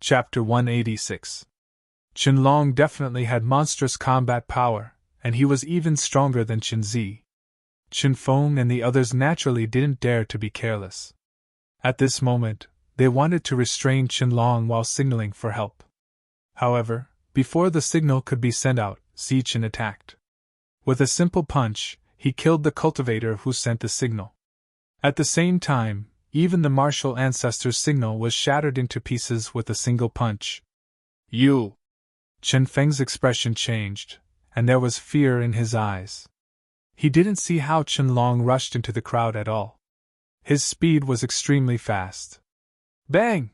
Chapter 186. Qinlong definitely had monstrous combat power, and he was even stronger than Qinzi. Qinfeng and the others naturally didn't dare to be careless. At this moment, they wanted to restrain Qinlong while signaling for help. However, before the signal could be sent out, Zichen attacked. With a simple punch, he killed the cultivator who sent the signal. At the same time, even the martial ancestor's signal was shattered into pieces with a single punch. You! Qinfeng's expression changed, and there was fear in his eyes. He didn't see how Qinlong rushed into the crowd at all. His speed was extremely fast. Bang!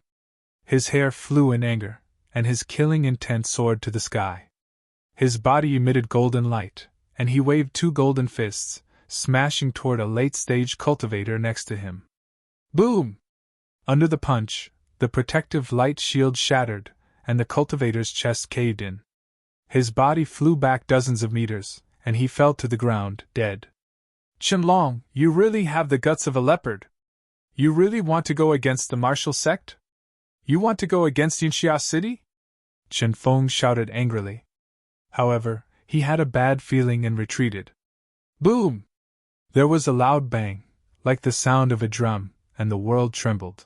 His hair flew in anger, and his killing intent soared to the sky. His body emitted golden light, and he waved two golden fists, smashing toward a late-stage cultivator next to him. Boom! Under the punch, the protective light shield shattered, and the cultivator's chest caved in. His body flew back dozens of meters, and he fell to the ground, dead. Qinlong, you really have the guts of a leopard. You really want to go against the martial sect? You want to go against Yinxia City? Qinfeng shouted angrily. However, he had a bad feeling and retreated. Boom! There was a loud bang, like the sound of a drum, and the world trembled.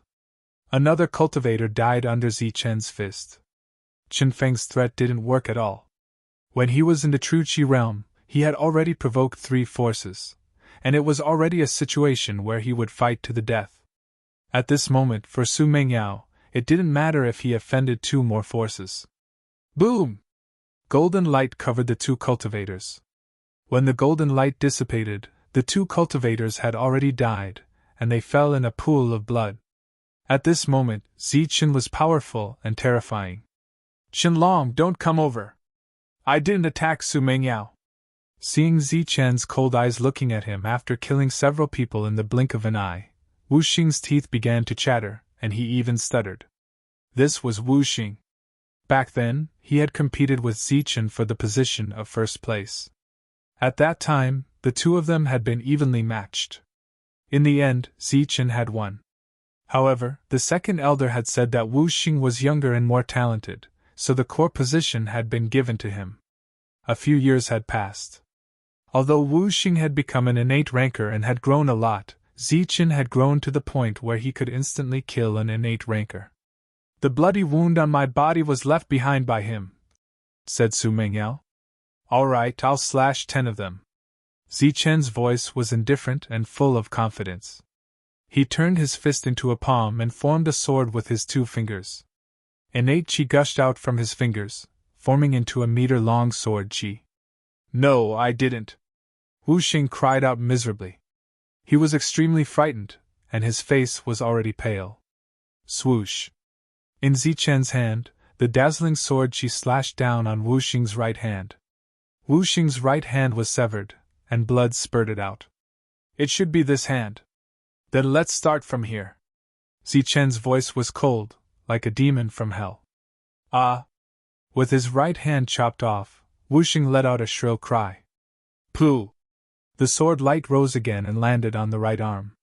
Another cultivator died under Zichen's fist. Qinfeng's threat didn't work at all. When he was in the true Qi realm, he had already provoked 3 forces, and it was already a situation where he would fight to the death. At this moment, for Su Mengyao, it didn't matter if he offended 2 more forces. Boom! Golden light covered the 2 cultivators. When the golden light dissipated, the 2 cultivators had already died, and they fell in a pool of blood. At this moment, Zichen was powerful and terrifying. Qinlong, don't come over. I didn't attack Su Mengyao. Seeing Zichen's cold eyes looking at him after killing several people in the blink of an eye, Wu Xing's teeth began to chatter, and he even stuttered. This was Wu Xing. Back then, he had competed with Zichen for the position of first place. At that time, the 2 of them had been evenly matched. In the end, Zichen had won. However, the second elder had said that Wu Xing was younger and more talented, so the core position had been given to him. A few years had passed. Although Wu Xing had become an innate ranker and had grown a lot, Zichen had grown to the point where he could instantly kill an innate ranker. The bloody wound on my body was left behind by him, said Su Mengyao. All right, I'll slash 10 of them. Zichen's voice was indifferent and full of confidence. He turned his fist into a palm and formed a sword with his 2 fingers. Innate qi gushed out from his fingers, forming into a meter-long sword qi. No, I didn't. Wu Xing cried out miserably. He was extremely frightened, and his face was already pale. Swoosh! In Zichen's hand, the dazzling sword qi slashed down on Wu Xing's right hand. Wu Xing's right hand was severed, and blood spurted out. It should be this hand. Then let's start from here. Zichen's voice was cold, like a demon from hell. Ah! With his right hand chopped off, Wu Xing let out a shrill cry. Pooh! The sword light rose again and landed on the right arm.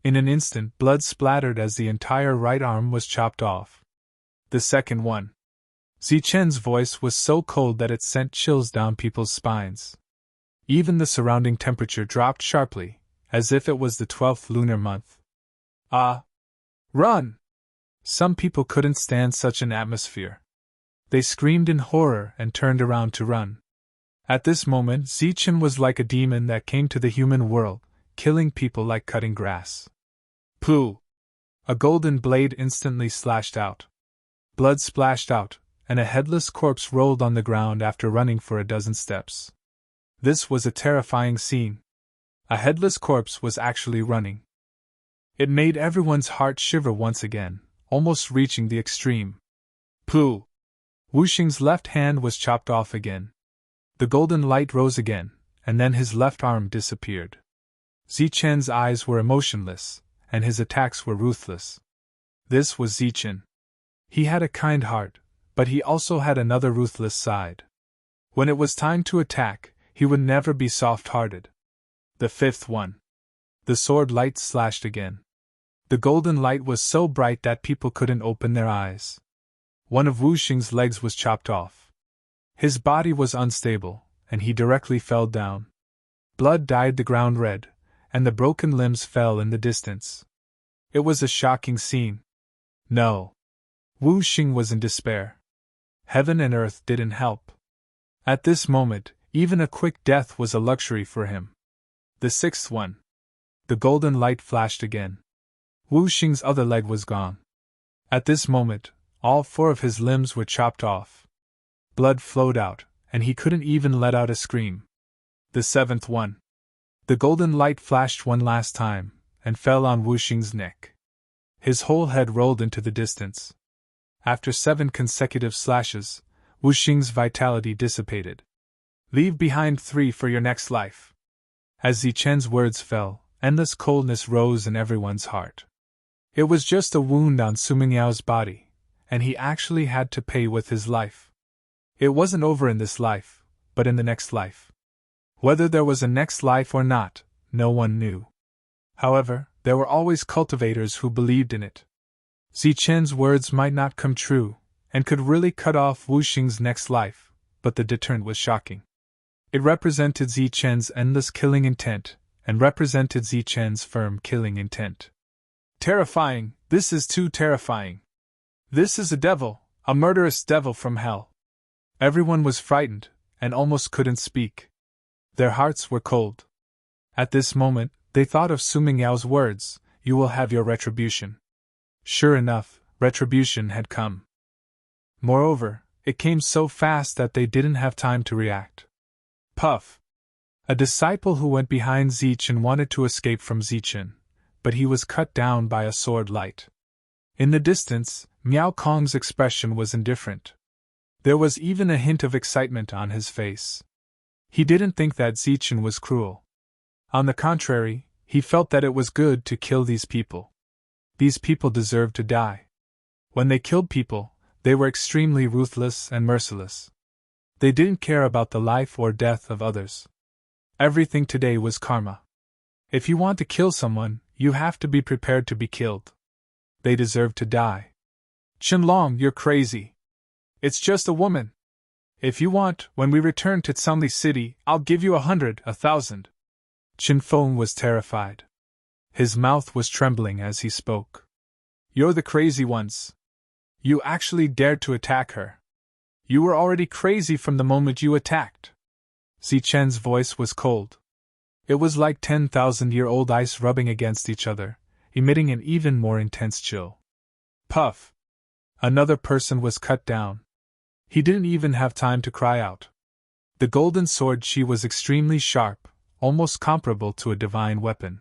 In an instant, blood splattered as the entire right arm was chopped off. The second one. Zichen's voice was so cold that it sent chills down people's spines. Even the surrounding temperature dropped sharply, as if it was the 12th lunar month. Ah! Run! Some people couldn't stand such an atmosphere. They screamed in horror and turned around to run. At this moment, Zichen was like a demon that came to the human world, killing people like cutting grass. Pooh! A golden blade instantly slashed out. Blood splashed out, and a headless corpse rolled on the ground after running for a dozen steps. This was a terrifying scene. A headless corpse was actually running. It made everyone's heart shiver once again, almost reaching the extreme. Pooh! Wu Xing's left hand was chopped off again. The golden light rose again, and then his left arm disappeared. Zichen's eyes were emotionless, and his attacks were ruthless. This was Zichen. He had a kind heart, but he also had another ruthless side. When it was time to attack, he would never be soft-hearted. The 5th one. The sword light slashed again. The golden light was so bright that people couldn't open their eyes. one of Wu Xing's legs was chopped off. His body was unstable, and he directly fell down. Blood dyed the ground red, and the broken limbs fell in the distance. It was a shocking scene. No. Wu Xing was in despair. Heaven and earth didn't help. At this moment, even a quick death was a luxury for him. The sixth one. The golden light flashed again. Wu Xing's other leg was gone. At this moment, all 4 of his limbs were chopped off. Blood flowed out, and he couldn't even let out a scream. The seventh one. The golden light flashed one last time, and fell on Wu Xing's neck. His whole head rolled into the distance. After 7 consecutive slashes, Wu Xing's vitality dissipated. Leave behind 3 for your next life. As Zichen's words fell, endless coldness rose in everyone's heart. It was just a wound on Su Mingyao's body, and he actually had to pay with his life. It wasn't over in this life, but in the next life. Whether there was a next life or not, no one knew. However, there were always cultivators who believed in it. Zichen's words might not come true, and could really cut off Wu Xing's next life, but the deterrent was shocking. It represented Zichen's endless killing intent, and represented Zichen's firm killing intent. Terrifying, this is too terrifying. This is a devil, a murderous devil from hell. Everyone was frightened, and almost couldn't speak. Their hearts were cold. At this moment, they thought of Su Mingyao's words, "You will have your retribution." Sure enough, retribution had come. Moreover, it came so fast that they didn't have time to react. Puff! A disciple who went behind Zichen wanted to escape from Zichen, but he was cut down by a sword light. In the distance, Miao Kong's expression was indifferent. There was even a hint of excitement on his face. He didn't think that Zichen was cruel. On the contrary, he felt that it was good to kill these people. These people deserved to die. When they killed people, they were extremely ruthless and merciless. They didn't care about the life or death of others. Everything today was karma. If you want to kill someone, you have to be prepared to be killed. They deserve to die. Qianlong, you're crazy. It's just a woman. If you want, when we return to Cangli City, I'll give you 100, 1,000. Qin Feng was terrified. His mouth was trembling as he spoke. You're the crazy ones. You actually dared to attack her. You were already crazy from the moment you attacked. Zichen's voice was cold. It was like 10,000-year-old ice rubbing against each other, emitting an even more intense chill. Puff! Another person was cut down. He didn't even have time to cry out. The golden sword she was extremely sharp, almost comparable to a divine weapon.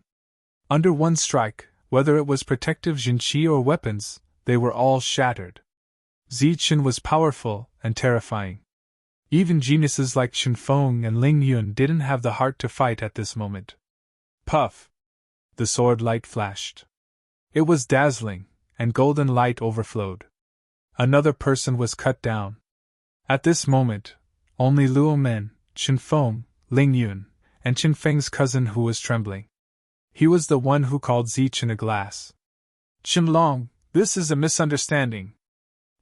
Under one strike, whether it was protective jinqi or weapons, they were all shattered. Zichen was powerful and terrifying. Even geniuses like Qin Feng and Ling Yun didn't have the heart to fight at this moment. Puff! The sword light flashed. It was dazzling, and golden light overflowed. Another person was cut down. At this moment, only Luo Men, Qin Feng, Ling Yun, and Qin Feng's cousin who was trembling. He was the one who called Zichen a glass. Qianlong, this is a misunderstanding.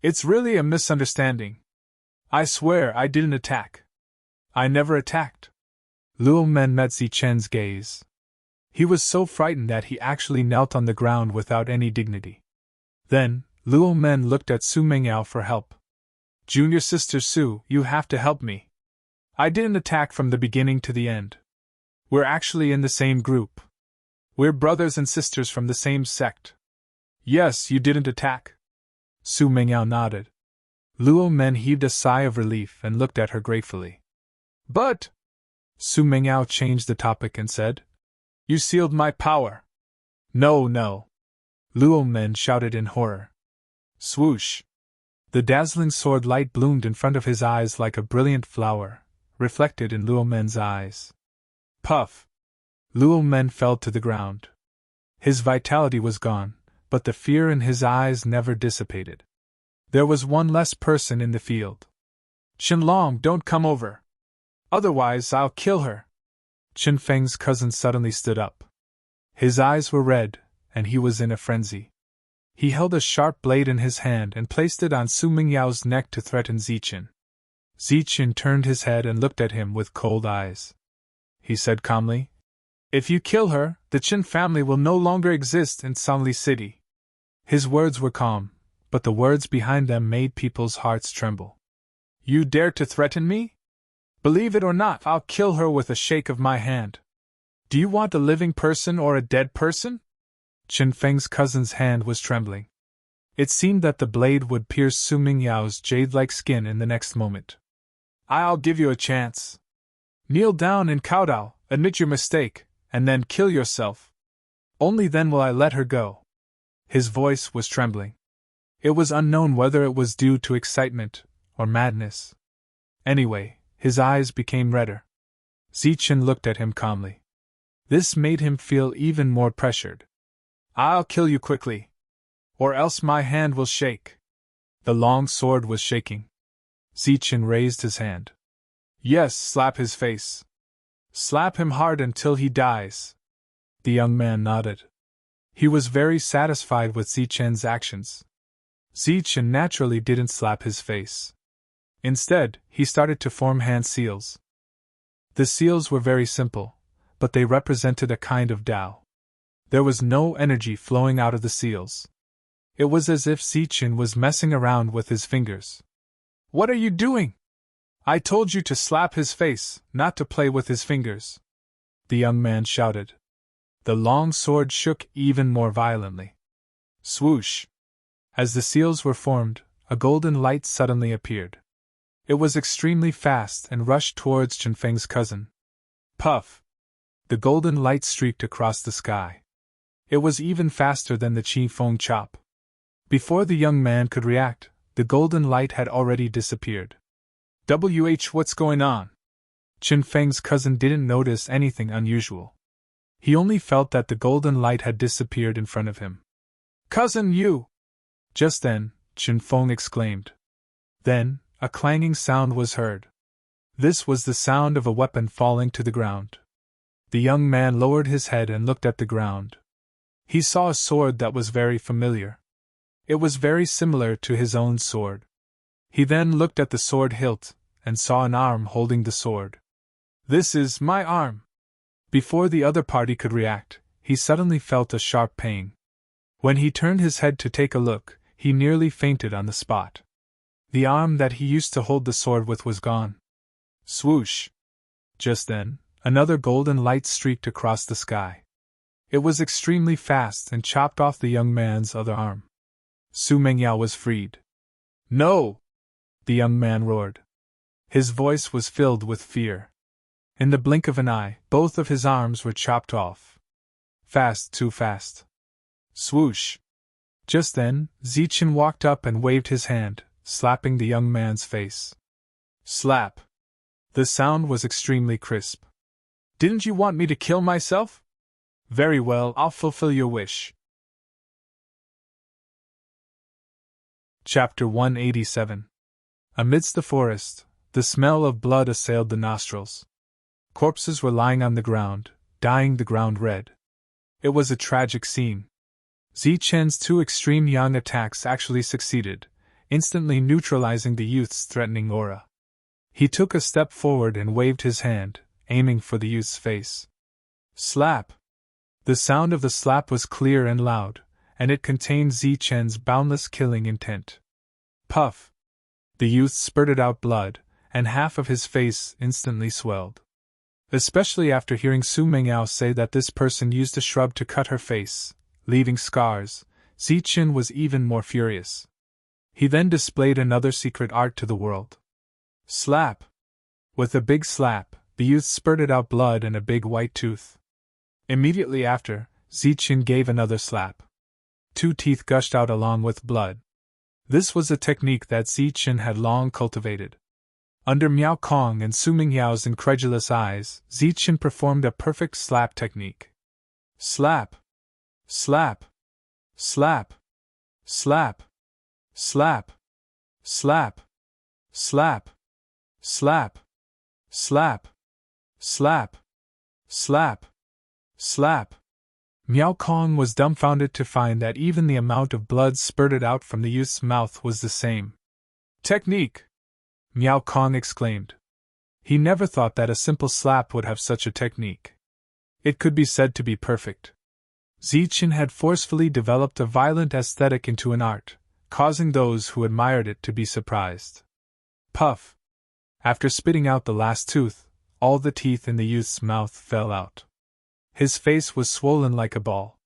It's really a misunderstanding. I swear I didn't attack. I never attacked. Luo Men met Zichen's gaze. He was so frightened that he actually knelt on the ground without any dignity. Then, Luo Men looked at Su Mingyao for help. Junior sister Su, you have to help me. I didn't attack from the beginning to the end. We're actually in the same group. We're brothers and sisters from the same sect. Yes, you didn't attack. Su Mingyao nodded. Luo Men heaved a sigh of relief and looked at her gratefully. But... Su Mingyao changed the topic and said, You sealed my power. No, no. Luo Men shouted in horror. Swoosh! The dazzling sword light bloomed in front of his eyes like a brilliant flower, reflected in Luo Men's eyes. Puff! Luo Men fell to the ground. His vitality was gone, but the fear in his eyes never dissipated. There was one less person in the field. Qianlong, don't come over. Otherwise I'll kill her. Qin Feng's cousin suddenly stood up. His eyes were red, and he was in a frenzy. He held a sharp blade in his hand and placed it on Su Mingyao's neck to threaten Zichen. Zichen turned his head and looked at him with cold eyes. He said calmly, "If you kill her, the Qin family will no longer exist in Sangli City." His words were calm, but the words behind them made people's hearts tremble. "You dare to threaten me? Believe it or not, I'll kill her with a shake of my hand. Do you want a living person or a dead person?" Qin Feng's cousin's hand was trembling. It seemed that the blade would pierce Su Mingyao's jade-like skin in the next moment. "I'll give you a chance. Kneel down and kowtow, admit your mistake, and then kill yourself. Only then will I let her go." His voice was trembling. It was unknown whether it was due to excitement or madness. Anyway, his eyes became redder. Zichen looked at him calmly. This made him feel even more pressured. "I'll kill you quickly, or else my hand will shake." The long sword was shaking. Zichen raised his hand. "Yes, slap his face. Slap him hard until he dies." The young man nodded. He was very satisfied with Zichen's actions. Zichen naturally didn't slap his face. Instead, he started to form hand seals. The seals were very simple, but they represented a kind of Tao. There was no energy flowing out of the seals. It was as if Zichen was messing around with his fingers. "What are you doing? I told you to slap his face, not to play with his fingers," the young man shouted. The long sword shook even more violently. Swoosh! As the seals were formed, a golden light suddenly appeared. It was extremely fast and rushed towards Qin Feng's cousin. Puff! The golden light streaked across the sky. It was even faster than the Qi Feng chop. Before the young man could react, the golden light had already disappeared. What's going on? Qin Feng's cousin didn't notice anything unusual. He only felt that the golden light had disappeared in front of him. "Cousin, you!" Just then, Qin Feng exclaimed. Then, a clanging sound was heard. This was the sound of a weapon falling to the ground. The young man lowered his head and looked at the ground. He saw a sword that was very familiar. It was very similar to his own sword. He then looked at the sword hilt, and saw an arm holding the sword. "This is my arm!" Before the other party could react, he suddenly felt a sharp pain. When he turned his head to take a look, he nearly fainted on the spot. The arm that he used to hold the sword with was gone. Swoosh! Just then, another golden light streaked across the sky. It was extremely fast and chopped off the young man's other arm. Su Mingyao was freed. "No!" the young man roared. His voice was filled with fear. In the blink of an eye, both of his arms were chopped off. Fast, too fast. Swoosh! Just then, Zichen walked up and waved his hand, slapping the young man's face. Slap! The sound was extremely crisp. "Didn't you want me to kill myself? Very well, I'll fulfill your wish." Chapter 187. Amidst the forest, the smell of blood assailed the nostrils. Corpses were lying on the ground, dyeing the ground red. It was a tragic scene. Zichen's two extreme yang attacks actually succeeded, instantly neutralizing the youth's threatening aura. He took a step forward and waved his hand, aiming for the youth's face. Slap! The sound of the slap was clear and loud, and it contained Zichen's boundless killing intent. Puff! The youth spurted out blood, and half of his face instantly swelled. Especially after hearing Su Mingyao say that this person used a shrub to cut her face, leaving scars, Zichen was even more furious. He then displayed another secret art to the world. Slap! With a big slap, the youth spurted out blood and a big white tooth. Immediately after, Zichen gave another slap. 2 teeth gushed out along with blood. This was a technique that Zichen had long cultivated. Under Miao Kong and Su Mingyao's incredulous eyes, Zichen performed a perfect slap technique. Slap! Slap! Slap! Slap! Slap! Slap! Slap! Slap! Slap! Slap! Slap! Slap! Miao Kong was dumbfounded to find that even the amount of blood spurted out from the youth's mouth was the same. Technique! Miao Kong exclaimed. He never thought that a simple slap would have such a technique. It could be said to be perfect. Zichen had forcefully developed a violent aesthetic into an art, causing those who admired it to be surprised. Puff! After spitting out the last tooth, all the teeth in the youth's mouth fell out. His face was swollen like a ball.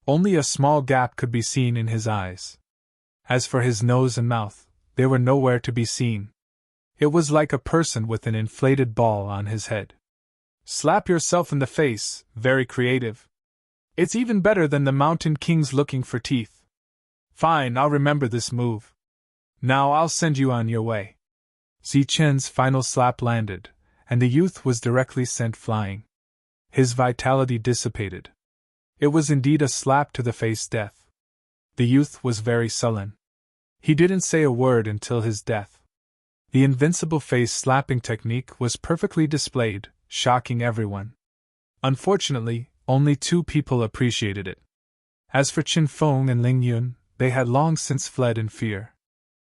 Only a small gap could be seen in his eyes. As for his nose and mouth, they were nowhere to be seen. It was like a person with an inflated ball on his head. Slap yourself in the face, very creative. It's even better than the Mountain King's looking for teeth. Fine, I'll remember this move. Now I'll send you on your way. Zichen's final slap landed, and the youth was directly sent flying. His vitality dissipated. It was indeed a slap to the face death. The youth was very sullen. He didn't say a word until his death. The invincible face slapping technique was perfectly displayed, shocking everyone. Unfortunately, only 2 people appreciated it. As for Qin Feng and Ling Yun, they had long since fled in fear.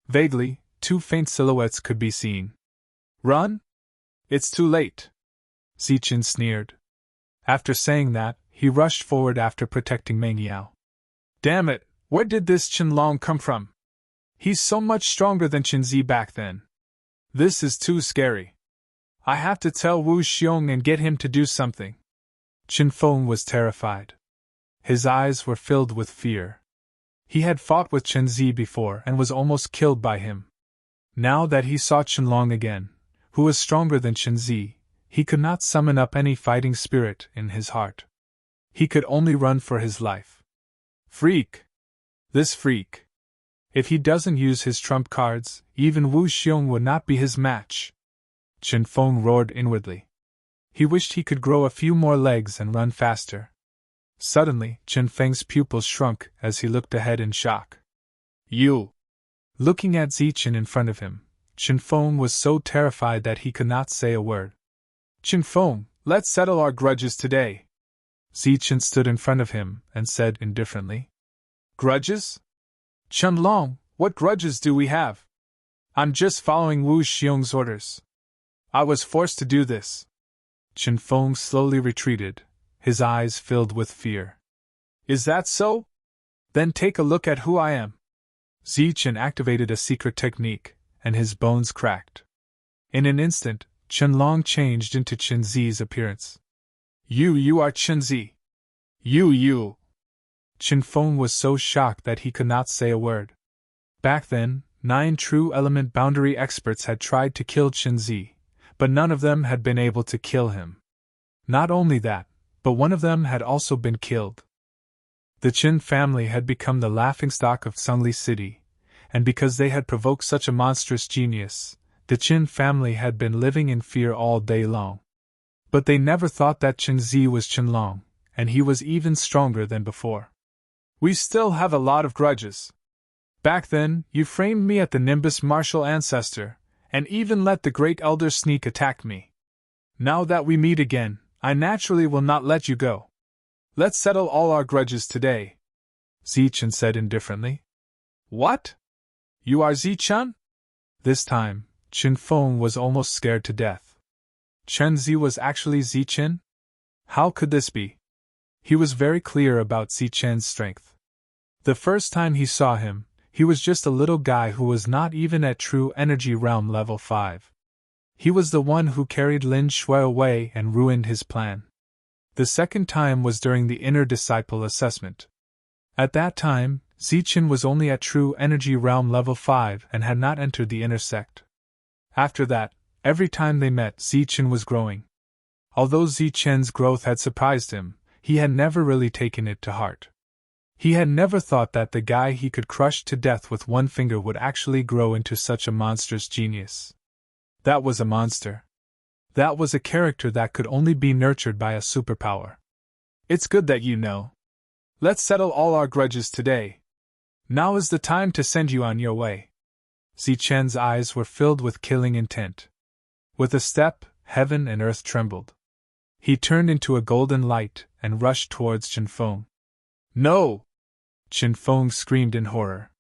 Vaguely, 2 faint silhouettes could be seen. Run? It's too late. Zichen sneered. After saying that, he rushed forward after protecting Meng Yao. Damn it, where did this Qinlong come from? He's so much stronger than Qinzi back then. This is too scary. I have to tell Wu Xiong and get him to do something. Qin Feng was terrified. His eyes were filled with fear. He had fought with Qinzi before and was almost killed by him. Now that he saw Qinlong again, who was stronger than Qinzi, he could not summon up any fighting spirit in his heart. He could only run for his life. Freak! This freak! If he doesn't use his trump cards, even Wu Xiong would not be his match. Qin Feng roared inwardly. He wished he could grow a few more legs and run faster. Suddenly, Qin Feng's pupils shrunk as he looked ahead in shock. You! Looking at Zichen in front of him, Qin Feng was so terrified that he could not say a word. Qin Feng, let's settle our grudges today. Zichen stood in front of him and said indifferently. Grudges? Qinlong, what grudges do we have? I'm just following Wu Xiong's orders. I was forced to do this. Qin Feng slowly retreated, his eyes filled with fear. Is that so? Then take a look at who I am. Zichen activated a secret technique, and his bones cracked. In an instant, Qinlong changed into Qinzi's appearance. You are Qinzi. You. Qin Feng was so shocked that he could not say a word. Back then, 9 true element boundary experts had tried to kill Qinzi, but none of them had been able to kill him. Not only that, but one of them had also been killed. The Qin family had become the laughingstock of Sungli City, and because they had provoked such a monstrous genius, the Qin family had been living in fear all day long. But they never thought that Qinzi was Qinlong, and he was even stronger than before. We still have a lot of grudges. Back then, you framed me at the Nimbus martial ancestor, and even let the Great Elder sneak attack me. Now that we meet again, I naturally will not let you go. Let's settle all our grudges today, Zichen said indifferently. What? You are Zichen? This time, Qin Feng was almost scared to death. Qinzi was actually Zichen? How could this be? He was very clear about Zichen's strength. The first time he saw him, he was just a little guy who was not even at true energy realm level 5. He was the one who carried Lin Shui away and ruined his plan. The second time was during the inner disciple assessment. At that time, Zichen was only at true energy realm level 5 and had not entered the inner sect. After that, every time they met, Zichen was growing. Although Zichen's growth had surprised him, he had never really taken it to heart. He had never thought that the guy he could crush to death with one finger would actually grow into such a monstrous genius. That was a monster. That was a character that could only be nurtured by a superpower. It's good that you know. Let's settle all our grudges today. Now is the time to send you on your way. Zichen's eyes were filled with killing intent. With a step, heaven and earth trembled. He turned into a golden light and rushed towards Chen Feng. No! Chen Feng screamed in horror.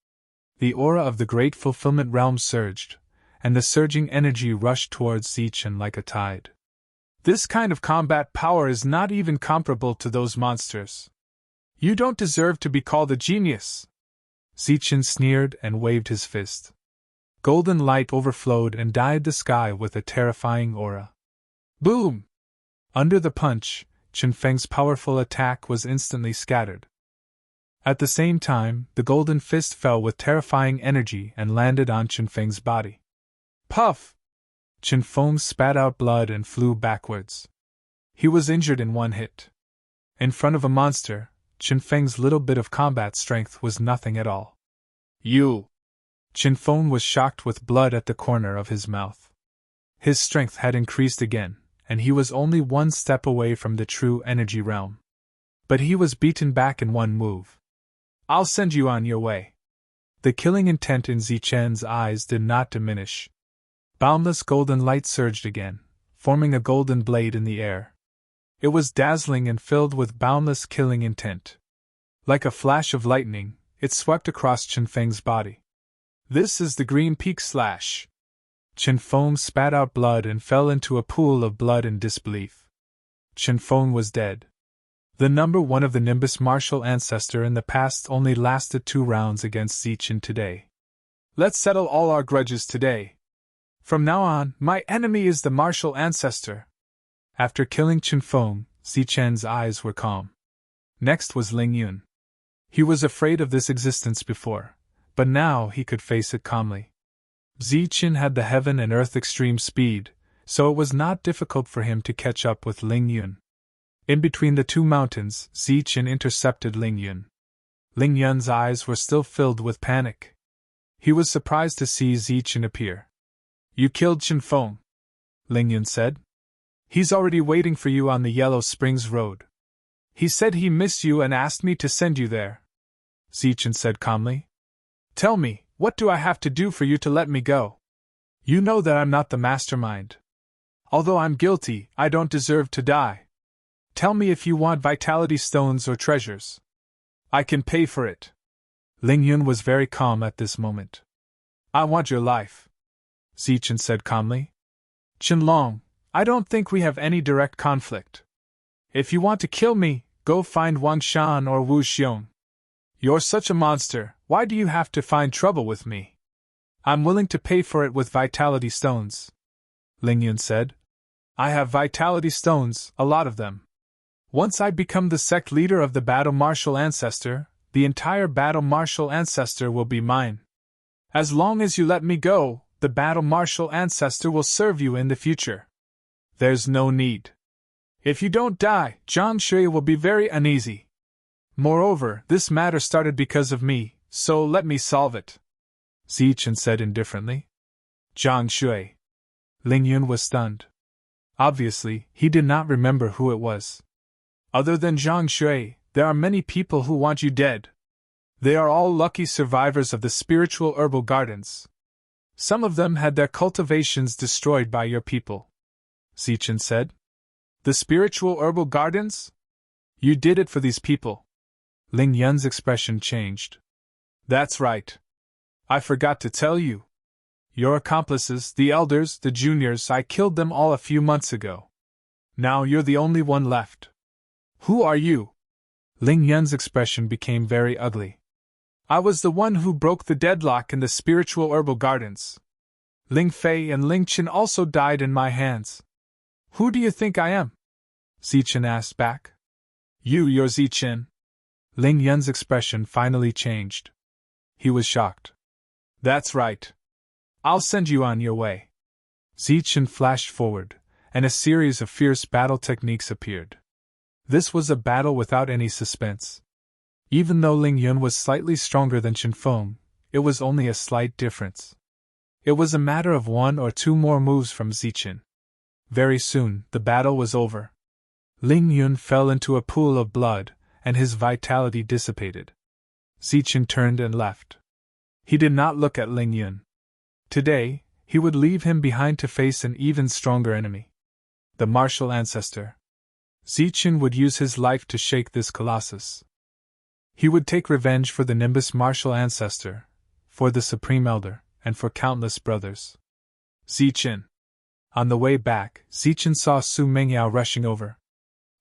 The aura of the great fulfillment realm surged, and the surging energy rushed towards Zichen like a tide. This kind of combat power is not even comparable to those monsters. You don't deserve to be called a genius! Zichen sneered and waved his fist. Golden light overflowed and dyed the sky with a terrifying aura. Boom! Under the punch, Chen Feng's powerful attack was instantly scattered. At the same time, the golden fist fell with terrifying energy and landed on Chen Feng's body. Puff! Chen Feng spat out blood and flew backwards. He was injured in one hit. In front of a monster, Chen Feng's little bit of combat strength was nothing at all. You! Chen Feng was shocked with blood at the corner of his mouth. His strength had increased again, and he was only one step away from the true energy realm. But he was beaten back in one move. I'll send you on your way. The killing intent in Zichen's eyes did not diminish. Boundless golden light surged again, forming a golden blade in the air. It was dazzling and filled with boundless killing intent. Like a flash of lightning, it swept across Chen Feng's body. This is the Green Peak Slash. Chen Feng spat out blood and fell into a pool of blood in disbelief. Chen Feng was dead. The number 1 of the Nimbus martial ancestor in the past only lasted 2 rounds against Zichen today. Let's settle all our grudges today. From now on, my enemy is the martial ancestor. After killing Chen Feng, Zichen's eyes were calm. Next was Ling Yun. He was afraid of this existence before, but now he could face it calmly. Zichen had the heaven and earth extreme speed, so it was not difficult for him to catch up with Ling Yun. In between the 2 mountains, Zichen intercepted Ling Yun. Ling Yun's eyes were still filled with panic. He was surprised to see Zichen appear. You killed Chen Feng, Ling Yun said. He's already waiting for you on the Yellow Springs Road. He said he missed you and asked me to send you there, Zichen said calmly. Tell me, what do I have to do for you to let me go? You know that I'm not the mastermind. Although I'm guilty, I don't deserve to die. Tell me if you want vitality stones or treasures. I can pay for it. Ling Yun was very calm at this moment. I want your life, Zichen said calmly. Qianlong, I don't think we have any direct conflict. If you want to kill me, go find Wang Shan or Wu Xiong. You're such a monster, why do you have to find trouble with me? I'm willing to pay for it with vitality stones, Ling Yun said. I have vitality stones, a lot of them. Once I become the sect leader of the Battle Martial Ancestor, the entire Battle Martial Ancestor will be mine. As long as you let me go, the Battle Martial Ancestor will serve you in the future. There's no need. If you don't die, Zhang Shui will be very uneasy. Moreover, this matter started because of me, so let me solve it, Zichen said indifferently. Zhang Shui. Ling Yun was stunned. Obviously, he did not remember who it was. Other than Zhang Shui, there are many people who want you dead. They are all lucky survivors of the spiritual herbal gardens. Some of them had their cultivations destroyed by your people, Zichen said. The spiritual herbal gardens? You did it for these people. Ling Yun's expression changed. That's right. I forgot to tell you. Your accomplices, the elders, the juniors, I killed them all a few months ago. Now you're the only one left. Who are you? Ling Yun's expression became very ugly. I was the one who broke the deadlock in the spiritual herbal gardens. Ling Fei and Ling Qin also died in my hands. Who do you think I am? Zichen asked back. You're Zichen. Ling Yun's expression finally changed. He was shocked. That's right. I'll send you on your way. Zichen flashed forward, and a series of fierce battle techniques appeared. This was a battle without any suspense. Even though Ling Yun was slightly stronger than Chen Feng, it was only a slight difference. It was a matter of 1 or 2 more moves from Zichen. Very soon, the battle was over. Ling Yun fell into a pool of blood, and his vitality dissipated. Zichen turned and left. He did not look at Ling Yun. Today, he would leave him behind to face an even stronger enemy. The martial ancestor. Zichen would use his life to shake this colossus. He would take revenge for the Nimbus martial ancestor, for the Supreme Elder, and for countless brothers. Zichen. On the way back, Zichen saw Su Mengyao rushing over.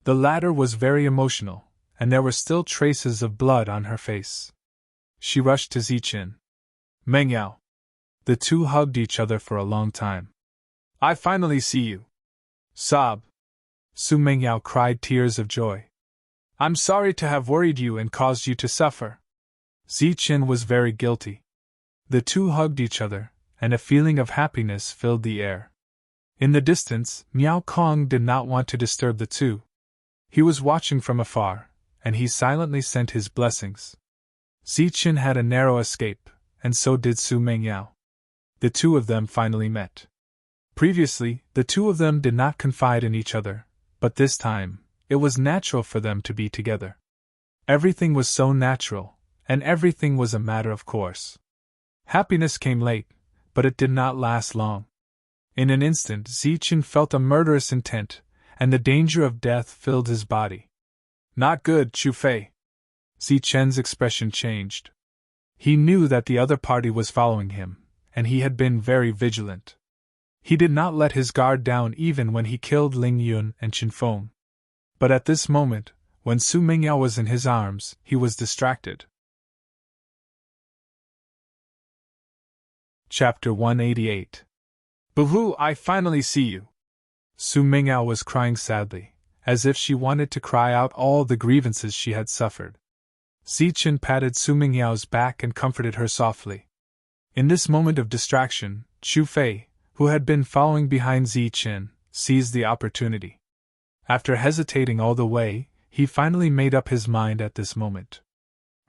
The latter was very emotional, and there were still traces of blood on her face. She rushed to Zichen. Mengyao. The two hugged each other for a long time. I finally see you. Sob. Su Mengyao cried tears of joy. I'm sorry to have worried you and caused you to suffer. Zichen was very guilty. The two hugged each other, and a feeling of happiness filled the air. In the distance, Miao Kong did not want to disturb the two. He was watching from afar, and he silently sent his blessings. Zichen had a narrow escape, and so did Su Mengyao. The two of them finally met. Previously, the two of them did not confide in each other, but this time, it was natural for them to be together. Everything was so natural, and everything was a matter of course. Happiness came late, but it did not last long. In an instant, Zichen felt a murderous intent, and the danger of death filled his body. Not good, Chu Fei. Zichen's expression changed. He knew that the other party was following him, and he had been very vigilant. He did not let his guard down even when he killed Ling Yun and Qin Feng. But at this moment, when Su Mengyao was in his arms, he was distracted. Chapter 188. Boo-hoo, I finally see you. Su Mengyao was crying sadly, as if she wanted to cry out all the grievances she had suffered. Zichen patted Su Mengyao's back and comforted her softly. In this moment of distraction, Chu Fei, who had been following behind Zichen, seized the opportunity. After hesitating all the way, he finally made up his mind at this moment.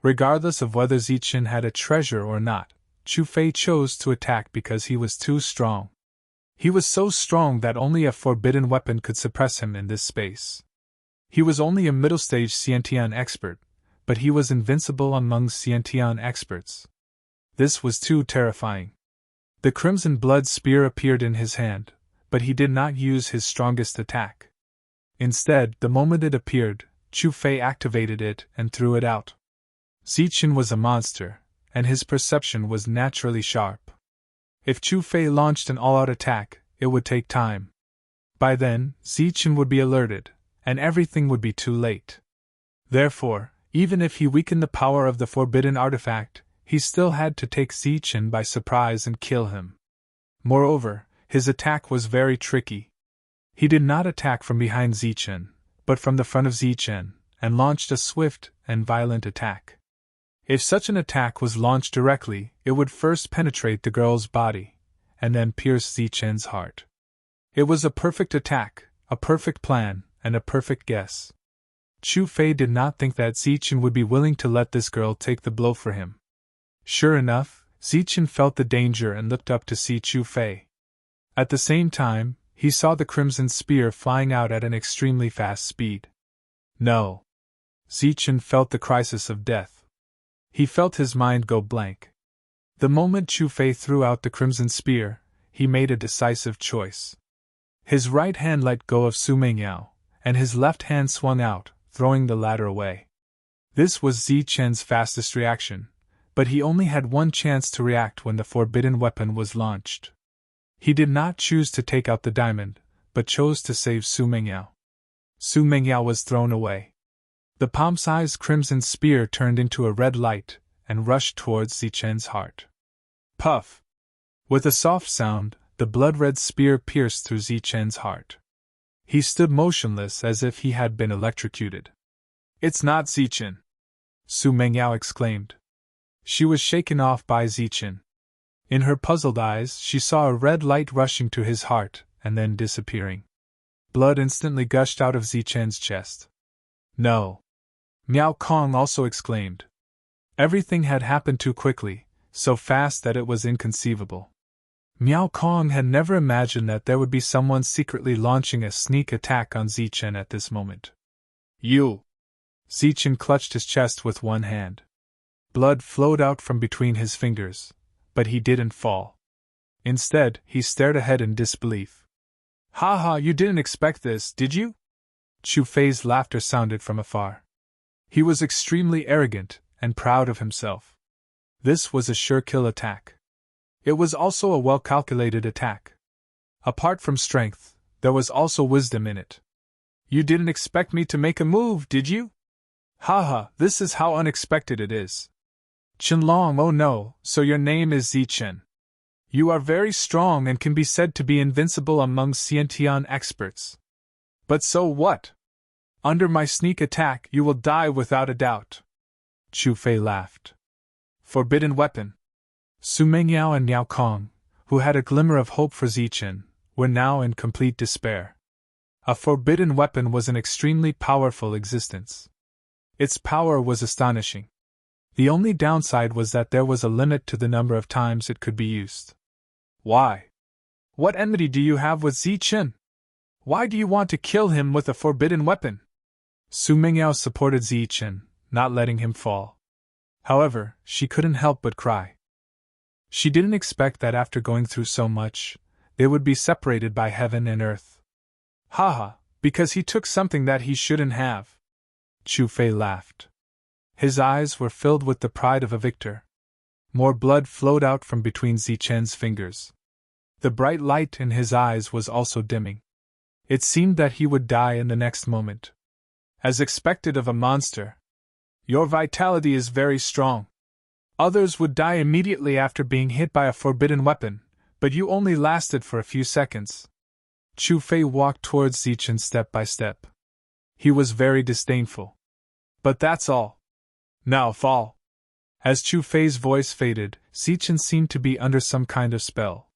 Regardless of whether Zichen had a treasure or not, Chu Fei chose to attack because he was too strong. He was so strong that only a forbidden weapon could suppress him in this space. He was only a middle-stage Xiantian expert, but he was invincible among Xiantian experts. This was too terrifying. The crimson blood spear appeared in his hand, but he did not use his strongest attack. Instead, the moment it appeared, Chu Fei activated it and threw it out. Zichen was a monster, and his perception was naturally sharp. If Chu Fei launched an all-out attack, it would take time. By then, Zichen would be alerted, and everything would be too late. Therefore, even if he weakened the power of the forbidden artifact, he still had to take Zichen by surprise and kill him. Moreover, his attack was very tricky. He did not attack from behind Zichen, but from the front of Zichen, and launched a swift and violent attack. If such an attack was launched directly, it would first penetrate the girl's body, and then pierce Zichen's heart. It was a perfect attack, a perfect plan, and a perfect guess. Chu Fei did not think that Zichen would be willing to let this girl take the blow for him. Sure enough, Zichen felt the danger and looked up to see Chu Fei. At the same time, he saw the crimson spear flying out at an extremely fast speed. No. Zichen felt the crisis of death. He felt his mind go blank. The moment Chu Fei threw out the crimson spear, he made a decisive choice. His right hand let go of Su Mengyao, and his left hand swung out, throwing the latter away. This was Zichen's fastest reaction, but he only had one chance to react when the forbidden weapon was launched. He did not choose to take out the diamond, but chose to save Su Mengyao. Su Mengyao was thrown away. The palm-sized crimson spear turned into a red light and rushed towards Zichen's heart. Puff! With a soft sound, the blood-red spear pierced through Zichen's heart. He stood motionless as if he had been electrocuted. It's not Zichen! Su Mengyao exclaimed. She was shaken off by Zichen. In her puzzled eyes, she saw a red light rushing to his heart and then disappearing. Blood instantly gushed out of Zichen's chest. No! Miao Kong also exclaimed. Everything had happened too quickly, so fast that it was inconceivable. Miao Kong had never imagined that there would be someone secretly launching a sneak attack on Zichen at this moment. You! Zichen clutched his chest with one hand. Blood flowed out from between his fingers, but he didn't fall. Instead, he stared ahead in disbelief. Ha ha, you didn't expect this, did you? Chu Fei's laughter sounded from afar. He was extremely arrogant and proud of himself. This was a sure kill attack. It was also a well-calculated attack. Apart from strength, there was also wisdom in it. You didn't expect me to make a move, did you? Haha, this is how unexpected it is. Qianlong, oh no, so your name is Zichen. You are very strong and can be said to be invincible among Xiantian experts. But so what? Under my sneak attack you will die without a doubt. Chu Fei laughed. Forbidden weapon. Su Mengyao and Niao Kong, who had a glimmer of hope for Zichen, were now in complete despair. A forbidden weapon was an extremely powerful existence. Its power was astonishing. The only downside was that there was a limit to the number of times it could be used. Why? What enmity do you have with Zichen? Why do you want to kill him with a forbidden weapon? Su Mengyao supported Zichen, not letting him fall. However, she couldn't help but cry. She didn't expect that after going through so much, they would be separated by heaven and earth. Haha, because he took something that he shouldn't have. Chu Fei laughed. His eyes were filled with the pride of a victor. More blood flowed out from between Zichen's fingers. The bright light in his eyes was also dimming. It seemed that he would die in the next moment. As expected of a monster. Your vitality is very strong. Others would die immediately after being hit by a forbidden weapon, but you only lasted for a few seconds. Chu Fei walked towards Zichen step by step. He was very disdainful. But that's all. Now fall. As Chu Fei's voice faded, Zichen seemed to be under some kind of spell.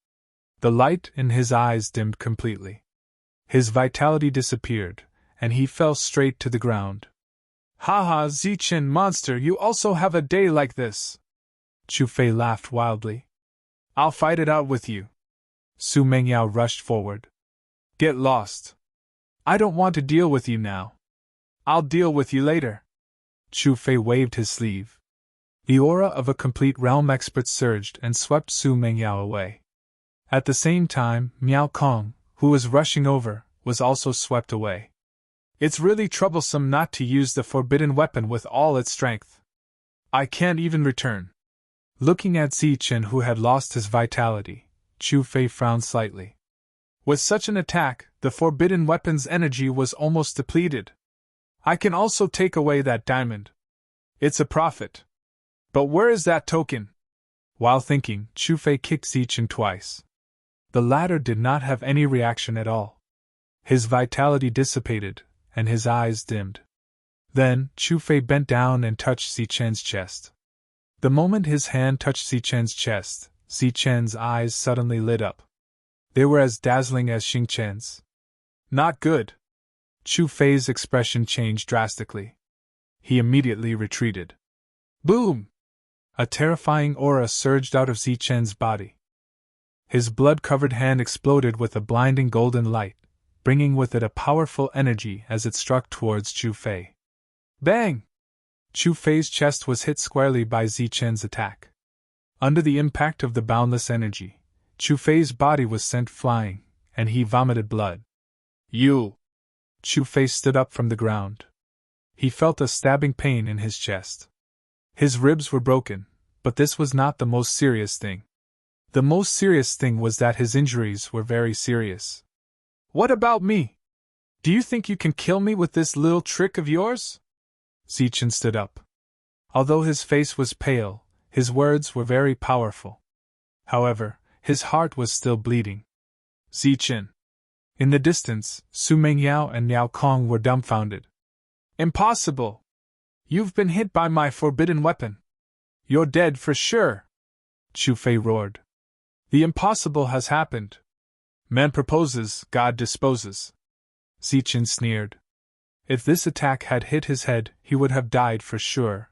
The light in his eyes dimmed completely. His vitality disappeared, and he fell straight to the ground. Haha, Zichen monster, you also have a day like this. Chu Fei laughed wildly. I'll fight it out with you. Su Mengyao rushed forward. Get lost. I don't want to deal with you now. I'll deal with you later. Chu Fei waved his sleeve. The aura of a complete realm expert surged and swept Su Mengyao away. At the same time, Miao Kong, who was rushing over, was also swept away. It's really troublesome not to use the forbidden weapon with all its strength. I can't even return. Looking at Zichen, who had lost his vitality, Chu Fei frowned slightly. With such an attack, the forbidden weapon's energy was almost depleted. I can also take away that diamond. It's a profit. But where is that token? While thinking, Chu Fei kicked Zichen twice. The latter did not have any reaction at all. His vitality dissipated, and his eyes dimmed. Then, Chu Fei bent down and touched Zichen's chest. The moment his hand touched Zichen's chest, Zichen's eyes suddenly lit up. They were as dazzling as Xingchen's. Not good. Chu Fei's expression changed drastically. He immediately retreated. Boom! A terrifying aura surged out of Zichen's body. His blood-covered hand exploded with a blinding golden light, bringing with it a powerful energy as it struck towards Chu Fei. Bang! Chu Fei's chest was hit squarely by Zichen's attack. Under the impact of the boundless energy, Chu Fei's body was sent flying, and he vomited blood. You! Chu Fei stood up from the ground. He felt a stabbing pain in his chest. His ribs were broken, but this was not the most serious thing. The most serious thing was that his injuries were very serious. What about me? Do you think you can kill me with this little trick of yours? Zichen stood up. Although his face was pale, his words were very powerful. However, his heart was still bleeding. Zichen. In the distance, Su Mengyao and Niao Kong were dumbfounded. Impossible! You've been hit by my forbidden weapon. You're dead for sure! Chu Fei roared. The impossible has happened. Man proposes, God disposes. Zichen sneered. If this attack had hit his head, he would have died for sure.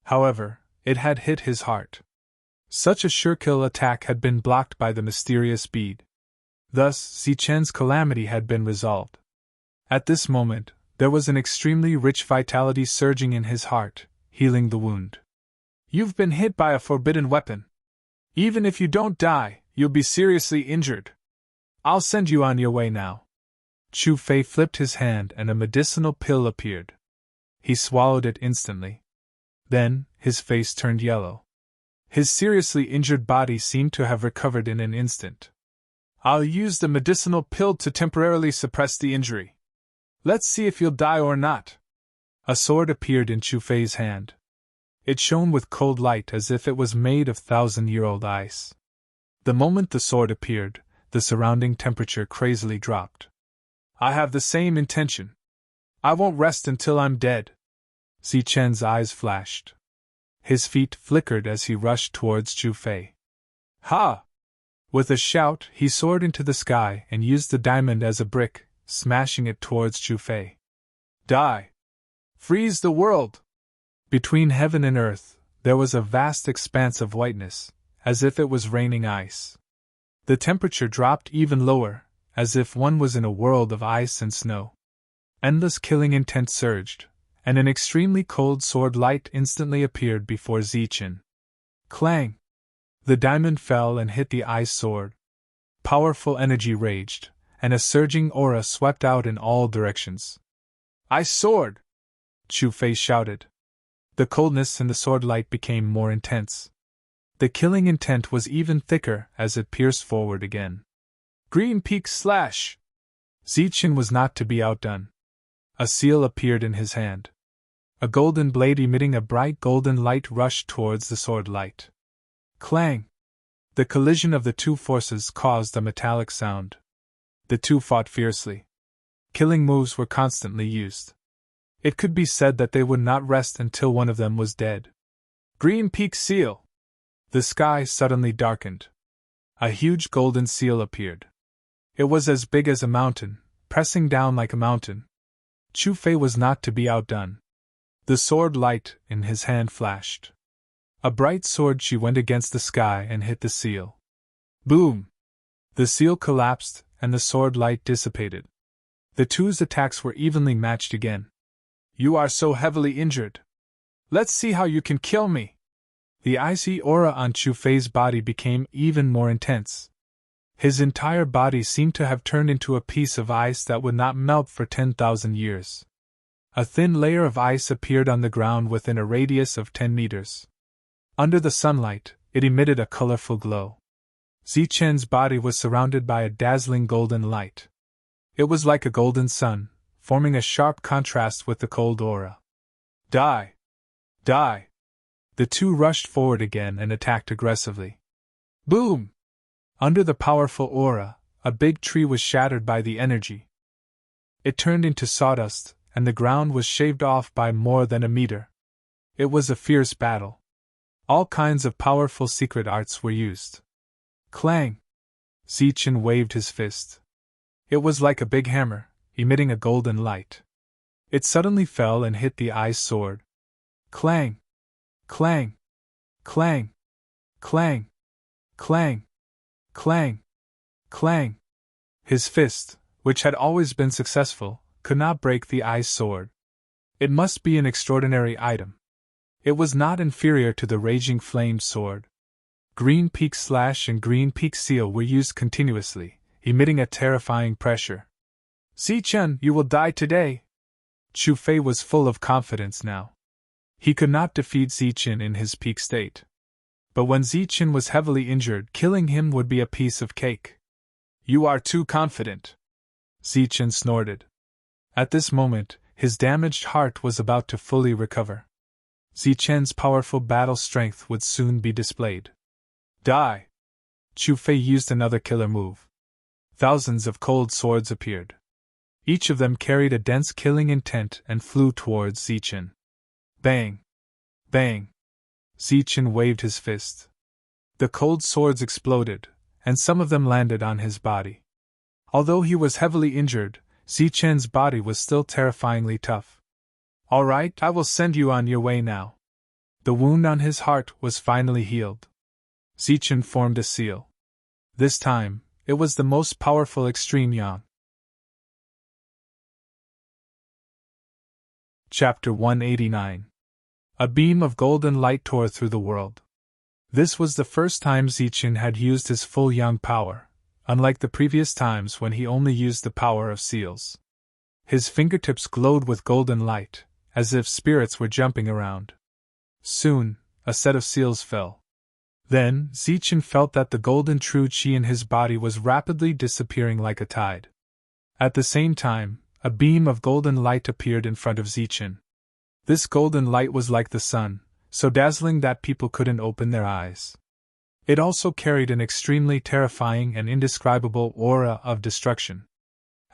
However, it had hit his heart. Such a sure-kill attack had been blocked by the mysterious bead. Thus, Zichen's calamity had been resolved. At this moment, there was an extremely rich vitality surging in his heart, healing the wound. You've been hit by a forbidden weapon. Even if you don't die, you'll be seriously injured. I'll send you on your way now. Chu Fei flipped his hand and a medicinal pill appeared. He swallowed it instantly. Then, his face turned yellow. His seriously injured body seemed to have recovered in an instant. I'll use the medicinal pill to temporarily suppress the injury. Let's see if you'll die or not. A sword appeared in Chu Fei's hand. It shone with cold light as if it was made of 1,000-year-old ice. The moment the sword appeared, the surrounding temperature crazily dropped. I have the same intention. I won't rest until I'm dead. Zichen's eyes flashed. His feet flickered as he rushed towards Chu Fei. Ha! With a shout, he soared into the sky and used the diamond as a brick, smashing it towards Chu Fei. Die! Freeze the world! Between heaven and earth, there was a vast expanse of whiteness, as if it was raining ice. The temperature dropped even lower, as if one was in a world of ice and snow. Endless killing intent surged, and an extremely cold sword light instantly appeared before Zichen. Clang! The diamond fell and hit the ice sword. Powerful energy raged, and a surging aura swept out in all directions. Ice sword! Chu Fei shouted. The coldness in the sword light became more intense. The killing intent was even thicker as it pierced forward again. Green Peak Slash! Zichen was not to be outdone. A seal appeared in his hand. A golden blade emitting a bright golden light rushed towards the sword light. Clang! The collision of the two forces caused a metallic sound. The two fought fiercely. Killing moves were constantly used. It could be said that they would not rest until one of them was dead. Green Peak Seal! The sky suddenly darkened. A huge golden seal appeared. It was as big as a mountain, pressing down like a mountain. Chu Fei was not to be outdone. The sword light in his hand flashed. A bright sword she went against the sky and hit the seal. Boom! The seal collapsed and the sword light dissipated. The two's attacks were evenly matched again. You are so heavily injured. Let's see how you can kill me. The icy aura on Chu Fei's body became even more intense. His entire body seemed to have turned into a piece of ice that would not melt for 10,000 years. A thin layer of ice appeared on the ground within a radius of 10 meters. Under the sunlight, it emitted a colorful glow. Zichen's body was surrounded by a dazzling golden light. It was like a golden sun, forming a sharp contrast with the cold aura. Die! Die! The two rushed forward again and attacked aggressively. Boom! Under the powerful aura, a big tree was shattered by the energy. It turned into sawdust, and the ground was shaved off by more than a meter. It was a fierce battle. All kinds of powerful secret arts were used. Clang! Zichen waved his fist. It was like a big hammer, emitting a golden light. It suddenly fell and hit the ice sword. Clang! Clang! Clang! Clang! Clang! Clang! Clang! His fist, which had always been successful, could not break the ice sword. It must be an extraordinary item. It was not inferior to the raging flamed sword. Green Peak Slash and Green Peak Seal were used continuously, emitting a terrifying pressure. Zichen, you will die today! Chu Fei was full of confidence now. He could not defeat Zichen in his peak state. But when Zichen was heavily injured, killing him would be a piece of cake. You are too confident. Zichen snorted. At this moment, his damaged heart was about to fully recover. Zichen's powerful battle strength would soon be displayed. Die! Chu Fei used another killer move. Thousands of cold swords appeared. Each of them carried a dense killing intent and flew towards Zichen. Bang! Bang! Zichen waved his fist. The cold swords exploded, and some of them landed on his body. Although he was heavily injured, Zichen's body was still terrifyingly tough. All right, I will send you on your way now. The wound on his heart was finally healed. Zichen formed a seal. This time, it was the most powerful extreme yang. Chapter 189. A beam of golden light tore through the world. This was the first time Zichen had used his full yang power, unlike the previous times when he only used the power of seals. His fingertips glowed with golden light, as if spirits were jumping around. Soon, a set of seals fell. Then, Zichen felt that the golden true chi in his body was rapidly disappearing like a tide. At the same time, a beam of golden light appeared in front of Zichen. This golden light was like the sun, so dazzling that people couldn't open their eyes. It also carried an extremely terrifying and indescribable aura of destruction.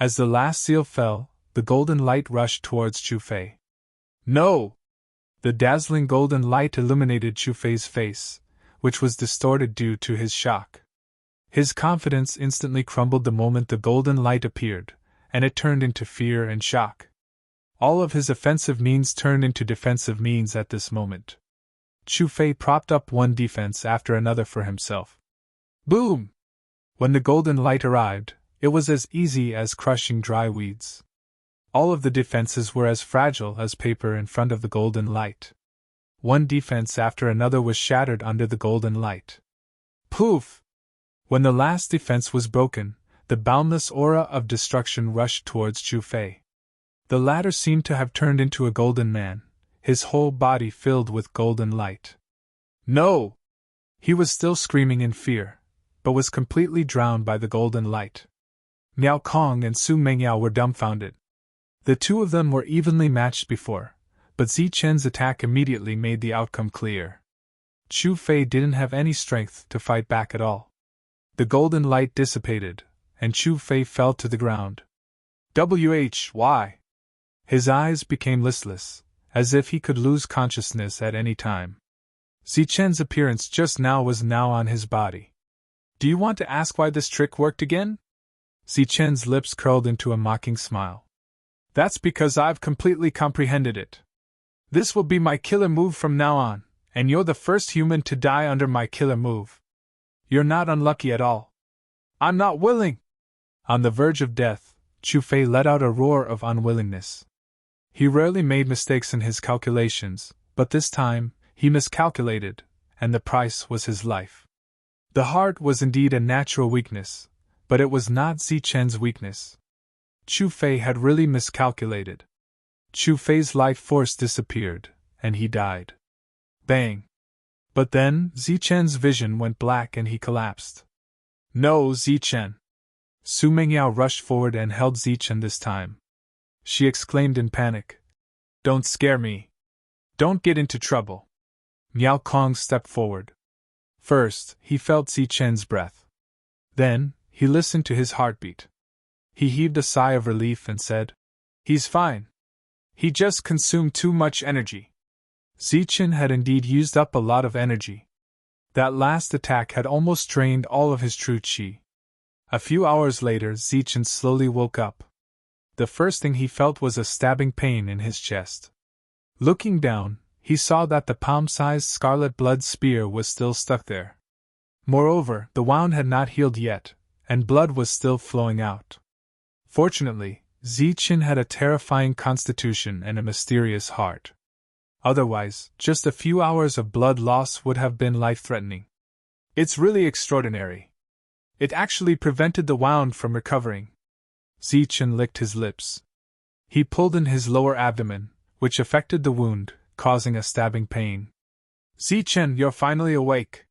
As the last seal fell, the golden light rushed towards Chu Fei. No! The dazzling golden light illuminated Chu Fei's face, which was distorted due to his shock. His confidence instantly crumbled the moment the golden light appeared, and it turned into fear and shock. All of his offensive means turned into defensive means at this moment. Chu Fei propped up one defense after another for himself. Boom! When the golden light arrived, it was as easy as crushing dry weeds. All of the defenses were as fragile as paper in front of the golden light. One defense after another was shattered under the golden light. Poof! When the last defense was broken, the boundless aura of destruction rushed towards Chu Fei. The latter seemed to have turned into a golden man, his whole body filled with golden light. No! He was still screaming in fear, but was completely drowned by the golden light. Miao Kong and Su Mengyao were dumbfounded. The two of them were evenly matched before, but Zichen's attack immediately made the outcome clear. Chu Fei didn't have any strength to fight back at all. The golden light dissipated, and Chu Fei fell to the ground. Why? His eyes became listless, as if he could lose consciousness at any time. Zichen's appearance just now was now on his body. Do you want to ask why this trick worked again? Zichen's lips curled into a mocking smile. That's because I've completely comprehended it. This will be my killer move from now on, and you're the first human to die under my killer move. You're not unlucky at all. I'm not willing! On the verge of death, Chu Fei let out a roar of unwillingness. He rarely made mistakes in his calculations, but this time, he miscalculated, and the price was his life. The heart was indeed a natural weakness, but it was not Zichen's weakness. Chu Fei had really miscalculated. Chu Fei's life force disappeared, and he died. Bang! But then, Zichen's vision went black and he collapsed. No, Zichen! Su Mengyao rushed forward and held Zichen this time. She exclaimed in panic. Don't scare me. Don't get into trouble. Miao Kong stepped forward. First, he felt Zichen's breath. Then, he listened to his heartbeat. He heaved a sigh of relief and said, He's fine. He just consumed too much energy. Zichen had indeed used up a lot of energy. That last attack had almost drained all of his true chi. A few hours later, Zichen slowly woke up. The first thing he felt was a stabbing pain in his chest. Looking down, he saw that the palm-sized scarlet blood spear was still stuck there. Moreover, the wound had not healed yet, and blood was still flowing out. Fortunately, Zichen had a terrifying constitution and a mysterious heart. Otherwise, just a few hours of blood loss would have been life-threatening. It's really extraordinary. It actually prevented the wound from recovering. Zichen licked his lips. He pulled in his lower abdomen, which affected the wound, causing a stabbing pain. Zichen, you're finally awake.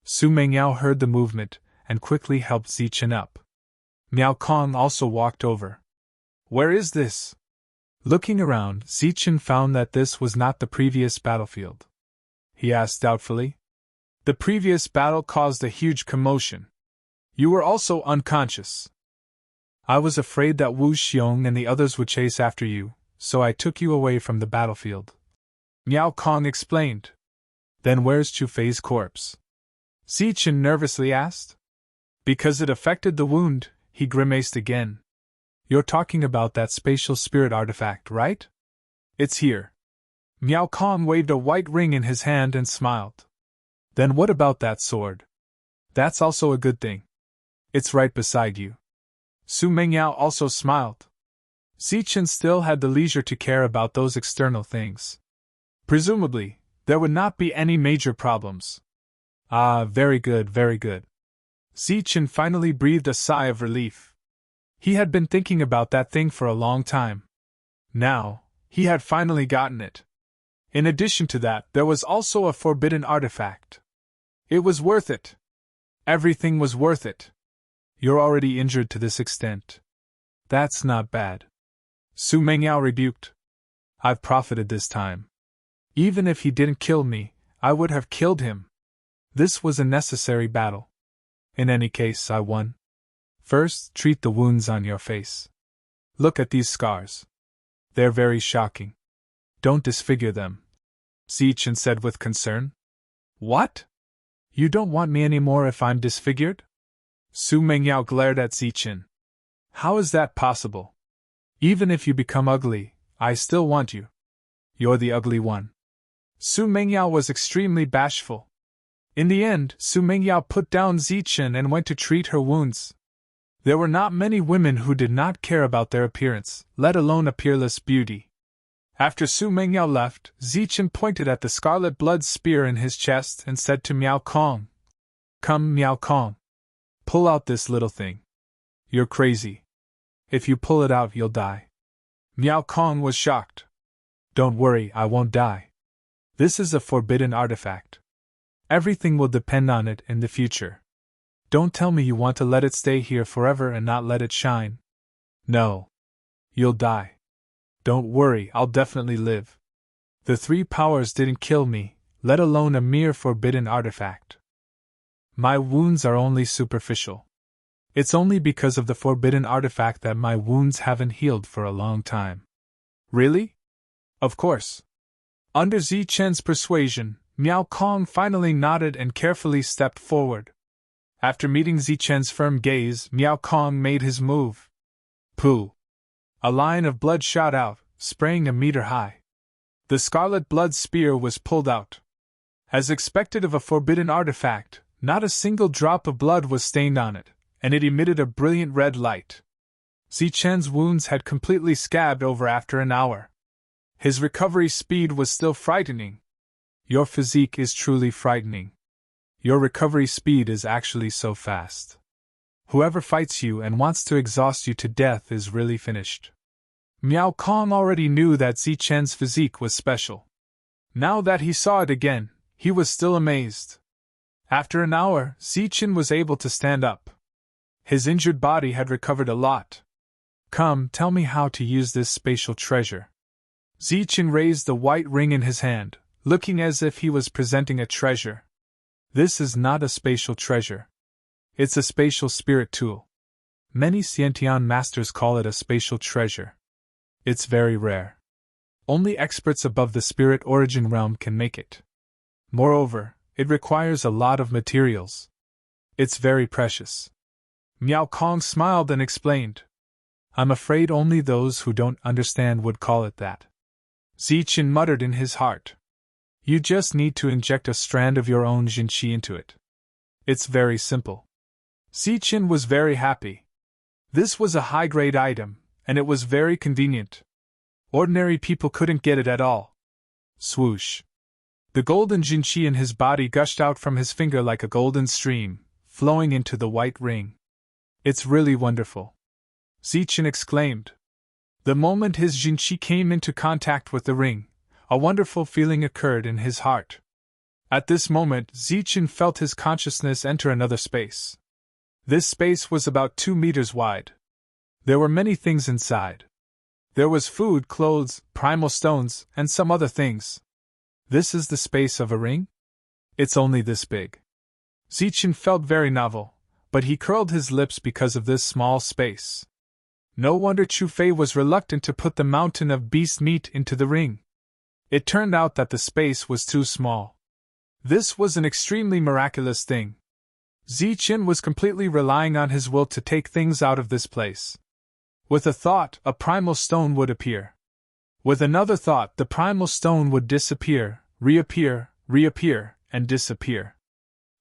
Su Mengyao heard the movement, and quickly helped Zichen up. Miao Kong also walked over. Where is this? Looking around, Zichen found that this was not the previous battlefield. He asked doubtfully. The previous battle caused a huge commotion. You were also unconscious. I was afraid that Wu Xiong and the others would chase after you, so I took you away from the battlefield. Miao Kong explained. Then where's Chu Fei's corpse? Zichen nervously asked. Because it affected the wound, he grimaced again. You're talking about that spatial spirit artifact, right? It's here. Miao Kong waved a white ring in his hand and smiled. Then what about that sword? That's also a good thing. It's right beside you. Su Mengyao also smiled. Zichen still had the leisure to care about those external things. Presumably, there would not be any major problems. Ah, very good, very good. Zichen finally breathed a sigh of relief. He had been thinking about that thing for a long time. Now, he had finally gotten it. In addition to that, there was also a forbidden artifact. It was worth it. Everything was worth it. You're already injured to this extent. That's not bad. Su Mengyao rebuked. I've profited this time. Even if he didn't kill me, I would have killed him. This was a necessary battle. In any case, I won. First, treat the wounds on your face. Look at these scars. They're very shocking. Don't disfigure them, Zichen said with concern. What? You don't want me anymore if I'm disfigured? Su Mengyao glared at Zichen. How is that possible? Even if you become ugly, I still want you. You're the ugly one. Su Mengyao was extremely bashful. In the end, Su Mengyao put down Zichen and went to treat her wounds. There were not many women who did not care about their appearance, let alone a peerless beauty. After Su Mengyao left, Zichen pointed at the scarlet blood spear in his chest and said to Miao Kong, Come, Miao Kong. Pull out this little thing. You're crazy. If you pull it out, you'll die. Miao Kong was shocked. Don't worry, I won't die. This is a forbidden artifact. Everything will depend on it in the future. Don't tell me you want to let it stay here forever and not let it shine. No. You'll die. Don't worry, I'll definitely live. The three powers didn't kill me, let alone a mere forbidden artifact. My wounds are only superficial. It's only because of the forbidden artifact that my wounds haven't healed for a long time. Really? Of course. Under Zichen's persuasion, Miao Kong finally nodded and carefully stepped forward. After meeting Zichen's firm gaze, Miao Kong made his move. Pooh! A line of blood shot out, spraying a meter high. The scarlet blood spear was pulled out. As expected of a forbidden artifact, not a single drop of blood was stained on it, and it emitted a brilliant red light. Zichen's wounds had completely scabbed over after an hour. His recovery speed was still frightening. Your physique is truly frightening. Your recovery speed is actually so fast. Whoever fights you and wants to exhaust you to death is really finished. Miao Kong already knew that Zichen's physique was special. Now that he saw it again, he was still amazed. After an hour, Zichen was able to stand up. His injured body had recovered a lot. Come, tell me how to use this spatial treasure. Zichen raised the white ring in his hand, looking as if he was presenting a treasure. This is not a spatial treasure. It's a spatial spirit tool. Many Xiantian masters call it a spatial treasure. It's very rare. Only experts above the spirit origin realm can make it. Moreover, it requires a lot of materials. It's very precious. Miao Kong smiled and explained. I'm afraid only those who don't understand would call it that. Zichen muttered in his heart. You just need to inject a strand of your own Jinqi into it. It's very simple. Zichen was very happy. This was a high-grade item, and it was very convenient. Ordinary people couldn't get it at all. Swoosh. The golden Jinqi in his body gushed out from his finger like a golden stream, flowing into the white ring. It's really wonderful. Zichen exclaimed. The moment his Jinqi came into contact with the ring, a wonderful feeling occurred in his heart. At this moment, Zichen felt his consciousness enter another space. This space was about 2 meters wide. There were many things inside. There was food, clothes, primal stones, and some other things. This is the space of a ring? It's only this big. Zichen felt very novel, but he curled his lips because of this small space. No wonder Chu Fei was reluctant to put the mountain of beast meat into the ring. It turned out that the space was too small. This was an extremely miraculous thing. Zichen was completely relying on his will to take things out of this place. With a thought, a primal stone would appear. With another thought, the primal stone would disappear, reappear, and disappear.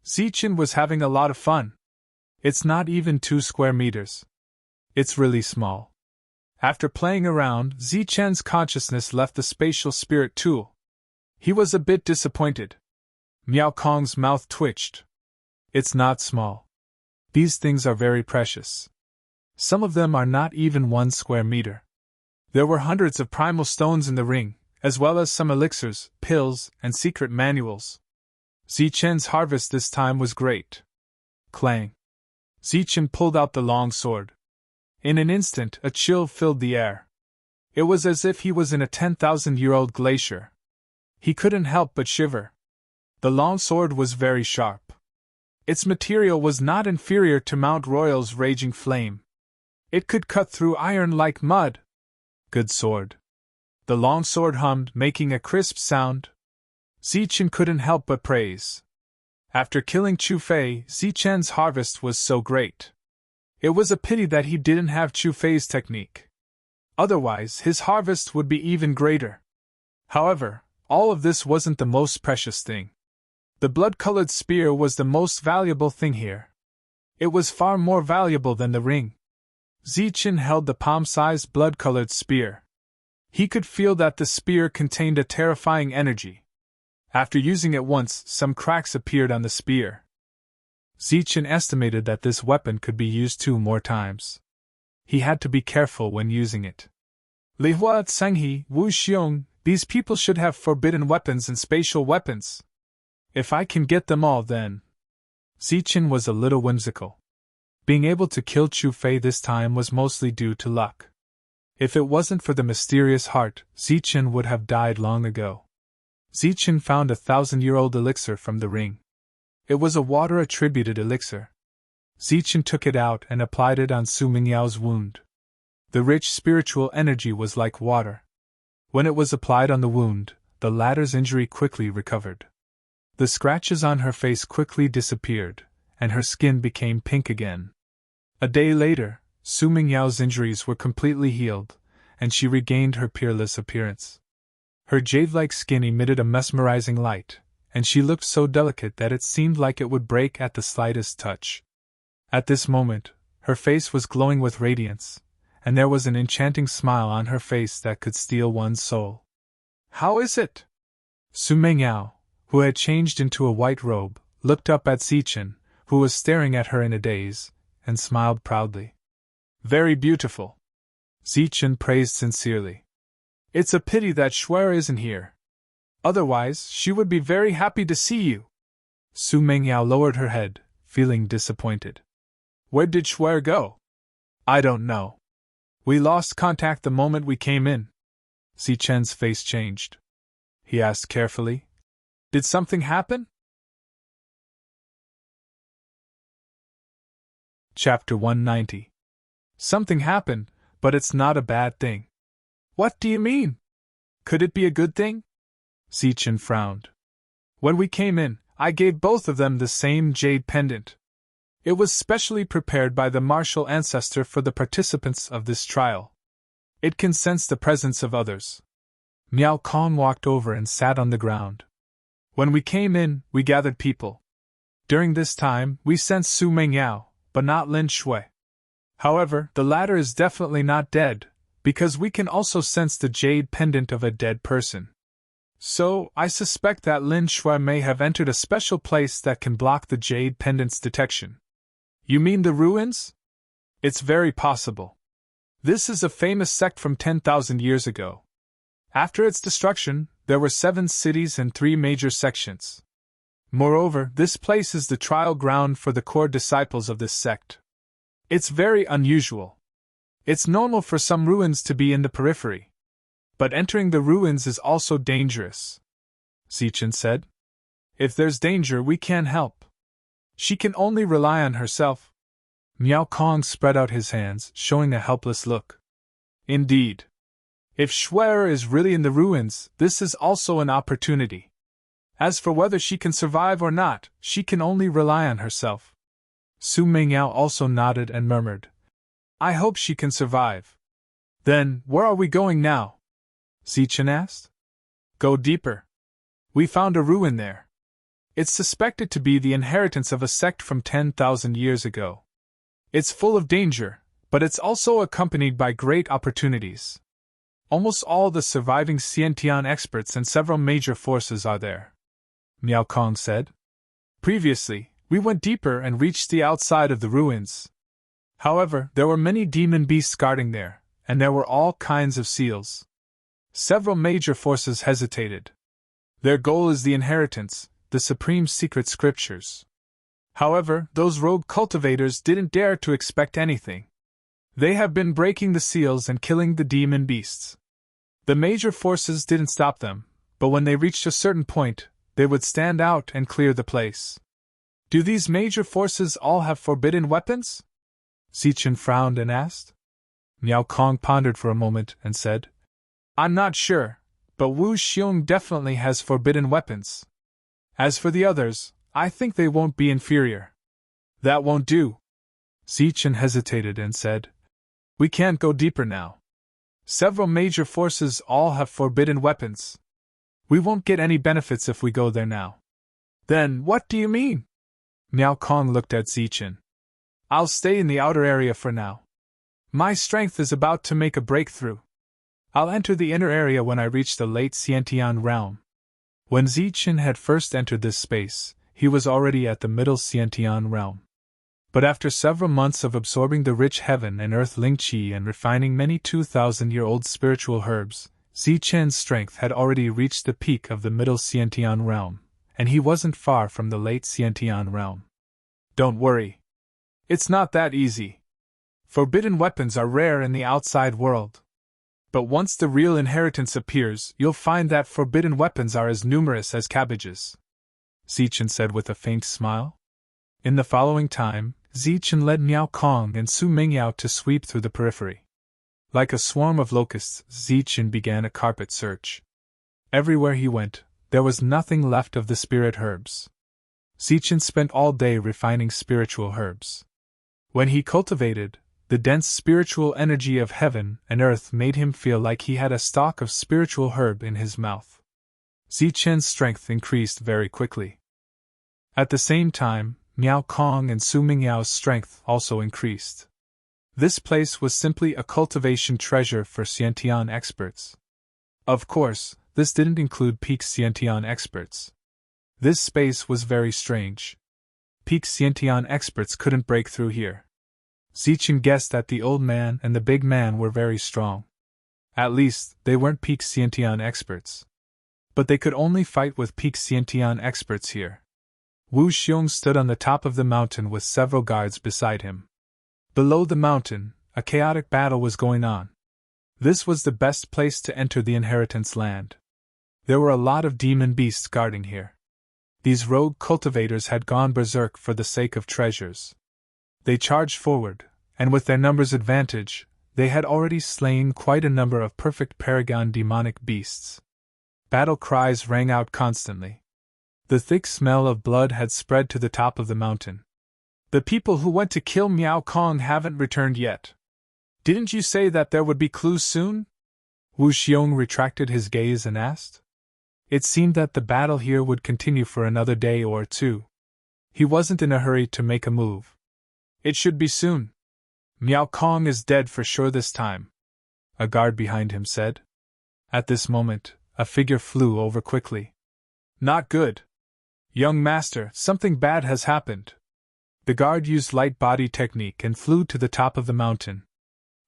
Zichen was having a lot of fun. It's not even 2 square meters. It's really small. After playing around, Zichen's consciousness left the spatial spirit tool. He was a bit disappointed. Miao Kong's mouth twitched. It's not small. These things are very precious. Some of them are not even 1 square meter. There were hundreds of primal stones in the ring, as well as some elixirs, pills, and secret manuals. Zichen's harvest this time was great. Clang. Zichen pulled out the long sword. In an instant, a chill filled the air. It was as if he was in a 10,000-year-old glacier. He couldn't help but shiver. The long sword was very sharp. Its material was not inferior to Mount Royal's raging flame. It could cut through iron like mud. Good sword. The long sword hummed, making a crisp sound. Zichen couldn't help but praise. After killing Chu Fei, Zichen's harvest was so great. It was a pity that he didn't have Chu Fei's technique. Otherwise, his harvest would be even greater. However, all of this wasn't the most precious thing. The blood-colored spear was the most valuable thing here. It was far more valuable than the ring. Zichen held the palm-sized blood-colored spear. He could feel that the spear contained a terrifying energy. After using it once, some cracks appeared on the spear. Zichen estimated that this weapon could be used 2 more times. He had to be careful when using it. Li Hua Tsenghe, Wu Xiong, these people should have forbidden weapons and spatial weapons. If I can get them all, then. Zichen was a little whimsical. Being able to kill Chu Fei this time was mostly due to luck. If it wasn't for the mysterious heart, Zichen would have died long ago. Zichen found a 1,000-year-old elixir from the ring. It was a water-attributed elixir. Zichen took it out and applied it on Su Mingyao's wound. The rich spiritual energy was like water. When it was applied on the wound, the latter's injury quickly recovered. The scratches on her face quickly disappeared, and her skin became pink again. A day later, Su Mingyao's injuries were completely healed, and she regained her peerless appearance. Her jade-like skin emitted a mesmerizing light, and she looked so delicate that it seemed like it would break at the slightest touch. At this moment, her face was glowing with radiance, and there was an enchanting smile on her face that could steal one's soul. "How is it?" Su Mingyao, who had changed into a white robe, looked up at Zichen, who was staring at her in a daze, and smiled proudly. "Very beautiful." Zichen praised sincerely. "It's a pity that Shuer isn't here. Otherwise, she would be very happy to see you." Su Mingyao lowered her head, feeling disappointed. "Where did Shuer go?" "I don't know. We lost contact the moment we came in." Zichen's face changed. He asked carefully, "Did something happen?" Chapter 190. Something happened, but it's not a bad thing. "What do you mean? Could it be a good thing?" Zichen frowned. "When we came in, I gave both of them the same jade pendant. It was specially prepared by the martial ancestor for the participants of this trial. It can sense the presence of others." Miao Kong walked over and sat on the ground. "When we came in, we gathered people. During this time, we sensed Su Mingyao, but not Lin Shui. However, the latter is definitely not dead, because we can also sense the jade pendant of a dead person. So, I suspect that Lin Shui may have entered a special place that can block the jade pendant's detection." "You mean the ruins?" "It's very possible. This is a famous sect from 10,000 years ago. After its destruction, there were 7 cities and 3 major sections. Moreover, this place is the trial ground for the core disciples of this sect. It's very unusual. It's normal for some ruins to be in the periphery. But entering the ruins is also dangerous," Zichen said. "If there's danger, we can't help. She can only rely on herself." Miao Kong spread out his hands, showing a helpless look. "Indeed. If Shuer is really in the ruins, this is also an opportunity. As for whether she can survive or not, she can only rely on herself." Su Mingyao also nodded and murmured, "I hope she can survive." "Then, where are we going now?" Zichen asked. "Go deeper. We found a ruin there. It's suspected to be the inheritance of a sect from 10,000 years ago. It's full of danger, but it's also accompanied by great opportunities. Almost all the surviving Xiantian experts and several major forces are there," Miao Kong said. "Previously, We went deeper and reached the outside of the ruins. However, there were many demon beasts guarding there, and there were all kinds of seals. Several major forces hesitated. Their goal is the inheritance, the supreme secret scriptures. However, those rogue cultivators didn't dare to expect anything. They have been breaking the seals and killing the demon beasts. The major forces didn't stop them, but when they reached a certain point, they would stand out and clear the place. Do these major forces all have forbidden weapons? Zichen frowned and asked. Miao Kong pondered for a moment and said, I'm not sure, but Wu Xiong definitely has forbidden weapons. As for the others, I think they won't be inferior. That won't do. Zichen hesitated and said, We can't go deeper now. Several major forces all have forbidden weapons. We won't get any benefits if we go there now. Then what do you mean? Miao Kong looked at Zichen. I'll stay in the outer area for now. My strength is about to make a breakthrough. I'll enter the inner area when I reach the late Xiantian realm. When Zichen had first entered this space, he was already at the middle Xiantian realm. But after several months of absorbing the rich heaven and earth ling qi and refining many 2,000-year-old spiritual herbs, Zichen's strength had already reached the peak of the middle Xiantian realm, and he wasn't far from the late Xiantian realm. Don't worry. It's not that easy. Forbidden weapons are rare in the outside world. But once the real inheritance appears, you'll find that forbidden weapons are as numerous as cabbages. Zichen said with a faint smile. In the following time, Zichen led Miao Kong and Su Mingyao to sweep through the periphery. Like a swarm of locusts, Zichen began a carpet search. Everywhere he went, there was nothing left of the spirit herbs. Zichen spent all day refining spiritual herbs. When he cultivated, the dense spiritual energy of heaven and earth made him feel like he had a stalk of spiritual herb in his mouth. Zichen's strength increased very quickly. At the same time, Miao Kong and Su Mingyao's strength also increased. This place was simply a cultivation treasure for Xiantian experts. Of course, this didn't include peak Xiantian experts. This space was very strange. Peak Xiantian experts couldn't break through here. Zichen guessed that the old man and the big man were very strong. At least, they weren't peak Xiantian experts. But they could only fight with peak Xiantian experts here. Wu Xiong stood on the top of the mountain with several guards beside him. Below the mountain, a chaotic battle was going on. This was the best place to enter the inheritance land. There were a lot of demon beasts guarding here. These rogue cultivators had gone berserk for the sake of treasures. They charged forward, and with their numbers' advantage, they had already slain quite a number of perfect paragon demonic beasts. Battle cries rang out constantly. The thick smell of blood had spread to the top of the mountain. The people who went to kill Miao Kong haven't returned yet. Didn't you say that there would be clues soon? Wu Xiong retracted his gaze and asked. It seemed that the battle here would continue for another day or two. He wasn't in a hurry to make a move. It should be soon. Miao Kong is dead for sure this time, a guard behind him said. At this moment, a figure flew over quickly. Not good. Young master, something bad has happened. The guard used light body technique and flew to the top of the mountain.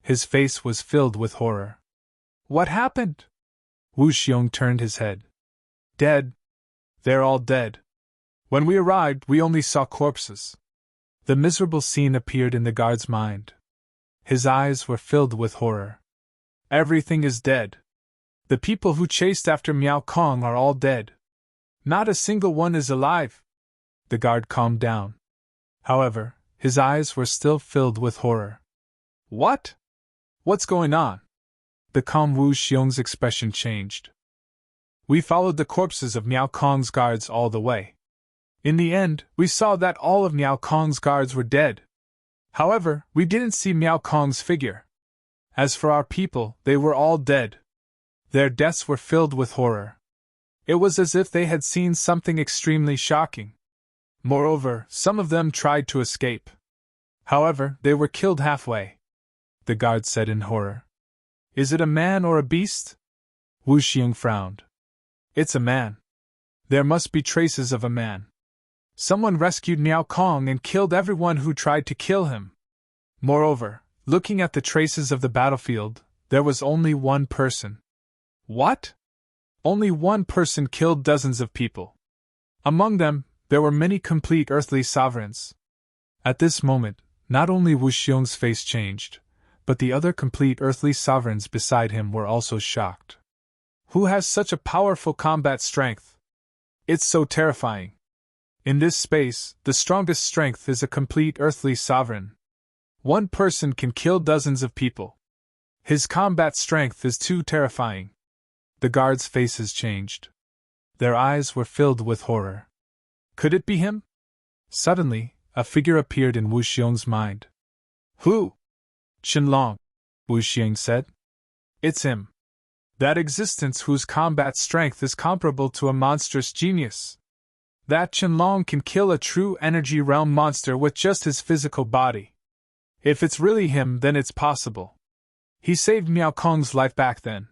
His face was filled with horror. What happened? Wu Xiong turned his head. Dead. They're all dead. When we arrived, we only saw corpses. The miserable scene appeared in the guard's mind. His eyes were filled with horror. Everything is dead. The people who chased after Miao Kong are all dead. Not a single one is alive. The guard calmed down. However, his eyes were still filled with horror. What? What's going on? The calm Wu Xiong's expression changed. We followed the corpses of Miao Kong's guards all the way. In the end, we saw that all of Miao Kong's guards were dead. However, we didn't see Miao Kong's figure. As for our people, they were all dead. Their deaths were filled with horror. It was as if they had seen something extremely shocking. Moreover, some of them tried to escape. However, they were killed halfway. The guard said in horror. Is it a man or a beast? Wu Xiong frowned. It's a man. There must be traces of a man. Someone rescued Miao Kong and killed everyone who tried to kill him. Moreover, looking at the traces of the battlefield, there was only one person. What? Only one person killed dozens of people. Among them, there were many complete earthly sovereigns. At this moment, not only Wu Xiong's face changed, but the other complete earthly sovereigns beside him were also shocked. Who has such a powerful combat strength? It's so terrifying. In this space, the strongest strength is a complete earthly sovereign. One person can kill dozens of people. His combat strength is too terrifying. The guards' faces changed. Their eyes were filled with horror. Could it be him? Suddenly, a figure appeared in Wu Xiong's mind. Who? Qinlong, Wu Xiong said. It's him. That existence whose combat strength is comparable to a monstrous genius. That Qinlong can kill a true energy realm monster with just his physical body. If it's really him, then it's possible. He saved Miao Kong's life back then.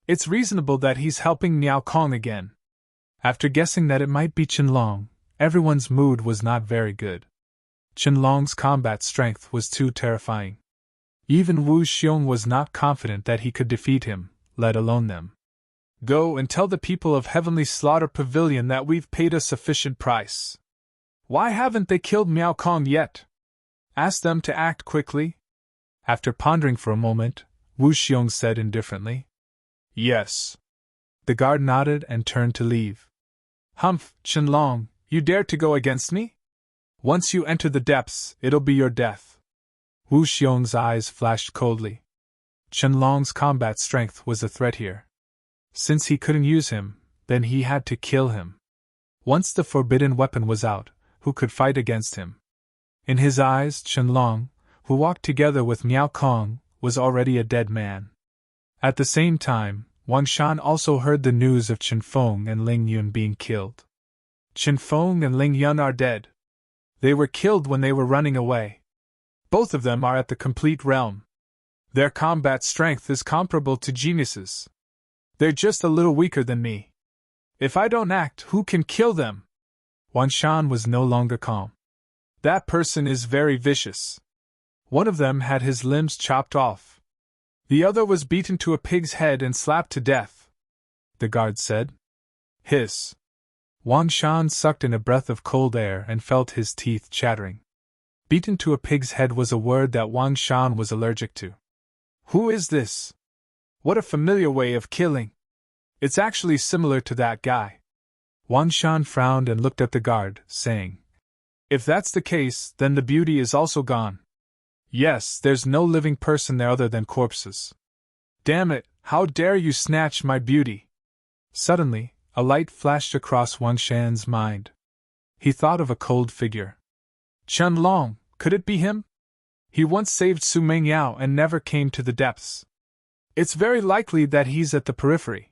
It's reasonable that he's helping Miao Kong again. After guessing that it might be Qinlong, everyone's mood was not very good. Qinlong's combat strength was too terrifying. Even Wu Xiong was not confident that he could defeat him, let alone them. Go and tell the people of Heavenly Slaughter Pavilion that we've paid a sufficient price. Why haven't they killed Miao Kong yet? Ask them to act quickly. After pondering for a moment, Wu Xiong said indifferently, Yes. The guard nodded and turned to leave. Humph, Qinlong, you dare to go against me? Once you enter the depths, it'll be your death. Wu Xiong's eyes flashed coldly. Qinlong's combat strength was a threat here. Since he couldn't use him, then he had to kill him. Once the forbidden weapon was out, who could fight against him? In his eyes, Qinlong, who walked together with Miao Kong, was already a dead man. At the same time, Wang Shan also heard the news of Chen Feng and Ling Yun being killed. Chen Feng and Ling Yun are dead. They were killed when they were running away. Both of them are at the complete realm. Their combat strength is comparable to geniuses. They're just a little weaker than me. If I don't act, who can kill them? Wang Shan was no longer calm. That person is very vicious. One of them had his limbs chopped off. The other was beaten to a pig's head and slapped to death. The guard said. Hiss. Wang Shan sucked in a breath of cold air and felt his teeth chattering. Beaten to a pig's head was a word that Wang Shan was allergic to. Who is this? What a familiar way of killing. It's actually similar to that guy. Wang Shan frowned and looked at the guard, saying, If that's the case, then the beauty is also gone. Yes, there's no living person there other than corpses. Damn it, how dare you snatch my beauty? Suddenly, a light flashed across Wang Shan's mind. He thought of a cold figure. Qinlong, could it be him? He once saved Su Mengyao and never came to the depths. It's very likely that he's at the periphery.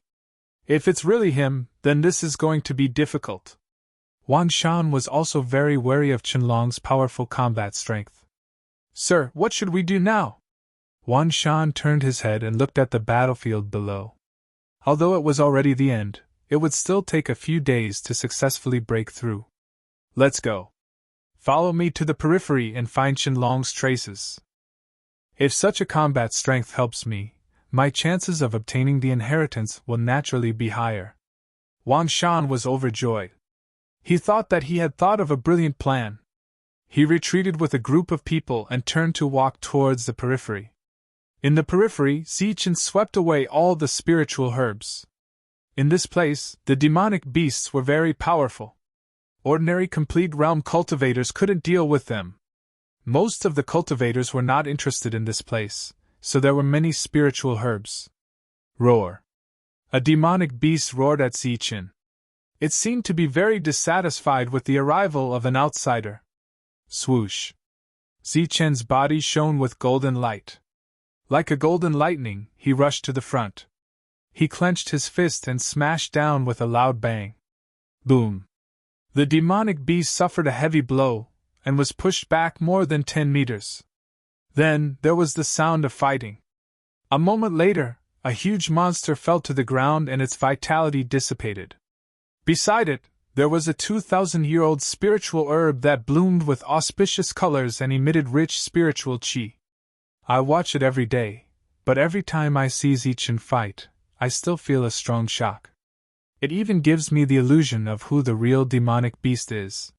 If it's really him, then this is going to be difficult. Wang Shan was also very wary of Qinlong's powerful combat strength. Sir, what should we do now? Wang Shan turned his head and looked at the battlefield below. Although it was already the end, it would still take a few days to successfully break through. Let's go. Follow me to the periphery and find Qinlong's traces. If such a combat strength helps me, my chances of obtaining the inheritance will naturally be higher. Wang Shan was overjoyed. He thought that he had thought of a brilliant plan. He retreated with a group of people and turned to walk towards the periphery. In the periphery, Zichen swept away all the spiritual herbs. In this place, the demonic beasts were very powerful. Ordinary complete realm cultivators couldn't deal with them. Most of the cultivators were not interested in this place, so there were many spiritual herbs. Roar. A demonic beast roared at Zichen. It seemed to be very dissatisfied with the arrival of an outsider. Swoosh. Zichen's body shone with golden light. Like a golden lightning, he rushed to the front. He clenched his fist and smashed down with a loud bang. Boom. The demonic beast suffered a heavy blow, and was pushed back more than 10 meters. Then, there was the sound of fighting. A moment later, a huge monster fell to the ground and its vitality dissipated. Beside it, There was a 2,000-year-old spiritual herb that bloomed with auspicious colors and emitted rich spiritual qi. I watch it every day, but every time I see Zichen fight, I still feel a strong shock. It even gives me the illusion of who the real demonic beast is.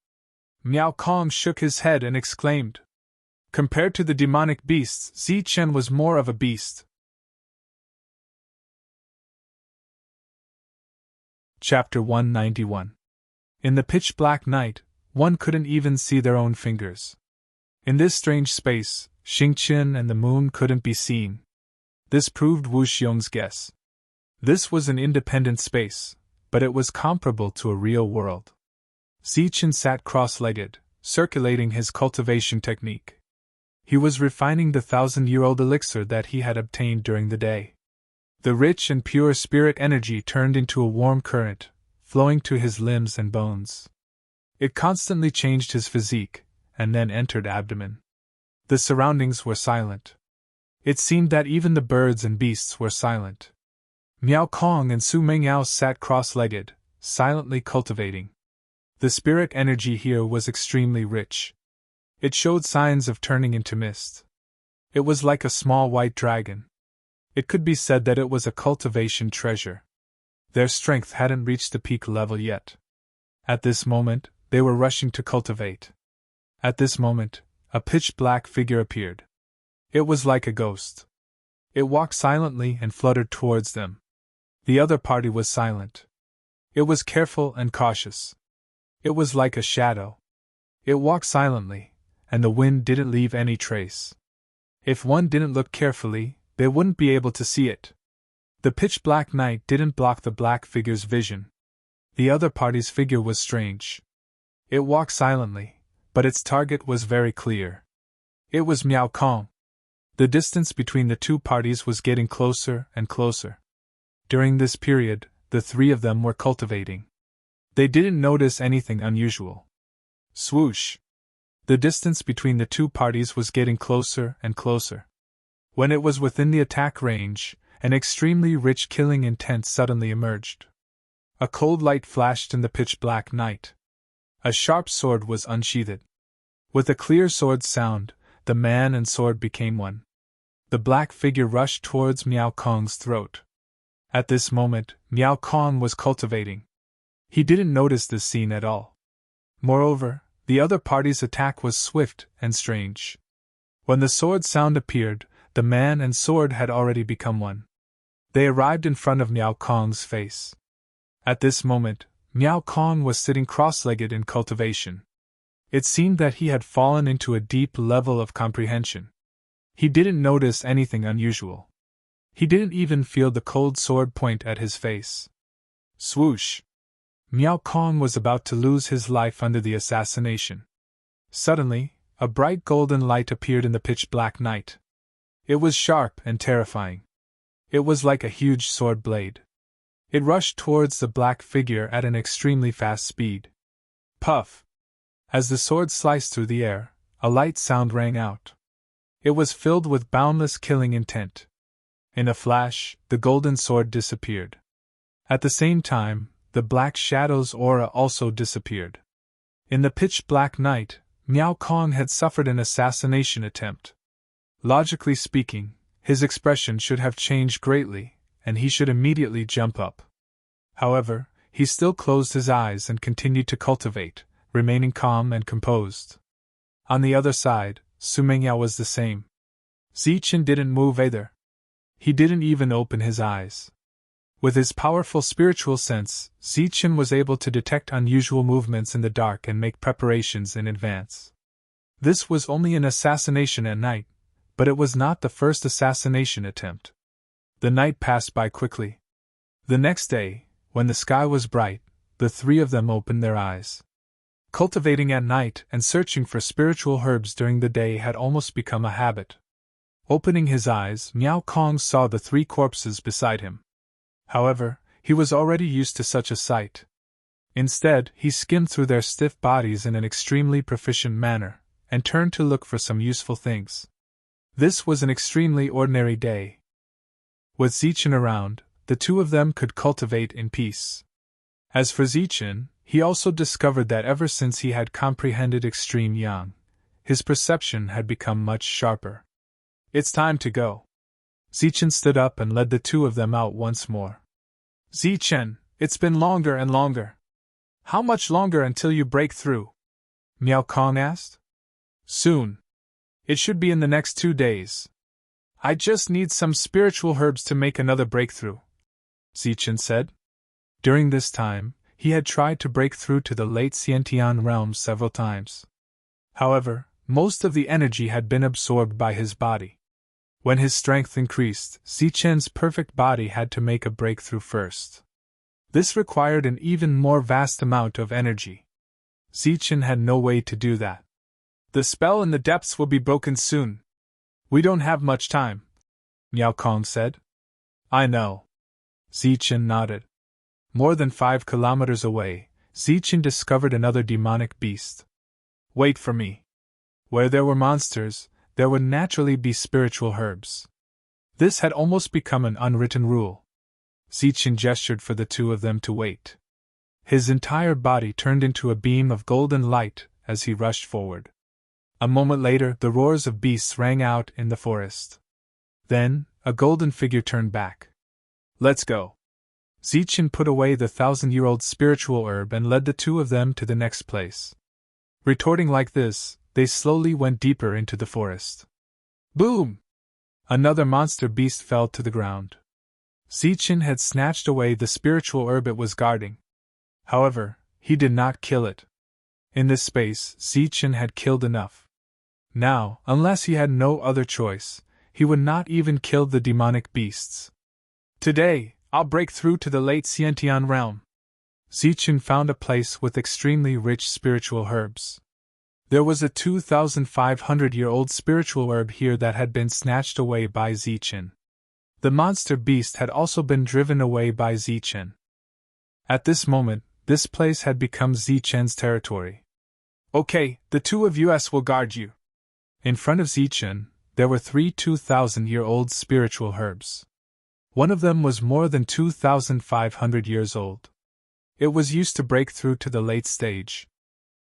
Miao Kong shook his head and exclaimed. Compared to the demonic beasts, Zichen was more of a beast. Chapter 191. In the pitch-black night, one couldn't even see their own fingers. In this strange space, Xingqian and the moon couldn't be seen. This proved Wu Xiong's guess. This was an independent space, but it was comparable to a real world. Zichen sat cross-legged, circulating his cultivation technique. He was refining the 1,000-year-old elixir that he had obtained during the day. The rich and pure spirit energy turned into a warm current, flowing to his limbs and bones. It constantly changed his physique, and then entered abdomen. The surroundings were silent. It seemed that even the birds and beasts were silent. Miao Kong and Su Mengyao sat cross-legged, silently cultivating. The spirit energy here was extremely rich. It showed signs of turning into mist. It was like a small white dragon. It could be said that it was a cultivation treasure. Their strength hadn't reached the peak level yet. At this moment, they were rushing to cultivate. At this moment, a pitch-black figure appeared. It was like a ghost. It walked silently and fluttered towards them. The other party was silent. It was careful and cautious. It was like a shadow. It walked silently, and the wind didn't leave any trace. If one didn't look carefully, they wouldn't be able to see it. The pitch-black night didn't block the black figure's vision. The other party's figure was strange. It walked silently, but its target was very clear. It was Miao Kong. The distance between the two parties was getting closer and closer. During this period, the three of them were cultivating. They didn't notice anything unusual. Swoosh! The distance between the two parties was getting closer and closer. When it was within the attack range, an extremely rich killing intent suddenly emerged. A cold light flashed in the pitch-black night. A sharp sword was unsheathed. With a clear sword sound, the man and sword became one. The black figure rushed towards Miao Kong's throat. At this moment, Miao Kong was cultivating. He didn't notice this scene at all. Moreover, the other party's attack was swift and strange. When the sword sound appeared, the man and sword had already become one. They arrived in front of Miao Kong's face. At this moment, Miao Kong was sitting cross-legged in cultivation. It seemed that he had fallen into a deep level of comprehension. He didn't notice anything unusual. He didn't even feel the cold sword point at his face. Swoosh! Miao Kong was about to lose his life under the assassination. Suddenly, a bright golden light appeared in the pitch-black night. It was sharp and terrifying. It was like a huge sword blade. It rushed towards the black figure at an extremely fast speed. Puff! As the sword sliced through the air, a light sound rang out. It was filled with boundless killing intent. In a flash, the golden sword disappeared. At the same time, the black shadow's aura also disappeared. In the pitch-black night, Miao Kong had suffered an assassination attempt. Logically speaking, his expression should have changed greatly, and he should immediately jump up. However, he still closed his eyes and continued to cultivate, remaining calm and composed. On the other side, Su Mengyao was the same. Zichen didn't move either. He didn't even open his eyes. With his powerful spiritual sense, Zichen was able to detect unusual movements in the dark and make preparations in advance. This was only an assassination at night, but it was not the first assassination attempt. The night passed by quickly. The next day, when the sky was bright, the three of them opened their eyes. Cultivating at night and searching for spiritual herbs during the day had almost become a habit. Opening his eyes, Miao Kong saw the three corpses beside him. However, he was already used to such a sight. Instead, he skimmed through their stiff bodies in an extremely proficient manner, and turned to look for some useful things. This was an extremely ordinary day. With Zichen around, the two of them could cultivate in peace. As for Zichen, He also discovered that ever since he had comprehended extreme yang, his perception had become much sharper. It's time to go. Zichen stood up and led the two of them out once more. Zichen, it's been longer and longer. How much longer until you break through? Miao Kong asked. Soon. It should be in the next 2 days. I just need some spiritual herbs to make another breakthrough, Zichen said. During this time, he had tried to break through to the late Xiantian realm several times. However, most of the energy had been absorbed by his body. When his strength increased, Zichen's perfect body had to make a breakthrough first. This required an even more vast amount of energy. Zichen had no way to do that. The spell in the depths will be broken soon. We don't have much time, Miao Kong said. I know. Zichen nodded. More than 5 kilometers away, Zichen discovered another demonic beast. Wait for me. Where there were monsters, there would naturally be spiritual herbs. This had almost become an unwritten rule. Zichen gestured for the two of them to wait. His entire body turned into a beam of golden light as he rushed forward. A moment later, the roars of beasts rang out in the forest. Then, a golden figure turned back. Let's go. Zichen put away the 1,000-year-old spiritual herb and led the two of them to the next place. Retorting like this, they slowly went deeper into the forest. Boom! Another monster beast fell to the ground. Zichen had snatched away the spiritual herb it was guarding. However, he did not kill it. In this space, Zichen had killed enough. Now, unless he had no other choice, he would not even kill the demonic beasts. Today, I'll break through to the late Xiantian realm. Zichen found a place with extremely rich spiritual herbs. There was a 2,500-year-old spiritual herb here that had been snatched away by Zichen. The monster beast had also been driven away by Zichen. At this moment, this place had become Zichen's territory. Okay, the two of us will guard you. In front of Zichen, there were 3 2,000-year-old spiritual herbs. One of them was more than 2,500 years old. It was used to break through to the late stage.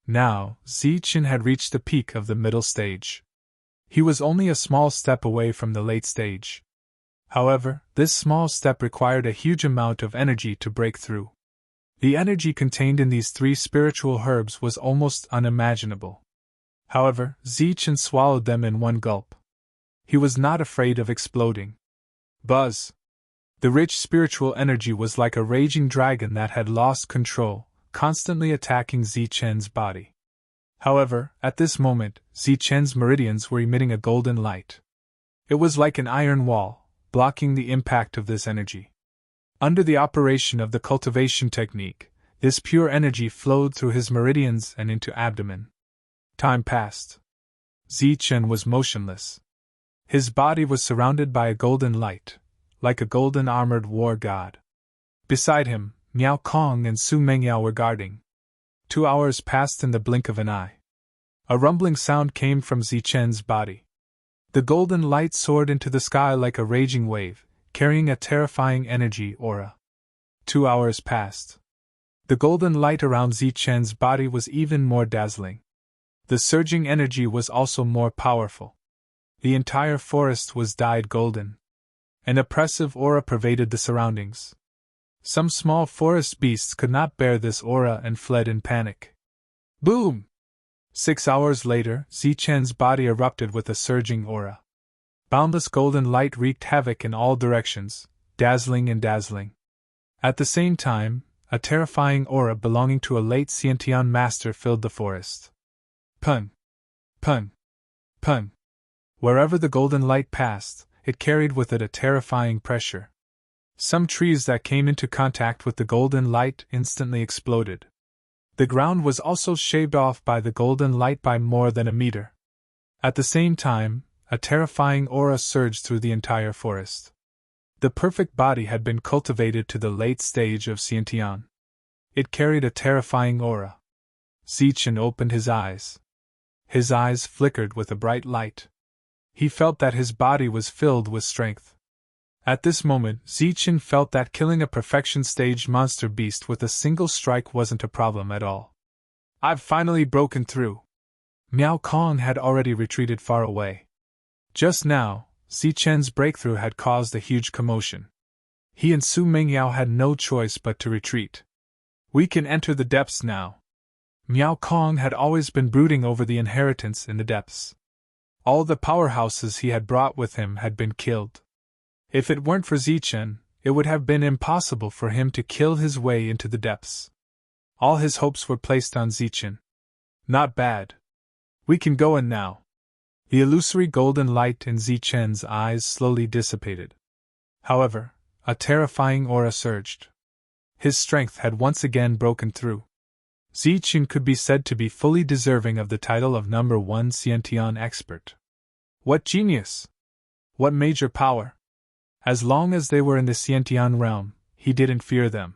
Now, Zichen had reached the peak of the middle stage. He was only a small step away from the late stage. However, this small step required a huge amount of energy to break through. The energy contained in these 3 spiritual herbs was almost unimaginable. However, Zichen swallowed them in one gulp. He was not afraid of exploding. Buzz! The rich spiritual energy was like a raging dragon that had lost control, constantly attacking Zichen's body. However, at this moment, Zichen's meridians were emitting a golden light. It was like an iron wall, blocking the impact of this energy. Under the operation of the cultivation technique, this pure energy flowed through his meridians and into abdomen. Time passed. Zichen was motionless. His body was surrounded by a golden light, like a golden armored war god. Beside him, Miao Kong and Su Mengyao were guarding. 2 hours passed in the blink of an eye. A rumbling sound came from Zichen's body. The golden light soared into the sky like a raging wave, carrying a terrifying energy aura. 2 hours passed. The golden light around Zichen's body was even more dazzling. The surging energy was also more powerful. The entire forest was dyed golden. An oppressive aura pervaded the surroundings. Some small forest beasts could not bear this aura and fled in panic. Boom! 6 hours later, Zichen's body erupted with a surging aura. Boundless golden light wreaked havoc in all directions, dazzling and dazzling. At the same time, a terrifying aura belonging to a late Xiantian master filled the forest. Pun! Pun! Pun! Wherever the golden light passed, it carried with it a terrifying pressure. Some trees that came into contact with the golden light instantly exploded. The ground was also shaved off by the golden light by more than a meter. At the same time, a terrifying aura surged through the entire forest. The perfect body had been cultivated to the late stage of Xiantian. It carried a terrifying aura. Zichen opened his eyes. His eyes flickered with a bright light. He felt that his body was filled with strength. At this moment, Zichen felt that killing a perfection-stage monster beast with a single strike wasn't a problem at all. I've finally broken through. Miao Kong had already retreated far away. Just now, Zichen's breakthrough had caused a huge commotion. He and Su Mingyao had no choice but to retreat. We can enter the depths now. Miao Kong had always been brooding over the inheritance in the depths. All the powerhouses he had brought with him had been killed. If it weren't for Zichen, it would have been impossible for him to kill his way into the depths. All his hopes were placed on Zichen. Not bad. We can go in now. The illusory golden light in Zichen's eyes slowly dissipated. However, a terrifying aura surged. His strength had once again broken through. Zichen could be said to be fully deserving of the title of number 1 Xiantian expert. What genius! What major power! As long as they were in the Xiantian realm, he didn't fear them.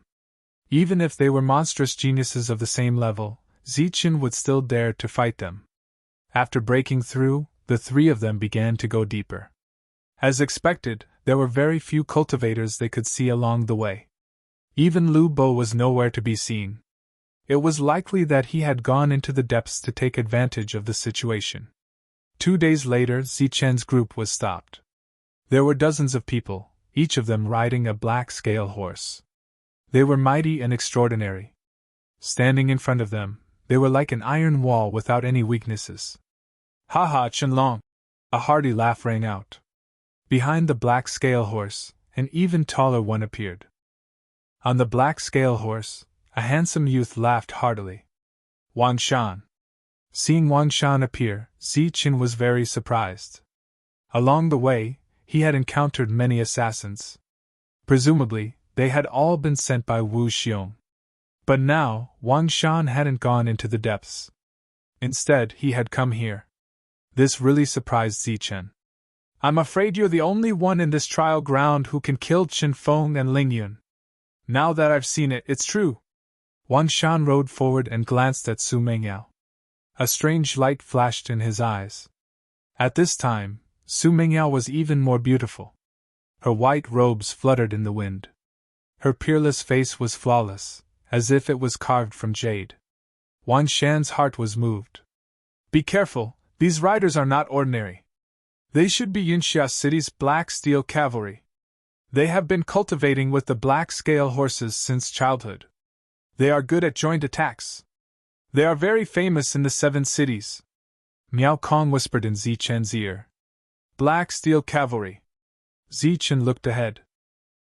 Even if they were monstrous geniuses of the same level, Zichen would still dare to fight them. After breaking through, the three of them began to go deeper. As expected, there were very few cultivators they could see along the way. Even Lu Bo was nowhere to be seen. It was likely that he had gone into the depths to take advantage of the situation. 2 days later, Zichen's group was stopped. There were dozens of people, each of them riding a black scale horse. They were mighty and extraordinary. Standing in front of them, they were like an iron wall without any weaknesses. Ha ha, Qianlong! A hearty laugh rang out. Behind the black scale horse, an even taller one appeared. On the black scale horse, a handsome youth laughed heartily. Wang Shan. Seeing Wang Shan appear, Zichen was very surprised. Along the way, he had encountered many assassins. Presumably, they had all been sent by Wu Xiong. But now, Wang Shan hadn't gone into the depths. Instead, he had come here. This really surprised Zichen. I'm afraid you're the only one in this trial ground who can kill Qin Feng and Ling Yun. Now that I've seen it, it's true. Wang Shan rode forward and glanced at Su Mingyao. A strange light flashed in his eyes. At this time, Su Mingyao was even more beautiful. Her white robes fluttered in the wind. Her peerless face was flawless, as if it was carved from jade. Wang Shan's heart was moved. Be careful, these riders are not ordinary. They should be Yunxia City's Black Steel Cavalry. They have been cultivating with the black scale horses since childhood. They are good at joint attacks. They are very famous in the 7 cities. Miao Kong whispered in Zichen's ear. Black Steel Cavalry. Zichen looked ahead.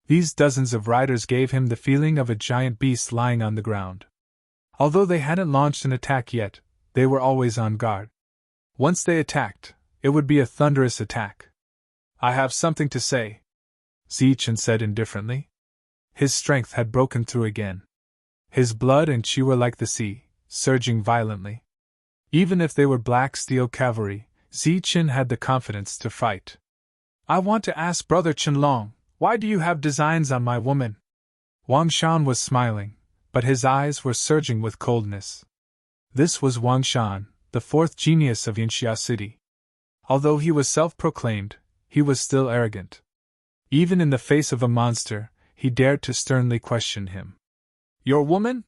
These dozens of riders gave him the feeling of a giant beast lying on the ground. Although they hadn't launched an attack yet, they were always on guard. Once they attacked, it would be a thunderous attack. I have something to say, Zichen said indifferently. His strength had broken through again. His blood and qi were like the sea, surging violently. Even if they were black steel cavalry, Zichen had the confidence to fight. I want to ask Brother Qianlong, why do you have designs on my woman? Wang Shan was smiling, but his eyes were surging with coldness. This was Wang Shan, the 4th genius of Yinxia City. Although he was self-proclaimed, he was still arrogant. Even in the face of a monster, he dared to sternly question him. Your woman?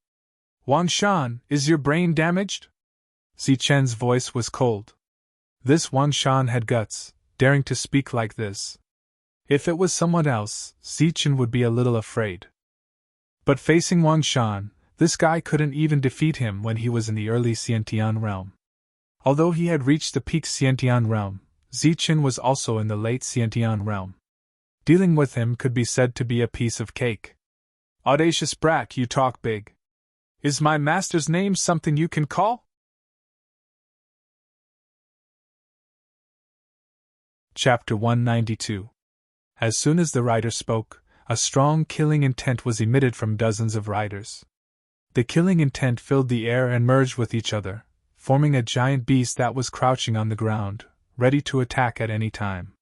Wang Shan, is your brain damaged? Zichen's voice was cold. This Wang Shan had guts, daring to speak like this. If it was someone else, Zichen would be a little afraid. But facing Wang Shan, this guy couldn't even defeat him when he was in the early Xiantian realm. Although he had reached the peak Xiantian realm, Zichen was also in the late Xiantian realm. Dealing with him could be said to be a piece of cake. Audacious brat, you talk big. Is my master's name something you can call? Chapter 192. As soon as the rider spoke, a strong killing intent was emitted from dozens of riders. The killing intent filled the air and merged with each other, forming a giant beast that was crouching on the ground, ready to attack at any time.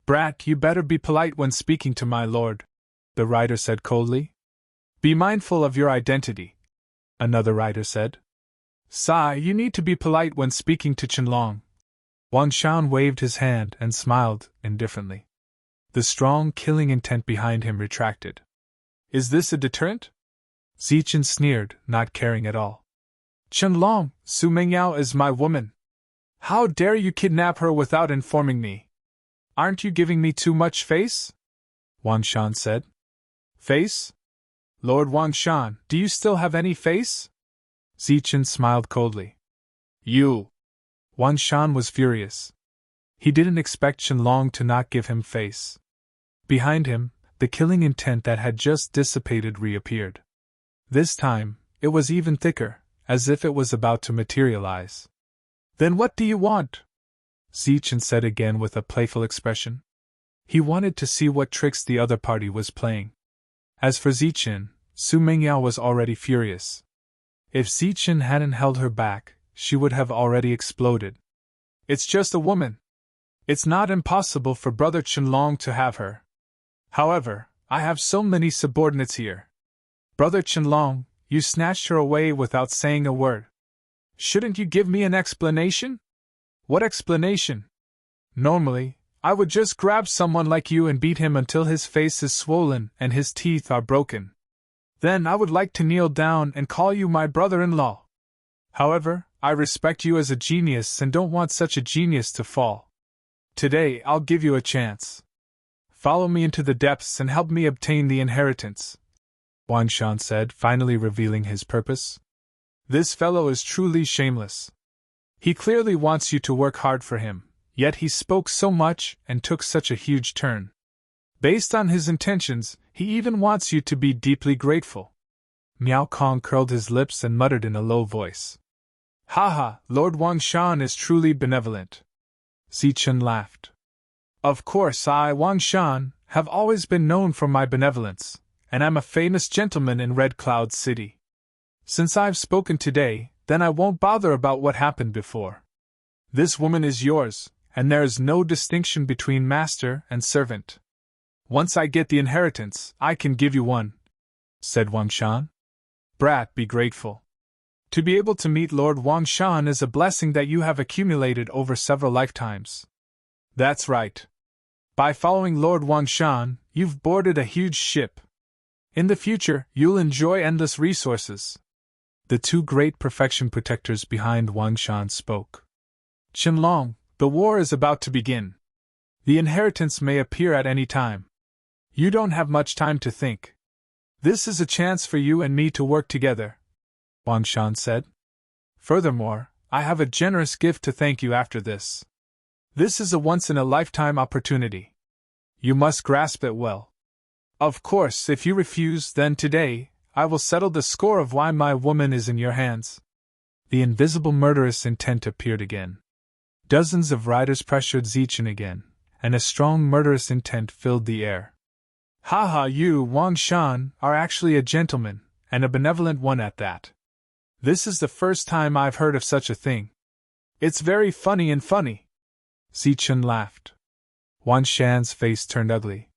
Brat, you better be polite when speaking to my lord, the rider said coldly. Be mindful of your identity, another rider said. Sai, you need to be polite when speaking to Qianlong. Wang Shan waved his hand and smiled indifferently. The strong killing intent behind him retracted. Is this a deterrent? Zichen sneered, not caring at all. Qianlong, Su Mingyao is my woman. How dare you kidnap her without informing me? Aren't you giving me too much face? Wang Shan said. Face? Lord Wang Shan, do you still have any face? Zichen smiled coldly. You! Wang Shan was furious. He didn't expect Qianlong to not give him face. Behind him, the killing intent that had just dissipated reappeared. This time, it was even thicker, as if it was about to materialize. Then what do you want? Zichen said again with a playful expression. He wanted to see what tricks the other party was playing. As for Zichen, Su Mingyao was already furious. If Zichen hadn't held her back, she would have already exploded. It's just a woman. It's not impossible for Brother Qianlong to have her. However, I have so many subordinates here. Brother Qianlong, you snatched her away without saying a word. Shouldn't you give me an explanation? What explanation? Normally, I would just grab someone like you and beat him until his face is swollen and his teeth are broken. Then I would like to kneel down and call you my brother-in-law. However, I respect you as a genius and don't want such a genius to fall. Today I'll give you a chance. Follow me into the depths and help me obtain the inheritance, Wang Shan said, finally revealing his purpose. This fellow is truly shameless. He clearly wants you to work hard for him, yet he spoke so much and took such a huge turn. Based on his intentions, he even wants you to be deeply grateful. Miao Kong curled his lips and muttered in a low voice. Haha, Lord Wang Shan is truly benevolent. Zichen laughed. Of course I, Wang Shan, have always been known for my benevolence, and I'm a famous gentleman in Red Cloud City. Since I've spoken today, then I won't bother about what happened before. This woman is yours, and there is no distinction between master and servant. Once I get the inheritance, I can give you one, said Wang Shan. Brat, be grateful. To be able to meet Lord Wang Shan is a blessing that you have accumulated over several lifetimes. That's right. By following Lord Wang Shan, you've boarded a huge ship. In the future, you'll enjoy endless resources. The two great perfection protectors behind Wang Shan spoke. Qianlong, the war is about to begin. The inheritance may appear at any time. You don't have much time to think. This is a chance for you and me to work together, Wang Shan said. Furthermore, I have a generous gift to thank you after this. This is a once-in-a-lifetime opportunity. You must grasp it well. Of course, if you refuse, then today, I will settle the score of why my woman is in your hands. The invisible murderous intent appeared again. Dozens of riders pressured Zichen again, and a strong murderous intent filled the air. Haha, you, Wang Shan, are actually a gentleman, and a benevolent one at that. This is the first time I've heard of such a thing. It's very funny and funny. Zichen laughed. Wang Shan's face turned ugly.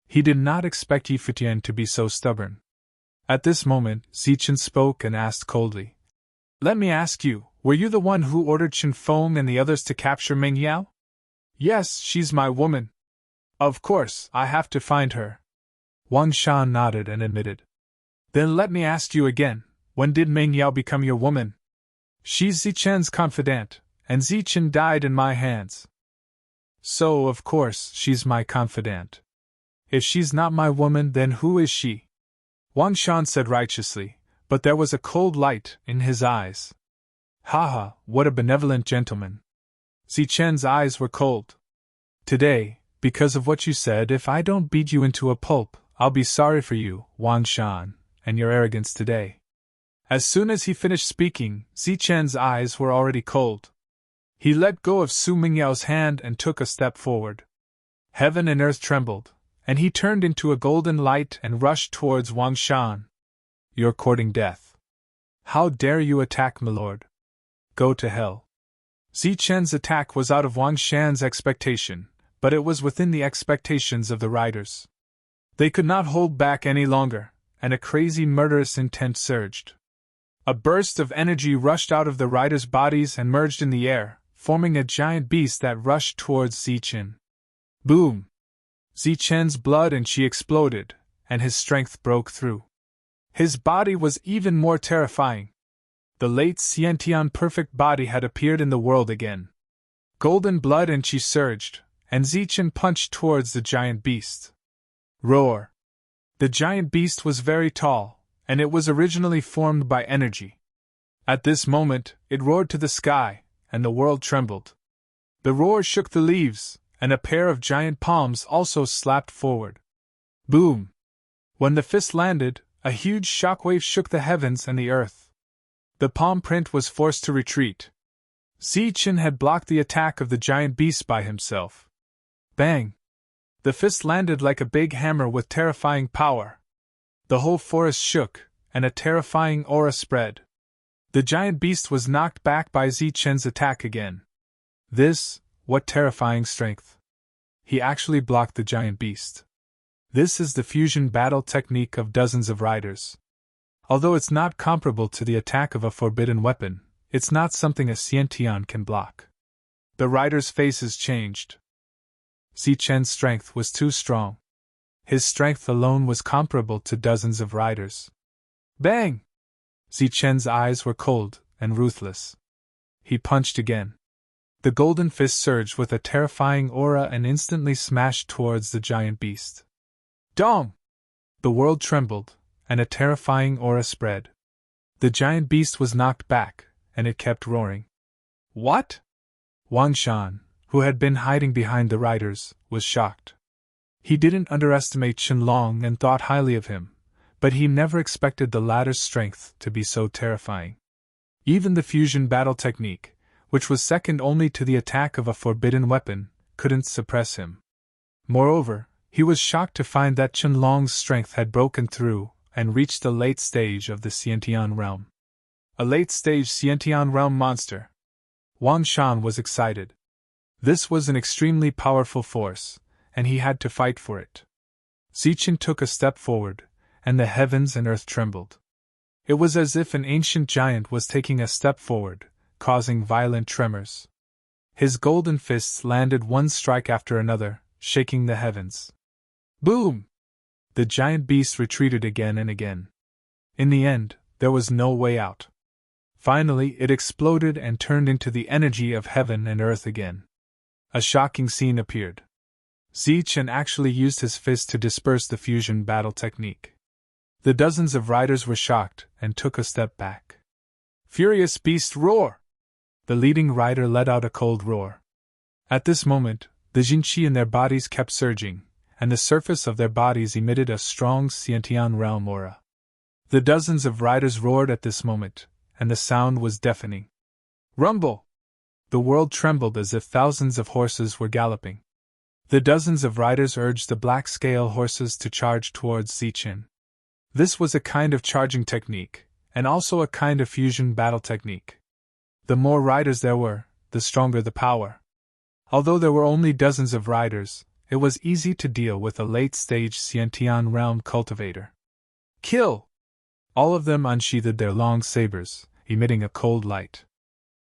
He did not expect Yi Futian to be so stubborn. At this moment, Zichen spoke and asked coldly. Let me ask you, were you the one who ordered Chen Feng and the others to capture Meng Yao? Yes, she's my woman. Of course, I have to find her. Wang Shan nodded and admitted. Then let me ask you again, when did Meng Yao become your woman? She's Zichen's confidant, and Zichen died in my hands. So, of course, she's my confidant. If she's not my woman, then who is she? Wang Shan said righteously, but there was a cold light in his eyes. Haha, what a benevolent gentleman. Zichen's eyes were cold. Today, because of what you said, if I don't beat you into a pulp, I'll be sorry for you, Wang Shan, and your arrogance today. As soon as he finished speaking, Zichen's eyes were already cold. He let go of Su Mingyao's hand and took a step forward. Heaven and earth trembled, and he turned into a golden light and rushed towards Wang Shan. You're courting death. How dare you attack, my lord? Go to hell. Zichen's attack was out of Wang Shan's expectation, but it was within the expectations of the riders. They could not hold back any longer, and a crazy murderous intent surged. A burst of energy rushed out of the riders' bodies and merged in the air, forming a giant beast that rushed towards Zichen. Boom! Zichen's blood and chi exploded, and his strength broke through. His body was even more terrifying. The late Xiantian perfect body had appeared in the world again. Golden blood and chi surged, and Zichen punched towards the giant beast. Roar! The giant beast was very tall, and it was originally formed by energy. At this moment, it roared to the sky, and the world trembled. The roar shook the leaves, and a pair of giant palms also slapped forward. Boom! When the fist landed, a huge shockwave shook the heavens and the earth. The palm print was forced to retreat. Zichen had blocked the attack of the giant beast by himself. Bang! The fist landed like a big hammer with terrifying power. The whole forest shook, and a terrifying aura spread. The giant beast was knocked back by Zichen's attack again. What terrifying strength! He actually blocked the giant beast. This is the fusion battle technique of dozens of riders. Although it's not comparable to the attack of a forbidden weapon, it's not something a Xiantian can block. The riders' faces changed. Zichen's strength was too strong. His strength alone was comparable to dozens of riders. Bang! Zichen's eyes were cold and ruthless. He punched again. The golden fist surged with a terrifying aura and instantly smashed towards the giant beast. Dong! The world trembled, and a terrifying aura spread. The giant beast was knocked back, and it kept roaring. What? Wang Shan, who had been hiding behind the riders, was shocked. He didn't underestimate Qianlong and thought highly of him, but he never expected the latter's strength to be so terrifying. Even the fusion battle technique, which was second only to the attack of a forbidden weapon, couldn't suppress him. Moreover, he was shocked to find that Qianlong's strength had broken through and reached the late stage of the Xiantian realm. A late-stage Xiantian realm monster. Wang Shan was excited. This was an extremely powerful force, and he had to fight for it. Zichen took a step forward, and the heavens and earth trembled. It was as if an ancient giant was taking a step forward, causing violent tremors. His golden fists landed one strike after another, shaking the heavens. Boom! The giant beast retreated again and again. In the end, there was no way out. Finally, it exploded and turned into the energy of heaven and earth again. A shocking scene appeared. Zichen actually used his fist to disperse the fusion battle technique. The dozens of riders were shocked and took a step back. Furious beast roar! The leading rider let out a cold roar. At this moment, the Jinqi in their bodies kept surging, and the surface of their bodies emitted a strong Xiantian realm aura. The dozens of riders roared at this moment, and the sound was deafening. Rumble! The world trembled as if thousands of horses were galloping. The dozens of riders urged the black scale horses to charge towards Zichen. This was a kind of charging technique, and also a kind of fusion battle technique. The more riders there were, the stronger the power. Although there were only dozens of riders, it was easy to deal with a late-stage Xiantian realm cultivator. Kill! All of them unsheathed their long sabers, emitting a cold light.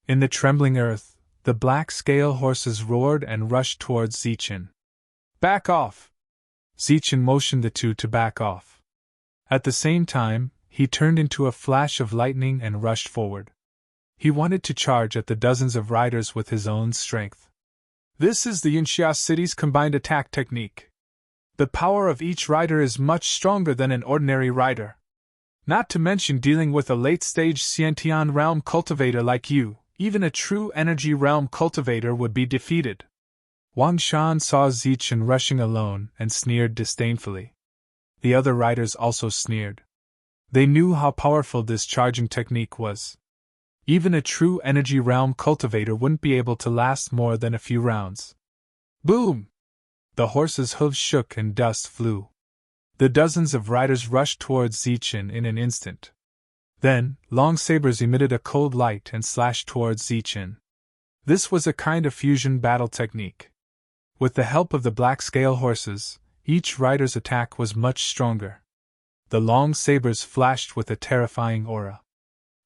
In the trembling earth, the black scale horses roared and rushed towards Zichen. Back off! Zichen motioned the two to back off. At the same time, he turned into a flash of lightning and rushed forward. He wanted to charge at the dozens of riders with his own strength. This is the Yunxia city's combined attack technique. The power of each rider is much stronger than an ordinary rider. Not to mention dealing with a late-stage Xiantian realm cultivator like you, even a true energy realm cultivator would be defeated. Wang Shan saw Zichen rushing alone and sneered disdainfully. The other riders also sneered. They knew how powerful this charging technique was. Even a true energy realm cultivator wouldn't be able to last more than a few rounds. Boom! The horses' hooves shook and dust flew. The dozens of riders rushed towards Zichen in an instant. Then, long sabers emitted a cold light and slashed towards Zichen. This was a kind of fusion battle technique. With the help of the black scale horses, each rider's attack was much stronger. The long sabers flashed with a terrifying aura.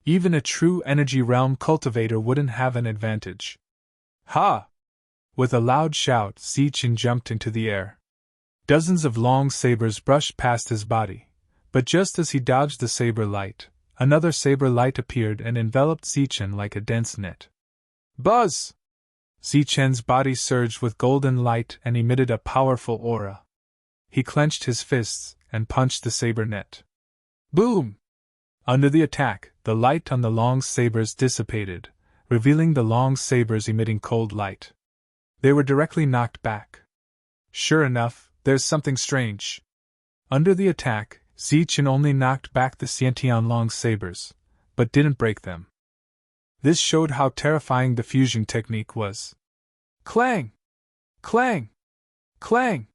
Even a true energy realm cultivator wouldn't have an advantage. Ha! With a loud shout, Zichen jumped into the air. Dozens of long sabers brushed past his body, but just as he dodged the saber light, another saber light appeared and enveloped Zichen like a dense net. Buzz! Zichen's body surged with golden light and emitted a powerful aura. He clenched his fists and punched the saber net. Boom! Under the attack, the light on the long sabers dissipated, revealing the long sabers emitting cold light. They were directly knocked back. Sure enough, there's something strange. Under the attack, Zichen only knocked back the Xiantian long sabers, but didn't break them. This showed how terrifying the fusion technique was. Clang! Clang! Clang!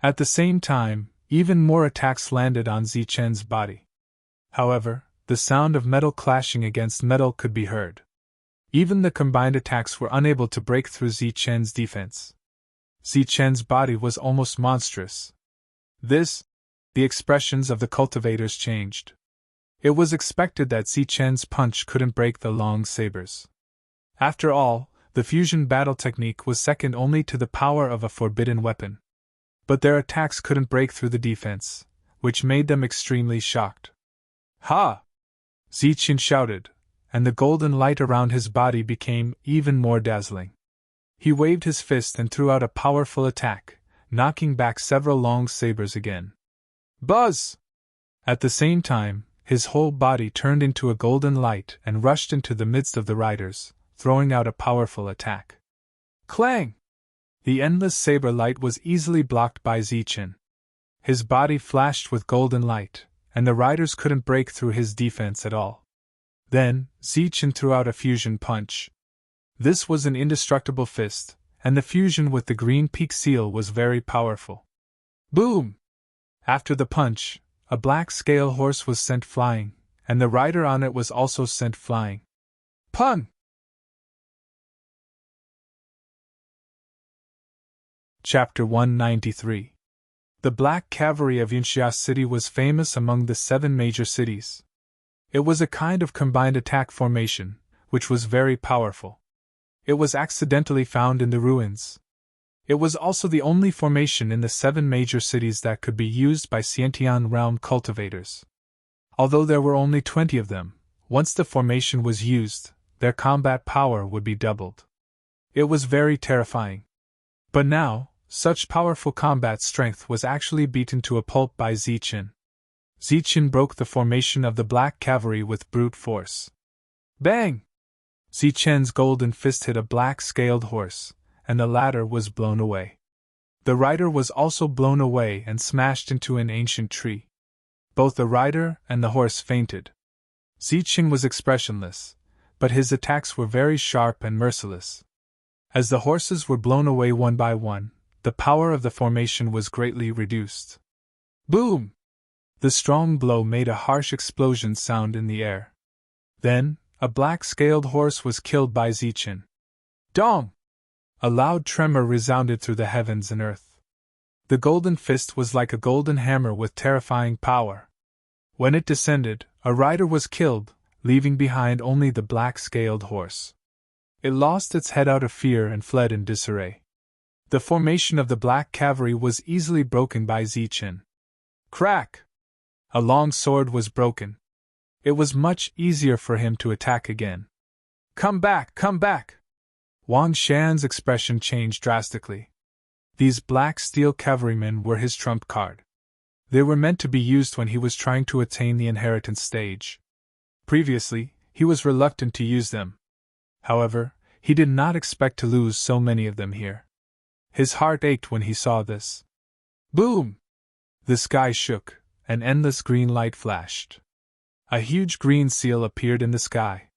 At the same time, even more attacks landed on Zichen's body. However, the sound of metal clashing against metal could be heard. Even the combined attacks were unable to break through Zichen's defense. Zichen's body was almost monstrous. The expressions of the cultivators changed. It was expected that Zichen's punch couldn't break the long sabers. After all, the fusion battle technique was second only to the power of a forbidden weapon. But their attacks couldn't break through the defense, which made them extremely shocked. Ha! Zichen shouted, and the golden light around his body became even more dazzling. He waved his fist and threw out a powerful attack, knocking back several long sabers again. Buzz! At the same time, his whole body turned into a golden light and rushed into the midst of the riders, throwing out a powerful attack. Clang! The endless saber light was easily blocked by Zichen. His body flashed with golden light, and the riders couldn't break through his defense at all. Then, Zichen threw out a fusion punch. This was an indestructible fist, and the fusion with the green peak seal was very powerful. Boom! After the punch, a black scale horse was sent flying, and the rider on it was also sent flying. Pun! Chapter 193. The Black Cavalry of Yunxia City was famous among the 7 major cities. It was a kind of combined attack formation, which was very powerful. It was accidentally found in the ruins. It was also the only formation in the 7 major cities that could be used by Xiantian realm cultivators. Although there were only 20 of them, once the formation was used, their combat power would be doubled. It was very terrifying. But now, such powerful combat strength was actually beaten to a pulp by Zichen. Zichen broke the formation of the Black Cavalry with brute force. Bang! Zichen's golden fist hit a black-scaled horse, and the latter was blown away. The rider was also blown away and smashed into an ancient tree. Both the rider and the horse fainted. Zichen was expressionless, but his attacks were very sharp and merciless. As the horses were blown away one by one, the power of the formation was greatly reduced. Boom! The strong blow made a harsh explosion sound in the air. Then, a black-scaled horse was killed by Zichen. Dong! A loud tremor resounded through the heavens and earth. The golden fist was like a golden hammer with terrifying power. When it descended, a rider was killed, leaving behind only the black-scaled horse. It lost its head out of fear and fled in disarray. The formation of the Black Cavalry was easily broken by Zichen. Crack! A long sword was broken. It was much easier for him to attack again. Come back! Come back! Wang Shan's expression changed drastically. These black steel cavalrymen were his trump card. They were meant to be used when he was trying to attain the inheritance stage. Previously, he was reluctant to use them. However, he did not expect to lose so many of them here. His heart ached when he saw this. Boom! The sky shook, an endless green light flashed. A huge green seal appeared in the sky.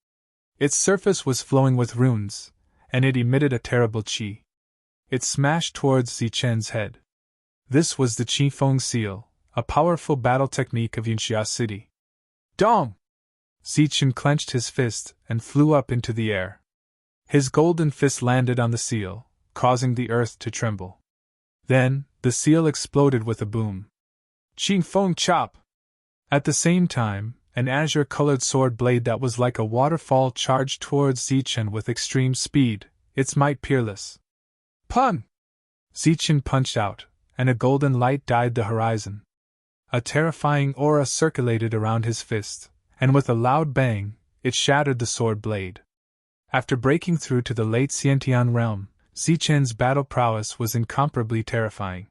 Its surface was flowing with runes, and it emitted a terrible qi. It smashed towards Zichen's head. This was the Qi Feng seal, a powerful battle technique of Yunxia City. Dong! Zichen clenched his fist and flew up into the air. His golden fist landed on the seal, causing the earth to tremble. Then, the seal exploded with a boom. Qi Feng chop! At the same time, an azure-colored sword blade that was like a waterfall charged towards Zichen with extreme speed, its might peerless. Pun! Zichen punched out, and a golden light dyed the horizon. A terrifying aura circulated around his fist, and with a loud bang, it shattered the sword blade. After breaking through to the late Xiantian realm, Zichen's battle prowess was incomparably terrifying.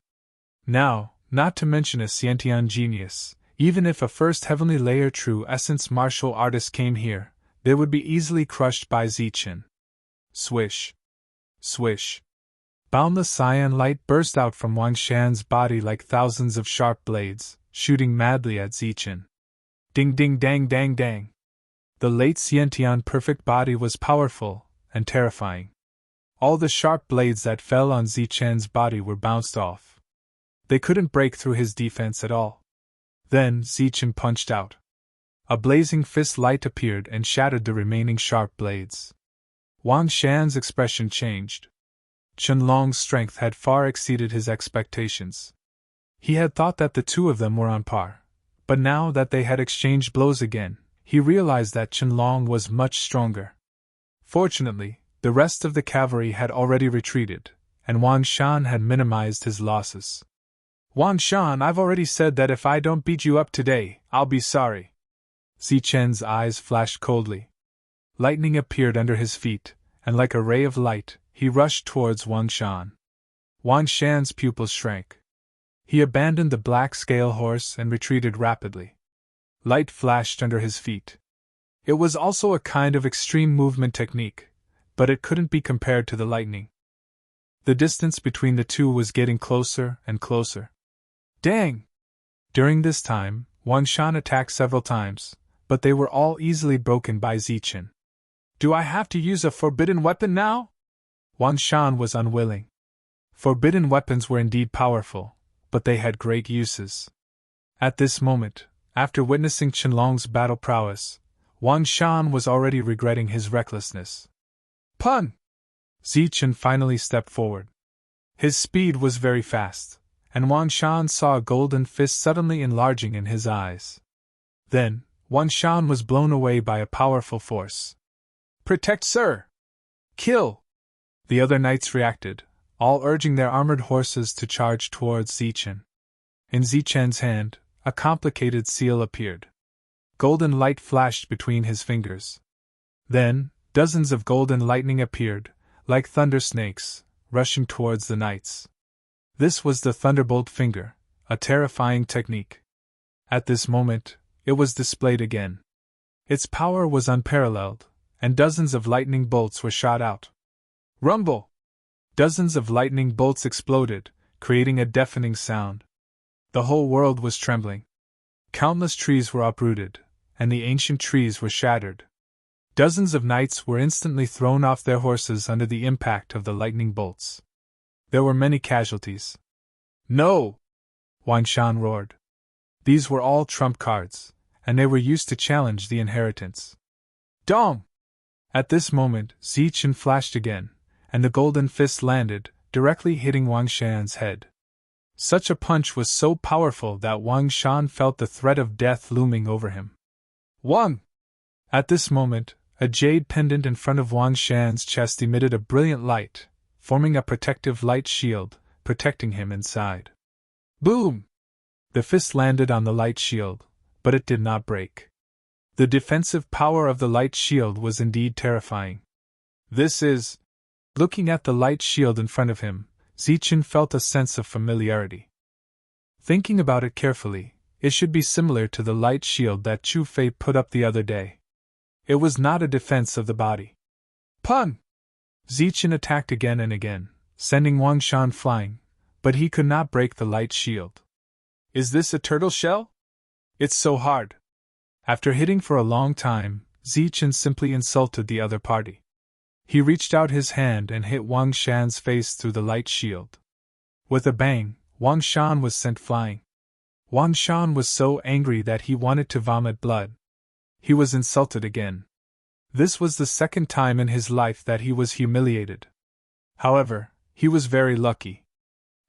Now, not to mention a Xiantian genius, even if a first heavenly layer true essence martial artist came here, they would be easily crushed by Zichen. Swish. Swish. Boundless cyan light burst out from Wang Shan's body like thousands of sharp blades, shooting madly at Zichen. Ding ding dang dang dang. The late Xiantian perfect body was powerful and terrifying. All the sharp blades that fell on Zichen's body were bounced off. They couldn't break through his defense at all. Then Zichen punched out. A blazing fist light appeared and shattered the remaining sharp blades. Wang Shan's expression changed. Qianlong's strength had far exceeded his expectations. He had thought that the two of them were on par, but now that they had exchanged blows again, he realized that Qianlong was much stronger. Fortunately, the rest of the cavalry had already retreated, and Wang Shan had minimized his losses. Wang Shan, I've already said that if I don't beat you up today, I'll be sorry. Zichen's eyes flashed coldly. Lightning appeared under his feet, and like a ray of light, he rushed towards Wang Shan. Wang Shan's pupils shrank. He abandoned the black scale horse and retreated rapidly. Light flashed under his feet. It was also a kind of extreme movement technique, but it couldn't be compared to the lightning. The distance between the two was getting closer and closer. Dang! During this time, Wang Shan attacked several times, but they were all easily broken by Zichen. Do I have to use a forbidden weapon now? Wang Shan was unwilling. Forbidden weapons were indeed powerful, but they had great uses. At this moment, after witnessing Qianlong's battle prowess, Wang Shan was already regretting his recklessness. Pun! Zichen finally stepped forward. His speed was very fast, and Wang Shan saw a golden fist suddenly enlarging in his eyes. Then, Wang Shan was blown away by a powerful force. Protect, sir! Kill! The other knights reacted, all urging their armored horses to charge towards Zichen. In Zichen's hand, a complicated seal appeared. Golden light flashed between his fingers. Then, dozens of golden lightning appeared, like thunder snakes, rushing towards the knights. This was the Thunderbolt finger, a terrifying technique. At this moment, it was displayed again. Its power was unparalleled, and dozens of lightning bolts were shot out. Rumble! Dozens of lightning bolts exploded, creating a deafening sound. The whole world was trembling. Countless trees were uprooted, and the ancient trees were shattered. Dozens of knights were instantly thrown off their horses under the impact of the lightning bolts. There were many casualties. No! Wang Shan roared. These were all trump cards, and they were used to challenge the inheritance. Dong! At this moment, Zichen flashed again, and the golden fist landed, directly hitting Wang Shan's head. Such a punch was so powerful that Wang Shan felt the threat of death looming over him. Wang! At this moment, a jade pendant in front of Wang Shan's chest emitted a brilliant light, forming a protective light shield, protecting him inside. Boom! The fist landed on the light shield, but it did not break. The defensive power of the light shield was indeed terrifying. This is... Looking at the light shield in front of him, Zichen felt a sense of familiarity. Thinking about it carefully, it should be similar to the light shield that Chu Fei put up the other day. It was not a defense of the body. Pun! Zichen attacked again and again, sending Wang Shan flying, but he could not break the light shield. Is this a turtle shell? It's so hard. After hitting for a long time, Zichen simply insulted the other party. He reached out his hand and hit Wang Shan's face through the light shield. With a bang, Wang Shan was sent flying. Wang Shan was so angry that he wanted to vomit blood. He was insulted again. This was the second time in his life that he was humiliated. However, he was very lucky.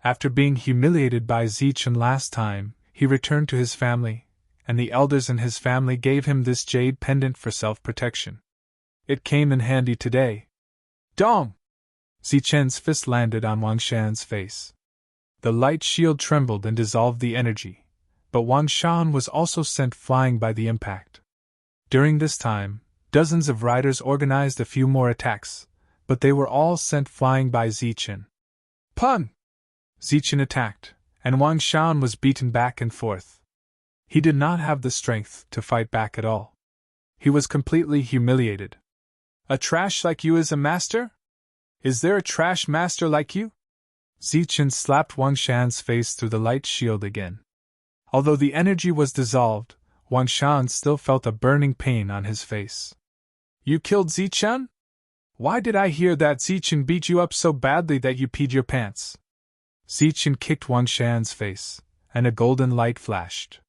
After being humiliated by Zichen last time, he returned to his family, and the elders in his family gave him this jade pendant for self-protection. It came in handy today. Dong! Zichen's fist landed on Wang Shan's face. The light shield trembled and dissolved the energy, but Wang Shan was also sent flying by the impact. During this time, dozens of riders organized a few more attacks, but they were all sent flying by Zichen. Pun! Zichen attacked, and Wang Shan was beaten back and forth. He did not have the strength to fight back at all. He was completely humiliated. A trash like you is a master? Is there a trash master like you? Zichen slapped Wang Shan's face through the light shield again. Although the energy was dissolved, Wang Shan still felt a burning pain on his face. You killed Zichen? Why did I hear that Zichen beat you up so badly that you peed your pants? Zichen kicked Wang Shan's face, and a golden light flashed.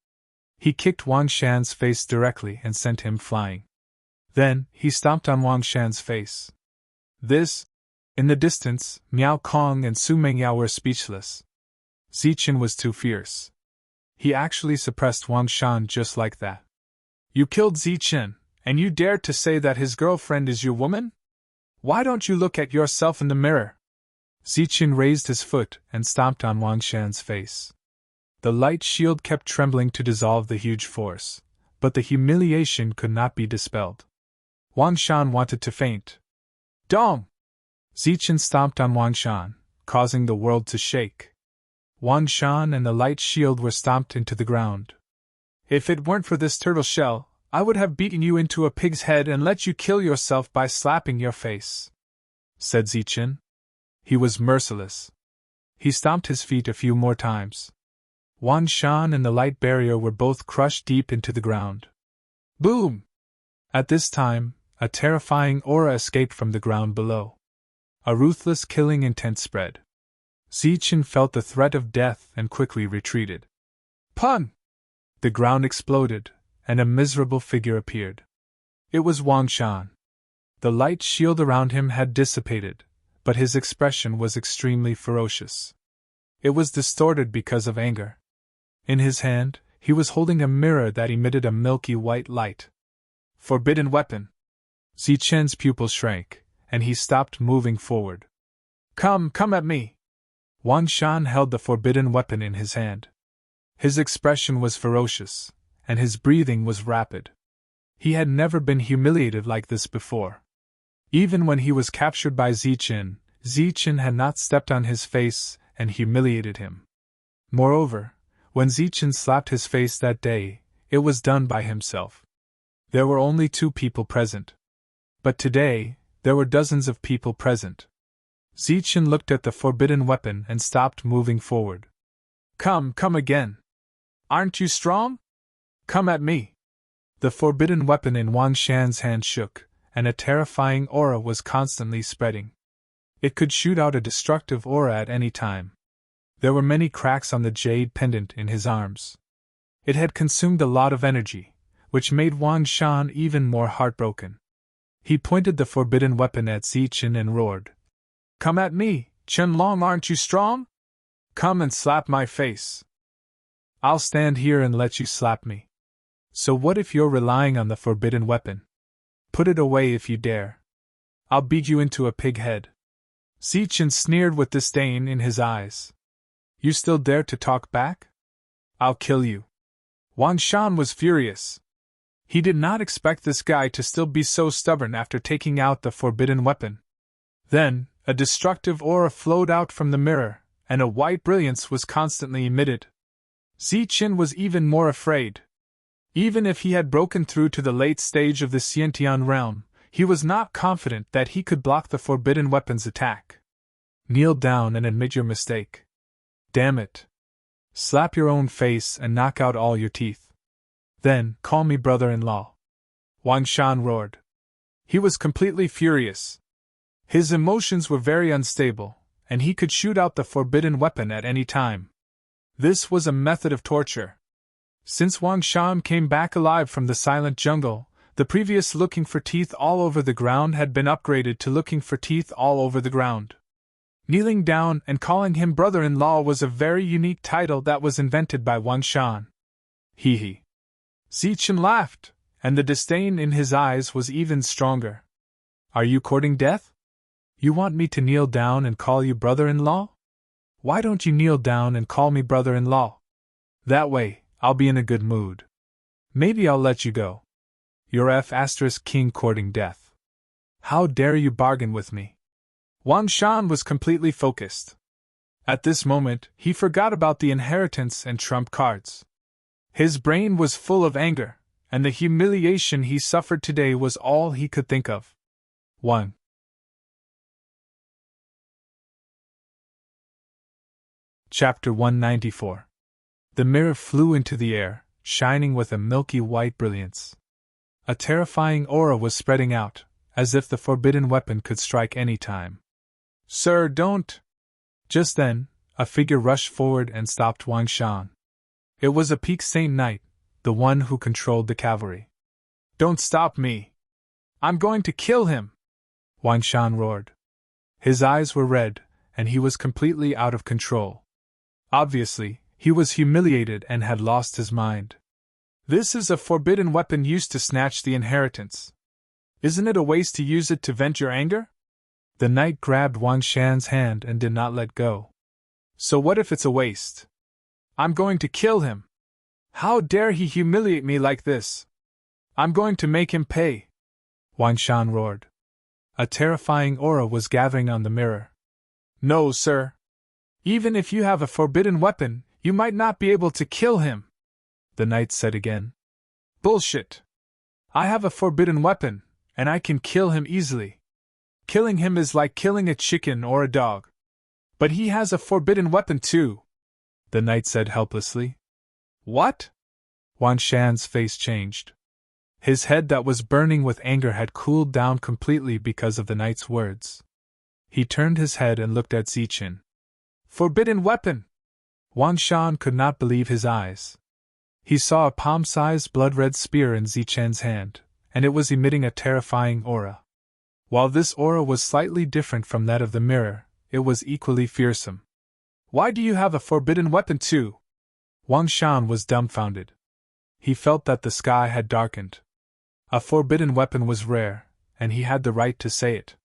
He kicked Wang Shan's face directly and sent him flying. Then, he stomped on Wang Shan's face. In the distance, Miao Kong and Su Mengyao were speechless. Zichen was too fierce. He actually suppressed Wang Shan just like that. You killed Zichen, and you dared to say that his girlfriend is your woman? Why don't you look at yourself in the mirror? Zichen raised his foot and stomped on Wang Shan's face. The light shield kept trembling to dissolve the huge force, but the humiliation could not be dispelled. Wang Shan wanted to faint. Dong! Zichen stomped on Wang Shan, causing the world to shake. Wang Shan and the light shield were stomped into the ground. If it weren't for this turtle shell, I would have beaten you into a pig's head and let you kill yourself by slapping your face, said Zichen. He was merciless. He stomped his feet a few more times. Wang Shan and the light barrier were both crushed deep into the ground. Boom! At this time, a terrifying aura escaped from the ground below. A ruthless killing intent spread. Zichen felt the threat of death and quickly retreated. Pun! The ground exploded, and a miserable figure appeared. It was Wang Shan. The light shield around him had dissipated, but his expression was extremely ferocious. It was distorted because of anger. In his hand, he was holding a mirror that emitted a milky white light. Forbidden weapon! Zichen's pupils shrank, and he stopped moving forward. Come at me! Wang Shan held the forbidden weapon in his hand. His expression was ferocious, and his breathing was rapid. He had never been humiliated like this before. Even when he was captured by Zichen, Zichen had not stepped on his face and humiliated him. Moreover, when Zichen slapped his face that day, it was done by himself. There were only 2 people present. But today, there were dozens of people present. Zichen looked at the forbidden weapon and stopped moving forward. Come again! Aren't you strong? Come at me! The forbidden weapon in Wang Shan's hand shook, and a terrifying aura was constantly spreading. It could shoot out a destructive aura at any time. There were many cracks on the jade pendant in his arms. It had consumed a lot of energy, which made Wang Shan even more heartbroken. He pointed the forbidden weapon at Zichen and roared. Come at me, Qianlong, aren't you strong? Come and slap my face. I'll stand here and let you slap me. So what if you're relying on the forbidden weapon? Put it away if you dare. I'll beat you into a pig head. Zichen sneered with disdain in his eyes. You still dare to talk back? I'll kill you. Wang Shan was furious. He did not expect this guy to still be so stubborn after taking out the forbidden weapon. Then, a destructive aura flowed out from the mirror, and a white brilliance was constantly emitted. Zichen was even more afraid. Even if he had broken through to the late stage of the Xiantian realm, he was not confident that he could block the forbidden weapon's attack. Kneel down and admit your mistake. Damn it. Slap your own face and knock out all your teeth. Then, call me brother-in-law. Wang Shan roared. He was completely furious. His emotions were very unstable, and he could shoot out the forbidden weapon at any time. This was a method of torture. Since Wang Shan came back alive from the silent jungle, the previous looking for teeth all over the ground had been upgraded to looking for teeth all over the ground. Kneeling down and calling him brother-in-law was a very unique title that was invented by Wang Shan. Hee hee. Zichen laughed, and the disdain in his eyes was even stronger. Are you courting death? You want me to kneel down and call you brother-in-law? Why don't you kneel down and call me brother-in-law? That way, I'll be in a good mood. Maybe I'll let you go. You're King courting death. How dare you bargain with me? Wan Shan was completely focused. At this moment, he forgot about the inheritance and trump cards. His brain was full of anger, and the humiliation he suffered today was all he could think of. 1. Chapter 194. The mirror flew into the air, shining with a milky white brilliance. A terrifying aura was spreading out, as if the forbidden weapon could strike any time. Sir, don't! Just then, a figure rushed forward and stopped Wang Shan. It was a Peak Saint Knight, the one who controlled the cavalry. Don't stop me! I'm going to kill him! Wang Shan roared. His eyes were red, and he was completely out of control. Obviously, he was humiliated and had lost his mind. This is a forbidden weapon used to snatch the inheritance. Isn't it a waste to use it to vent your anger? The knight grabbed Wang Shan's hand and did not let go. So what if it's a waste? I'm going to kill him. How dare he humiliate me like this? I'm going to make him pay. Wang Shan roared. A terrifying aura was gathering on the mirror. No, sir. Even if you have a forbidden weapon, you might not be able to kill him, the knight said again. Bullshit. I have a forbidden weapon, and I can kill him easily. Killing him is like killing a chicken or a dog. But he has a forbidden weapon too, the knight said helplessly. What? Wan Shan's face changed. His head that was burning with anger had cooled down completely because of the knight's words. He turned his head and looked at Zichin. Forbidden weapon! Wan Shan could not believe his eyes. He saw a palm-sized blood-red spear in Zichen's hand, and it was emitting a terrifying aura. While this aura was slightly different from that of the mirror, it was equally fearsome. Why do you have a forbidden weapon too? Wang Shan was dumbfounded. He felt that the sky had darkened. A forbidden weapon was rare, and he had the right to say it.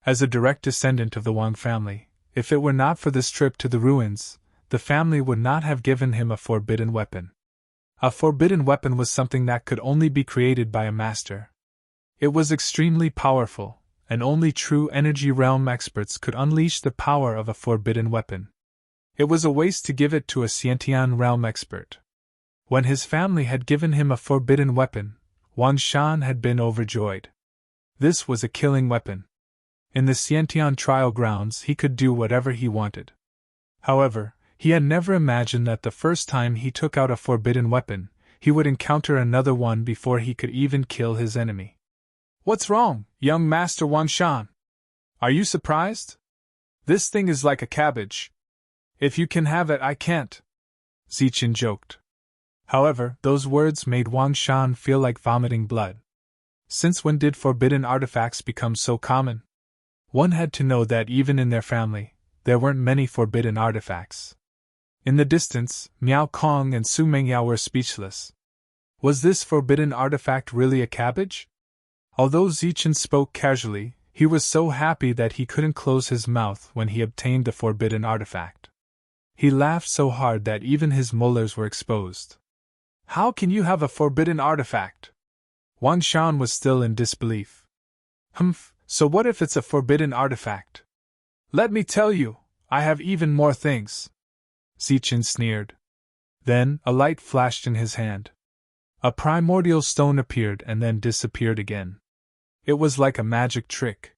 As a direct descendant of the Wang family, if it were not for this trip to the ruins, the family would not have given him a forbidden weapon. A forbidden weapon was something that could only be created by a master. It was extremely powerful, and only true energy realm experts could unleash the power of a forbidden weapon. It was a waste to give it to a Xiantian realm expert. When his family had given him a forbidden weapon, Wan Shan had been overjoyed. This was a killing weapon. In the Xiantian trial grounds he could do whatever he wanted. However, he had never imagined that the first time he took out a forbidden weapon, he would encounter another one before he could even kill his enemy. What's wrong, young Master Wan Shan? Are you surprised? This thing is like a cabbage. If you can have it, I can't. Zichin joked. However, those words made Wan Shan feel like vomiting blood. Since when did forbidden artifacts become so common? One had to know that even in their family, there weren't many forbidden artifacts. In the distance, Miao Kong and Su Mengyao were speechless. Was this forbidden artifact really a cabbage? Although Zichin spoke casually, he was so happy that he couldn't close his mouth when he obtained the forbidden artifact. He laughed so hard that even his molars were exposed. How can you have a forbidden artifact? Wang Shan was still in disbelief. Humph, so what if it's a forbidden artifact? Let me tell you, I have even more things. Zichin sneered. Then, a light flashed in his hand. A primordial stone appeared and then disappeared again. It was like a magic trick.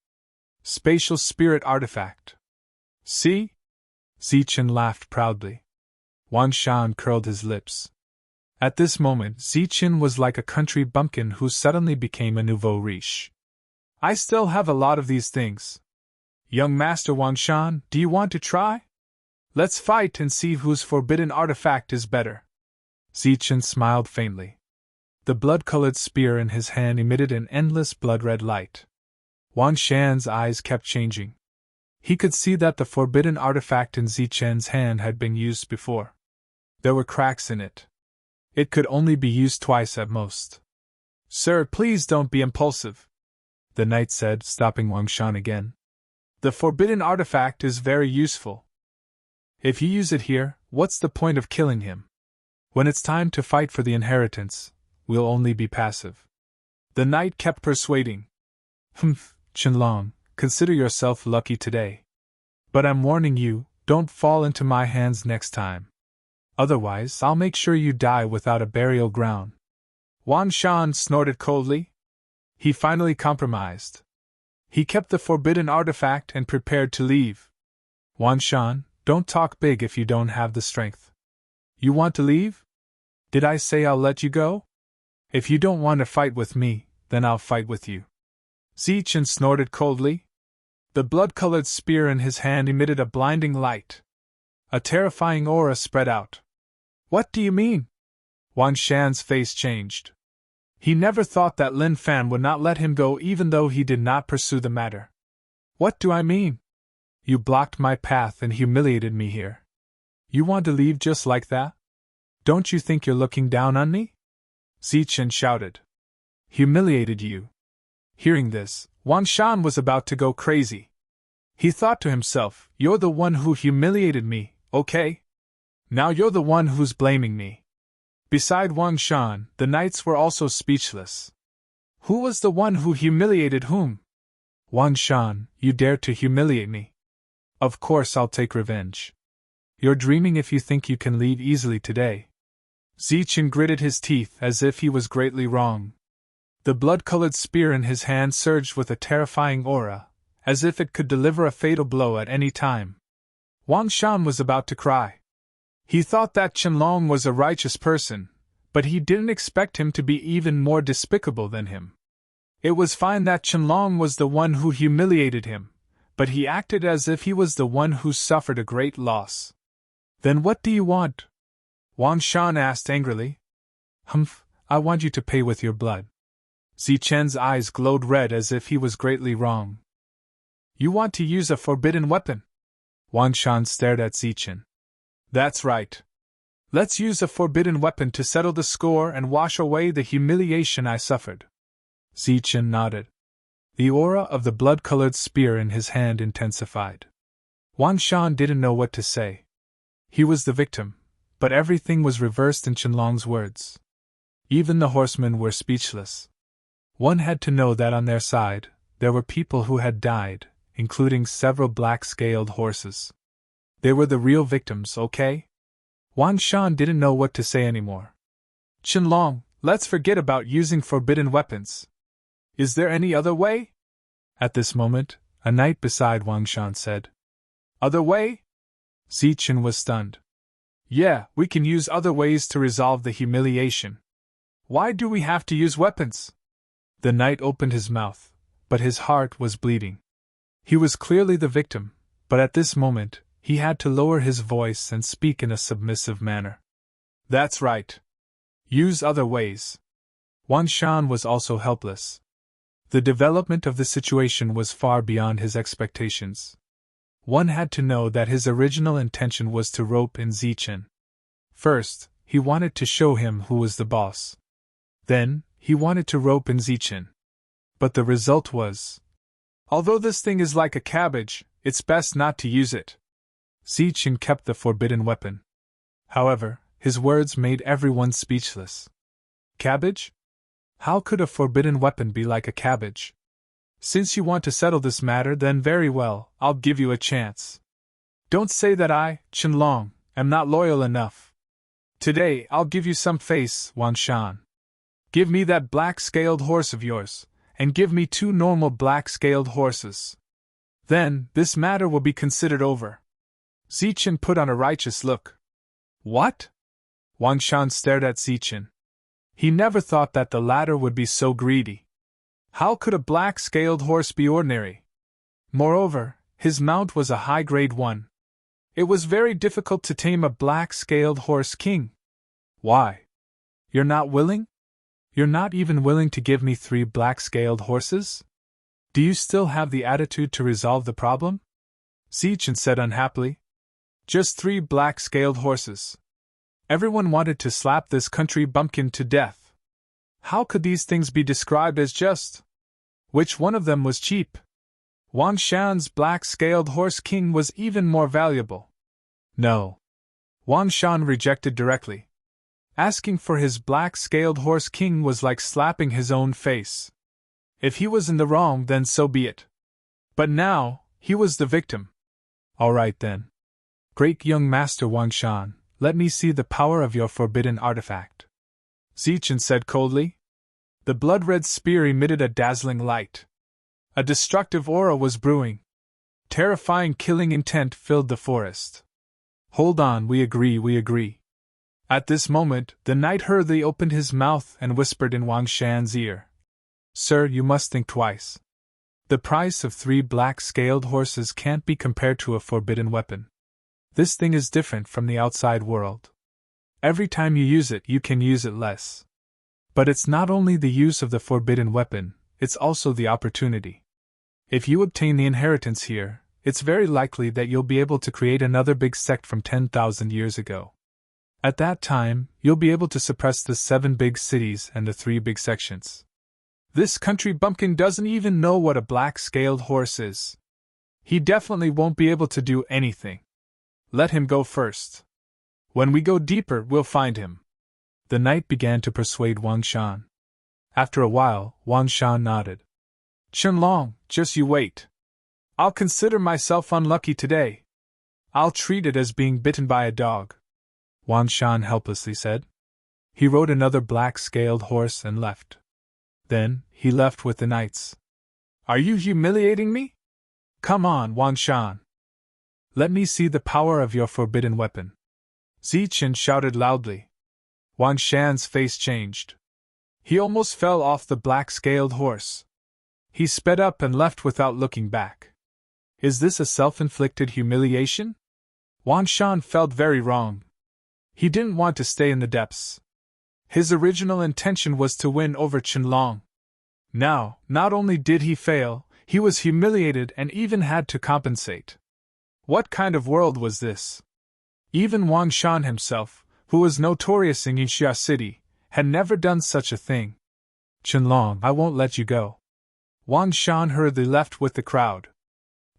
Spatial spirit artifact. See? Zichin laughed proudly. Wan Shan curled his lips. At this moment, Zichin was like a country bumpkin who suddenly became a nouveau riche. I still have a lot of these things. Young Master Wan Shan, do you want to try? Let's fight and see whose forbidden artifact is better. Zichin smiled faintly. The blood-colored spear in his hand emitted an endless blood-red light. Wan Shan's eyes kept changing. He could see that the forbidden artifact in Zichen's hand had been used before. There were cracks in it. It could only be used twice at most. Sir, please don't be impulsive, the knight said, stopping Wang Shan again. The forbidden artifact is very useful. If you use it here, what's the point of killing him? When it's time to fight for the inheritance, we'll only be passive. The knight kept persuading. Qianlong, consider yourself lucky today. But I'm warning you, don't fall into my hands next time. Otherwise, I'll make sure you die without a burial ground. Wan Shan snorted coldly. He finally compromised. He kept the forbidden artifact and prepared to leave. Wan Shan, don't talk big if you don't have the strength. You want to leave? Did I say I'll let you go? If you don't want to fight with me, then I'll fight with you. Zichen snorted coldly. The blood-colored spear in his hand emitted a blinding light. A terrifying aura spread out. What do you mean? Wan Shan's face changed. He never thought that Lin Fan would not let him go even though he did not pursue the matter. What do I mean? You blocked my path and humiliated me here. You want to leave just like that? Don't you think you're looking down on me? Zichen shouted. Humiliated you. Hearing this, Wan Shan was about to go crazy. He thought to himself, you're the one who humiliated me, okay? Now you're the one who's blaming me. Beside Wan Shan, the knights were also speechless. Who was the one who humiliated whom? Wan Shan, you dared to humiliate me. Of course I'll take revenge. You're dreaming if you think you can leave easily today. Zichen gritted his teeth as if he was greatly wrong. The blood-colored spear in his hand surged with a terrifying aura, as if it could deliver a fatal blow at any time. Wan Shan was about to cry. He thought that Qianlong was a righteous person, but he didn't expect him to be even more despicable than him. It was fine that Qianlong was the one who humiliated him, but he acted as if he was the one who suffered a great loss. Then what do you want? Wan Shan asked angrily. I want you to pay with your blood. Zichen's eyes glowed red as if he was greatly wrong. You want to use a forbidden weapon? Wan Shan stared at Zichen. That's right. Let's use a forbidden weapon to settle the score and wash away the humiliation I suffered. Zichen nodded. The aura of the blood-colored spear in his hand intensified. Wan Shan didn't know what to say. He was the victim, but everything was reversed in Qianlong's words. Even the horsemen were speechless. One had to know that on their side, there were people who had died, including several black-scaled horses. They were the real victims, okay? Wan Shan didn't know what to say anymore. Qianlong, let's forget about using forbidden weapons. Is there any other way? At this moment, a knight beside Wan Shan said. Other way? Zichen was stunned. Yeah, we can use other ways to resolve the humiliation. Why do we have to use weapons? The knight opened his mouth, but his heart was bleeding. He was clearly the victim, but at this moment, he had to lower his voice and speak in a submissive manner. That's right. Use other ways. Wan Shan was also helpless. The development of the situation was far beyond his expectations. One had to know that his original intention was to rope in Zichen. First, he wanted to show him who was the boss. Then, he wanted to rope in Zichen. But the result was, although this thing is like a cabbage, it's best not to use it. Zichen kept the forbidden weapon. However, his words made everyone speechless. Cabbage? How could a forbidden weapon be like a cabbage? Since you want to settle this matter, then very well, I'll give you a chance. Don't say that I, Qianlong, am not loyal enough. Today, I'll give you some face, Wan Shan. Give me that black-scaled horse of yours, and give me 2 normal black-scaled horses. Then, this matter will be considered over. Zichen put on a righteous look. What? Wan Shan stared at Zichen. He never thought that the latter would be so greedy. How could a black-scaled horse be ordinary? Moreover, his mount was a high-grade one. It was very difficult to tame a black-scaled horse king. Why? You're not willing? You're not even willing to give me 3 black-scaled horses? Do you still have the attitude to resolve the problem? Zichen said unhappily. Just 3 black-scaled horses. Everyone wanted to slap this country bumpkin to death. How could these things be described as just? Which one of them was cheap? Wan Shan's black-scaled horse king was even more valuable. No. Wang Shan rejected directly. Asking for his black-scaled horse king was like slapping his own face. If he was in the wrong, then so be it. But now, he was the victim. All right then. Great young master Wang Shan, let me see the power of your forbidden artifact. Zichen said coldly. The blood-red spear emitted a dazzling light. A destructive aura was brewing. Terrifying killing intent filled the forest. Hold on, we agree. At this moment, the knight hurriedly opened his mouth and whispered in Wang Shan's ear. Sir, you must think twice. The price of 3 black-scaled horses can't be compared to a forbidden weapon. This thing is different from the outside world. Every time you use it, you can use it less. But it's not only the use of the forbidden weapon, it's also the opportunity. If you obtain the inheritance here, it's very likely that you'll be able to create another big sect from 10,000 years ago. At that time, you'll be able to suppress the 7 big cities and the 3 big sections. This country bumpkin doesn't even know what a black-scaled horse is. He definitely won't be able to do anything. Let him go first. When we go deeper, we'll find him. The knight began to persuade Wang Shan. After a while, Wang Shan nodded. Qianlong, just you wait. I'll consider myself unlucky today. I'll treat it as being bitten by a dog. Wang Shan helplessly said. He rode another black-scaled horse and left. Then, he left with the knights. Are you humiliating me? Come on, Wang Shan. Let me see the power of your forbidden weapon. Zichen shouted loudly. Wang Shan's face changed. He almost fell off the black-scaled horse. He sped up and left without looking back. Is this a self-inflicted humiliation? Wang Shan felt very wrong. He didn't want to stay in the depths. His original intention was to win over Qianlong. Now, not only did he fail, he was humiliated and even had to compensate. What kind of world was this? Even Wang Shan himself, who was notorious in Yinxia City, had never done such a thing. Qianlong, I won't let you go. Wang Shan hurriedly left with the crowd.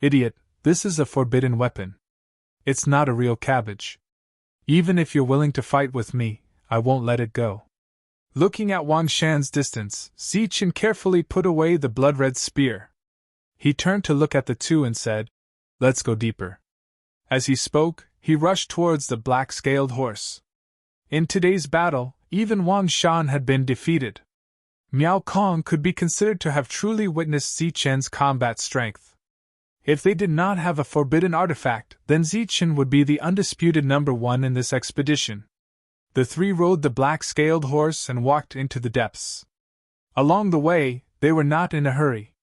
Idiot, this is a forbidden weapon. It's not a real cabbage. Even if you're willing to fight with me, I won't let it go. Looking at Wang Shan's distance, Zichen carefully put away the blood-red spear. He turned to look at the two and said, Let's go deeper. As he spoke, he rushed towards the black-scaled horse. In today's battle, even Wang Shan had been defeated. Miao Kong could be considered to have truly witnessed Zichen's combat strength. If they did not have a forbidden artifact, then Zichen would be the undisputed number 1 in this expedition. The 3 rode the black-scaled horse and walked into the depths. Along the way, they were not in a hurry.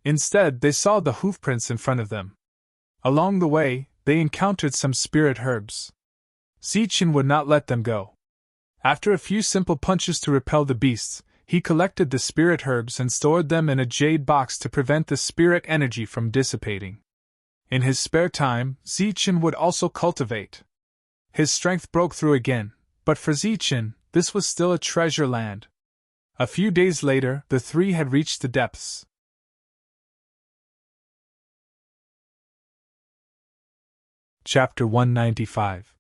Instead, they saw the hoofprints in front of them. Along the way, they encountered some spirit herbs. Zichen would not let them go. After a few simple punches to repel the beasts, he collected the spirit herbs and stored them in a jade box to prevent the spirit energy from dissipating. In his spare time, Zichen would also cultivate. His strength broke through again, but for Zichen, this was still a treasure land. A few days later, the 3 had reached the depths. Chapter 195.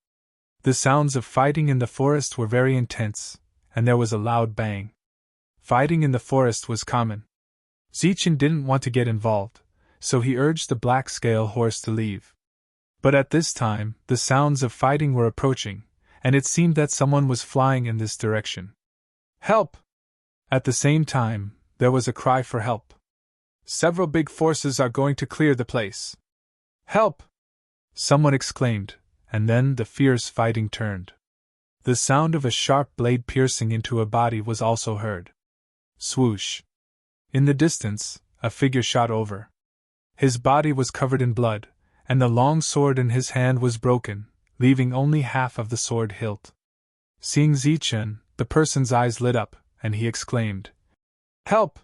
The sounds of fighting in the forest were very intense, and there was a loud bang. Fighting in the forest was common. Zichen didn't want to get involved, so he urged the black-scale horse to leave. But at this time, the sounds of fighting were approaching, and it seemed that someone was flying in this direction. Help! At the same time, there was a cry for help. Several big forces are going to clear the place. Help! Someone exclaimed, and then the fierce fighting turned. The sound of a sharp blade piercing into a body was also heard. Swoosh! In the distance, a figure shot over. His body was covered in blood, and the long sword in his hand was broken, leaving only half of the sword hilt. Seeing Zichen, the person's eyes lit up, and he exclaimed, Help!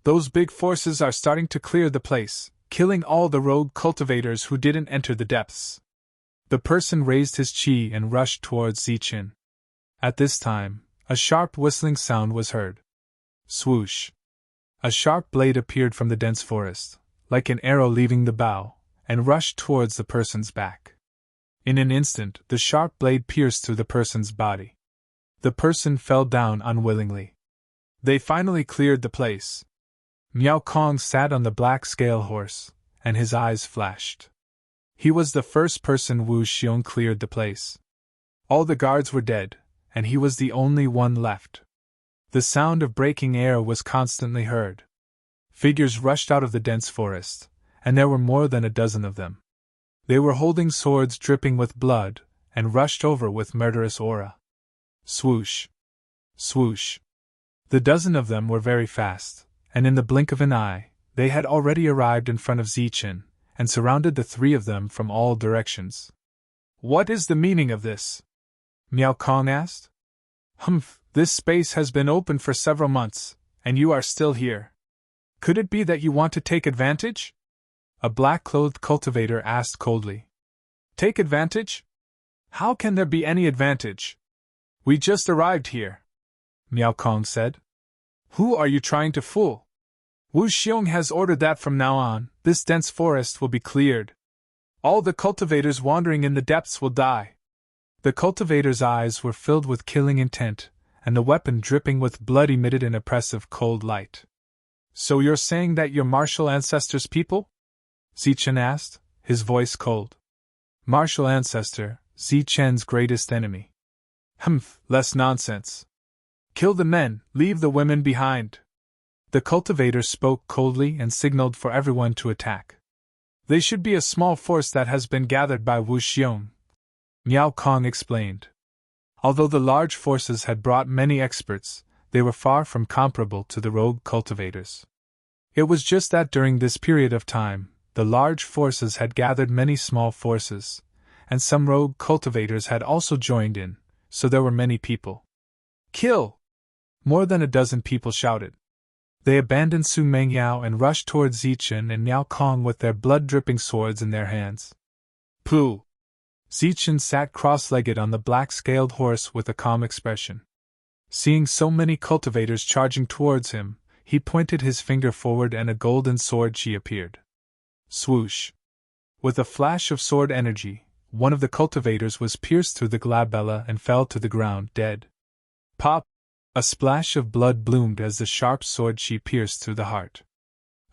Those big forces are starting to clear the place, killing all the rogue cultivators who didn't enter the depths. The person raised his chi and rushed towards Zichen. At this time, a sharp whistling sound was heard. Swoosh! A sharp blade appeared from the dense forest, like an arrow leaving the bow, and rushed towards the person's back. In an instant, the sharp blade pierced through the person's body. The person fell down unwillingly. They finally cleared the place. Miao Kong sat on the black scale horse, and his eyes flashed. He was the first person Wu Xiong cleared the place. All the guards were dead, and he was the only one left. The sound of breaking air was constantly heard. Figures rushed out of the dense forest, and there were more than a dozen of them. They were holding swords dripping with blood, and rushed over with murderous aura. Swoosh! Swoosh! The dozen of them were very fast, and in the blink of an eye, they had already arrived in front of Zichen, and surrounded the three of them from all directions. What is the meaning of this? Miao Kong asked. Humph, this space has been open for several months, and you are still here. Could it be that you want to take advantage? A black-clothed cultivator asked coldly. Take advantage? How can there be any advantage? We just arrived here, Miao Kong said. Who are you trying to fool? Wu Xiong has ordered that from now on, this dense forest will be cleared. All the cultivators wandering in the depths will die. The cultivator's eyes were filled with killing intent, and the weapon dripping with blood emitted an oppressive cold light. So you're saying that you're martial ancestors' people? Zichen asked, his voice cold. Martial ancestor, Zichen's greatest enemy. Humph, less nonsense. Kill the men, leave the women behind. The cultivator spoke coldly and signaled for everyone to attack. They should be a small force that has been gathered by Wu Xiong, Miao Kong explained. Although the large forces had brought many experts, they were far from comparable to the rogue cultivators. It was just that during this period of time, the large forces had gathered many small forces, and some rogue cultivators had also joined in, so there were many people. Kill! More than a dozen people shouted. They abandoned Su Mengyao and rushed toward Zichen and Miao Kong with their blood-dripping swords in their hands. Pooh! Zichen sat cross-legged on the black-scaled horse with a calm expression. Seeing so many cultivators charging towards him, he pointed his finger forward and a golden sword she appeared. Swoosh! With a flash of sword energy, one of the cultivators was pierced through the glabella and fell to the ground dead. Pop! A splash of blood bloomed as the sharp sword she pierced through the heart.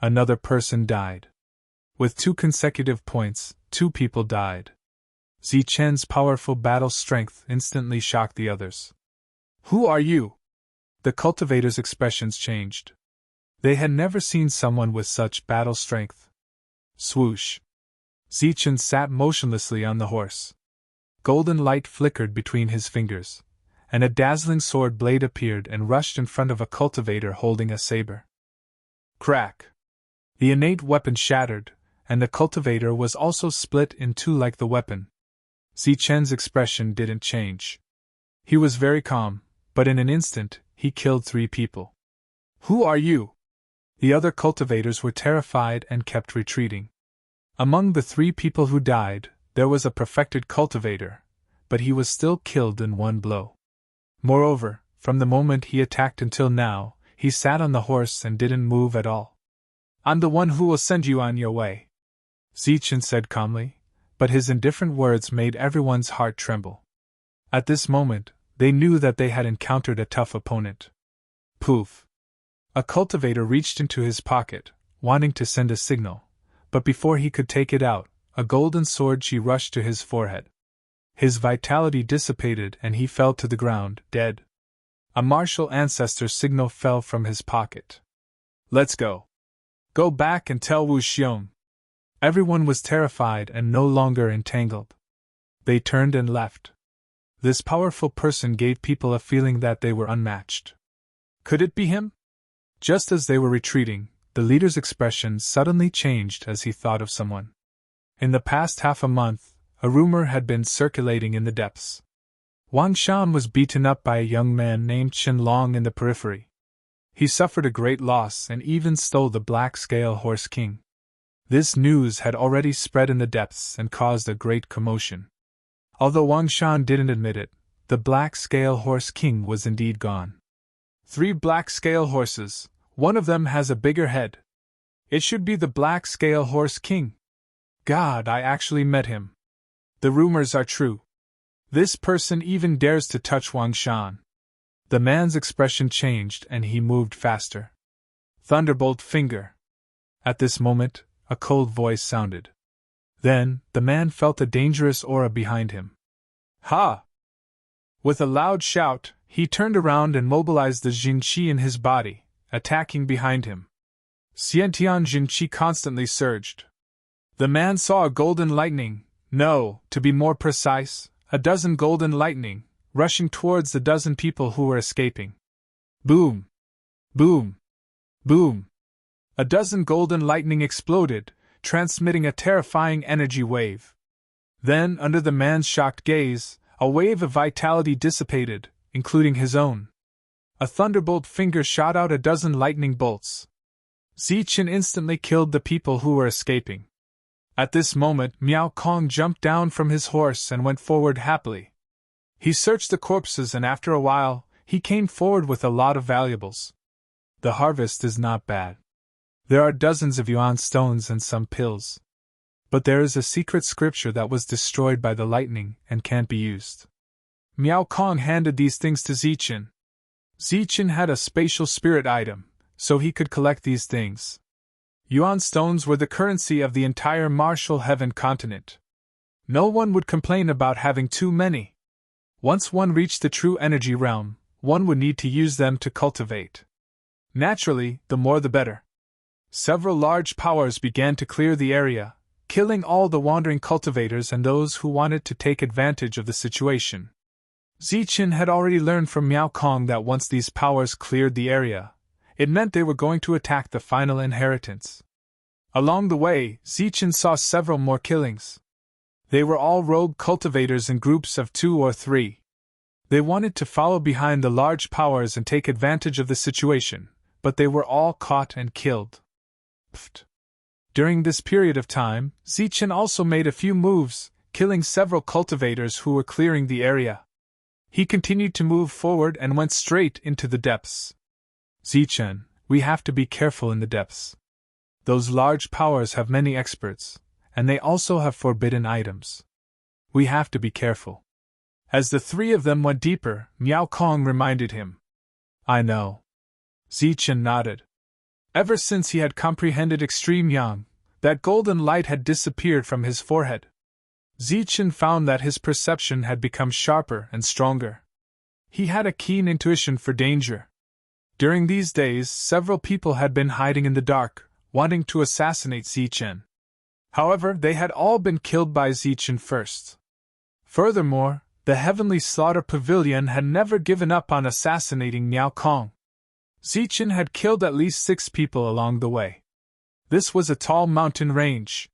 Another person died. With 2 consecutive points, 2 people died. Zichen's powerful battle strength instantly shocked the others. Who are you? The cultivators' expressions changed. They had never seen someone with such battle strength. Swoosh! Zichen sat motionlessly on the horse. Golden light flickered between his fingers, and a dazzling sword blade appeared and rushed in front of a cultivator holding a saber. Crack! The innate weapon shattered, and the cultivator was also split in 2 like the weapon. Zichen's expression didn't change. He was very calm, but in an instant, he killed 3 people. Who are you? The other cultivators were terrified and kept retreating. Among the 3 people who died, there was a perfected cultivator, but he was still killed in 1 blow. Moreover, from the moment he attacked until now, he sat on the horse and didn't move at all. I'm the one who will send you on your way, Zichen said calmly, but his indifferent words made everyone's heart tremble. At this moment, they knew that they had encountered a tough opponent. Poof! A cultivator reached into his pocket, wanting to send a signal, but before he could take it out, a golden sword she rushed to his forehead. His vitality dissipated and he fell to the ground, dead. A martial ancestor's signal fell from his pocket. Let's go. Go back and tell Wu Xiong. Everyone was terrified and no longer entangled. They turned and left. This powerful person gave people a feeling that they were unmatched. Could it be him? Just as they were retreating, the leader's expression suddenly changed as he thought of someone. In the past half a month, a rumor had been circulating in the depths. Wang Shan was beaten up by a young man named Chen Long in the periphery. He suffered a great loss and even stole the Black Scale Horse King. This news had already spread in the depths and caused a great commotion. Although Wang Shan didn't admit it, the Black Scale Horse King was indeed gone. 3 black scale horses, one of them has a bigger head. It should be the Black Scale Horse King. God, I actually met him. The rumors are true. This person even dares to touch Wang Shan. The man's expression changed and he moved faster. Thunderbolt finger. At this moment, a cold voice sounded. Then, the man felt a dangerous aura behind him. Ha! With a loud shout, he turned around and mobilized the Jinqi in his body, attacking behind him. Xiantian Jinqi constantly surged. The man saw a golden lightning, no, to be more precise, a dozen golden lightning, rushing towards the dozen people who were escaping. Boom! Boom! Boom! A dozen golden lightning exploded, transmitting a terrifying energy wave. Then, under the man's shocked gaze, a wave of vitality dissipated, including his own. A thunderbolt finger shot out a dozen lightning bolts. Zichen instantly killed the people who were escaping. At this moment, Miao Kong jumped down from his horse and went forward happily. He searched the corpses and after a while, he came forward with a lot of valuables. The harvest is not bad. There are dozens of yuan stones and some pills. But there is a secret scripture that was destroyed by the lightning and can't be used. Miao Kong handed these things to Zichen. Zichen had a spatial spirit item, so he could collect these things. Yuan stones were the currency of the entire Martial Heaven continent. No one would complain about having too many. Once one reached the true energy realm, one would need to use them to cultivate. Naturally, the more the better. Several large powers began to clear the area, killing all the wandering cultivators and those who wanted to take advantage of the situation. Zichen had already learned from Miao Kong that once these powers cleared the area, it meant they were going to attack the final inheritance. Along the way, Zichen saw several more killings. They were all rogue cultivators in groups of 2 or 3. They wanted to follow behind the large powers and take advantage of the situation, but they were all caught and killed. Pfft. During this period of time, Zichen also made a few moves, killing several cultivators who were clearing the area. He continued to move forward and went straight into the depths. Zichen, we have to be careful in the depths. Those large powers have many experts, and they also have forbidden items. We have to be careful. As the three of them went deeper, Miao Kong reminded him. I know. Zichen nodded. Ever since he had comprehended extreme yang, that golden light had disappeared from his forehead. Zichen found that his perception had become sharper and stronger. He had a keen intuition for danger. During these days, several people had been hiding in the dark, wanting to assassinate Zichen. However, they had all been killed by Zichen first. Furthermore, the Heavenly Slaughter Pavilion had never given up on assassinating Miao Kong. Zichen had killed at least 6 people along the way. This was a tall mountain range.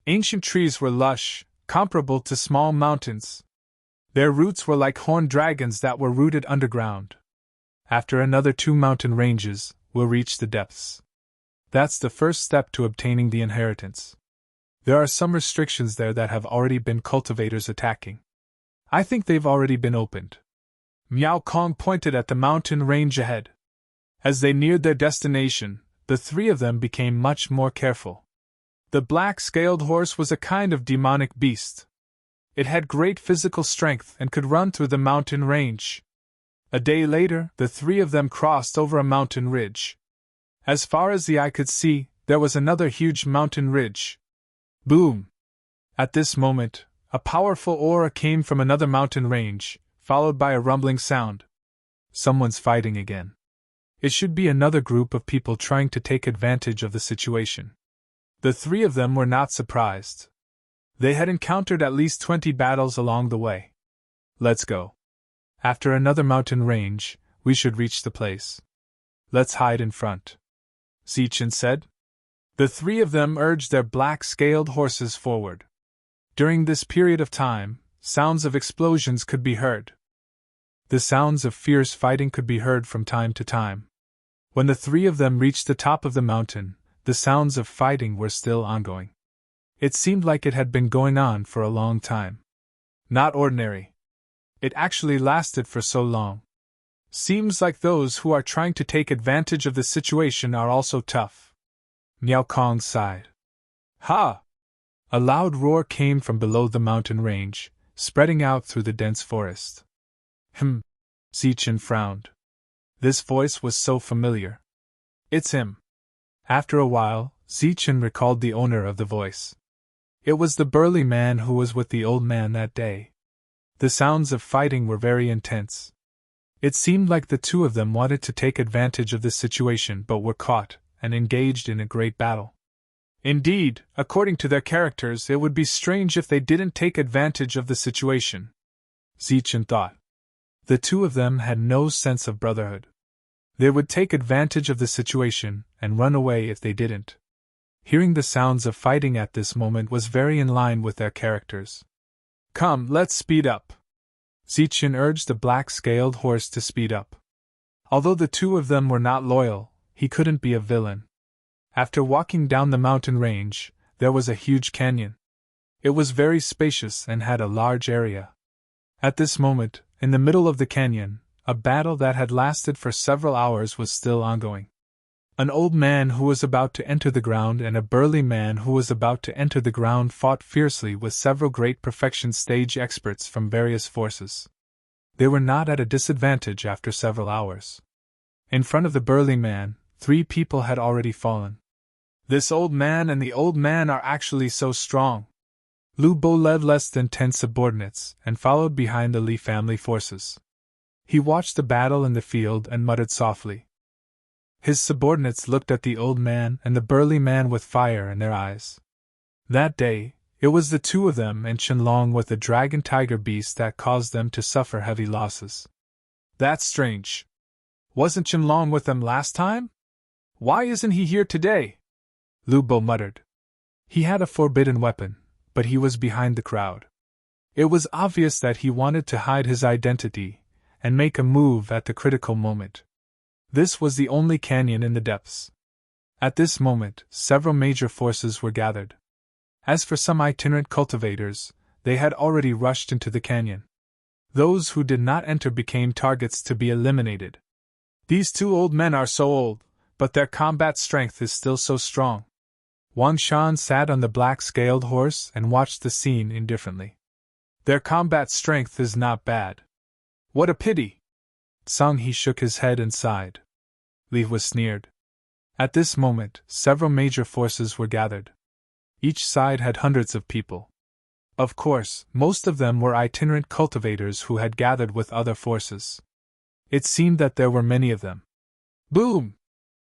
Ancient trees were lush, comparable to small mountains. Their roots were like horned dragons that were rooted underground. After another 2 mountain ranges, we'll reach the depths. That's the first step to obtaining the inheritance. There are some restrictions there that have already been cultivators attacking. I think they've already been opened. Miao Kong pointed at the mountain range ahead. As they neared their destination, the 3 of them became much more careful. The black-scaled horse was a kind of demonic beast. It had great physical strength and could run through the mountain range. A day later, the 3 of them crossed over a mountain ridge. As far as the eye could see, there was another huge mountain ridge. Boom! At this moment, a powerful aura came from another mountain range, followed by a rumbling sound. Someone's fighting again. It should be another group of people trying to take advantage of the situation. The 3 of them were not surprised. They had encountered at least 20 battles along the way. Let's go. After another mountain range, we should reach the place. Let's hide in front. Zichen said. The 3 of them urged their black-scaled horses forward. During this period of time, sounds of explosions could be heard. The sounds of fierce fighting could be heard from time to time. When the 3 of them reached the top of the mountain, the sounds of fighting were still ongoing. It seemed like it had been going on for a long time. Not ordinary. It actually lasted for so long. Seems like those who are trying to take advantage of the situation are also tough. Miao Kong sighed. Ha! A loud roar came from below the mountain range, spreading out through the dense forest. Zichen frowned. This voice was so familiar. It's him. After a while, Zichen recalled the owner of the voice. It was the burly man who was with the old man that day. The sounds of fighting were very intense. It seemed like the two of them wanted to take advantage of this situation but were caught and engaged in a great battle. Indeed, according to their characters, it would be strange if they didn't take advantage of the situation, Zichen thought. The two of them had no sense of brotherhood. They would take advantage of the situation and run away if they didn't. Hearing the sounds of fighting at this moment was very in line with their characters. Come, let's speed up. Zichen urged the black-scaled horse to speed up. Although the two of them were not loyal, he couldn't be a villain. After walking down the mountain range, there was a huge canyon. It was very spacious and had a large area. At this moment, in the middle of the canyon, a battle that had lasted for several hours was still ongoing. An old man who was about to enter the ground and a burly man who was about to enter the ground fought fiercely with several great perfection stage experts from various forces. They were not at a disadvantage after several hours. In front of the burly man, 3 people had already fallen. This old man and the old man are actually so strong. Lu Bo led less than 10 subordinates and followed behind the Li family forces. He watched the battle in the field and muttered softly. His subordinates looked at the old man and the burly man with fire in their eyes. That day, it was the two of them and Qianlong with the dragon tiger beast that caused them to suffer heavy losses. That's strange. Wasn't Qianlong with them last time? Why isn't he here today? Lu Bo muttered. He had a forbidden weapon, but he was behind the crowd. It was obvious that he wanted to hide his identity and make a move at the critical moment. This was the only canyon in the depths. At this moment, several major forces were gathered. As for some itinerant cultivators, they had already rushed into the canyon. Those who did not enter became targets to be eliminated. These 2 old men are so old, but their combat strength is still so strong. Wang Shan sat on the black-scaled horse and watched the scene indifferently. Their combat strength is not bad. What a pity! Song He shook his head and sighed. Li was sneered. At this moment, several major forces were gathered. Each side had hundreds of people. Of course, most of them were itinerant cultivators who had gathered with other forces. It seemed that there were many of them. Boom!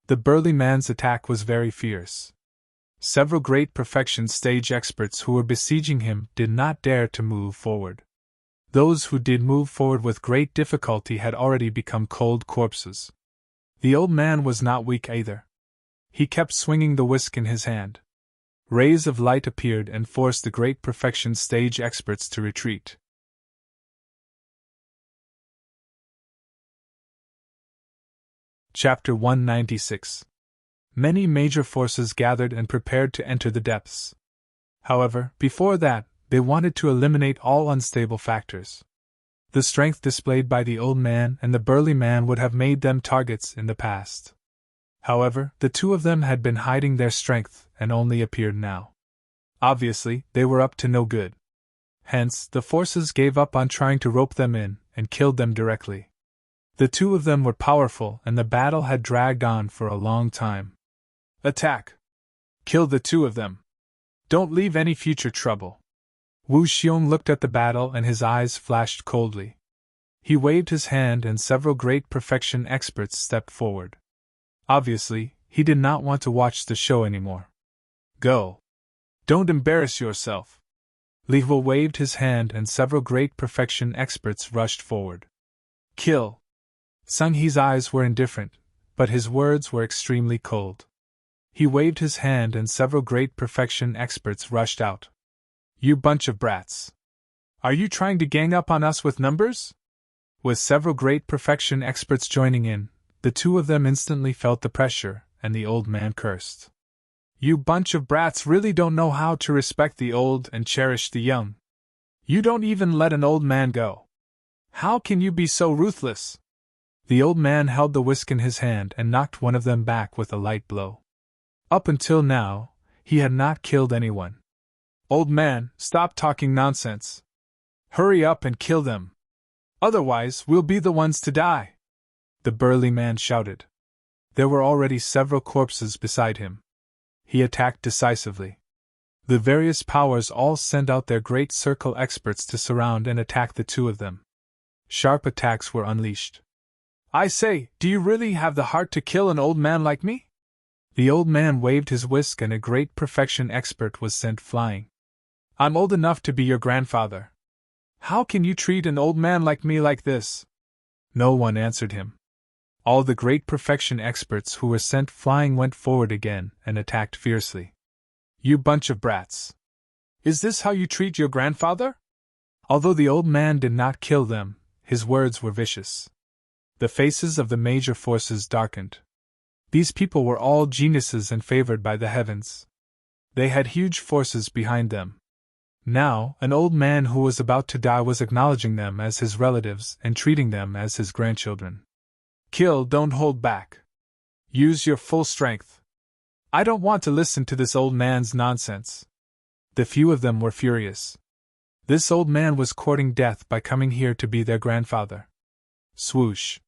The burly man's attack was very fierce. Several great perfection stage experts who were besieging him did not dare to move forward. Those who did move forward with great difficulty had already become cold corpses. The old man was not weak either. He kept swinging the whisk in his hand. Rays of light appeared and forced the great perfection stage experts to retreat. Chapter 196. Many major forces gathered and prepared to enter the depths. However, before that, they wanted to eliminate all unstable factors. The strength displayed by the old man and the burly man would have made them targets in the past. However, the two of them had been hiding their strength and only appeared now. Obviously, they were up to no good. Hence, the forces gave up on trying to rope them in and killed them directly. The two of them were powerful and the battle had dragged on for a long time. Attack! Kill the two of them! Don't leave any future trouble. Wu Xiong looked at the battle and his eyes flashed coldly. He waved his hand and several great perfection experts stepped forward. Obviously, he did not want to watch the show anymore. Go! Don't embarrass yourself! Li Huo waved his hand and several great perfection experts rushed forward. Kill! Sung He's eyes were indifferent, but his words were extremely cold. He waved his hand and several great perfection experts rushed out. You bunch of brats! Are you trying to gang up on us with numbers? With several great perfection experts joining in, the two of them instantly felt the pressure, and the old man cursed. You bunch of brats really don't know how to respect the old and cherish the young. You don't even let an old man go. How can you be so ruthless? The old man held the whisk in his hand and knocked one of them back with a light blow. Up until now, he had not killed anyone. Old man, stop talking nonsense. Hurry up and kill them. Otherwise, we'll be the ones to die. The burly man shouted. There were already several corpses beside him. He attacked decisively. The various powers all sent out their great circle experts to surround and attack the two of them. Sharp attacks were unleashed. I say, do you really have the heart to kill an old man like me? The old man waved his whisk and a great perfection expert was sent flying. I'm old enough to be your grandfather. How can you treat an old man like me like this? No one answered him. All the great perfection experts who were sent flying went forward again and attacked fiercely. You bunch of brats! Is this how you treat your grandfather? Although the old man did not kill them, his words were vicious. The faces of the major forces darkened. These people were all geniuses and favored by the heavens. They had huge forces behind them. Now, an old man who was about to die was acknowledging them as his relatives and treating them as his grandchildren. Kill, don't hold back. Use your full strength. I don't want to listen to this old man's nonsense. The few of them were furious. This old man was courting death by coming here to be their grandfather. Swoosh.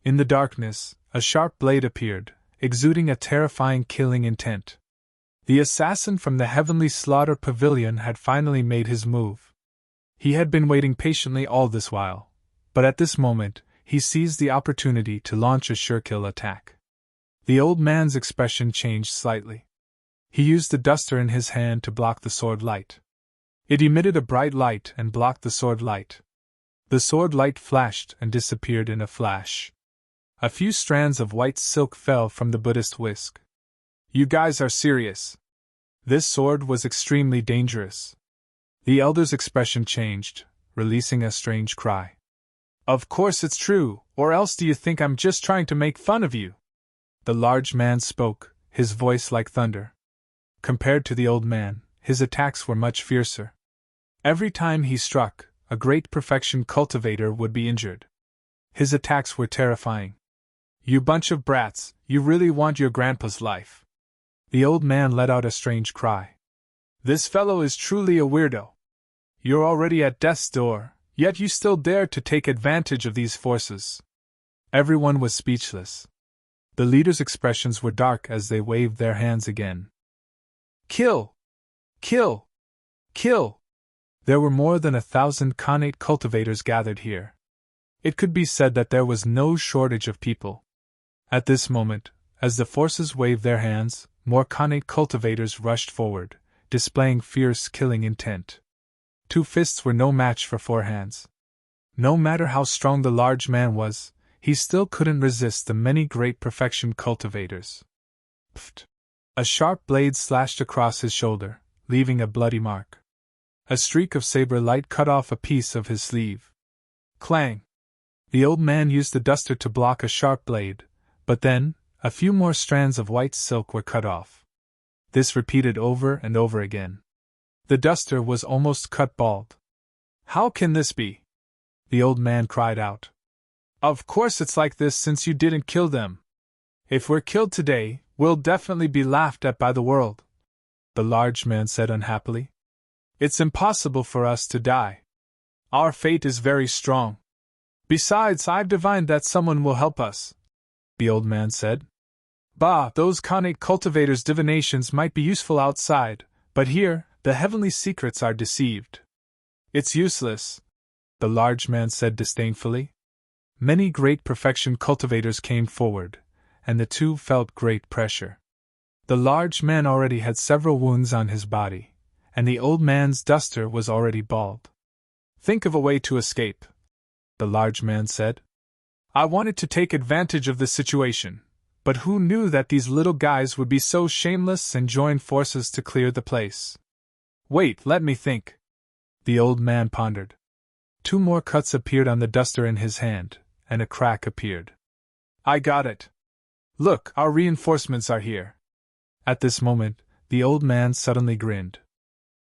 In the darkness, a sharp blade appeared, exuding a terrifying killing intent. The assassin from the heavenly slaughter pavilion had finally made his move. He had been waiting patiently all this while, but at this moment, he seized the opportunity to launch a sure-kill attack. The old man's expression changed slightly. He used the duster in his hand to block the sword light. It emitted a bright light and blocked the sword light. The sword light flashed and disappeared in a flash. A few strands of white silk fell from the Buddhist whisk. You guys are serious. This sword was extremely dangerous. The elder's expression changed, releasing a strange cry. Of course it's true, or else do you think I'm just trying to make fun of you? The large man spoke, his voice like thunder. Compared to the old man, his attacks were much fiercer. Every time he struck, a great perfection cultivator would be injured. His attacks were terrifying. You bunch of brats, you really want your grandpa's life. The old man let out a strange cry. This fellow is truly a weirdo. You're already at death's door, yet you still dare to take advantage of these forces. Everyone was speechless. The leaders' expressions were dark as they waved their hands again. Kill! Kill! Kill! There were more than 1,000 connate cultivators gathered here. It could be said that there was no shortage of people. At this moment, as the forces waved their hands, more connate cultivators rushed forward, displaying fierce killing intent. 2 fists were no match for 4 hands. No matter how strong the large man was, he still couldn't resist the many great perfection cultivators. Pfft! A sharp blade slashed across his shoulder, leaving a bloody mark. A streak of saber light cut off a piece of his sleeve. Clang! The old man used the duster to block a sharp blade, but then, a few more strands of white silk were cut off. This repeated over and over again. The duster was almost cut bald. How can this be? The old man cried out. Of course it's like this since you didn't kill them. If we're killed today, we'll definitely be laughed at by the world, the large man said unhappily. It's impossible for us to die. Our fate is very strong. Besides, I've divined that someone will help us, the old man said. Bah, those connate cultivators' divinations might be useful outside, but here, the heavenly secrets are deceived. It's useless, the large man said disdainfully. Many great perfection cultivators came forward, and the two felt great pressure. The large man already had several wounds on his body, and the old man's duster was already bald. Think of a way to escape, the large man said. I wanted to take advantage of the situation, but who knew that these little guys would be so shameless and join forces to clear the place? Wait, let me think. The old man pondered. 2 more cuts appeared on the duster in his hand, and a crack appeared. I got it. Look, our reinforcements are here. At this moment, the old man suddenly grinned.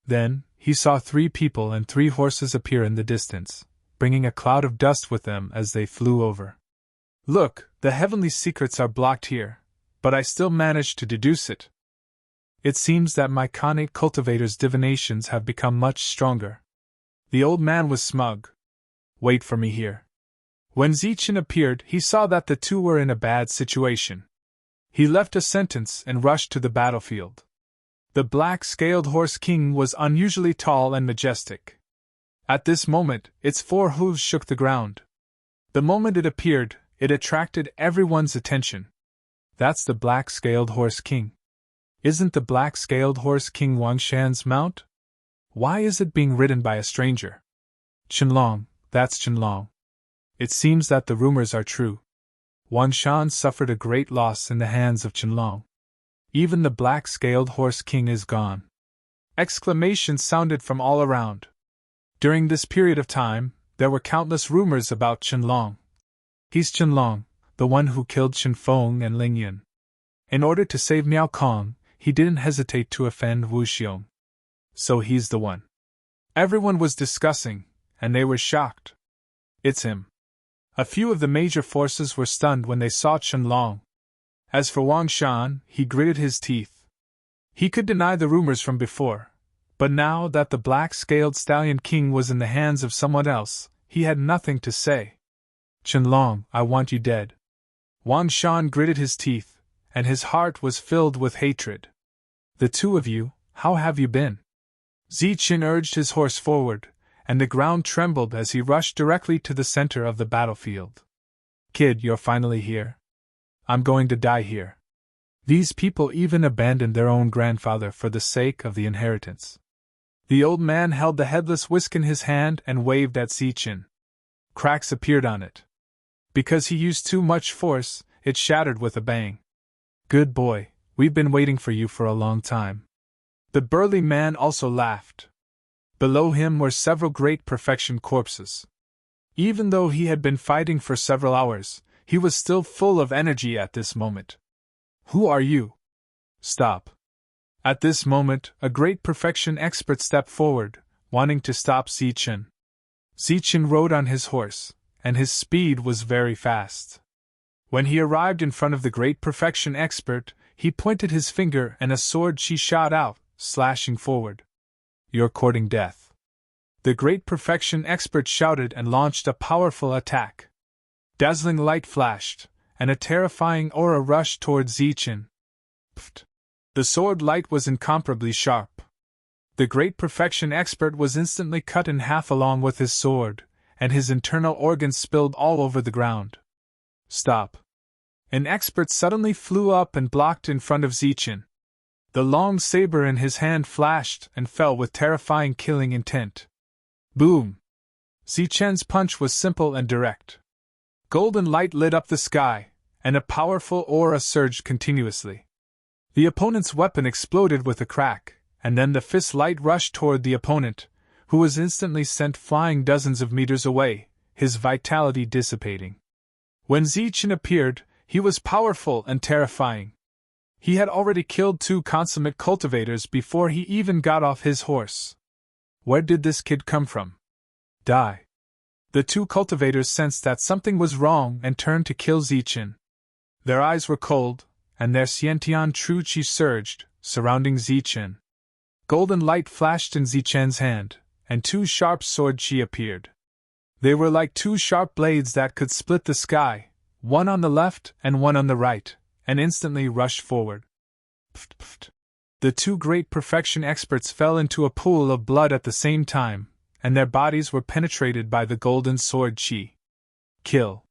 Then, he saw 3 people and 3 horses appear in the distance, bringing a cloud of dust with them as they flew over. Look, the heavenly secrets are blocked here, but I still managed to deduce it. It seems that my connate cultivator's divinations have become much stronger. The old man was smug. Wait for me here. When Zichen appeared, he saw that the two were in a bad situation. He left a sentence and rushed to the battlefield. The black-scaled horse king was unusually tall and majestic. At this moment, its 4 hooves shook the ground. The moment it appeared, it attracted everyone's attention. That's the black-scaled horse king. Isn't the black-scaled horse king Wangshan's mount? Why is it being ridden by a stranger? Qianlong, that's Qianlong. It seems that the rumors are true. Wangshan suffered a great loss in the hands of Qianlong. Even the black-scaled horse king is gone. Exclamations sounded from all around. During this period of time, there were countless rumors about Qianlong. He's Qianlong, the one who killed Qinfeng and Lingyan. In order to save Miao Kong, he didn't hesitate to offend Wu Xiong. So he's the one. Everyone was discussing, and they were shocked. It's him. A few of the major forces were stunned when they saw Qianlong. As for Wangshan, he gritted his teeth. He could deny the rumors from before, but now that the black-scaled stallion king was in the hands of someone else, he had nothing to say. Qianlong, I want you dead. Wangshan gritted his teeth, and his heart was filled with hatred. The two of you, how have you been? Zichen urged his horse forward, and the ground trembled as he rushed directly to the center of the battlefield. Kid, you're finally here. I'm going to die here. These people even abandoned their own grandfather for the sake of the inheritance. The old man held the headless whisk in his hand and waved at Zichen. Cracks appeared on it. Because he used too much force, it shattered with a bang. Good boy, we've been waiting for you for a long time. The burly man also laughed. Below him were several great perfection corpses. Even though he had been fighting for several hours, he was still full of energy at this moment. Who are you? Stop. At this moment, a great perfection expert stepped forward, wanting to stop Zichen. Zichen rode on his horse, and his speed was very fast. When he arrived in front of the great perfection expert, he pointed his finger and a sword shot out, slashing forward. You're courting death. The great perfection expert shouted and launched a powerful attack. Dazzling light flashed, and a terrifying aura rushed towards Zichen. Pfft! The sword light was incomparably sharp. The great perfection expert was instantly cut in half along with his sword, and his internal organs spilled all over the ground. Stop. An expert suddenly flew up and blocked in front of Zichen. The long saber in his hand flashed and fell with terrifying killing intent. Boom! Zichen's punch was simple and direct. Golden light lit up the sky, and a powerful aura surged continuously. The opponent's weapon exploded with a crack, and then the fist light rushed toward the opponent, who was instantly sent flying dozens of meters away, his vitality dissipating. When Zichen appeared, he was powerful and terrifying. He had already killed 2 consummate cultivators before he even got off his horse. Where did this kid come from? Die. The 2 cultivators sensed that something was wrong and turned to kill Zichen. Their eyes were cold, and their Xiantian true qi surged, surrounding Zichen. Golden light flashed in Zichen's hand, and 2 sharp sword qi appeared. They were like 2 sharp blades that could split the sky, one on the left and one on the right, and instantly rushed forward. Pft, pft. The 2 great perfection experts fell into a pool of blood at the same time, and their bodies were penetrated by the golden sword qi. Kill.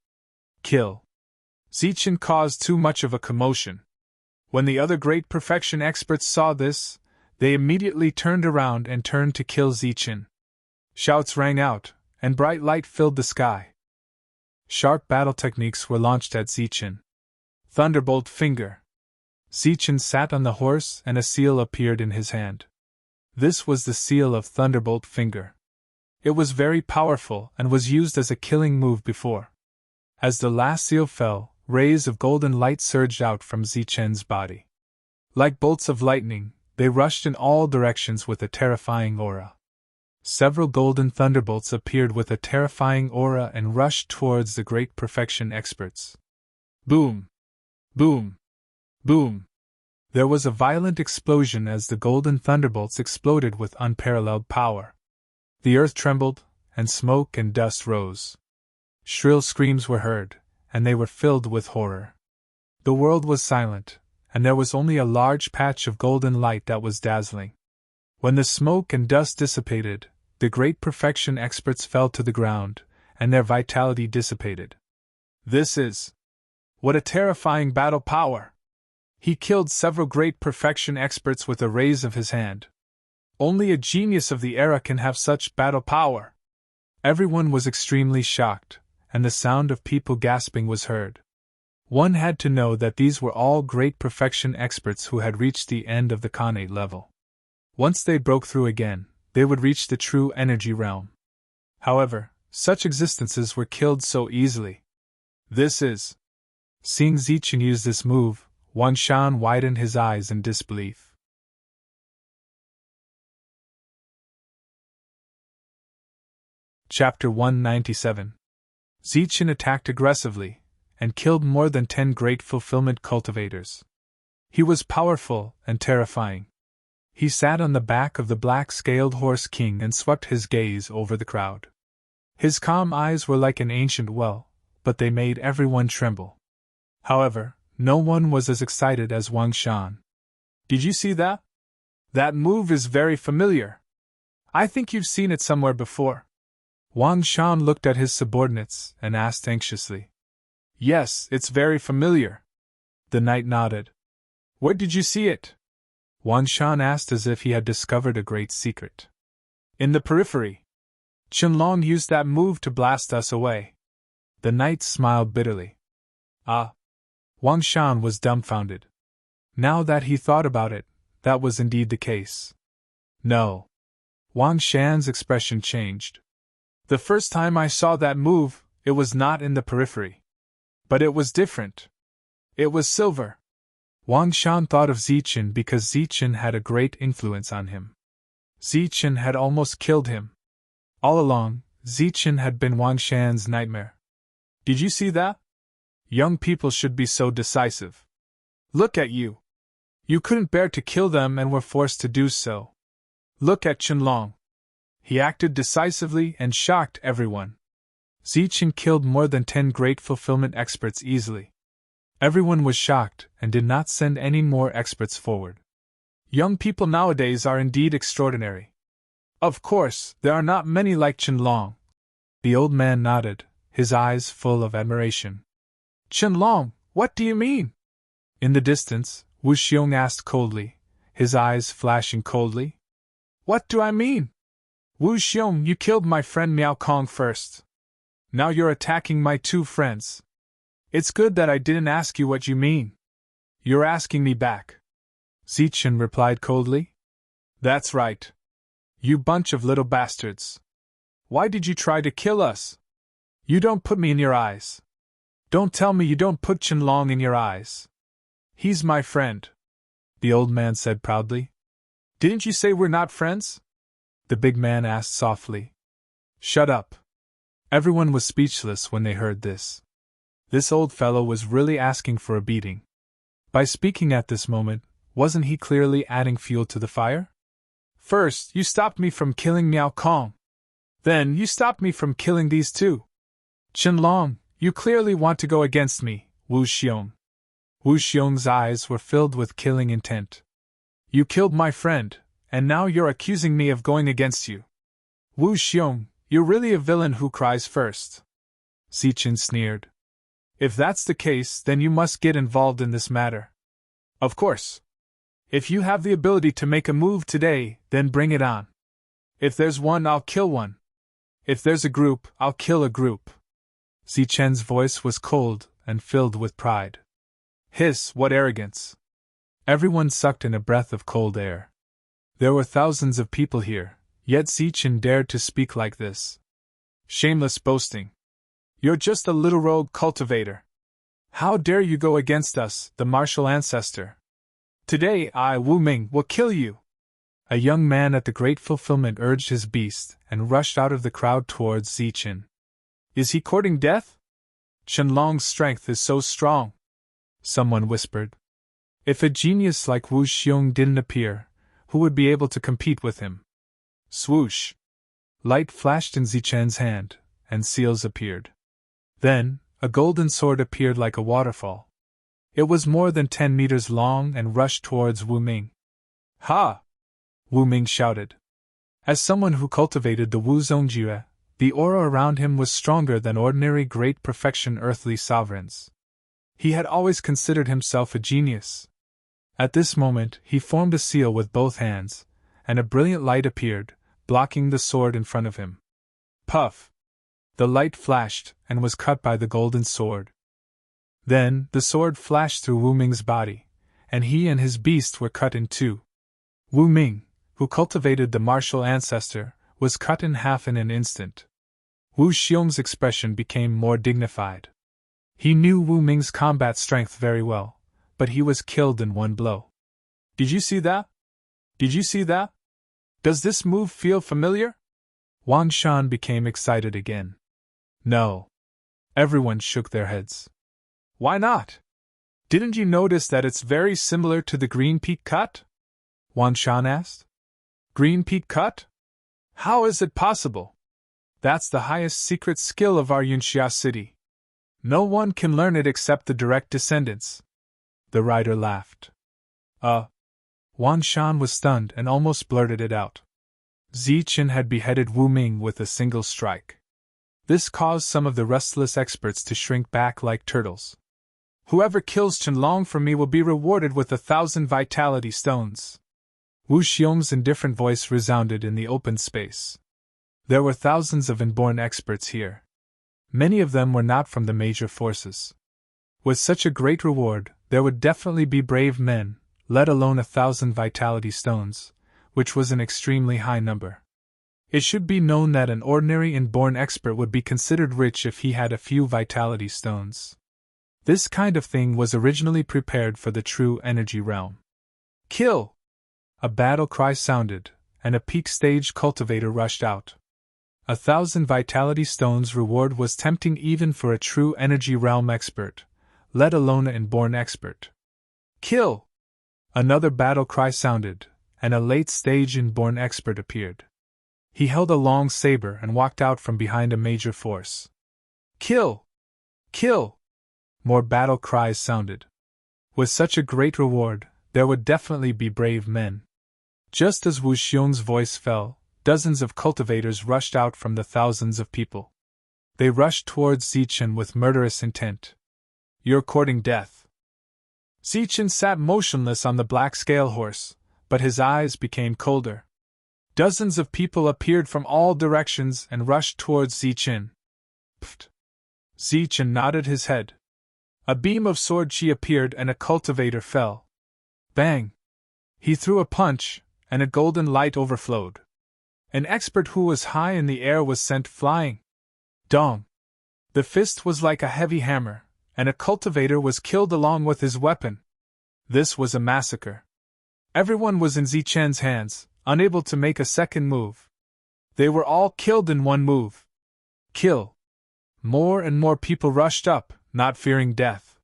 Kill. Zichen caused too much of a commotion. When the other great perfection experts saw this, they immediately turned around and turned to kill Zichen. Shouts rang out, and bright light filled the sky. Sharp battle techniques were launched at Zichen. Thunderbolt finger. Zichen sat on the horse and a seal appeared in his hand. This was the seal of Thunderbolt finger. It was very powerful and was used as a killing move before. As the last seal fell, rays of golden light surged out from Zichen's body. Like bolts of lightning, they rushed in all directions with a terrifying aura. Several golden thunderbolts appeared with a terrifying aura and rushed towards the great perfection experts. Boom! Boom! Boom! There was a violent explosion as the golden thunderbolts exploded with unparalleled power. The earth trembled, and smoke and dust rose. Shrill screams were heard, and they were filled with horror. The world was silent, and there was only a large patch of golden light that was dazzling. When the smoke and dust dissipated, the great perfection experts fell to the ground, and their vitality dissipated. What a terrifying battle power! He killed several great perfection experts with a raise of his hand. Only a genius of the era can have such battle power. Everyone was extremely shocked, and the sound of people gasping was heard. One had to know that these were all great perfection experts who had reached the end of the Khanate level. Once they broke through again, they would reach the true energy realm. However, such existences were killed so easily. Seeing Zichen use this move, Wang Shan widened his eyes in disbelief. Chapter 197. Zichen attacked aggressively, and killed more than 10 great fulfillment cultivators. He was powerful and terrifying. He sat on the back of the black-scaled horse king and swept his gaze over the crowd. His calm eyes were like an ancient well, but they made everyone tremble. However, no one was as excited as Wang Shan. Did you see that? That move is very familiar. I think you've seen it somewhere before. Wang Shan looked at his subordinates and asked anxiously. Yes, it's very familiar. The knight nodded. Where did you see it? Wang Shan asked as if he had discovered a great secret. In the periphery. Qianlong used that move to blast us away. The knight smiled bitterly. Ah. Wang Shan was dumbfounded. Now that he thought about it, that was indeed the case. No. Wang Shan's expression changed. The first time I saw that move, it was not in the periphery. But it was different. It was silver. Wang Shan thought of Zichen because Zichen had a great influence on him. Zichen had almost killed him. All along, Zichen had been Wang Shan's nightmare. Did you see that? Young people should be so decisive. Look at you. You couldn't bear to kill them and were forced to do so. Look at Qianlong. He acted decisively and shocked everyone. Zichen killed more than 10 great fulfillment experts easily. Everyone was shocked and did not send any more experts forward. Young people nowadays are indeed extraordinary. Of course, there are not many like Qianlong. The old man nodded, his eyes full of admiration. Qianlong, what do you mean? In the distance, Wu Xiong asked coldly, his eyes flashing coldly. What do I mean? Wu Xiong, you killed my friend Miao Kong first. Now you're attacking my 2 friends. It's good that I didn't ask you what you mean. You're asking me back. Zichen replied coldly. That's right. You bunch of little bastards. Why did you try to kill us? You don't put me in your eyes. Don't tell me you don't put Qianlong in your eyes. He's my friend, the old man said proudly. Didn't you say we're not friends? The big man asked softly. Shut up. Everyone was speechless when they heard this. This old fellow was really asking for a beating. By speaking at this moment, wasn't he clearly adding fuel to the fire? First, you stopped me from killing Miao Kong. Then, you stopped me from killing these 2. Qianlong, you clearly want to go against me, Wu Xiong. Wu Xiong's eyes were filled with killing intent. You killed my friend, and now you're accusing me of going against you. Wu Xiong, you're really a villain who cries first. Zichen sneered. If that's the case, then you must get involved in this matter. Of course. If you have the ability to make a move today, then bring it on. If there's one, I'll kill one. If there's a group, I'll kill a group. Zichen's voice was cold and filled with pride. Hiss, what arrogance! Everyone sucked in a breath of cold air. There were thousands of people here, yet Zichen dared to speak like this. Shameless boasting. You're just a little rogue cultivator. How dare you go against us, the martial ancestor? Today I, Wu Ming, will kill you. A young man at the Great Fulfillment urged his beast and rushed out of the crowd towards Zichen. Is he courting death? Qianlong's strength is so strong. Someone whispered. If a genius like Wu Xiong didn't appear, who would be able to compete with him? Swoosh! Light flashed in Zichen's hand, and seals appeared. Then, a golden sword appeared like a waterfall. It was more than 10 meters long and rushed towards Wu Ming. Ha! Wu Ming shouted. As someone who cultivated the Wu Zongjue, the aura around him was stronger than ordinary great perfection earthly sovereigns. He had always considered himself a genius. At this moment, he formed a seal with both hands, and a brilliant light appeared, blocking the sword in front of him. Puff! The light flashed and was cut by the golden sword. Then, the sword flashed through Wu Ming's body, and he and his beast were cut in two. Wu Ming, who cultivated the martial ancestor, was cut in half in an instant. Wu Xiong's expression became more dignified. He knew Wu Ming's combat strength very well, but he was killed in one blow. Did you see that? Did you see that? Does this move feel familiar? Wang Shan became excited again. No. Everyone shook their heads. Why not? Didn't you notice that it's very similar to the Green Peak Cut? Wang Shan asked. Green Peak Cut? How is it possible? That's the highest secret skill of our Yunxia city. No one can learn it except the direct descendants. The rider laughed. Wang Shan was stunned and almost blurted it out. Zichen had beheaded Wu Ming with a single strike. This caused some of the restless experts to shrink back like turtles. Whoever kills Qianlong for me will be rewarded with 1,000 vitality stones. Wu Xiong's indifferent voice resounded in the open space. There were thousands of inborn experts here. Many of them were not from the major forces. With such a great reward, there would definitely be brave men, let alone 1,000 vitality stones, which was an extremely high number. It should be known that an ordinary inborn expert would be considered rich if he had a few vitality stones. This kind of thing was originally prepared for the true energy realm. Kill! A battle cry sounded, and a peak stage cultivator rushed out. 1,000 vitality stones reward was tempting even for a true energy realm expert, let alone an inborn expert. Kill! Another battle cry sounded, and a late-stage inborn expert appeared. He held a long saber and walked out from behind a major force. Kill! Kill! More battle cries sounded. With such a great reward, there would definitely be brave men. Just as Wu Xiong's voice fell, dozens of cultivators rushed out from the thousands of people. They rushed towards Zichen with murderous intent. You're courting death. Zichen sat motionless on the black scale horse, but his eyes became colder. Dozens of people appeared from all directions and rushed towards Zichen. Pfft! Zichen nodded his head. A beam of sword chi appeared and a cultivator fell. Bang! He threw a punch, and a golden light overflowed. An expert who was high in the air was sent flying. Dong! The fist was like a heavy hammer, and a cultivator was killed along with his weapon. This was a massacre. Everyone was in Zichen's hands, unable to make a second move. They were all killed in one move. Kill! More and more people rushed up, not fearing death.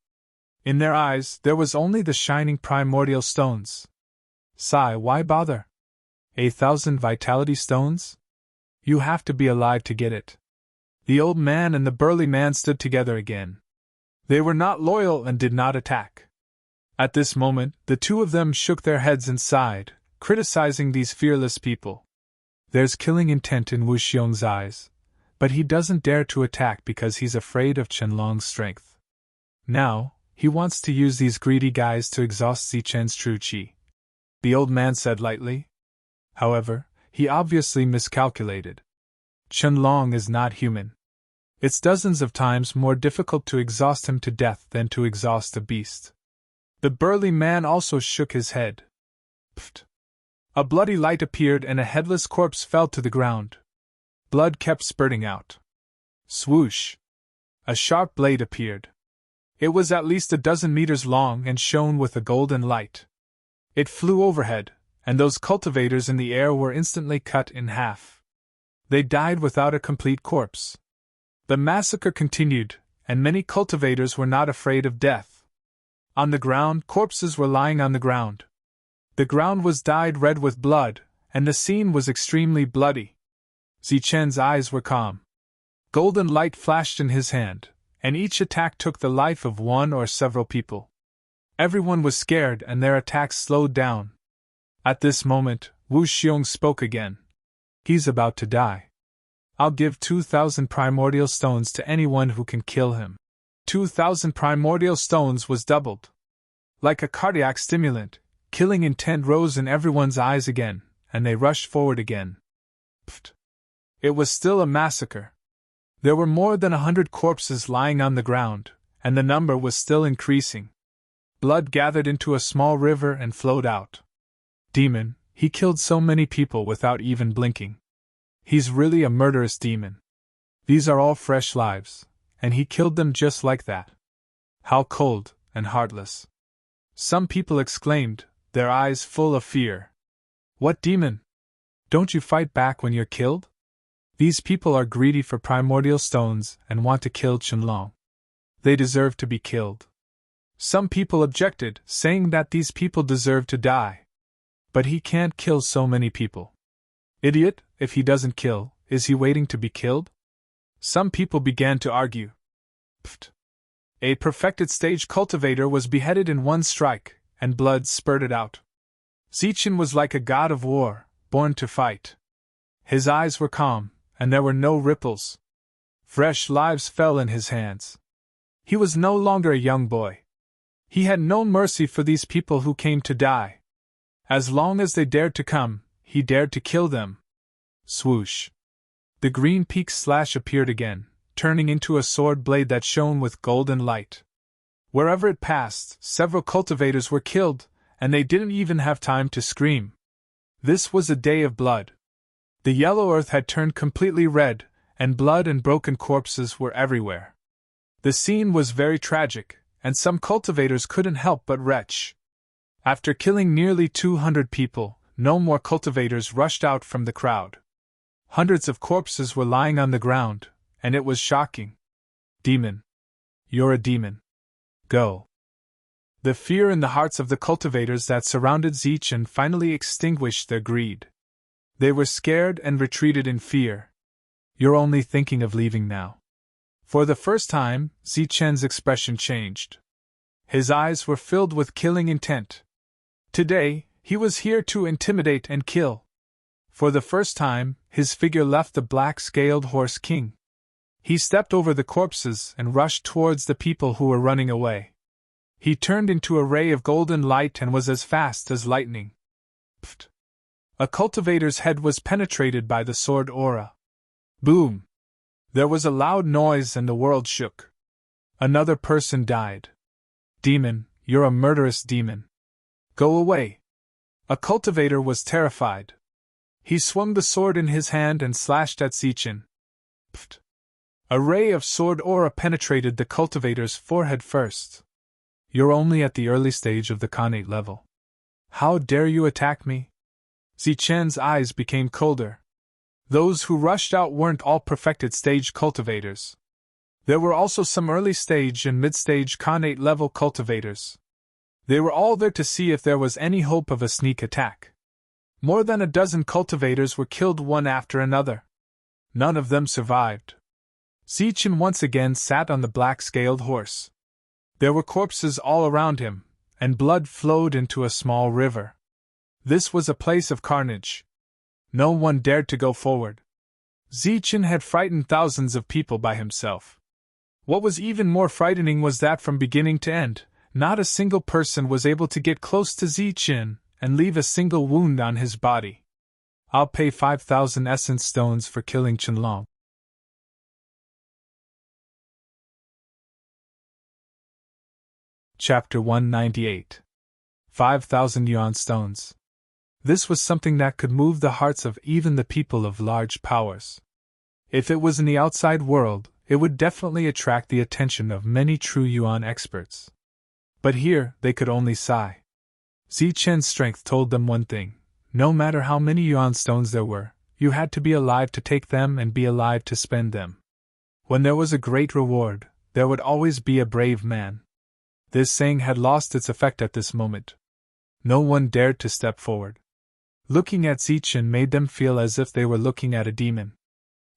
In their eyes, there was only the shining primordial stones. Sigh, why bother? 1,000 vitality stones? You have to be alive to get it. The old man and the burly man stood together again. They were not loyal and did not attack. At this moment, the two of them shook their heads and sighed, criticizing these fearless people. There's killing intent in Wu Xiong's eyes, but he doesn't dare to attack because he's afraid of Qianlong's strength. Now, he wants to use these greedy guys to exhaust Zichen's true qi. The old man said lightly. However, he obviously miscalculated. Qianlong is not human. It's dozens of times more difficult to exhaust him to death than to exhaust a beast. The burly man also shook his head. Pfft! A bloody light appeared and a headless corpse fell to the ground. Blood kept spurting out. Swoosh! A sharp blade appeared. It was at least 12 meters long and shone with a golden light. It flew overhead, and those cultivators in the air were instantly cut in half. They died without a complete corpse. The massacre continued, and many cultivators were not afraid of death. On the ground, corpses were lying on the ground. The ground was dyed red with blood, and the scene was extremely bloody. Zichen's eyes were calm. Golden light flashed in his hand, and each attack took the life of one or several people. Everyone was scared and their attacks slowed down. At this moment, Wu Xiong spoke again. He's about to die. I'll give 2,000 primordial stones to anyone who can kill him. 2,000 primordial stones was doubled. Like a cardiac stimulant, killing intent rose in everyone's eyes again, and they rushed forward again. Pfft. It was still a massacre. There were more than 100 corpses lying on the ground, and the number was still increasing. Blood gathered into a small river and flowed out. Demon, he killed so many people without even blinking. He's really a murderous demon. These are all fresh lives, and he killed them just like that. How cold and heartless. Some people exclaimed, their eyes full of fear. What demon? Don't you fight back when you're killed? These people are greedy for primordial stones and want to kill Qianlong. They deserve to be killed. Some people objected, saying that these people deserve to die. But he can't kill so many people. Idiot, if he doesn't kill, is he waiting to be killed? Some people began to argue. Pfft. A perfected stage cultivator was beheaded in one strike, and blood spurted out. Zichen was like a god of war, born to fight. His eyes were calm, and there were no ripples. Fresh lives fell in his hands. He was no longer a young boy. He had no mercy for these people who came to die. As long as they dared to come, he dared to kill them. Swoosh. The green peak slash appeared again, turning into a sword blade that shone with golden light. Wherever it passed, several cultivators were killed, and they didn't even have time to scream. This was a day of blood. The yellow earth had turned completely red, and blood and broken corpses were everywhere. The scene was very tragic, and some cultivators couldn't help but retch. After killing nearly 200 people, no more cultivators rushed out from the crowd. Hundreds of corpses were lying on the ground, and it was shocking. Demon. You're a demon. Go. The fear in the hearts of the cultivators that surrounded Zichen finally extinguished their greed. They were scared and retreated in fear. You're only thinking of leaving now. For the first time, Zichen's expression changed. His eyes were filled with killing intent. Today, he was here to intimidate and kill. For the first time, his figure left the black-scaled horse king. He stepped over the corpses and rushed towards the people who were running away. He turned into a ray of golden light and was as fast as lightning. Pfft. A cultivator's head was penetrated by the sword aura. Boom! There was a loud noise and the world shook. Another person died. Demon, you're a murderous demon. Go away. A cultivator was terrified. He swung the sword in his hand and slashed at Zichen. Pfft. A ray of sword aura penetrated the cultivator's forehead first. You're only at the early stage of the Khanate level. How dare you attack me? Zichen's eyes became colder. Those who rushed out weren't all perfected stage cultivators. There were also some early stage and mid-stage Khanate level cultivators. They were all there to see if there was any hope of a sneak attack. More than a dozen cultivators were killed one after another. None of them survived. Zichen once again sat on the black-scaled horse. There were corpses all around him, and blood flowed into a small river. This was a place of carnage. No one dared to go forward. Zichen had frightened thousands of people by himself. What was even more frightening was that from beginning to end, not a single person was able to get close to Zichen and leave a single wound on his body. I'll pay 5,000 essence stones for killing Qianlong. Chapter 198. 5,000 yuan stones. This was something that could move the hearts of even the people of large powers. If it was in the outside world, it would definitely attract the attention of many true yuan experts. But here, they could only sigh. Zichen's strength told them one thing: no matter how many yuan stones there were, you had to be alive to take them and be alive to spend them. When there was a great reward, there would always be a brave man. This saying had lost its effect at this moment. No one dared to step forward. Looking at Zichen made them feel as if they were looking at a demon.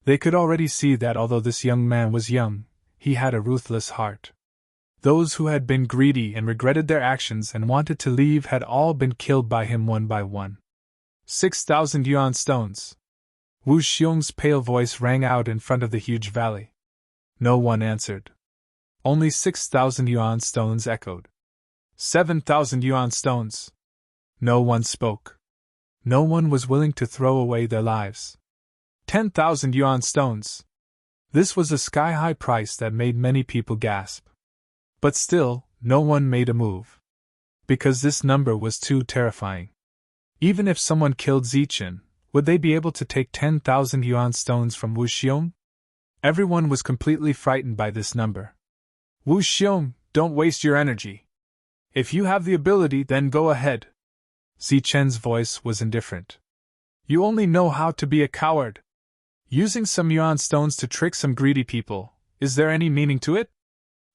They could already see that although this young man was young, he had a ruthless heart. Those who had been greedy and regretted their actions and wanted to leave had all been killed by him one by one. 6,000 yuan stones. Wu Xiong's pale voice rang out in front of the huge valley. No one answered. Only 6,000 yuan stones echoed. 7,000 yuan stones. No one spoke. No one was willing to throw away their lives. 10,000 yuan stones. This was a sky-high price that made many people gasp. But still, no one made a move. Because this number was too terrifying. Even if someone killed Zichen, would they be able to take 10,000 yuan stones from Wu Xiong? Everyone was completely frightened by this number. Wu Xiong, don't waste your energy. If you have the ability, then go ahead. Zichen's voice was indifferent. You only know how to be a coward. Using some yuan stones to trick some greedy people, is there any meaning to it?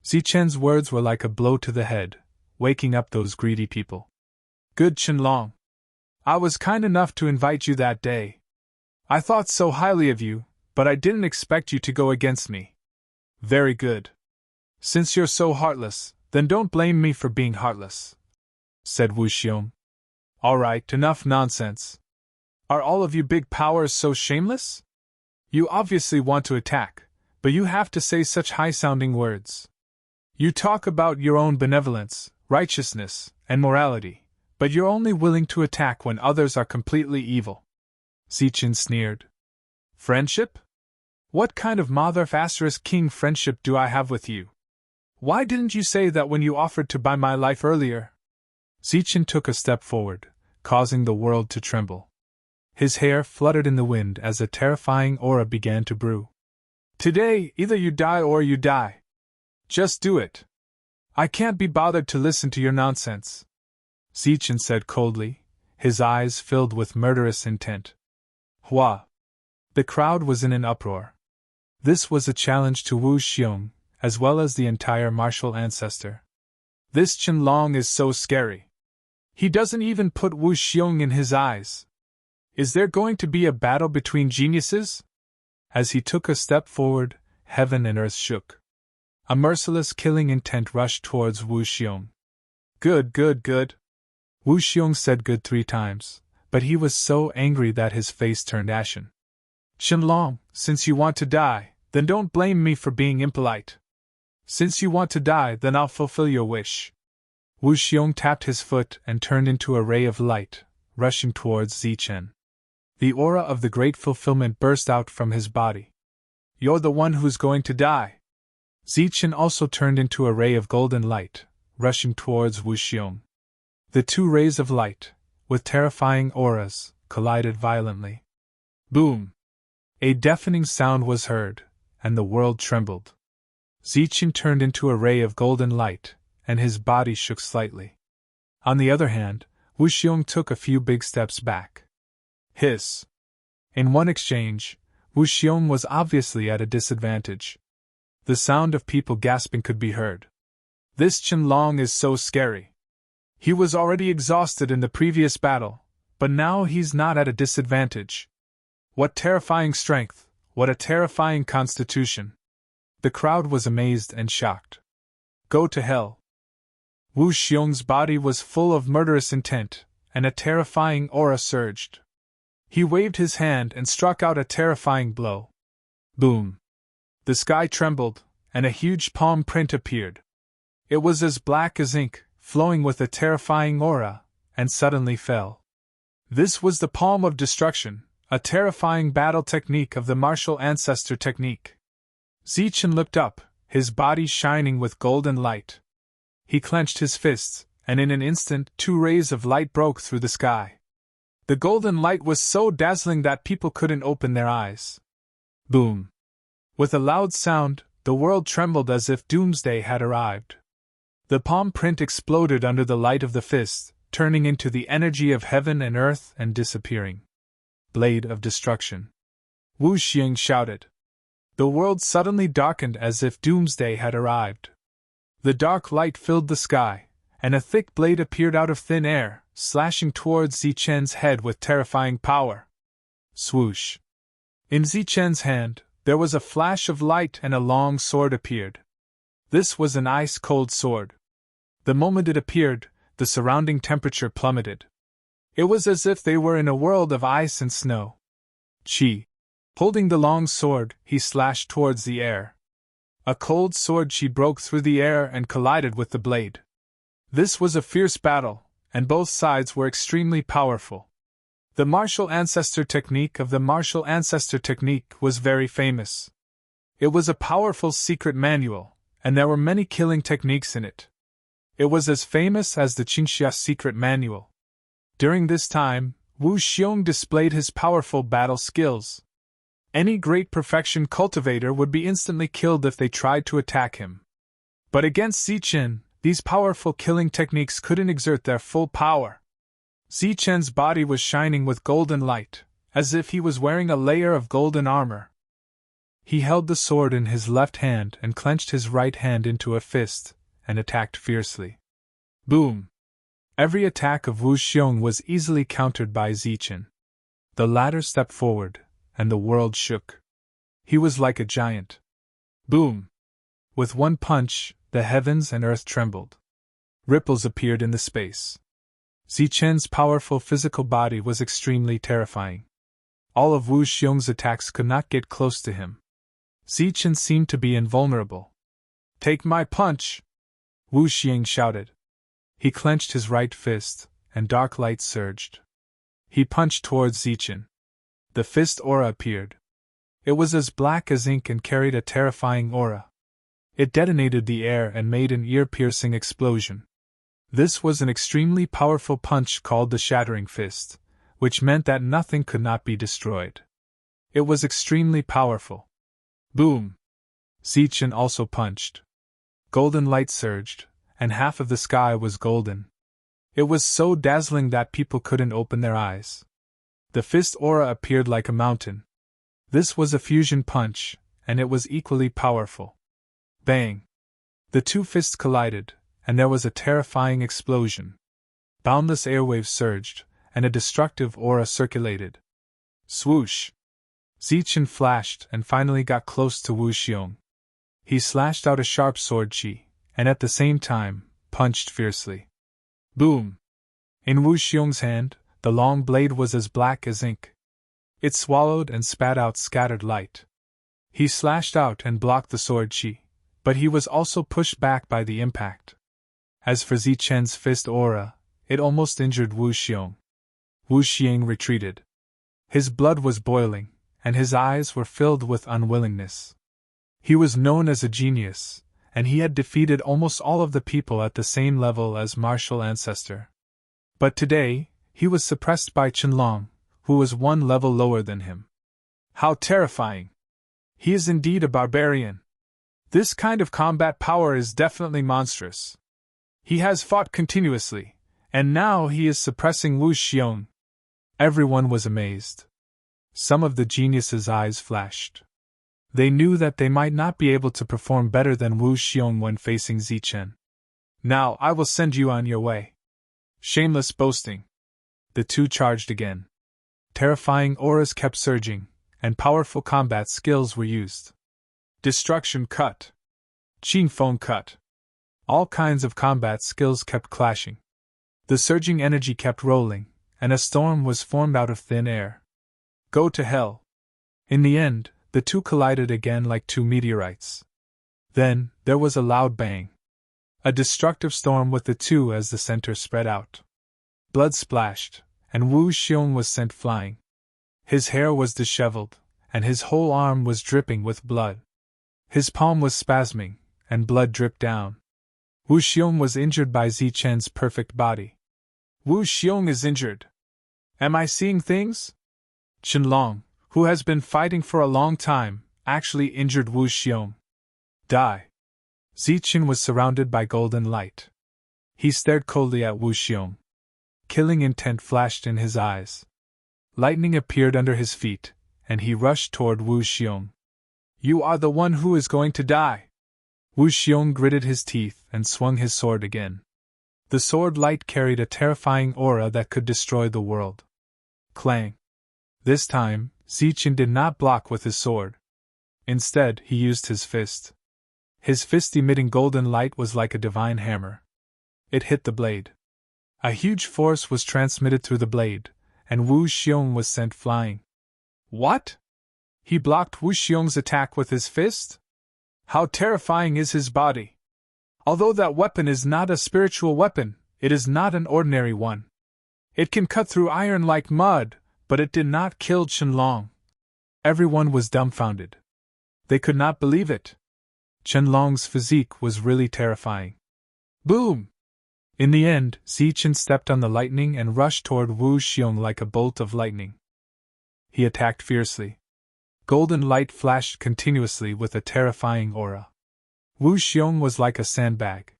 Zichen's words were like a blow to the head, waking up those greedy people. Good Qianlong. I was kind enough to invite you that day. I thought so highly of you, but I didn't expect you to go against me. Very good. Since you're so heartless, then don't blame me for being heartless, said Wu Xiong. All right, enough nonsense. Are all of you big powers so shameless? You obviously want to attack, but you have to say such high-sounding words. You talk about your own benevolence, righteousness, and morality, but you're only willing to attack when others are completely evil. Zichen sneered. Friendship? What kind of mother-f*** king friendship do I have with you? Why didn't you say that when you offered to buy my life earlier? Zichen took a step forward, causing the world to tremble. His hair fluttered in the wind as a terrifying aura began to brew. Today, either you die or you die. Just do it. I can't be bothered to listen to your nonsense. Zichen said coldly, his eyes filled with murderous intent. Hua! The crowd was in an uproar. This was a challenge to Wu Xiong, as well as the entire martial ancestor. This Qianlong is so scary. He doesn't even put Wu Xiong in his eyes. Is there going to be a battle between geniuses? As he took a step forward, heaven and earth shook. A merciless killing intent rushed towards Wu Xiong. Good, good, good. Wu Xiong said good 3 times, but he was so angry that his face turned ashen. Qianlong, since you want to die, then don't blame me for being impolite. Since you want to die, then I'll fulfill your wish. Wu Xiong tapped his foot and turned into a ray of light, rushing towards Zichen. The aura of the great fulfillment burst out from his body. You're the one who's going to die. Zichen also turned into a ray of golden light, rushing towards Wu Xiong. The 2 rays of light, with terrifying auras, collided violently. Boom! A deafening sound was heard, and the world trembled. Zichen turned into a ray of golden light, and his body shook slightly. On the other hand, Wu Xiong took a few big steps back. Hiss! In one exchange, Wu Xiong was obviously at a disadvantage. The sound of people gasping could be heard. This Qianlong is so scary. He was already exhausted in the previous battle, but now he's not at a disadvantage. What terrifying strength, what a terrifying constitution. The crowd was amazed and shocked. Go to hell. Wu Xiong's body was full of murderous intent, and a terrifying aura surged. He waved his hand and struck out a terrifying blow. Boom! The sky trembled, and a huge palm print appeared. It was as black as ink, flowing with a terrifying aura, and suddenly fell. This was the palm of destruction, a terrifying battle technique of the martial ancestor technique. Zichen looked up, his body shining with golden light. He clenched his fists, and in an instant 2 rays of light broke through the sky. The golden light was so dazzling that people couldn't open their eyes. Boom! With a loud sound, the world trembled as if doomsday had arrived. The palm print exploded under the light of the fist, turning into the energy of heaven and earth and disappearing. Blade of destruction. Wu Xiong shouted. The world suddenly darkened as if doomsday had arrived. The dark light filled the sky, and a thick blade appeared out of thin air, slashing towards Zichen's head with terrifying power. Swoosh! In Zichen's hand, there was a flash of light and a long sword appeared. This was an ice-cold sword. The moment it appeared, the surrounding temperature plummeted. It was as if they were in a world of ice and snow. Chi. Holding the long sword, he slashed towards the air. A cold sword Chi broke through the air and collided with the blade. This was a fierce battle, and both sides were extremely powerful. The martial ancestor technique of the martial ancestor technique was very famous. It was a powerful secret manual, and there were many killing techniques in it. It was as famous as the Qingxia secret manual. During this time, Wu Xiong displayed his powerful battle skills. Any great perfection cultivator would be instantly killed if they tried to attack him. But against Zichen, these powerful killing techniques couldn't exert their full power. Zichen's body was shining with golden light, as if he was wearing a layer of golden armor. He held the sword in his left hand and clenched his right hand into a fist, and attacked fiercely. Boom! Every attack of Wu Xiong was easily countered by Zichen. The latter stepped forward, and the world shook. He was like a giant. Boom! With one punch, the heavens and earth trembled. Ripples appeared in the space. Zichen's powerful physical body was extremely terrifying. All of Wu Xiong's attacks could not get close to him. Zichen seemed to be invulnerable. "Take my punch!" Wu Xiong shouted. He clenched his right fist, and dark light surged. He punched towards Zichen. The fist aura appeared. It was as black as ink and carried a terrifying aura. It detonated the air and made an ear-piercing explosion. This was an extremely powerful punch called the Shattering Fist, which meant that nothing could not be destroyed. It was extremely powerful. Boom! Zichen also punched. Golden light surged, and half of the sky was golden. It was so dazzling that people couldn't open their eyes. The fist aura appeared like a mountain. This was a fusion punch, and it was equally powerful. Bang! The two fists collided, and there was a terrifying explosion. Boundless airwaves surged, and a destructive aura circulated. Swoosh! Zichen flashed and finally got close to Wu Xiong. He slashed out a sharp sword Qi, and at the same time, punched fiercely. Boom! In Wu Xiong's hand, the long blade was as black as ink. It swallowed and spat out scattered light. He slashed out and blocked the sword Qi, but he was also pushed back by the impact. As for Zichen's fist aura, it almost injured Wu Xiong. Wu Xiong retreated. His blood was boiling, and his eyes were filled with unwillingness. He was known as a genius, and he had defeated almost all of the people at the same level as martial ancestor. But today, he was suppressed by Qianlong, who was one level lower than him. How terrifying! He is indeed a barbarian. This kind of combat power is definitely monstrous. He has fought continuously, and now he is suppressing Wu Xiong. Everyone was amazed. Some of the geniuses' eyes flashed. They knew that they might not be able to perform better than Wu Xiong when facing Zichen. Now I will send you on your way. Shameless boasting. The two charged again. Terrifying auras kept surging, and powerful combat skills were used. Destruction cut. Qingfeng cut. All kinds of combat skills kept clashing. The surging energy kept rolling, and a storm was formed out of thin air. Go to hell. In the end, the two collided again like two meteorites. Then, there was a loud bang. A destructive storm with the two as the center spread out. Blood splashed, and Wu Xiong was sent flying. His hair was disheveled, and his whole arm was dripping with blood. His palm was spasming, and blood dripped down. Wu Xiong was injured by Zichen's perfect body. Wu Xiong is injured. Am I seeing things? Qianlong, who has been fighting for a long time, actually injured Wu Xiong. Die. Zichen was surrounded by golden light. He stared coldly at Wu Xiong. Killing intent flashed in his eyes. Lightning appeared under his feet, and he rushed toward Wu Xiong. You are the one who is going to die. Wu Xiong gritted his teeth and swung his sword again. The sword light carried a terrifying aura that could destroy the world. Clang! This time, Zichen did not block with his sword. Instead, he used his fist. His fist emitting golden light was like a divine hammer. It hit the blade. A huge force was transmitted through the blade, and Wu Xiong was sent flying. What? He blocked Wu Xiong's attack with his fist? How terrifying is his body! Although that weapon is not a spiritual weapon, it is not an ordinary one. It can cut through iron like mud, but it did not kill Qianlong. Everyone was dumbfounded. They could not believe it. Qianlong's physique was really terrifying. Boom! In the end, Zichen stepped on the lightning and rushed toward Wu Xiong like a bolt of lightning. He attacked fiercely. Golden light flashed continuously with a terrifying aura. Wu Xiong was like a sandbag.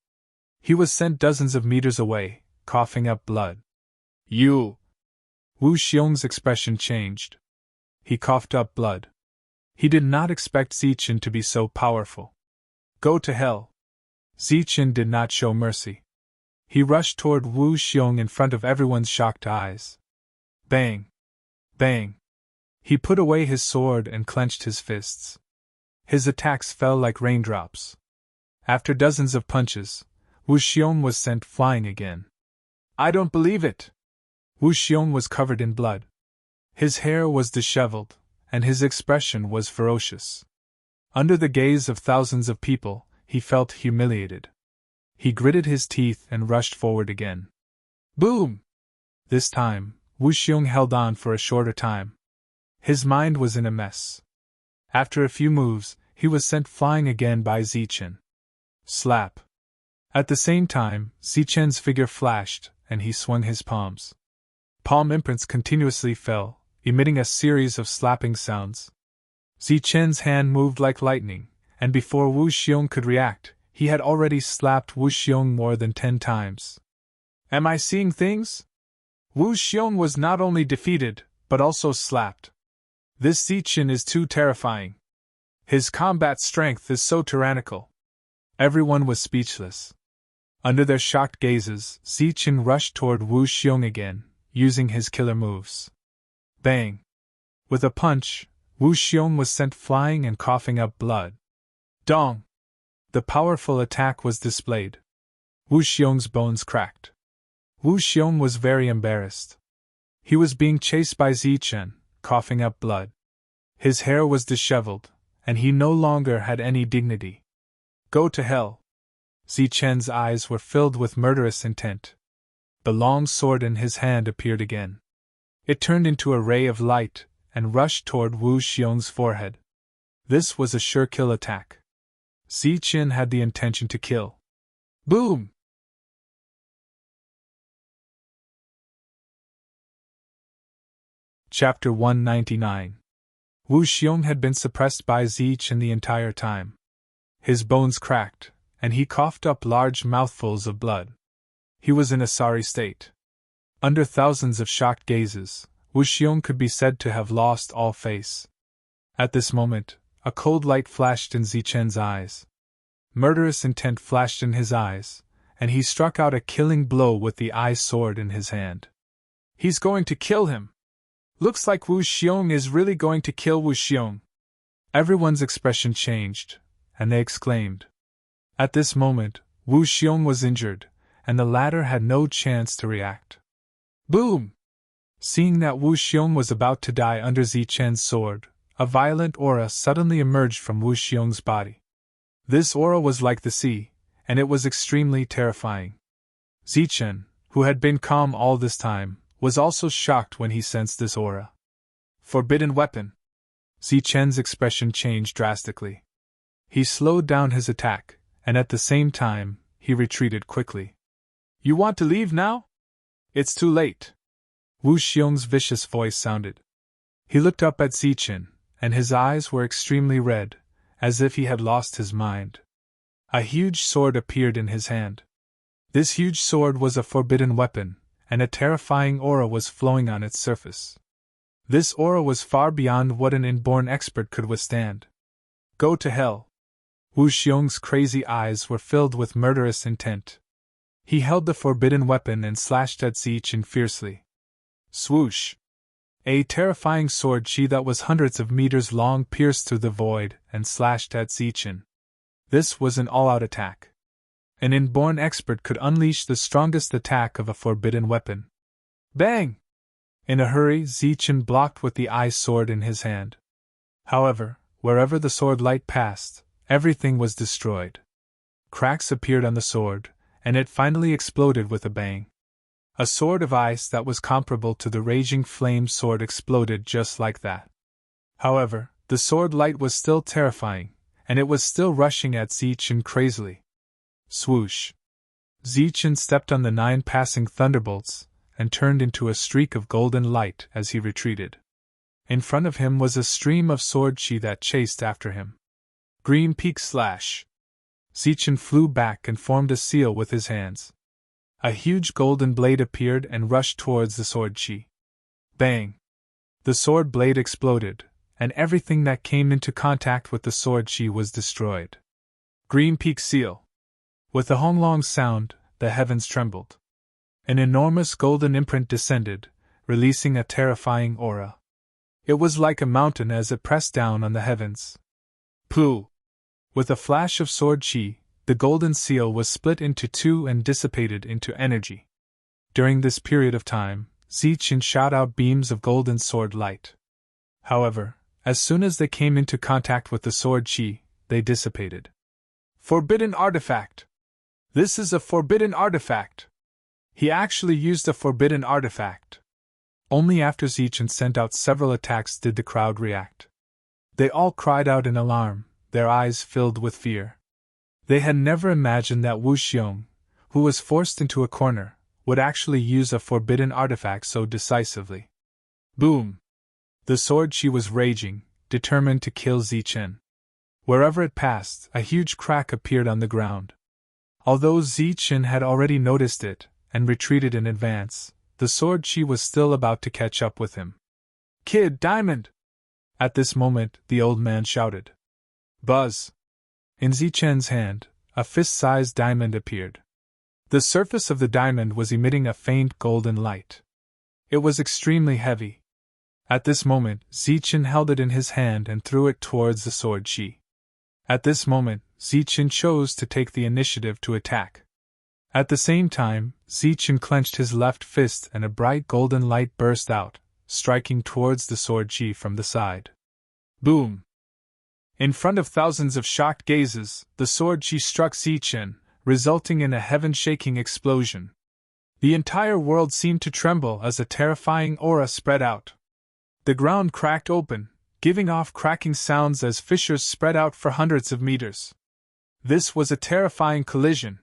He was sent dozens of meters away, coughing up blood. You! Wu Xiong's expression changed. He coughed up blood. He did not expect Zichen to be so powerful. Go to hell! Zichen did not show mercy. He rushed toward Wu Xiong in front of everyone's shocked eyes. Bang! Bang! He put away his sword and clenched his fists. His attacks fell like raindrops. After dozens of punches, Wu Xiong was sent flying again. I don't believe it! Wu Xiong was covered in blood. His hair was disheveled, and his expression was ferocious. Under the gaze of thousands of people, he felt humiliated. He gritted his teeth and rushed forward again. Boom! This time, Wu Xiong held on for a shorter time. His mind was in a mess. After a few moves, he was sent flying again by Zichen. Slap! At the same time, Zichen's figure flashed, and he swung his palms. Palm imprints continuously fell, emitting a series of slapping sounds. Zichen's hand moved like lightning, and before Wu Xiong could react, he had already slapped Wu Xiong more than 10 times. Am I seeing things? Wu Xiong was not only defeated, but also slapped. This Zichen is too terrifying. His combat strength is so tyrannical. Everyone was speechless. Under their shocked gazes, Zichen rushed toward Wu Xiong again, using his killer moves. Bang! With a punch, Wu Xiong was sent flying and coughing up blood. Dong! The powerful attack was displayed. Wu Xiong's bones cracked. Wu Xiong was very embarrassed. He was being chased by Zichen, coughing up blood. His hair was disheveled, and he no longer had any dignity. Go to hell! Zichen's eyes were filled with murderous intent. The long sword in his hand appeared again. It turned into a ray of light and rushed toward Wu Xiong's forehead. This was a sure kill attack. Zichen had the intention to kill. Boom! Chapter 199. Wu Xiong had been suppressed by Zichen the entire time. His bones cracked, and he coughed up large mouthfuls of blood. He was in a sorry state. Under thousands of shocked gazes, Wu Xiong could be said to have lost all face. At this moment, a cold light flashed in Zichen's eyes. Murderous intent flashed in his eyes, and he struck out a killing blow with the eye sword in his hand. He's going to kill him! Looks like Wu Xiong is really going to kill Wu Xiong. Everyone's expression changed, and they exclaimed. At this moment, Wu Xiong was injured, and the latter had no chance to react. Boom! Seeing that Wu Xiong was about to die under Zichen's sword, a violent aura suddenly emerged from Wu Xiong's body. This aura was like the sea, and it was extremely terrifying. Zichen, who had been calm all this time, was also shocked when he sensed this aura. Forbidden weapon! Zichen's expression changed drastically. He slowed down his attack, and at the same time, he retreated quickly. You want to leave now? It's too late. Wu Xiong's vicious voice sounded. He looked up at Zichen, and his eyes were extremely red, as if he had lost his mind. A huge sword appeared in his hand. This huge sword was a forbidden weapon, and a terrifying aura was flowing on its surface. This aura was far beyond what an inborn expert could withstand. Go to hell! Wu Xiong's crazy eyes were filled with murderous intent. He held the forbidden weapon and slashed at Zichen fiercely. Swoosh! A terrifying sword chi that was hundreds of meters long pierced through the void and slashed at Zichen. This was an all-out attack. An inborn expert could unleash the strongest attack of a forbidden weapon. Bang! In a hurry, Zichen blocked with the ice sword in his hand. However, wherever the sword light passed, everything was destroyed. Cracks appeared on the sword, and it finally exploded with a bang. A sword of ice that was comparable to the raging flame sword exploded just like that. However, the sword light was still terrifying, and it was still rushing at Zichen crazily. Swoosh! Zichen stepped on the 9 passing thunderbolts, and turned into a streak of golden light as he retreated. In front of him was a stream of sword chi that chased after him. Green peak slash! Zichen flew back and formed a seal with his hands. A huge golden blade appeared and rushed towards the sword chi. Bang! The sword blade exploded, and everything that came into contact with the sword chi was destroyed. Green peak seal! With a honglong sound, the heavens trembled. An enormous golden imprint descended, releasing a terrifying aura. It was like a mountain as it pressed down on the heavens. Pooh! With a flash of sword chi, the golden seal was split into 2 and dissipated into energy. During this period of time, Zichen shot out beams of golden sword light. However, as soon as they came into contact with the sword chi, they dissipated. Forbidden artifact! This is a forbidden artifact! He actually used a forbidden artifact. Only after Zichen sent out several attacks did the crowd react. They all cried out in alarm, their eyes filled with fear. They had never imagined that Wu Xiong, who was forced into a corner, would actually use a forbidden artifact so decisively. Boom! The sword chi was raging, determined to kill Zichen. Wherever it passed, a huge crack appeared on the ground. Although Zichen had already noticed it, and retreated in advance, the sword chi was still about to catch up with him. Kid Diamond! At this moment, the old man shouted. Buzz! In Zichen's hand, a fist-sized diamond appeared. The surface of the diamond was emitting a faint golden light. It was extremely heavy. At this moment, Zichen held it in his hand and threw it towards the sword chi. At this moment, Zichen chose to take the initiative to attack. At the same time, Zichen clenched his left fist and a bright golden light burst out, striking towards the sword chi from the side. Boom! In front of thousands of shocked gazes, the sword chi struck Zichen, resulting in a heaven-shaking explosion. The entire world seemed to tremble as a terrifying aura spread out. The ground cracked open, giving off cracking sounds as fissures spread out for hundreds of meters. This was a terrifying collision.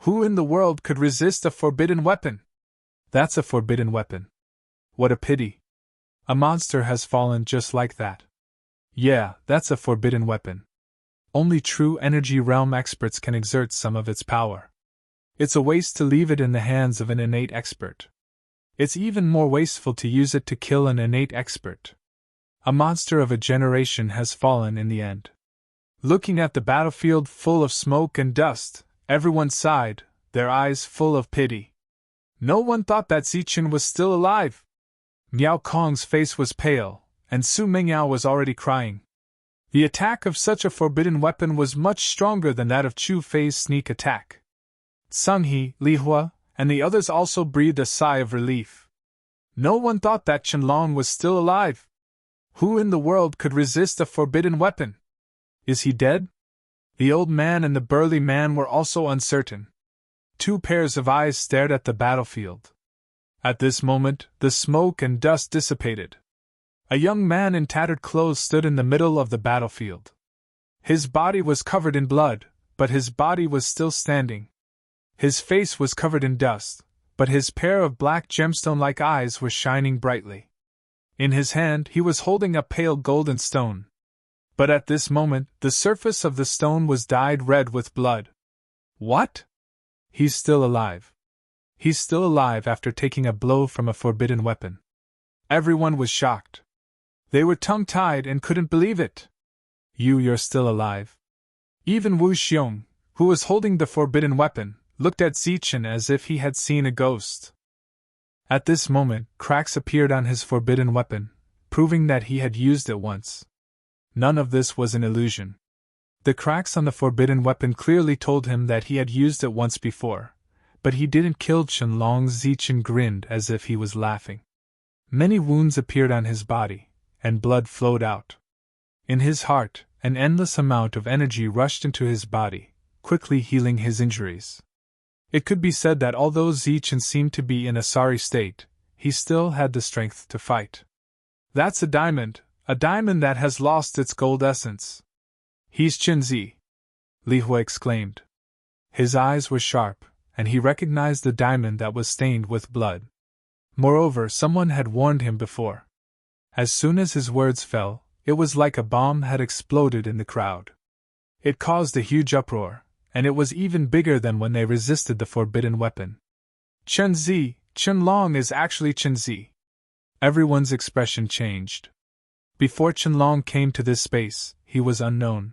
Who in the world could resist a forbidden weapon? That's a forbidden weapon. What a pity. A monster has fallen just like that. Yeah, that's a forbidden weapon. Only true energy realm experts can exert some of its power. It's a waste to leave it in the hands of an innate expert. It's even more wasteful to use it to kill an innate expert. A monster of a generation has fallen in the end. Looking at the battlefield full of smoke and dust, everyone sighed, their eyes full of pity. No one thought that Zichen was still alive. Miao Kong's face was pale, and Su Mingyao was already crying. The attack of such a forbidden weapon was much stronger than that of Chu Fei's sneak attack. Sung He, Li Hua, and the others also breathed a sigh of relief. No one thought that Qianlong was still alive. Who in the world could resist a forbidden weapon? Is he dead? The old man and the burly man were also uncertain. 2 pairs of eyes stared at the battlefield. At this moment, the smoke and dust dissipated. A young man in tattered clothes stood in the middle of the battlefield. His body was covered in blood, but his body was still standing. His face was covered in dust, but his pair of black gemstone-like eyes were shining brightly. In his hand he was holding a pale golden stone. But at this moment, the surface of the stone was dyed red with blood. What? He's still alive. He's still alive after taking a blow from a forbidden weapon. Everyone was shocked. They were tongue-tied and couldn't believe it. You're still alive? Even Wu Xiong, who was holding the forbidden weapon, looked at Zichen as if he had seen a ghost. At this moment, cracks appeared on his forbidden weapon, proving that he had used it once. None of this was an illusion. The cracks on the forbidden weapon clearly told him that he had used it once before, but he didn't kill Qianlong. Zichen grinned as if he was laughing. Many wounds appeared on his body, and blood flowed out. In his heart, an endless amount of energy rushed into his body, quickly healing his injuries. It could be said that although Zichen seemed to be in a sorry state, he still had the strength to fight. That's a diamond that has lost its gold essence. He's Qinzi, Li Hui exclaimed. His eyes were sharp, and he recognized the diamond that was stained with blood. Moreover, someone had warned him before. As soon as his words fell, it was like a bomb had exploded in the crowd. It caused a huge uproar, and it was even bigger than when they resisted the forbidden weapon. Qianlong is actually Qinzi. Everyone's expression changed. Before Qianlong came to this space, he was unknown.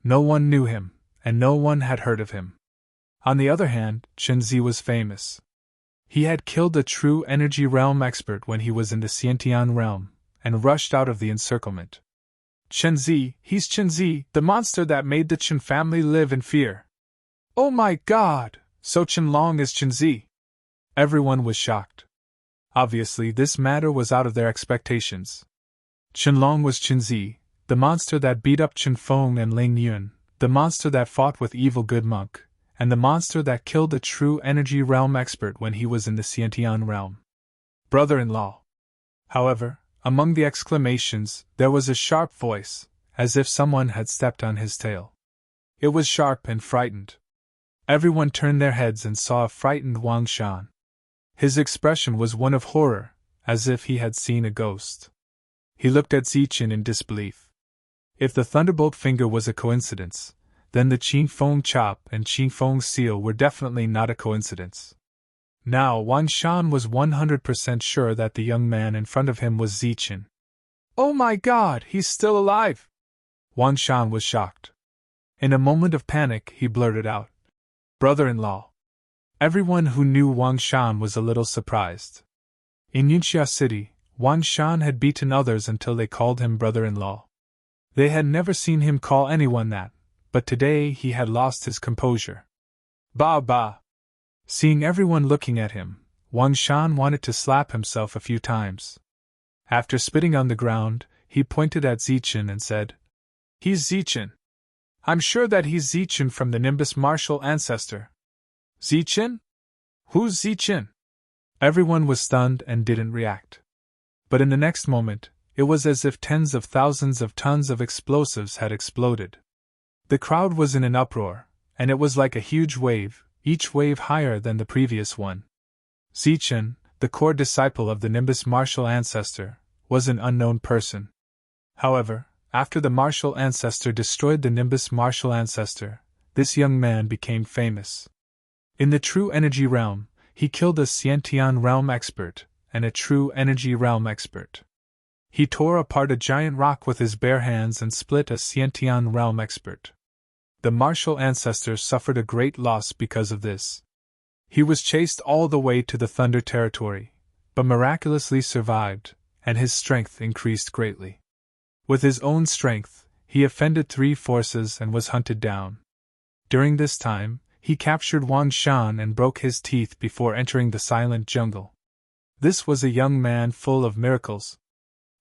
No one knew him, and no one had heard of him. On the other hand, Qinzi was famous. He had killed a true energy realm expert when he was in the Xiantian realm, and rushed out of the encirclement. He's Qinzi, the monster that made the Qin family live in fear. Oh my god, so Qianlong is Qinzi. Everyone was shocked. Obviously, this matter was out of their expectations. Qianlong was Qinzi, the monster that beat up Qinfeng and Ling Yun, the monster that fought with evil good monk, and the monster that killed a true energy realm expert when he was in the Xiantian realm. Brother-in-law. However, among the exclamations, there was a sharp voice, as if someone had stepped on his tail. It was sharp and frightened. Everyone turned their heads and saw a frightened Wang Shan. His expression was one of horror, as if he had seen a ghost. He looked at Zichen in disbelief. If the thunderbolt finger was a coincidence, then the Qinfeng chop and Qinfeng seal were definitely not a coincidence. Now Wang Shan was 100% sure that the young man in front of him was Zichen. Oh my god, he's still alive! Wang Shan was shocked. In a moment of panic, he blurted out, Brother-in-law. Everyone who knew Wang Shan was a little surprised. In Yunxia City, Wang Shan had beaten others until they called him brother-in-law. They had never seen him call anyone that, but today he had lost his composure. Ba! Seeing everyone looking at him, Wang Shan wanted to slap himself a few times. After spitting on the ground, he pointed at Zichen and said, He's Zichen. I'm sure that he's Zichen from the Nimbus martial ancestor. Zichen? Who's Zichen? Everyone was stunned and didn't react. But in the next moment, it was as if tens of thousands of tons of explosives had exploded. The crowd was in an uproar, and it was like a huge wave, each wave higher than the previous one. Zichen, the core disciple of the Nimbus martial ancestor, was an unknown person. However, after the martial ancestor destroyed the Nimbus martial ancestor, this young man became famous. In the true energy realm, he killed a Xiantian realm expert, and a true energy realm expert. He tore apart a giant rock with his bare hands and split a Xiantian realm expert. The martial ancestor suffered a great loss because of this. He was chased all the way to the Thunder territory, but miraculously survived, and his strength increased greatly. With his own strength, he offended 3 forces and was hunted down. During this time, he captured Wang Shan and broke his teeth before entering the silent jungle. This was a young man full of miracles.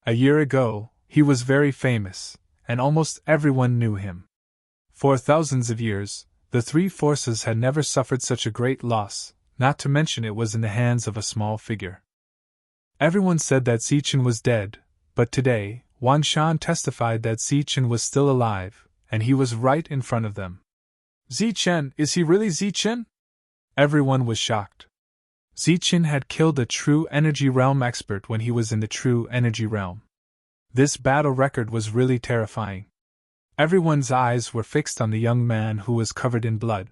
A year ago, he was very famous, and almost everyone knew him. For thousands of years, the 3 forces had never suffered such a great loss, not to mention it was in the hands of a small figure. Everyone said that Zichen was dead, but today, Wang Shan testified that Zichen was still alive, and he was right in front of them. Zichen, is he really Zichen? Everyone was shocked. Zichen had killed a true energy realm expert when he was in the true energy realm. This battle record was really terrifying. Everyone's eyes were fixed on the young man who was covered in blood.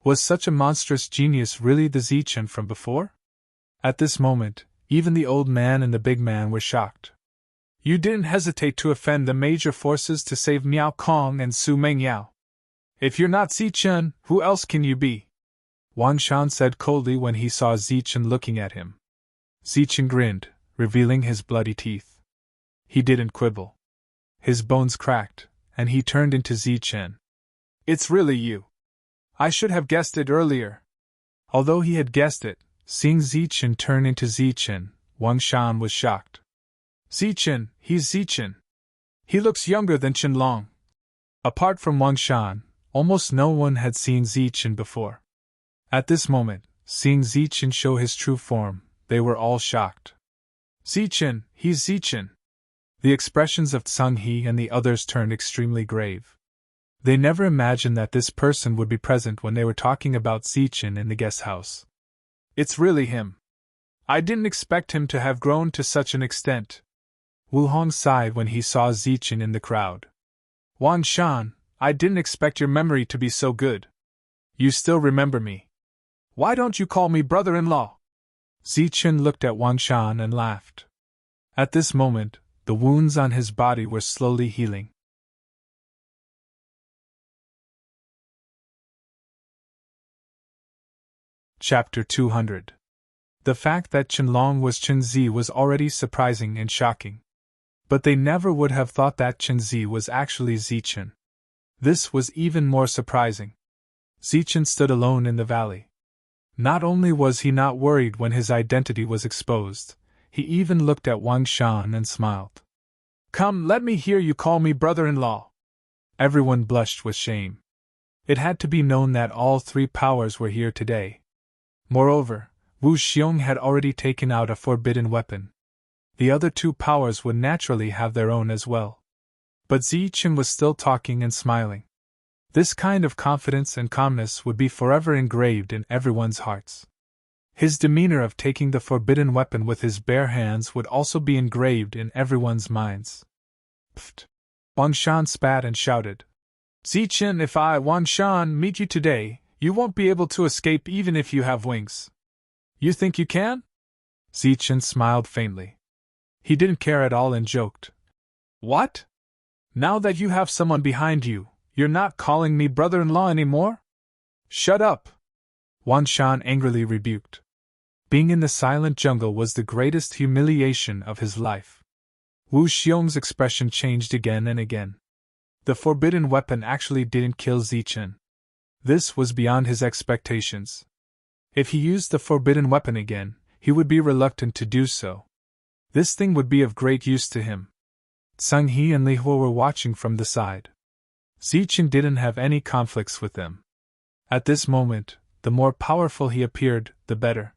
Was such a monstrous genius really the Zichen from before? At this moment, even the old man and the big man were shocked. You didn't hesitate to offend the major forces to save Miao Kong and Su Mengyao. If you're not Zichen, who else can you be? Wang Shan said coldly when he saw Zichen looking at him. Zichen grinned, revealing his bloody teeth. He didn't quibble. His bones cracked, and he turned into Zichen. It's really you. I should have guessed it earlier. Although he had guessed it, seeing Zichen turn into Zichen, Wang Shan was shocked. Zichen, he's Zichen. He looks younger than Qianlong. Apart from Wang Shan, almost no one had seen Zichen before. At this moment, seeing Zichen show his true form, they were all shocked. Zichen, he's Zichen. The expressions of Tsung He and the others turned extremely grave. They never imagined that this person would be present when they were talking about Zichen in the guest house. It's really him. I didn't expect him to have grown to such an extent. Wu Hong sighed when he saw Zichen in the crowd. Wang Shan, I didn't expect your memory to be so good. You still remember me. Why don't you call me brother-in-law? Zichen looked at Wang Shan and laughed. At this moment, the wounds on his body were slowly healing. Chapter 200. The fact that Qianlong was Qinzi was already surprising and shocking. But they never would have thought that Qinzi was actually Zichen. This was even more surprising. Zichen stood alone in the valley. Not only was he not worried when his identity was exposed, he even looked at Wang Shan and smiled. Come, let me hear you call me brother-in-law. Everyone blushed with shame. It had to be known that all three powers were here today. Moreover, Wu Xiong had already taken out a forbidden weapon. The other two powers would naturally have their own as well. But Zichen was still talking and smiling. This kind of confidence and calmness would be forever engraved in everyone's hearts. His demeanor of taking the forbidden weapon with his bare hands would also be engraved in everyone's minds. Pfft! Wang Shan spat and shouted. Zichen, if I, Wang Shan, meet you today, you won't be able to escape even if you have wings. You think you can? Zichen smiled faintly. He didn't care at all and joked. What? Now that you have someone behind you, you're not calling me brother-in-law anymore? Shut up! Wang Shan angrily rebuked. Being in the silent jungle was the greatest humiliation of his life. Wu Xiong's expression changed again and again. The forbidden weapon actually didn't kill Zichen. This was beyond his expectations. If he used the forbidden weapon again, he would be reluctant to do so. This thing would be of great use to him. Tsung He and Li Huo were watching from the side. Zichen didn't have any conflicts with them. At this moment, the more powerful he appeared, the better.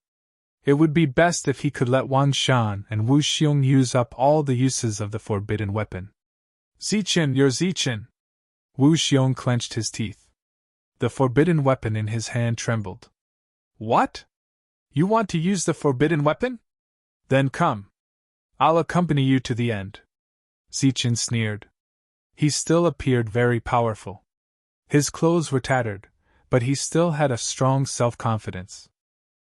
It would be best if he could let Wang Shan and Wu Xiong use up all the uses of the forbidden weapon. Zichen, you're Zichen! Wu Xiong clenched his teeth. The forbidden weapon in his hand trembled. What? You want to use the forbidden weapon? Then come. I'll accompany you to the end. Zichen sneered. He still appeared very powerful. His clothes were tattered, but he still had a strong self-confidence.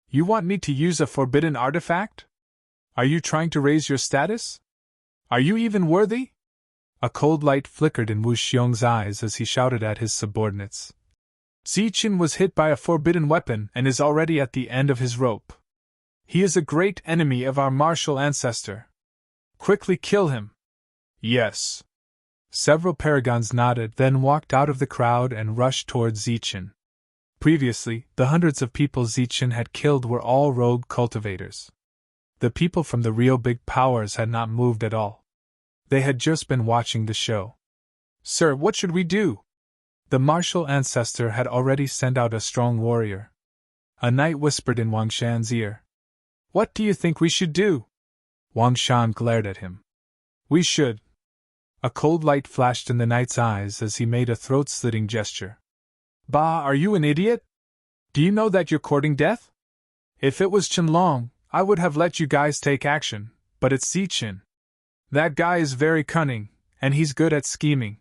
You want me to use a forbidden artifact? Are you trying to raise your status? Are you even worthy? A cold light flickered in Wu Xiong's eyes as he shouted at his subordinates. Zichen was hit by a forbidden weapon and is already at the end of his rope. He is a great enemy of our martial ancestor. Quickly kill him. Yes. Several paragons nodded, then walked out of the crowd and rushed towards Zichen. Previously, the hundreds of people Zichen had killed were all rogue cultivators. The people from the real big powers had not moved at all. They had just been watching the show. Sir, what should we do? The martial ancestor had already sent out a strong warrior. A knight whispered in Wang Shan's ear. What do you think we should do? Wang Shan glared at him. We should. A cold light flashed in the knight's eyes as he made a throat-slitting gesture. Bah, are you an idiot? Do you know that you're courting death? If it was Qianlong, I would have let you guys take action, but it's Zichen. That guy is very cunning, and he's good at scheming.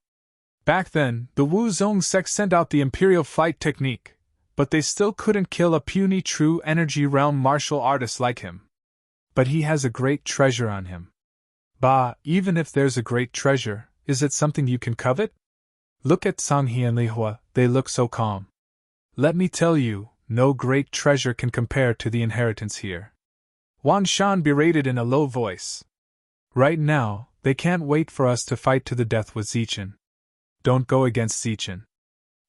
Back then, the Wu Zong sect sent out the Imperial Flight Technique, but they still couldn't kill a puny true energy realm martial artist like him. But he has a great treasure on him. Bah, even if there's a great treasure, is it something you can covet? Look at Sanghi and Lihua, they look so calm. Let me tell you, no great treasure can compare to the inheritance here. Wang Shan berated in a low voice. Right now, they can't wait for us to fight to the death with Zichen. Don't go against Zichen.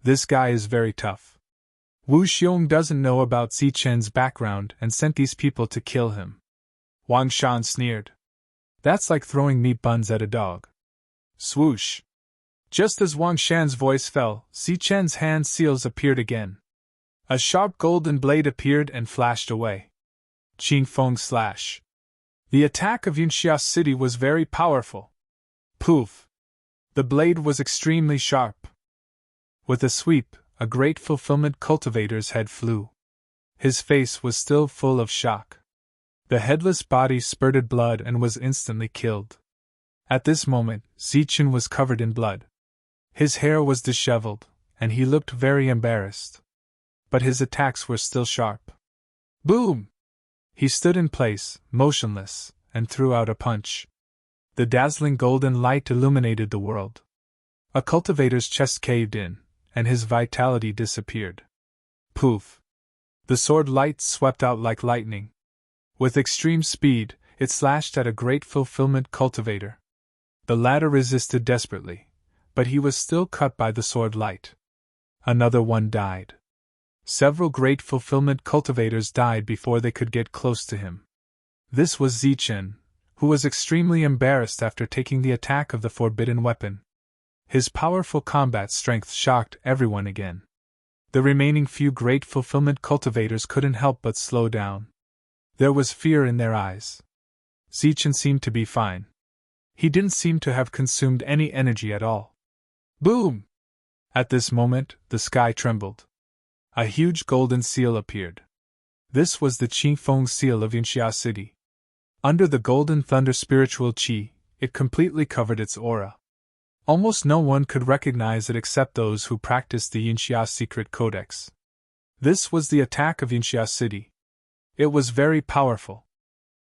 This guy is very tough. Wu Xiong doesn't know about Zichen's background and sent these people to kill him. Wang Shan sneered. That's like throwing meat buns at a dog. Swoosh. Just as Wang Shan's voice fell, Zichen's hand seals appeared again. A sharp golden blade appeared and flashed away. Qing Feng slash. The attack of Yunxia City was very powerful. Poof! The blade was extremely sharp. With a sweep, a great fulfillment cultivator's head flew. His face was still full of shock. The headless body spurted blood and was instantly killed. At this moment, Zichen was covered in blood. His hair was disheveled, and he looked very embarrassed. But his attacks were still sharp. Boom! He stood in place, motionless, and threw out a punch. The dazzling golden light illuminated the world. A cultivator's chest caved in, and his vitality disappeared. Poof! The sword light swept out like lightning. With extreme speed, it slashed at a great fulfillment cultivator. The latter resisted desperately, but he was still cut by the sword light. Another one died. Several great fulfillment cultivators died before they could get close to him. This was Zichen, who was extremely embarrassed after taking the attack of the forbidden weapon. His powerful combat strength shocked everyone again. The remaining few great fulfillment cultivators couldn't help but slow down. There was fear in their eyes. Zichen seemed to be fine. He didn't seem to have consumed any energy at all. Boom! At this moment, the sky trembled. A huge golden seal appeared. This was the Qing Feng seal of Yunxia City. Under the golden thunder spiritual qi, it completely covered its aura. Almost no one could recognize it except those who practiced the Yunxia secret codex. This was the attack of Yunxia City. It was very powerful.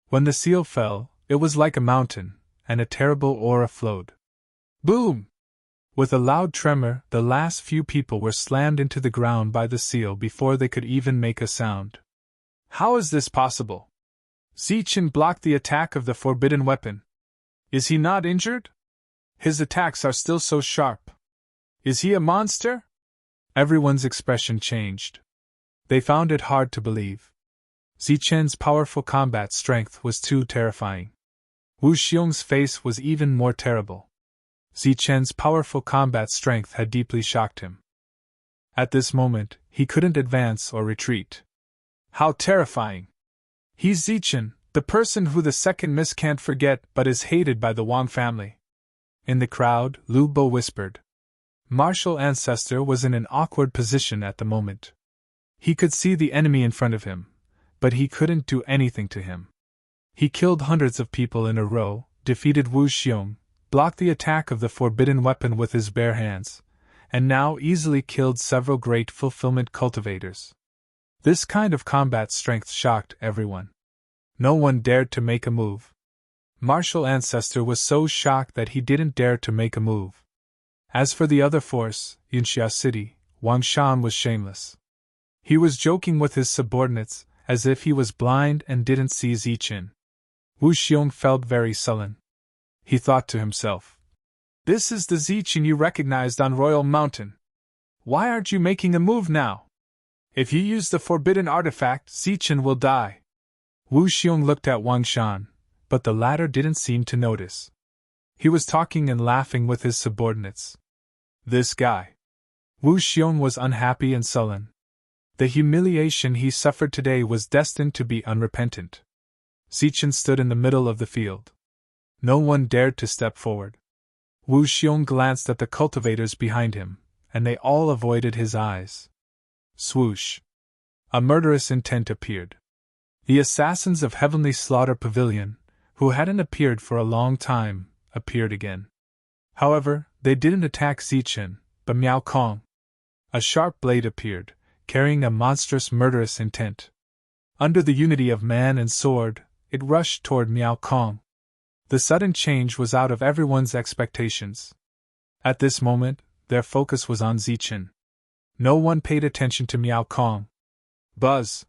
When the seal fell, it was like a mountain, and a terrible aura flowed. Boom! With a loud tremor, the last few people were slammed into the ground by the seal before they could even make a sound. How is this possible? Zichen blocked the attack of the forbidden weapon. Is he not injured? His attacks are still so sharp. Is he a monster? Everyone's expression changed. They found it hard to believe. Zichen's powerful combat strength was too terrifying. Wu Xiong's face was even more terrible. Zichen's powerful combat strength had deeply shocked him. At this moment, he couldn't advance or retreat. How terrifying! He's Zichen, the person who the second miss can't forget but is hated by the Wang family. In the crowd, Lu Bo whispered. Martial Ancestor was in an awkward position at the moment. He could see the enemy in front of him, but he couldn't do anything to him. He killed hundreds of people in a row, defeated Wu Xiong, blocked the attack of the forbidden weapon with his bare hands, and now easily killed several great fulfillment cultivators. This kind of combat strength shocked everyone. No one dared to make a move. Martial Ancestor was so shocked that he didn't dare to make a move. As for the other force, Yunxia City, Wang Shan was shameless. He was joking with his subordinates, as if he was blind and didn't see Zichen. Wu Xiong felt very sullen. He thought to himself, "This is the Zichen you recognized on Royal Mountain. Why aren't you making a move now? If you use the forbidden artifact, Zichen will die." Wu Xiong looked at Wang Shan, but the latter didn't seem to notice. He was talking and laughing with his subordinates. This guy. Wu Xiong was unhappy and sullen. The humiliation he suffered today was destined to be unrepentant. Zichen stood in the middle of the field. No one dared to step forward. Wu Xiong glanced at the cultivators behind him, and they all avoided his eyes. Swoosh! A murderous intent appeared. The assassins of Heavenly Slaughter Pavilion, who hadn't appeared for a long time, appeared again. However, they didn't attack Zichen, but Miao Kong. A sharp blade appeared, carrying a monstrous murderous intent. Under the unity of man and sword, it rushed toward Miao Kong. The sudden change was out of everyone's expectations. At this moment, their focus was on Zichen. No one paid attention to Miao Kong. Buzz!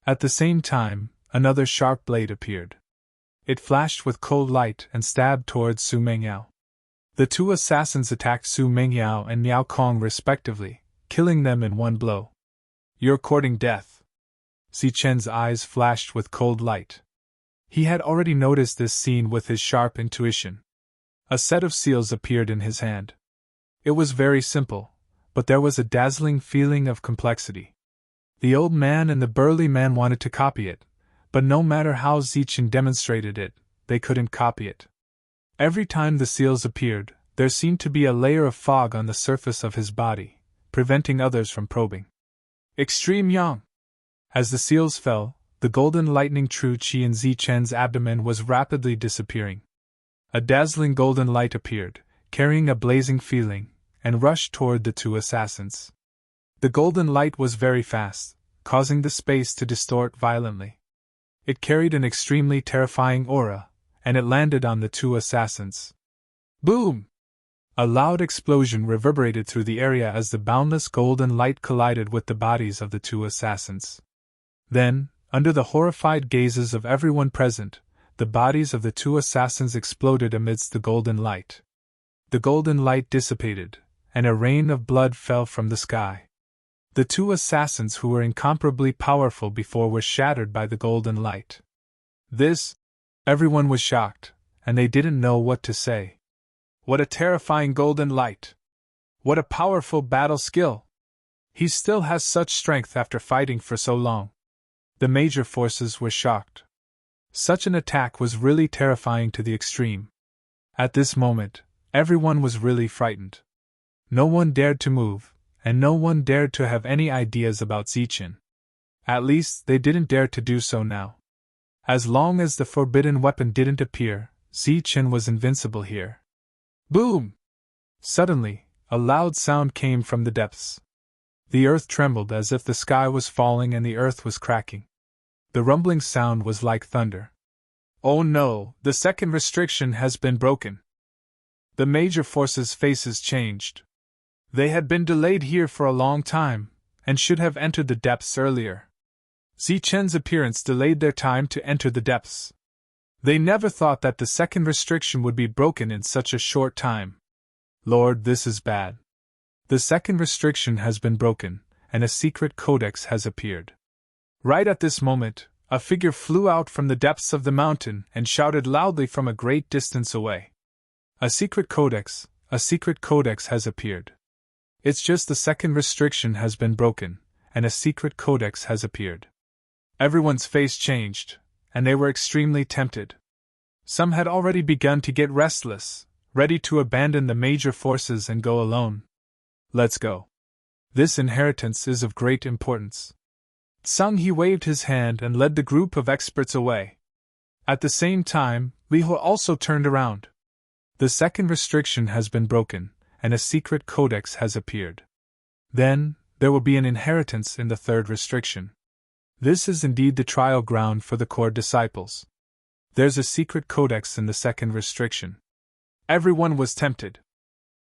At the same time, another sharp blade appeared. It flashed with cold light and stabbed towards Su Mengyao. The two assassins attacked Su Mengyao and Miao Kong respectively, killing them in one blow. You're courting death. Zichen's eyes flashed with cold light. He had already noticed this scene with his sharp intuition. A set of seals appeared in his hand. It was very simple, but there was a dazzling feeling of complexity. The old man and the burly man wanted to copy it, but no matter how Zichen demonstrated it, they couldn't copy it. Every time the seals appeared, there seemed to be a layer of fog on the surface of his body, preventing others from probing. Extreme Yang! As the seals fell, the golden lightning true qi in Zichen's abdomen was rapidly disappearing. A dazzling golden light appeared, carrying a blazing feeling, and rushed toward the two assassins. The golden light was very fast, causing the space to distort violently. It carried an extremely terrifying aura, and it landed on the two assassins. Boom! A loud explosion reverberated through the area as the boundless golden light collided with the bodies of the two assassins. Then, under the horrified gazes of everyone present, the bodies of the two assassins exploded amidst the golden light. The golden light dissipated, and a rain of blood fell from the sky. The two assassins who were incomparably powerful before were shattered by the golden light. Everyone was shocked, and they didn't know what to say. What a terrifying golden light! What a powerful battle skill! He still has such strength after fighting for so long. The major forces were shocked. Such an attack was really terrifying to the extreme. At this moment, everyone was really frightened. No one dared to move, and no one dared to have any ideas about Zichen. At least, they didn't dare to do so now. As long as the forbidden weapon didn't appear, Zichen was invincible here. Boom! Suddenly, a loud sound came from the depths. The earth trembled as if the sky was falling and the earth was cracking. The rumbling sound was like thunder. Oh no, the second restriction has been broken. The major forces' faces changed. They had been delayed here for a long time, and should have entered the depths earlier. Zichen's appearance delayed their time to enter the depths. They never thought that the second restriction would be broken in such a short time. Lord, this is bad. The second restriction has been broken, and a secret codex has appeared. Right at this moment, a figure flew out from the depths of the mountain and shouted loudly from a great distance away. A secret codex has appeared. It's just the second restriction has been broken, and a secret codex has appeared. Everyone's face changed, and they were extremely tempted. Some had already begun to get restless, ready to abandon the major forces and go alone. Let's go. This inheritance is of great importance. Tsang He waved his hand and led the group of experts away. At the same time, Li Ho also turned around. The second restriction has been broken, and a secret codex has appeared. Then, there will be an inheritance in the third restriction. This is indeed the trial ground for the core disciples. There's a secret codex in the second restriction. Everyone was tempted.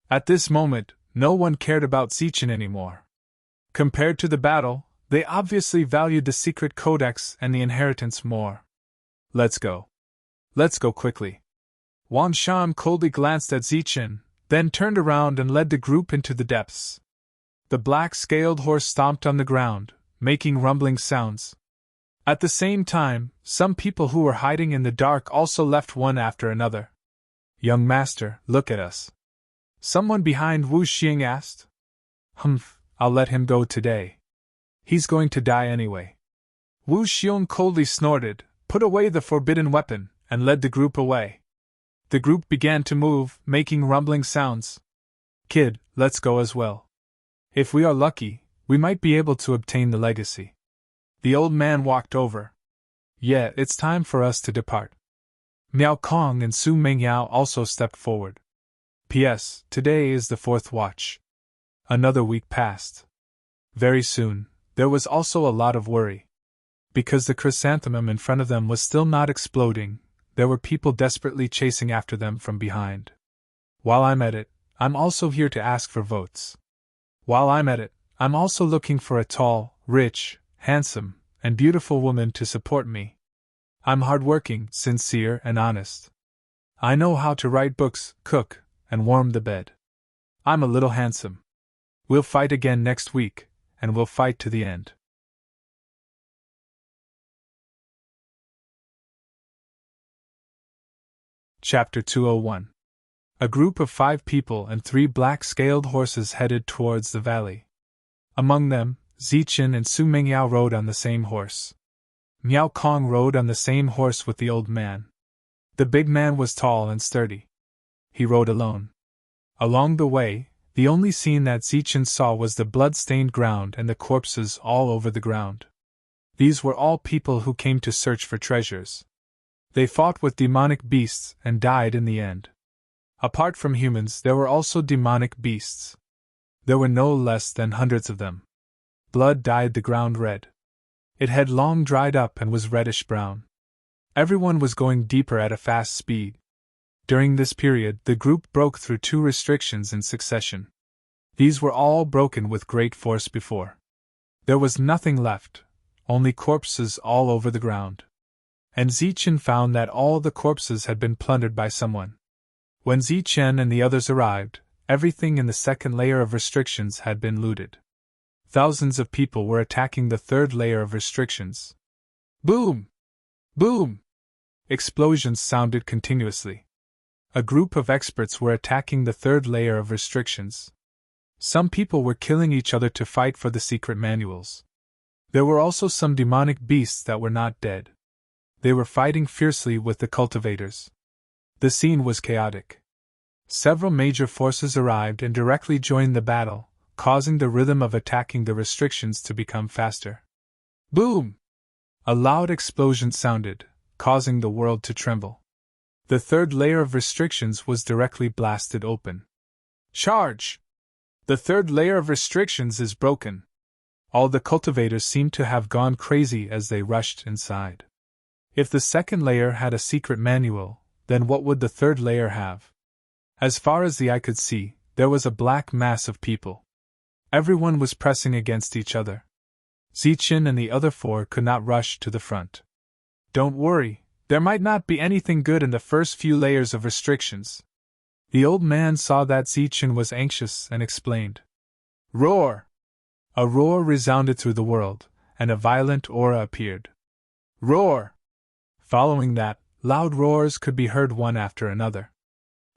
At this moment, no one cared about Zichen anymore. Compared to the battle, they obviously valued the secret codex and the inheritance more. Let's go. Let's go quickly. Wan Shan coldly glanced at Zichen, then turned around and led the group into the depths. The black-scaled horse stomped on the ground, making rumbling sounds. At the same time, some people who were hiding in the dark also left one after another. Young master, look at us. Someone behind Wu Xing asked. Humph, I'll let him go today. He's going to die anyway. Wu Xiong coldly snorted, put away the forbidden weapon, and led the group away. The group began to move, making rumbling sounds. Kid, let's go as well. If we are lucky, we might be able to obtain the legacy. The old man walked over. Yeah, it's time for us to depart. Miao Kong and Su Mengyao also stepped forward. P.S. Today is the 4th watch. Another week passed. Very soon, there was also a lot of worry. Because the chrysanthemum in front of them was still not exploding, there were people desperately chasing after them from behind. While I'm at it, I'm also here to ask for votes. While I'm at it, I'm also looking for a tall, rich, handsome, and beautiful woman to support me. I'm hardworking, sincere, and honest. I know how to write books, cook, and warm the bed. I'm a little handsome. We'll fight again next week, and we'll fight to the end. Chapter 201. A group of 5 people and 3 black-scaled horses headed towards the valley. Among them, Zichen and Su Mengyao rode on the same horse. Miao Kong rode on the same horse with the old man. The big man was tall and sturdy. He rode alone. Along the way, the only scene that Zichen saw was the blood-stained ground and the corpses all over the ground. These were all people who came to search for treasures. They fought with demonic beasts and died in the end. Apart from humans, there were also demonic beasts. There were no less than hundreds of them. Blood dyed the ground red. It had long dried up and was reddish-brown. Everyone was going deeper at a fast speed. During this period, the group broke through 2 restrictions in succession. These were all broken with great force before. There was nothing left, only corpses all over the ground. And Zichen found that all the corpses had been plundered by someone. When Zichen and the others arrived, everything in the second layer of restrictions had been looted. Thousands of people were attacking the third layer of restrictions. Boom! Boom! Explosions sounded continuously. A group of experts were attacking the third layer of restrictions. Some people were killing each other to fight for the secret manuals. There were also some demonic beasts that were not dead. They were fighting fiercely with the cultivators. The scene was chaotic. Several major forces arrived and directly joined the battle, causing the rhythm of attacking the restrictions to become faster. Boom! A loud explosion sounded, causing the world to tremble. The third layer of restrictions was directly blasted open. Charge! The third layer of restrictions is broken. All the cultivators seemed to have gone crazy as they rushed inside. If the second layer had a secret manual, then what would the third layer have? As far as the eye could see, there was a black mass of people. Everyone was pressing against each other. Zichen and the other 4 could not rush to the front. Don't worry, there might not be anything good in the first few layers of restrictions. The old man saw that Zichen was anxious and explained. Roar! A roar resounded through the world, and a violent aura appeared. Roar! Following that, loud roars could be heard one after another.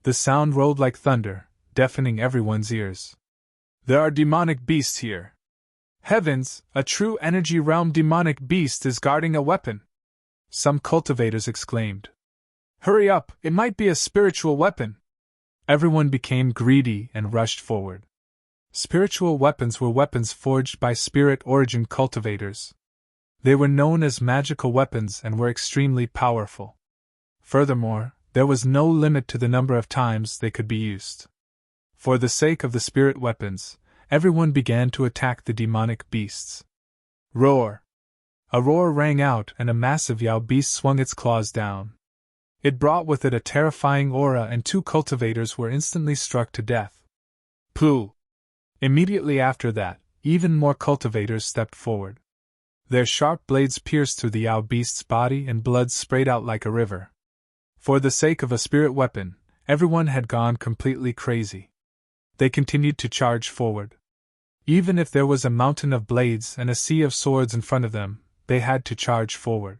The sound rolled like thunder, deafening everyone's ears. There are demonic beasts here. Heavens, a true energy realm demonic beast is guarding a weapon! Some cultivators exclaimed. Hurry up, it might be a spiritual weapon! Everyone became greedy and rushed forward. Spiritual weapons were weapons forged by spirit origin cultivators. They were known as magical weapons and were extremely powerful. Furthermore, there was no limit to the number of times they could be used. For the sake of the spirit weapons, everyone began to attack the demonic beasts. Roar! A roar rang out and a massive Yao beast swung its claws down. It brought with it a terrifying aura and 2 cultivators were instantly struck to death. Pooh! Immediately after that, even more cultivators stepped forward. Their sharp blades pierced through the Yao beast's body and blood sprayed out like a river. For the sake of a spirit weapon, everyone had gone completely crazy. They continued to charge forward. Even if there was a mountain of blades and a sea of swords in front of them, they had to charge forward.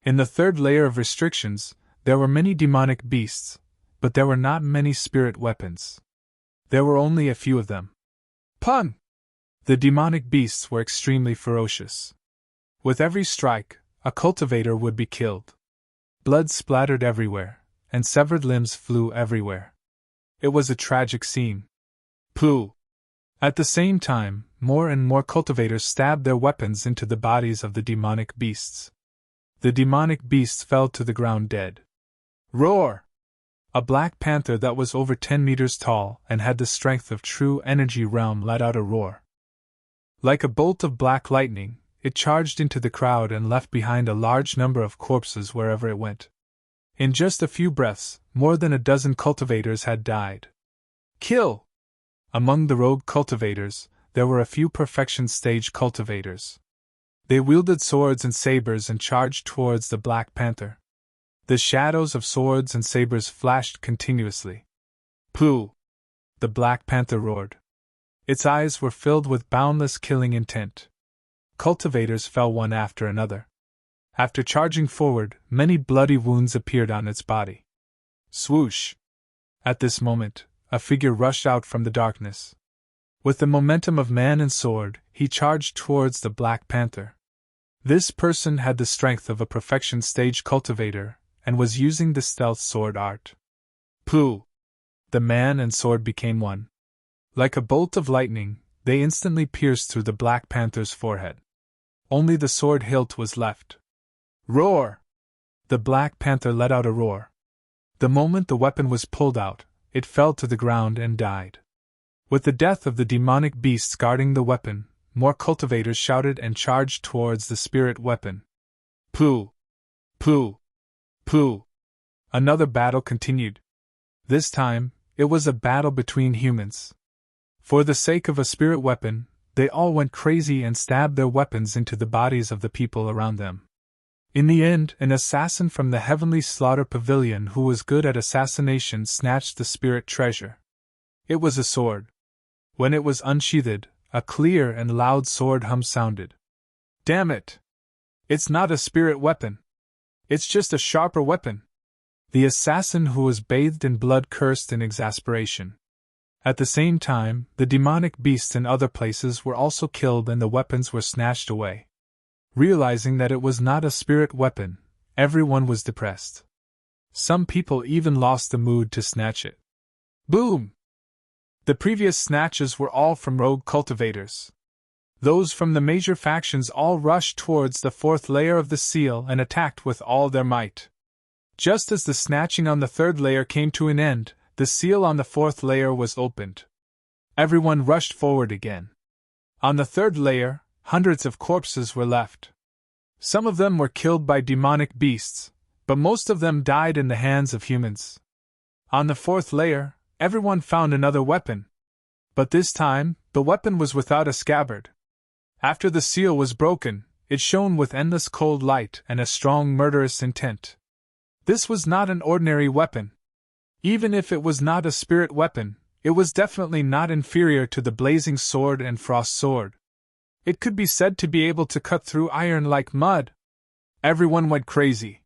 In the third layer of restrictions, there were many demonic beasts, but there were not many spirit weapons. There were only a few of them. Pun! The demonic beasts were extremely ferocious. With every strike, a cultivator would be killed. Blood splattered everywhere, and severed limbs flew everywhere. It was a tragic scene. Pooh! At the same time, more and more cultivators stabbed their weapons into the bodies of the demonic beasts. The demonic beasts fell to the ground dead. Roar! A black panther that was over 10 meters tall and had the strength of true energy realm let out a roar. Like a bolt of black lightning, it charged into the crowd and left behind a large number of corpses wherever it went. In just a few breaths, more than a dozen cultivators had died. Kill! Among the rogue cultivators, there were a few perfection stage cultivators. They wielded swords and sabers and charged towards the Black Panther. The shadows of swords and sabers flashed continuously. Pooh! The Black Panther roared. Its eyes were filled with boundless killing intent. Cultivators fell one after another. After charging forward, many bloody wounds appeared on its body. Swoosh! At this moment, a figure rushed out from the darkness. With the momentum of man and sword, he charged towards the Black Panther. This person had the strength of a perfection stage cultivator, and was using the stealth sword art. Pooh! The man and sword became one. Like a bolt of lightning, they instantly pierced through the Black Panther's forehead. Only the sword hilt was left. Roar! The Black Panther let out a roar. The moment the weapon was pulled out, it fell to the ground and died. With the death of the demonic beasts guarding the weapon, more cultivators shouted and charged towards the spirit weapon. Pooh! Pooh! Pooh! Another battle continued. This time, it was a battle between humans. For the sake of a spirit weapon, they all went crazy and stabbed their weapons into the bodies of the people around them. In the end, an assassin from the Heavenly Slaughter Pavilion who was good at assassination snatched the spirit treasure. It was a sword. When it was unsheathed, a clear and loud sword hum sounded. Damn it! It's not a spirit weapon. It's just a sharper weapon. The assassin who was bathed in blood cursed in exasperation. At the same time, the demonic beasts in other places were also killed and the weapons were snatched away. Realizing that it was not a spirit weapon, everyone was depressed. Some people even lost the mood to snatch it. Boom! The previous snatches were all from rogue cultivators. Those from the major factions all rushed towards the fourth layer of the seal and attacked with all their might. Just as the snatching on the third layer came to an end, the seal on the fourth layer was opened. Everyone rushed forward again. On the third layer, hundreds of corpses were left. Some of them were killed by demonic beasts, but most of them died in the hands of humans. On the fourth layer, everyone found another weapon. But this time, the weapon was without a scabbard. After the seal was broken, it shone with endless cold light and a strong murderous intent. This was not an ordinary weapon. Even if it was not a spirit weapon, it was definitely not inferior to the blazing sword and frost sword. It could be said to be able to cut through iron like mud. Everyone went crazy.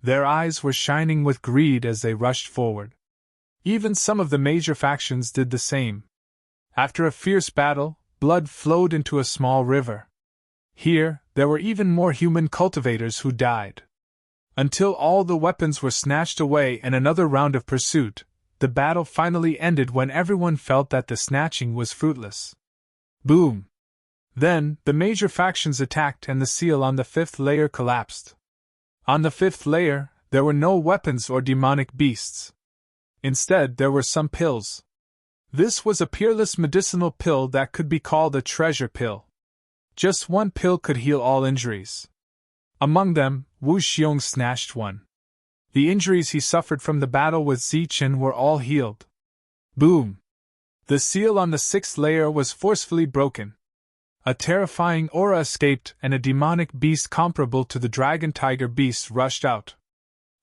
Their eyes were shining with greed as they rushed forward. Even some of the major factions did the same. After a fierce battle, blood flowed into a small river. Here, there were even more human cultivators who died. Until all the weapons were snatched away and another round of pursuit, the battle finally ended when everyone felt that the snatching was fruitless. Boom! Then, the major factions attacked and the seal on the fifth layer collapsed. On the fifth layer, there were no weapons or demonic beasts. Instead, there were some pills. This was a peerless medicinal pill that could be called a treasure pill. Just one pill could heal all injuries. Among them, Wu Xiong snatched one. The injuries he suffered from the battle with Zichen were all healed. Boom! The seal on the sixth layer was forcefully broken. A terrifying aura escaped and a demonic beast comparable to the dragon tiger beast rushed out.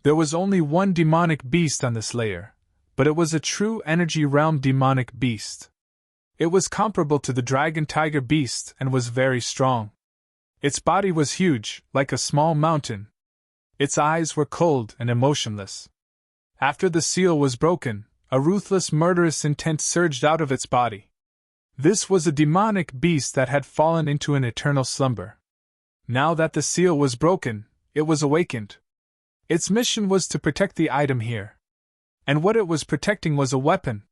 There was only one demonic beast on this layer, but it was a true energy realm demonic beast. It was comparable to the dragon tiger beast and was very strong. Its body was huge, like a small mountain. Its eyes were cold and emotionless. After the seal was broken, a ruthless murderous intent surged out of its body. This was a demonic beast that had fallen into an eternal slumber. Now that the seal was broken, it was awakened. Its mission was to protect the item here. And what it was protecting was a weapon.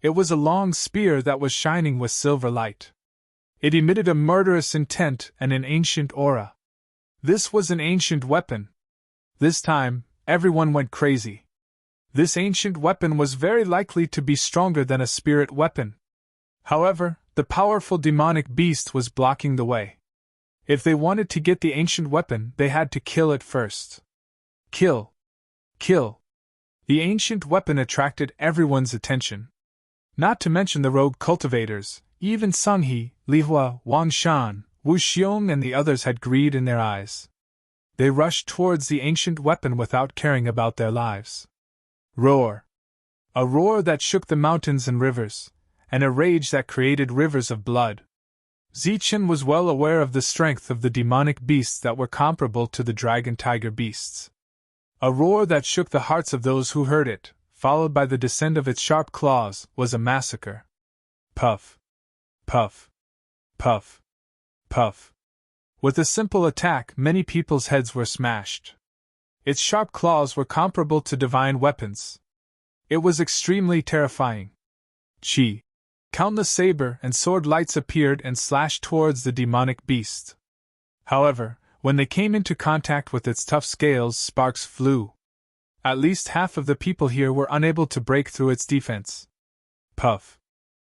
It was a long spear that was shining with silver light. It emitted a murderous intent and an ancient aura. This was an ancient weapon. This time, everyone went crazy. This ancient weapon was very likely to be stronger than a spirit weapon. However, the powerful demonic beast was blocking the way. If they wanted to get the ancient weapon, they had to kill it first. Kill. Kill. The ancient weapon attracted everyone's attention. Not to mention the rogue cultivators, even Sung He, Li Hua, Wang Shan, Wu Xiong, and the others had greed in their eyes. They rushed towards the ancient weapon without caring about their lives. Roar! A roar that shook the mountains and rivers, and a rage that created rivers of blood. Zichen was well aware of the strength of the demonic beasts that were comparable to the dragon-tiger beasts. A roar that shook the hearts of those who heard it, followed by the descent of its sharp claws, was a massacre. Puff! Puff! Puff! Puff! With a simple attack, many people's heads were smashed. Its sharp claws were comparable to divine weapons. It was extremely terrifying. Chi! Countless saber and sword lights appeared and slashed towards the demonic beast. However, when they came into contact with its tough scales, sparks flew. At least half of the people here were unable to break through its defense. Puff!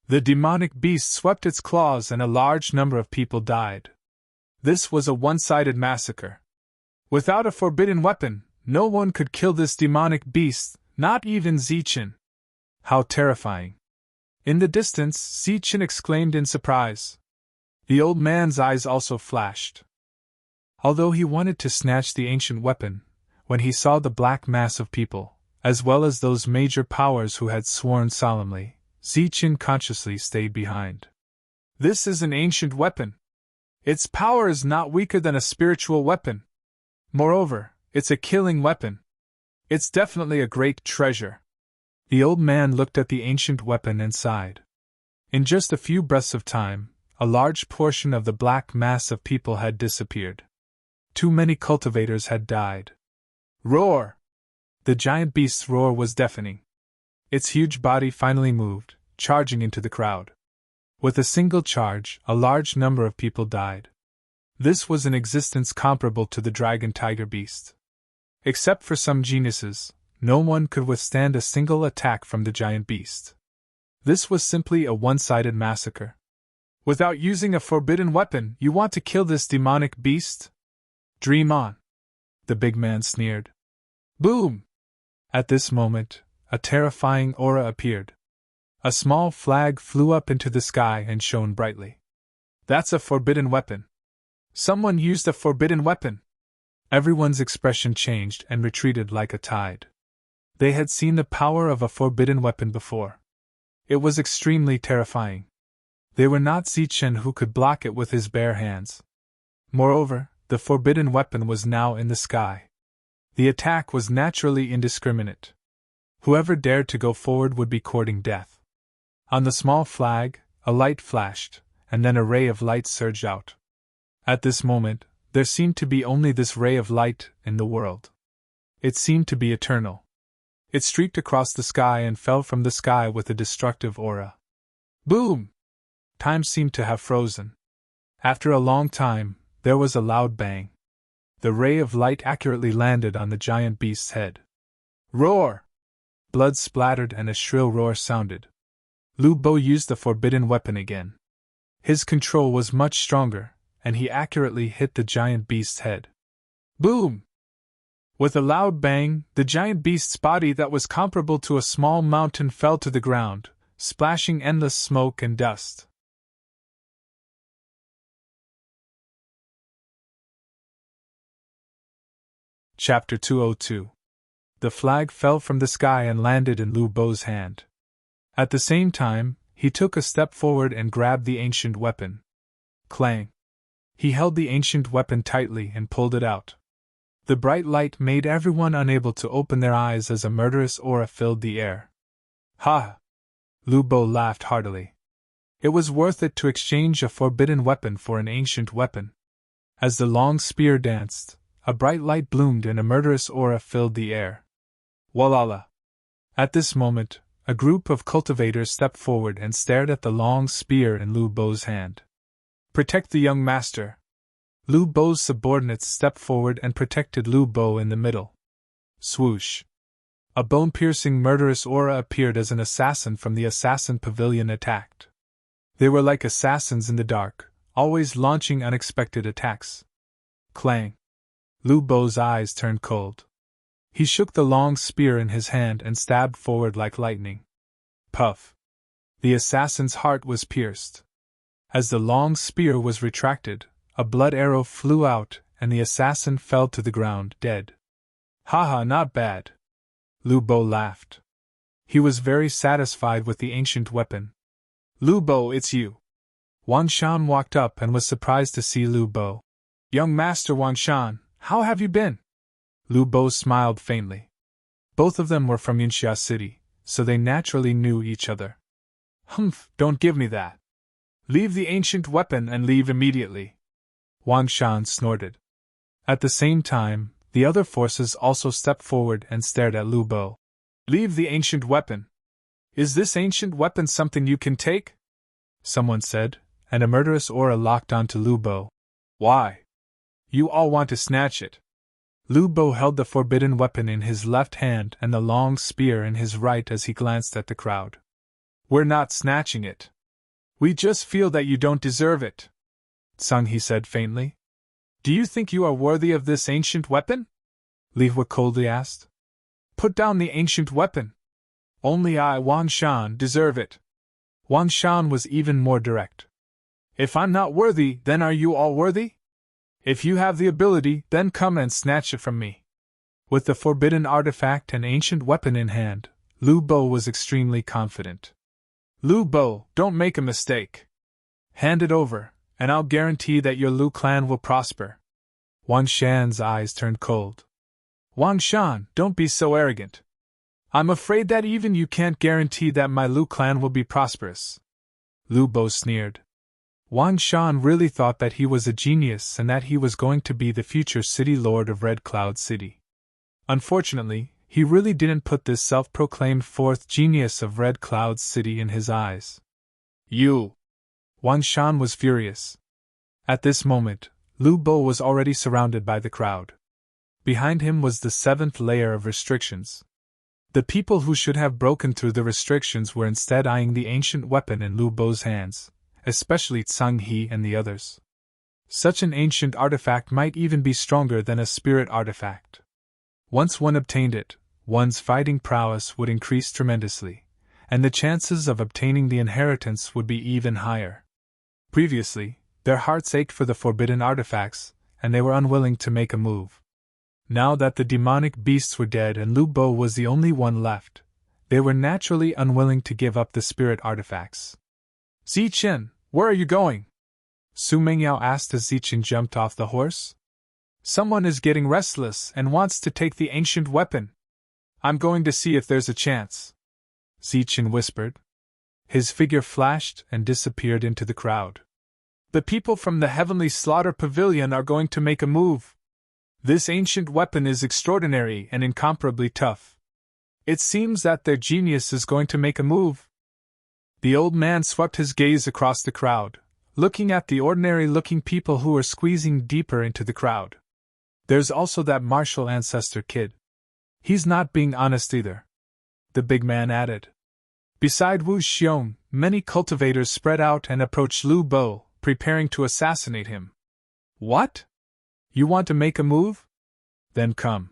The demonic beast swept its claws and a large number of people died. This was a one-sided massacre. Without a forbidden weapon, no one could kill this demonic beast, not even Zichen. How terrifying! In the distance, Zichen exclaimed in surprise. The old man's eyes also flashed. Although he wanted to snatch the ancient weapon, when he saw the black mass of people, as well as those major powers who had sworn solemnly, Zichen consciously stayed behind. This is an ancient weapon. Its power is not weaker than a spiritual weapon. Moreover, it's a killing weapon. It's definitely a great treasure. The old man looked at the ancient weapon and sighed. In just a few breaths of time, a large portion of the black mass of people had disappeared. Too many cultivators had died. Roar! The giant beast's roar was deafening. Its huge body finally moved, charging into the crowd. With a single charge, a large number of people died. This was an existence comparable to the dragon-tiger beast. Except for some geniuses, no one could withstand a single attack from the giant beast. This was simply a one-sided massacre. Without using a forbidden weapon, you want to kill this demonic beast? Dream on! The big man sneered. Boom! At this moment, a terrifying aura appeared. A small flag flew up into the sky and shone brightly. That's a forbidden weapon. Someone used a forbidden weapon. Everyone's expression changed and retreated like a tide. They had seen the power of a forbidden weapon before. It was extremely terrifying. They were not Zichen who could block it with his bare hands. Moreover, the forbidden weapon was now in the sky. The attack was naturally indiscriminate. Whoever dared to go forward would be courting death. On the small flag, a light flashed, and then a ray of light surged out. At this moment, there seemed to be only this ray of light in the world. It seemed to be eternal. It streaked across the sky and fell from the sky with a destructive aura. Boom! Time seemed to have frozen. After a long time, there was a loud bang. The ray of light accurately landed on the giant beast's head. Roar! Blood splattered and a shrill roar sounded. Lu Bo used the forbidden weapon again. His control was much stronger, and he accurately hit the giant beast's head. Boom! With a loud bang, the giant beast's body that was comparable to a small mountain fell to the ground, splashing endless smoke and dust. Chapter 202. The flag fell from the sky and landed in Lu Bo's hand. At the same time, he took a step forward and grabbed the ancient weapon. Clang! He held the ancient weapon tightly and pulled it out. The bright light made everyone unable to open their eyes as a murderous aura filled the air. Ha! Lu Bo laughed heartily. It was worth it to exchange a forbidden weapon for an ancient weapon. As the long spear danced, a bright light bloomed and a murderous aura filled the air. Walala! At this moment, a group of cultivators stepped forward and stared at the long spear in Lu Bo's hand. Protect the young master! Lu Bo's subordinates stepped forward and protected Lu Bo in the middle. Swoosh! A bone-piercing murderous aura appeared as an assassin from the assassin pavilion attacked. They were like assassins in the dark, always launching unexpected attacks. Clang! Lu Bo's eyes turned cold. He shook the long spear in his hand and stabbed forward like lightning. Puff! The assassin's heart was pierced. As the long spear was retracted, a blood arrow flew out, and the assassin fell to the ground, dead. "Haha, not bad." Lu Bo laughed. He was very satisfied with the ancient weapon. "Lu Bo, it's you." Wan Shan walked up and was surprised to see Lu Bo. "Young Master Wan Shan, how have you been?" Lu Bo smiled faintly. Both of them were from Yinxia City, so they naturally knew each other. "Humph, don't give me that. Leave the ancient weapon and leave immediately." Wan Shan snorted. At the same time, the other forces also stepped forward and stared at Lu Bo. "Leave the ancient weapon? Is this ancient weapon something you can take?" someone said, and a murderous aura locked onto Lu Bo. "Why? You all want to snatch it." Lu Bo held the forbidden weapon in his left hand and the long spear in his right as he glanced at the crowd. "We're not snatching it. We just feel that you don't deserve it," Tsang He said faintly. "Do you think you are worthy of this ancient weapon?" Li Hua coldly asked. "Put down the ancient weapon. Only I, Wan Shan, deserve it." Wan Shan was even more direct. "If I'm not worthy, then are you all worthy? If you have the ability, then come and snatch it from me." With the forbidden artifact and ancient weapon in hand, Lu Bo was extremely confident. "Lu Bo, don't make a mistake. Hand it over, and I'll guarantee that your Lu clan will prosper." Wan Shan's eyes turned cold. "Wan Shan, don't be so arrogant. I'm afraid that even you can't guarantee that my Lu clan will be prosperous." Lu Bo sneered. Wan Shan really thought that he was a genius and that he was going to be the future city lord of Red Cloud City. Unfortunately, he really didn't put this self-proclaimed fourth genius of Red Cloud City in his eyes. "You!" Wan Shan was furious. At this moment, Lu Bo was already surrounded by the crowd. Behind him was the seventh layer of restrictions. The people who should have broken through the restrictions were instead eyeing the ancient weapon in Lu Bo's hands, especially Tsang He and the others. Such an ancient artifact might even be stronger than a spirit artifact. Once one obtained it, one's fighting prowess would increase tremendously, and the chances of obtaining the inheritance would be even higher. Previously, their hearts ached for the forbidden artifacts, and they were unwilling to make a move. Now that the demonic beasts were dead and Lu Bo was the only one left, they were naturally unwilling to give up the spirit artifacts. "Zichen, where are you going?" Su Mingyao asked as Zichen jumped off the horse. "Someone is getting restless and wants to take the ancient weapon. I'm going to see if there's a chance," Zichen whispered. His figure flashed and disappeared into the crowd. "The people from the Heavenly Slaughter Pavilion are going to make a move. This ancient weapon is extraordinary and incomparably tough. It seems that their genius is going to make a move." The old man swept his gaze across the crowd, looking at the ordinary-looking people who were squeezing deeper into the crowd. "There's also that martial ancestor kid. He's not being honest either," the big man added. Beside Wu Xiong, many cultivators spread out and approached Lu Bo, preparing to assassinate him. "What? You want to make a move? Then come.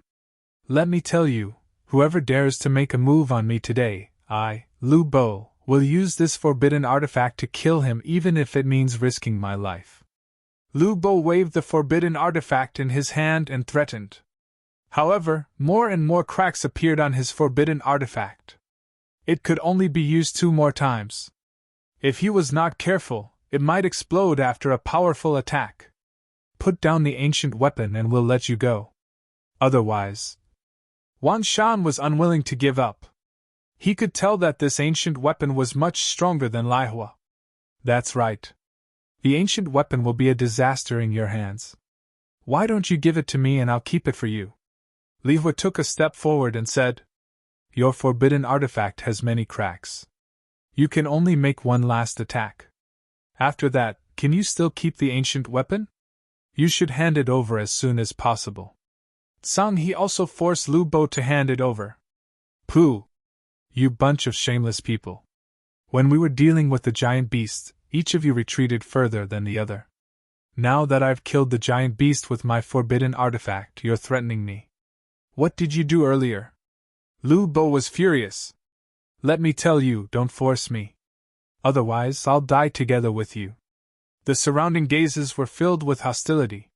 Let me tell you, whoever dares to make a move on me today, I, Lu Bo, will use this forbidden artifact to kill him even if it means risking my life." Lu Bo waved the forbidden artifact in his hand and threatened. However, more and more cracks appeared on his forbidden artifact. It could only be used 2 more times. If he was not careful, it might explode after a powerful attack. "Put down the ancient weapon and we'll let you go. Otherwise..." Wan Shan was unwilling to give up. He could tell that this ancient weapon was much stronger than Li Hua. "That's right. The ancient weapon will be a disaster in your hands. Why don't you give it to me and I'll keep it for you?" Li Hua took a step forward and said, "Your forbidden artifact has many cracks. You can only make one last attack. After that, can you still keep the ancient weapon? You should hand it over as soon as possible." Tsang He also forced Lu Bo to hand it over. "Pooh! You bunch of shameless people. When we were dealing with the giant beast, each of you retreated further than the other. Now that I've killed the giant beast with my forbidden artifact, you're threatening me. What did you do earlier?" Lu Bo was furious. "Let me tell you, don't force me. Otherwise, I'll die together with you. The surrounding gazes were filled with hostility.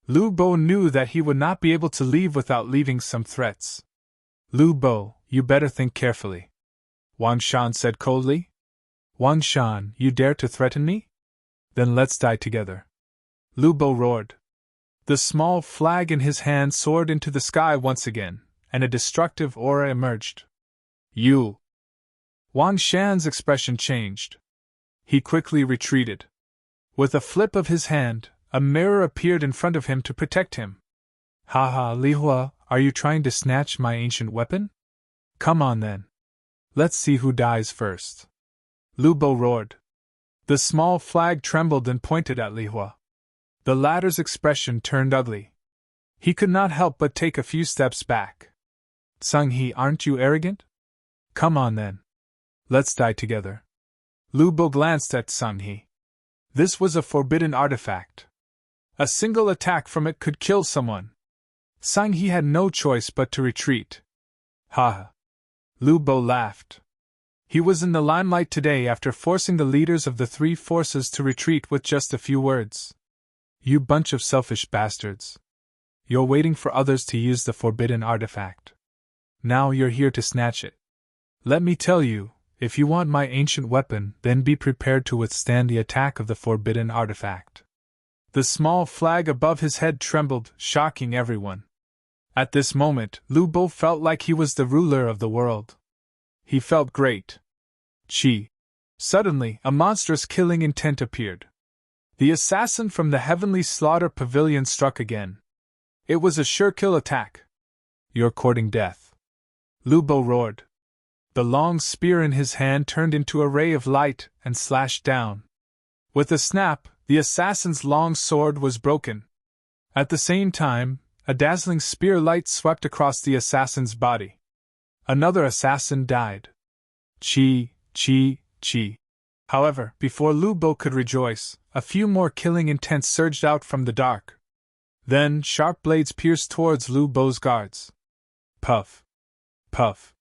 Lu Bo knew that he would not be able to leave without leaving some threats. Lu Bo, you better think carefully, Wan Shan said coldly. Wan Shan, you dare to threaten me? Then let's die together. Lu Bo roared. The small flag in his hand soared into the sky once again, and a destructive aura emerged. You! Wan Shan's expression changed. He quickly retreated. With a flip of his hand, a mirror appeared in front of him to protect him. Ha, Li Hua, are you trying to snatch my ancient weapon? Come on then. Let's see who dies first. Lu Bo roared. The small flag trembled and pointed at Li Hua. The latter's expression turned ugly. He could not help but take a few steps back. Sung He, aren't you arrogant? Come on then. Let's die together. Lu Bo glanced at Sung He. This was a forbidden artifact. A single attack from it could kill someone. Sung He had no choice but to retreat. Ha! Lu Bo laughed. He was in the limelight today after forcing the leaders of the three forces to retreat with just a few words. You bunch of selfish bastards. You're waiting for others to use the forbidden artifact. Now you're here to snatch it. Let me tell you, if you want my ancient weapon, then be prepared to withstand the attack of the forbidden artifact. The small flag above his head trembled, shocking everyone. At this moment, Lu Bo felt like he was the ruler of the world. He felt great. Chi. Suddenly, a monstrous killing intent appeared. The assassin from the Heavenly Slaughter Pavilion struck again. It was a sure kill attack. You're courting death. Lu Bo roared. The long spear in his hand turned into a ray of light and slashed down. With a snap, the assassin's long sword was broken. At the same time, a dazzling spear light swept across the assassin's body. Another assassin died. Chi. However, before Lu Bo could rejoice, a few more killing intents surged out from the dark. Then, sharp blades pierced towards Lu Bo's guards. Puff. Puff.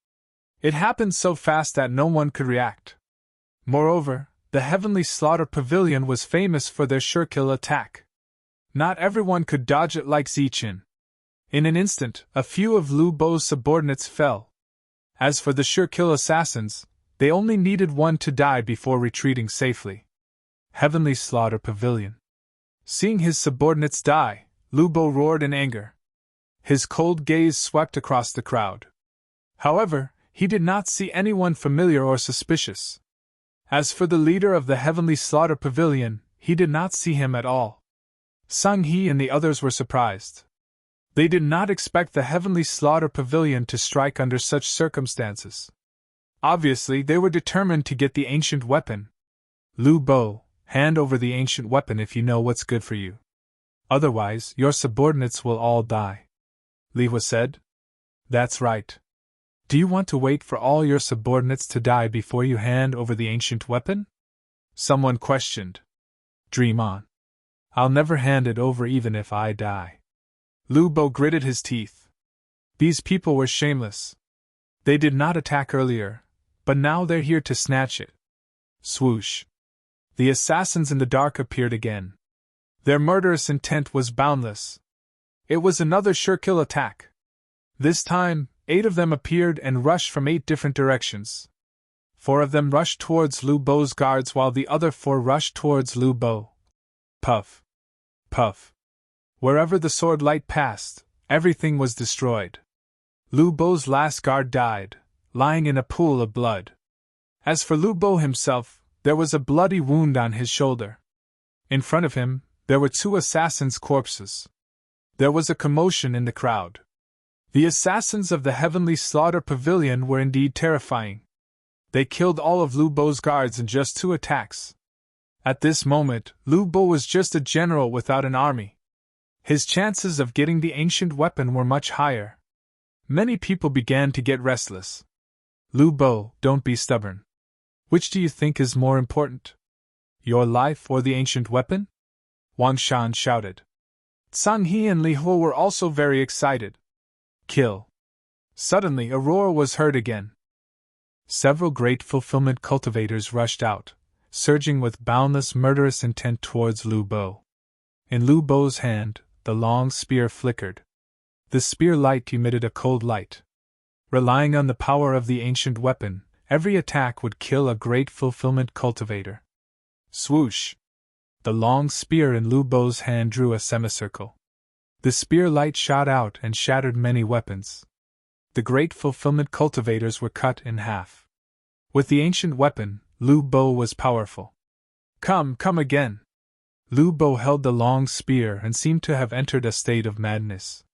It happened so fast that no one could react. Moreover, the Heavenly Slaughter Pavilion was famous for their sure-kill attack. Not everyone could dodge it like Zichin. In an instant, a few of Lu Bo's subordinates fell. As for the sure-kill assassins, they only needed one to die before retreating safely. Heavenly Slaughter Pavilion. Seeing his subordinates die, Lu Bo roared in anger. His cold gaze swept across the crowd. However, he did not see anyone familiar or suspicious. As for the leader of the Heavenly Slaughter Pavilion, he did not see him at all. Sung He and the others were surprised. They did not expect the Heavenly Slaughter Pavilion to strike under such circumstances. Obviously, they were determined to get the ancient weapon. Lu Bo, hand over the ancient weapon if you know what's good for you. Otherwise, your subordinates will all die. Li Hua said. That's right. Do you want to wait for all your subordinates to die before you hand over the ancient weapon? Someone questioned. Dream on. I'll never hand it over even if I die. Lu Bo gritted his teeth. These people were shameless. They did not attack earlier, but now they're here to snatch it. Swoosh. The assassins in the dark appeared again. Their murderous intent was boundless. It was another sure-kill attack. This time, 8 of them appeared and rushed from 8 different directions. 4 of them rushed towards Lu Bo's guards while the other 4 rushed towards Lu Bo. Puff. Puff. Wherever the sword light passed, everything was destroyed. Lu Bo's last guard died, lying in a pool of blood. As for Lu Bo himself, there was a bloody wound on his shoulder. In front of him, there were 2 assassins' corpses. There was a commotion in the crowd. The assassins of the Heavenly Slaughter Pavilion were indeed terrifying. They killed all of Lu Bo's guards in just 2 attacks. At this moment, Lu Bo was just a general without an army. His chances of getting the ancient weapon were much higher. Many people began to get restless. Lu Bo, don't be stubborn. Which do you think is more important? Your life or the ancient weapon? Wan Shan shouted. Sung He and Li Hua were also very excited. Kill. Suddenly a roar was heard again. Several great fulfillment cultivators rushed out, surging with boundless murderous intent towards Lu Bo. In Lu Bo's hand, the long spear flickered. The spear light emitted a cold light. Relying on the power of the ancient weapon, every attack would kill a great fulfillment cultivator. Swoosh! The long spear in Lu Bo's hand drew a semicircle. The spear light shot out and shattered many weapons. The great fulfillment cultivators were cut in half. With the ancient weapon, Lu Bo was powerful. Come again! Lu Bo held the long spear and seemed to have entered a state of madness.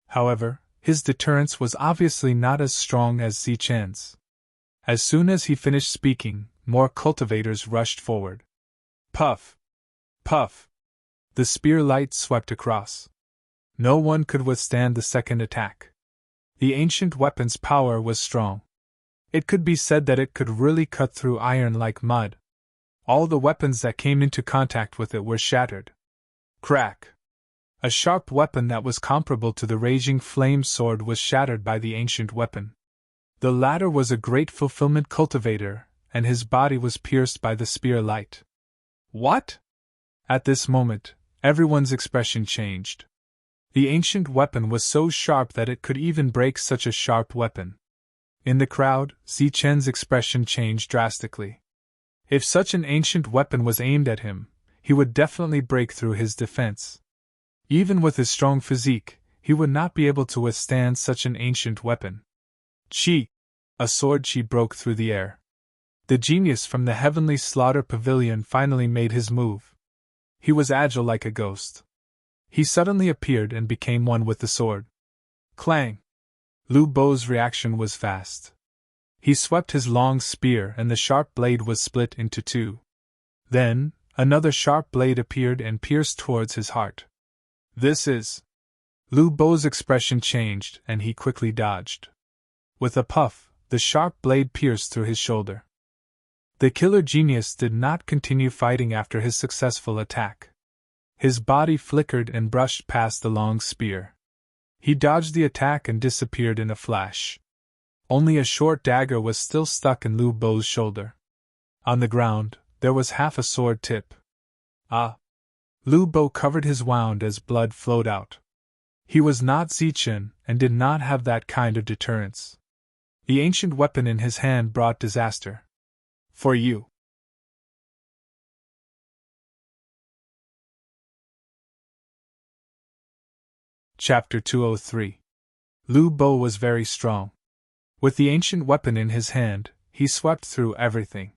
However, his deterrence was obviously not as strong as Zichen's. As soon as he finished speaking, more cultivators rushed forward. Puff! Puff! The spear light swept across. No one could withstand the second attack. The ancient weapon's power was strong. It could be said that it could really cut through iron like mud. All the weapons that came into contact with it were shattered. Crack! A sharp weapon that was comparable to the raging flame sword was shattered by the ancient weapon. The latter was a great fulfillment cultivator, and his body was pierced by the spear light. What? At this moment, everyone's expression changed. The ancient weapon was so sharp that it could even break such a sharp weapon. In the crowd, Zichen's expression changed drastically. If such an ancient weapon was aimed at him, he would definitely break through his defense. Even with his strong physique, he would not be able to withstand such an ancient weapon. Chi! A sword chi broke through the air. The genius from the heavenly slaughter pavilion finally made his move. He was agile like a ghost. He suddenly appeared and became one with the sword. Clang! Lu Bo's reaction was fast. He swept his long spear and the sharp blade was split into two. Then, another sharp blade appeared and pierced towards his heart. This is... Lu Bo's expression changed and he quickly dodged. With a puff, the sharp blade pierced through his shoulder. The killer genius did not continue fighting after his successful attack. His body flickered and brushed past the long spear. He dodged the attack and disappeared in a flash. Only a short dagger was still stuck in Lu Bo's shoulder. On the ground, there was half a sword tip. Ah! Lu Bo covered his wound as blood flowed out. He was not Zichen and did not have that kind of deterrence. The ancient weapon in his hand brought disaster. For you. Chapter 203. Lu Bo was very strong. With the ancient weapon in his hand, he swept through everything.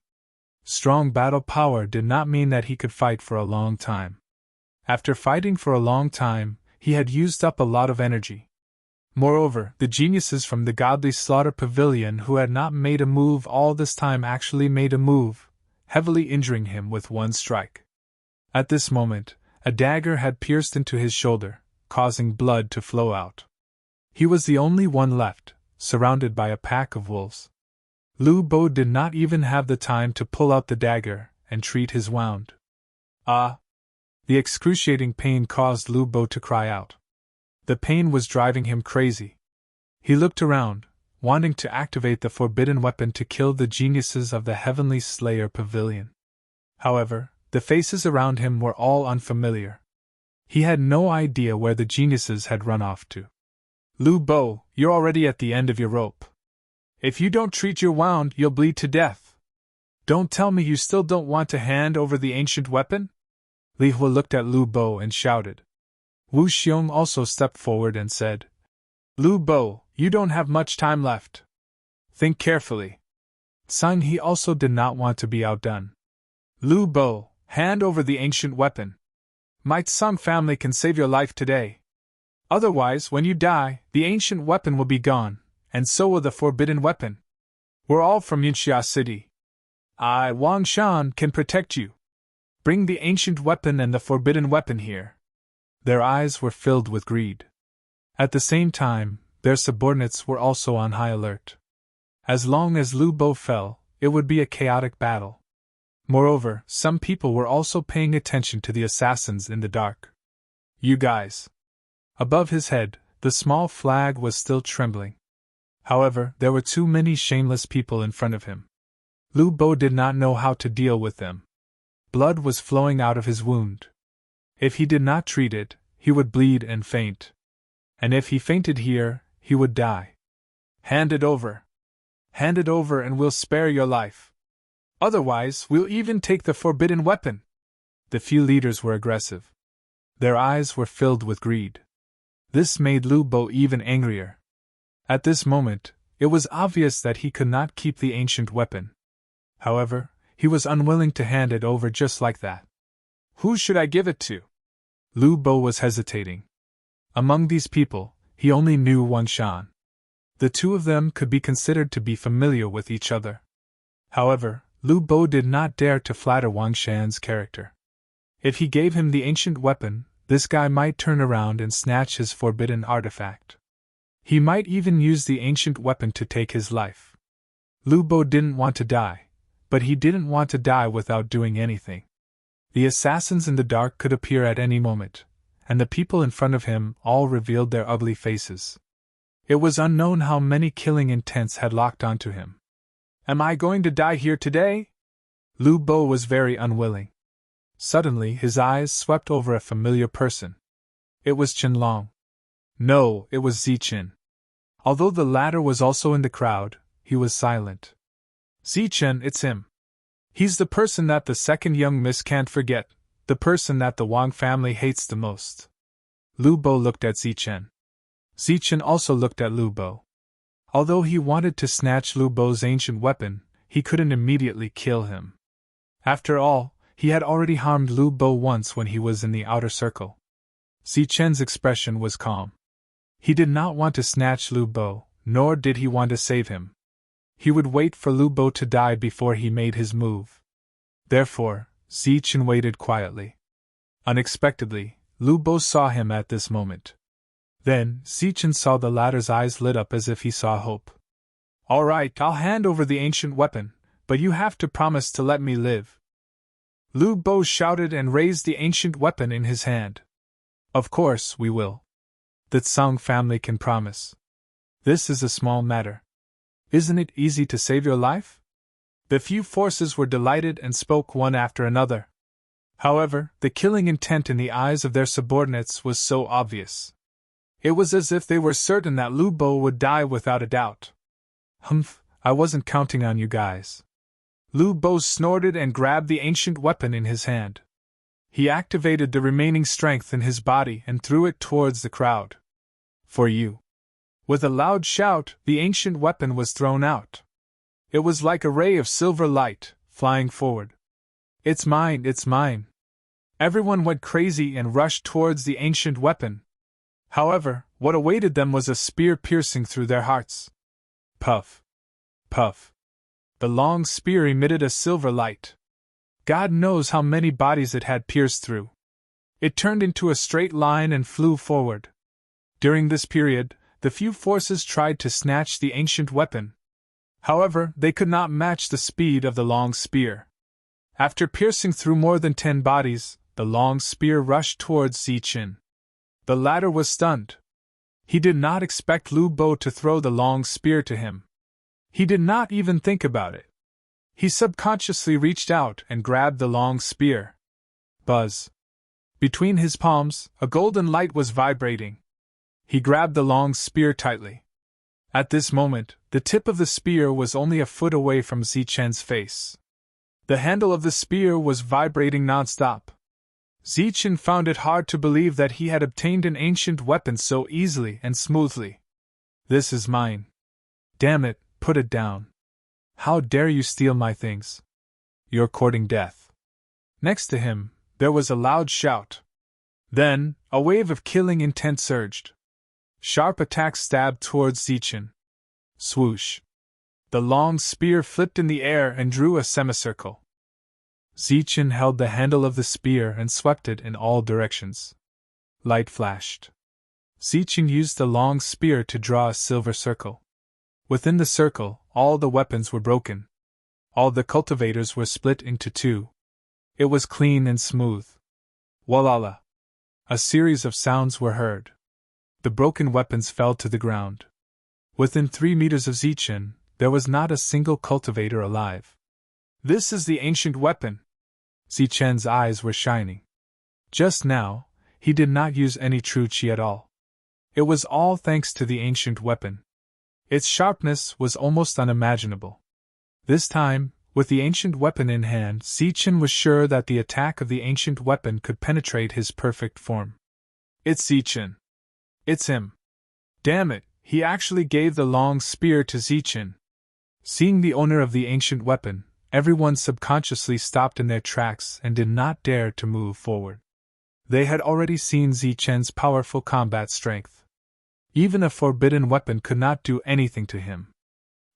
Strong battle power did not mean that he could fight for a long time. After fighting for a long time, he had used up a lot of energy. Moreover, the geniuses from the godly slaughter pavilion who had not made a move all this time actually made a move, heavily injuring him with one strike. At this moment, a dagger had pierced into his shoulder, causing blood to flow out. He was the only one left, surrounded by a pack of wolves. Lu Bo did not even have the time to pull out the dagger and treat his wound. Ah! The excruciating pain caused Lu Bo to cry out. The pain was driving him crazy. He looked around, wanting to activate the forbidden weapon to kill the geniuses of the Heavenly Slayer Pavilion. However, the faces around him were all unfamiliar. He had no idea where the geniuses had run off to. Lu Bo, you're already at the end of your rope. If you don't treat your wound, you'll bleed to death. Don't tell me you still don't want to hand over the ancient weapon? Li Hua looked at Lu Bo and shouted. Wu Xiong also stepped forward and said, Lu Bo, you don't have much time left. Think carefully. Sun He also did not want to be outdone. Lu Bo, hand over the ancient weapon. My Tsang family can save your life today. Otherwise, when you die, the ancient weapon will be gone, and so will the forbidden weapon. We're all from Yinxia City. I, Wang Shan, can protect you. Bring the ancient weapon and the forbidden weapon here. Their eyes were filled with greed. At the same time, their subordinates were also on high alert. As long as Lu Bo fell, it would be a chaotic battle. Moreover, some people were also paying attention to the assassins in the dark. You guys. Above his head, the small flag was still trembling. However, there were too many shameless people in front of him. Lu Bo did not know how to deal with them. Blood was flowing out of his wound. If he did not treat it, he would bleed and faint. And if he fainted here, he would die. Hand it over. Hand it over and we'll spare your life. Otherwise, we'll even take the forbidden weapon. The few leaders were aggressive. Their eyes were filled with greed. This made Lu Bo even angrier. At this moment, it was obvious that he could not keep the ancient weapon. However, he was unwilling to hand it over just like that. Who should I give it to? Lu Bo was hesitating. Among these people, he only knew Wang Shan. The two of them could be considered to be familiar with each other. However, Lu Bo did not dare to flatter Wang Shan's character. If he gave him the ancient weapon, this guy might turn around and snatch his forbidden artifact. He might even use the ancient weapon to take his life. Lu Bo didn't want to die, but he didn't want to die without doing anything. The assassins in the dark could appear at any moment, and the people in front of him all revealed their ugly faces. It was unknown how many killing intents had locked onto him. Am I going to die here today? Lu Bo was very unwilling. Suddenly his eyes swept over a familiar person. It was Qianlong. No, it was Zichen. Although the latter was also in the crowd, he was silent. Zichen, it's him. He's the person that the second young miss can't forget, the person that the Wang family hates the most. Lu Bo looked at Zichen. Zichen also looked at Lu Bo. Although he wanted to snatch Lu Bo's ancient weapon, he couldn't immediately kill him. After all, he had already harmed Lu Bo once when he was in the outer circle. Zichen's expression was calm. He did not want to snatch Lu Bo, nor did he want to save him. He would wait for Lu Bo to die before he made his move. Therefore, Zichen waited quietly. Unexpectedly, Lu Bo saw him at this moment. Then, Zichen saw the latter's eyes lit up as if he saw hope. All right, I'll hand over the ancient weapon, but you have to promise to let me live. Lu Bo shouted and raised the ancient weapon in his hand. Of course, we will. The Tsang family can promise. This is a small matter. Isn't it easy to save your life? The few forces were delighted and spoke one after another. However, the killing intent in the eyes of their subordinates was so obvious. It was as if they were certain that Lu Bo would die without a doubt. Humph, I wasn't counting on you guys. Lu Bo snorted and grabbed the ancient weapon in his hand. He activated the remaining strength in his body and threw it towards the crowd. For you. With a loud shout, the ancient weapon was thrown out. It was like a ray of silver light, flying forward. It's mine, it's mine. Everyone went crazy and rushed towards the ancient weapon. However, what awaited them was a spear piercing through their hearts. Puff. Puff. The long spear emitted a silver light. God knows how many bodies it had pierced through. It turned into a straight line and flew forward. During this period, the few forces tried to snatch the ancient weapon. However, they could not match the speed of the long spear. After piercing through more than 10 bodies, the long spear rushed towards Zichen. The latter was stunned. He did not expect Lu Bo to throw the long spear to him. He did not even think about it. He subconsciously reached out and grabbed the long spear. Buzz. Between his palms, a golden light was vibrating. He grabbed the long spear tightly. At this moment, the tip of the spear was only a foot away from Zichen's face. The handle of the spear was vibrating non-stop. Zichen found it hard to believe that he had obtained an ancient weapon so easily and smoothly. This is mine. Damn it, put it down. How dare you steal my things? You're courting death. Next to him, there was a loud shout. Then, a wave of killing intent surged. Sharp attacks stabbed towards Zichen. Swoosh. The long spear flipped in the air and drew a semicircle. Zichen held the handle of the spear and swept it in all directions. Light flashed. Zichen used the long spear to draw a silver circle. Within the circle, all the weapons were broken. All the cultivators were split into two. It was clean and smooth. Walala! A series of sounds were heard. The broken weapons fell to the ground. Within 3 meters of Zichen, there was not a single cultivator alive. This is the ancient weapon. Zichen's eyes were shining. Just now, he did not use any true qi at all. It was all thanks to the ancient weapon. Its sharpness was almost unimaginable. This time, with the ancient weapon in hand, Zichen was sure that the attack of the ancient weapon could penetrate his perfect form. It's Zichen. It's him. Damn it, he actually gave the long spear to Zichen. Seeing the owner of the ancient weapon, everyone subconsciously stopped in their tracks and did not dare to move forward. They had already seen Zichen's powerful combat strength. Even a forbidden weapon could not do anything to him.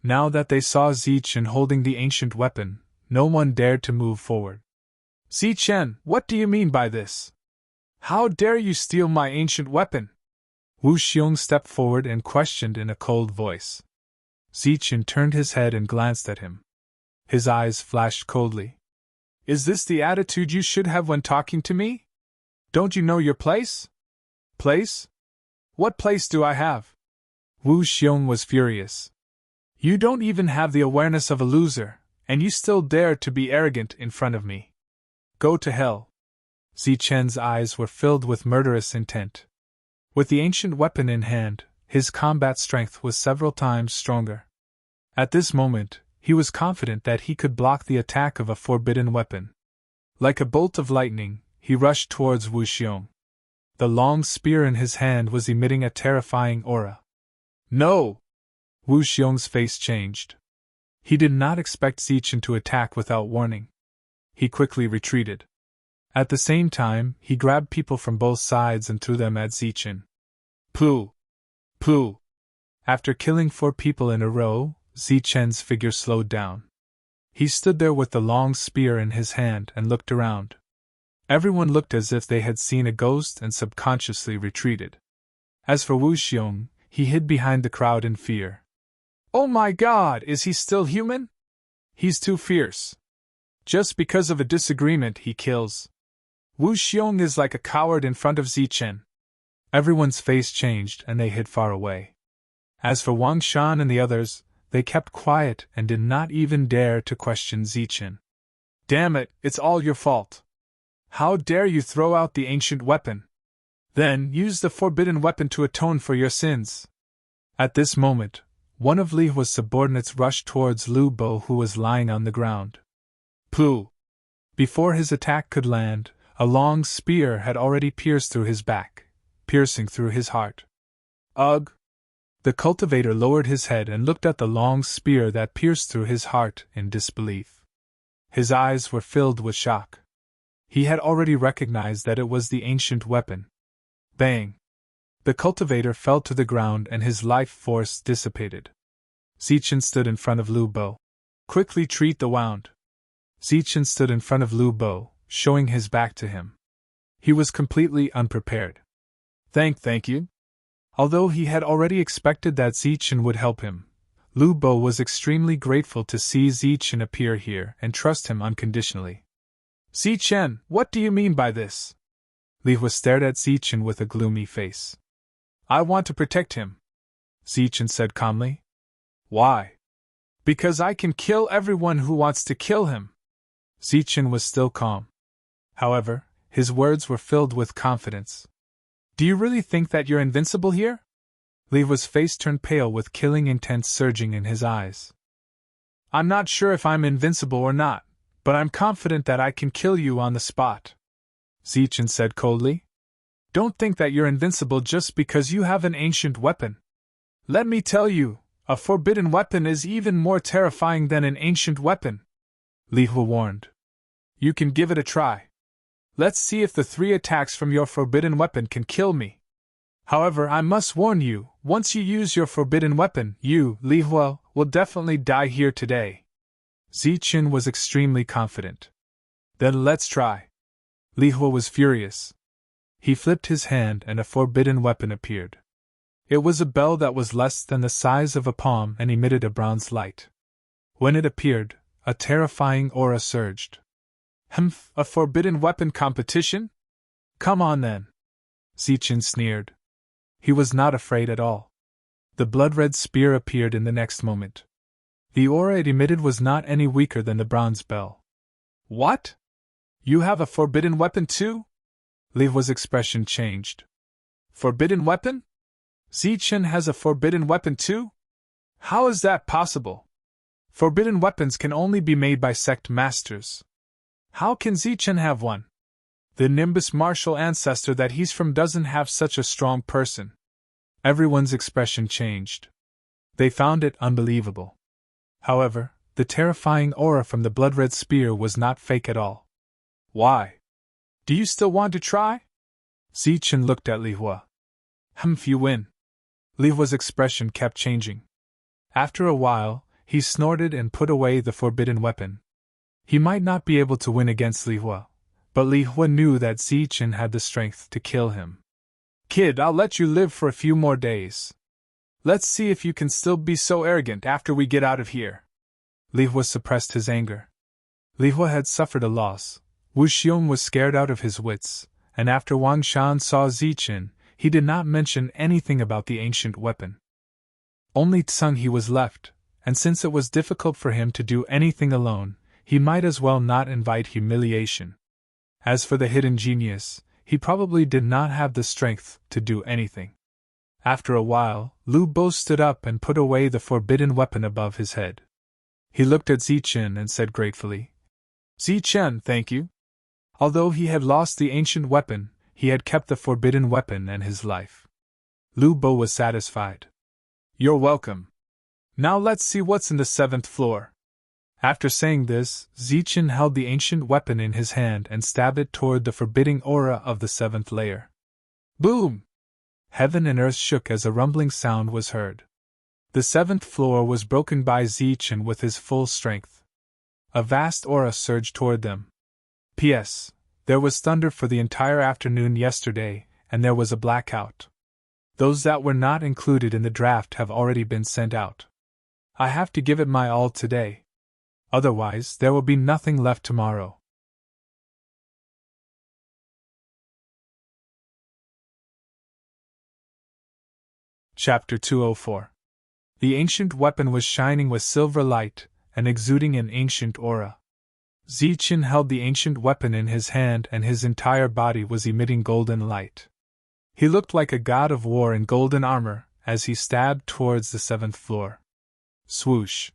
Now that they saw Zichen holding the ancient weapon, no one dared to move forward. Zichen, what do you mean by this? How dare you steal my ancient weapon? Wu Xiong stepped forward and questioned in a cold voice. Zichen turned his head and glanced at him. His eyes flashed coldly. Is this the attitude you should have when talking to me? Don't you know your place? Place? What place do I have? Wu Xiong was furious. You don't even have the awareness of a loser, and you still dare to be arrogant in front of me. Go to hell. Zichen's eyes were filled with murderous intent. With the ancient weapon in hand, his combat strength was several times stronger. At this moment, he was confident that he could block the attack of a forbidden weapon. Like a bolt of lightning, he rushed towards Wu Xiong. The long spear in his hand was emitting a terrifying aura. No! Wu Xiong's face changed. He did not expect Zichen to attack without warning. He quickly retreated. At the same time, he grabbed people from both sides and threw them at Zichen. Pooh! Pooh! After killing 4 people in a row, Zichen's figure slowed down. He stood there with the long spear in his hand and looked around. Everyone looked as if they had seen a ghost and subconsciously retreated. As for Wu Xiong, he hid behind the crowd in fear. Oh my God, is he still human? He's too fierce. Just because of a disagreement he kills. Wu Xiong is like a coward in front of Zichen. Everyone's face changed and they hid far away. As for Wang Shan and the others, they kept quiet and did not even dare to question Zichen. Damn it, it's all your fault. How dare you throw out the ancient weapon? Then use the forbidden weapon to atone for your sins. At this moment, one of Li Hua's subordinates rushed towards Lu Bo, who was lying on the ground. Pooh! Before his attack could land, a long spear had already pierced through his back, piercing through his heart. Ugh! The cultivator lowered his head and looked at the long spear that pierced through his heart in disbelief. His eyes were filled with shock. He had already recognized that it was the ancient weapon. Bang! The cultivator fell to the ground and his life force dissipated. Zichen stood in front of Lu Bo. Quickly treat the wound. Zichen stood in front of Lu Bo, showing his back to him. He was completely unprepared. Thank you. Although he had already expected that Zichen would help him, Lu Bo was extremely grateful to see Zichen appear here and trust him unconditionally. Zichen, what do you mean by this? Li Hua stared at Zichen with a gloomy face. I want to protect him, Zichen said calmly. Why? Because I can kill everyone who wants to kill him. Zichen was still calm. However, his words were filled with confidence. Do you really think that you're invincible here? Li Hua's face turned pale with killing intent surging in his eyes. I'm not sure if I'm invincible or not, but I'm confident that I can kill you on the spot, Zichen said coldly. Don't think that you're invincible just because you have an ancient weapon. Let me tell you, a forbidden weapon is even more terrifying than an ancient weapon, Li Hua warned. You can give it a try. Let's see if the 3 attacks from your forbidden weapon can kill me. However, I must warn you, once you use your forbidden weapon, you, Li Hua, will definitely die here today. Zichen was extremely confident. Then let's try. Li Hua was furious. He flipped his hand and a forbidden weapon appeared. It was a bell that was less than the size of a palm and emitted a bronze light. When it appeared, a terrifying aura surged. A forbidden weapon competition? Come on then. Zichen sneered. He was not afraid at all. The blood-red spear appeared in the next moment. The aura it emitted was not any weaker than the bronze bell. What? You have a forbidden weapon too? Li Hua's expression changed. Forbidden weapon? Zichen has a forbidden weapon too? How is that possible? Forbidden weapons can only be made by sect masters. How can Zichen have one? The Nimbus martial ancestor that he's from doesn't have such a strong person. Everyone's expression changed. They found it unbelievable. However, the terrifying aura from the blood-red spear was not fake at all. Why? Do you still want to try? Zichen looked at Li Hua. If you win. Li Hua's expression kept changing. After a while, he snorted and put away the forbidden weapon. He might not be able to win against Li Hua, but Li Hua knew that Zichen had the strength to kill him. Kid, I'll let you live for a few more days. Let's see if you can still be so arrogant after we get out of here. Li Hua suppressed his anger. Li Hua had suffered a loss. Wu Xiong was scared out of his wits, and after Wang Shan saw Zichen, he did not mention anything about the ancient weapon. Only Tseng He was left, and since it was difficult for him to do anything alone, he might as well not invite humiliation. As for the hidden genius, he probably did not have the strength to do anything. After a while, Lu Bo stood up and put away the forbidden weapon above his head. He looked at Zichen and said gratefully, Zichen, thank you. Although he had lost the ancient weapon, he had kept the forbidden weapon and his life. Lu Bo was satisfied. You're welcome. Now let's see what's in the 7th floor. After saying this, Zichen held the ancient weapon in his hand and stabbed it toward the forbidding aura of the 7th layer. Boom! Heaven and earth shook as a rumbling sound was heard. The 7th floor was broken by Zichen with his full strength. A vast aura surged toward them. P.S. There was thunder for the entire afternoon yesterday, and there was a blackout. Those that were not included in the draft have already been sent out. I have to give it my all today. Otherwise, there will be nothing left tomorrow. Chapter 204. The ancient weapon was shining with silver light and exuding an ancient aura. Zichen held the ancient weapon in his hand and his entire body was emitting golden light. He looked like a god of war in golden armor as he stabbed towards the 7th floor. Swoosh!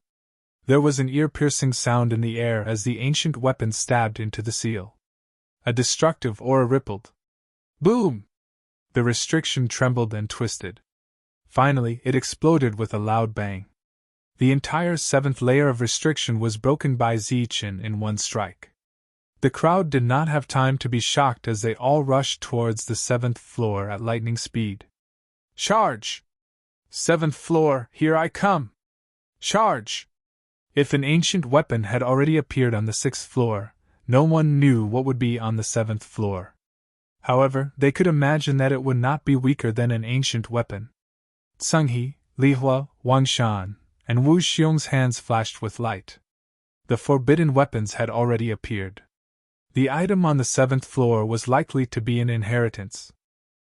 There was an ear-piercing sound in the air as the ancient weapon stabbed into the seal. A destructive aura rippled. Boom! The restriction trembled and twisted. Finally, it exploded with a loud bang. The entire 7th layer of restriction was broken by Zichen in one strike. The crowd did not have time to be shocked as they all rushed towards the 7th floor at lightning speed. Charge! 7th floor, here I come! Charge! If an ancient weapon had already appeared on the 6th floor, no one knew what would be on the 7th floor. However, they could imagine that it would not be weaker than an ancient weapon. Tseng He, Li Hua, Wang Shan, and Wu Xiong's hands flashed with light. The forbidden weapons had already appeared. The item on the 7th floor was likely to be an inheritance.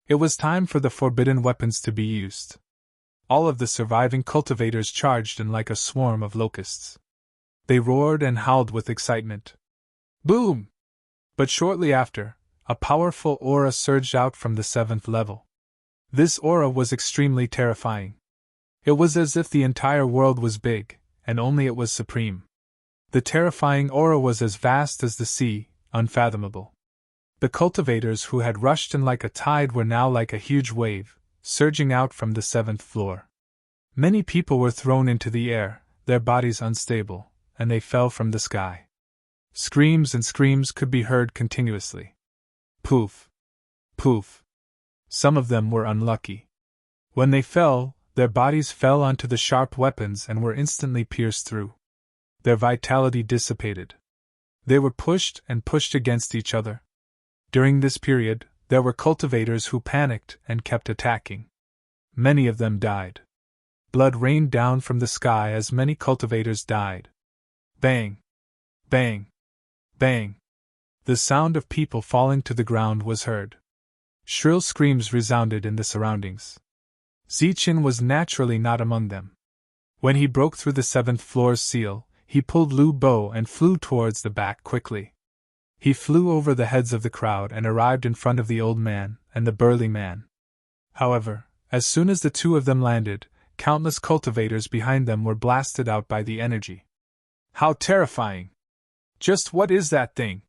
It was time for the forbidden weapons to be used. All of the surviving cultivators charged in like a swarm of locusts. They roared and howled with excitement. Boom! But shortly after, a powerful aura surged out from the 7th level. This aura was extremely terrifying. It was as if the entire world was big, and only it was supreme. The terrifying aura was as vast as the sea, unfathomable. The cultivators who had rushed in like a tide were now like a huge wave, surging out from the 7th floor. Many people were thrown into the air, their bodies unstable, and they fell from the sky. Screams and screams could be heard continuously. Poof! Poof! Some of them were unlucky. When they fell, their bodies fell onto the sharp weapons and were instantly pierced through. Their vitality dissipated. They were pushed and pushed against each other. During this period, there were cultivators who panicked and kept attacking. Many of them died. Blood rained down from the sky as many cultivators died. Bang! Bang! Bang! The sound of people falling to the ground was heard. Shrill screams resounded in the surroundings. Zichen was naturally not among them. When he broke through the 7th floor's seal, he pulled Lu Bo and flew towards the back quickly. He flew over the heads of the crowd and arrived in front of the old man and the burly man. However, as soon as the two of them landed, countless cultivators behind them were blasted out by the energy. How terrifying! Just what is that thing?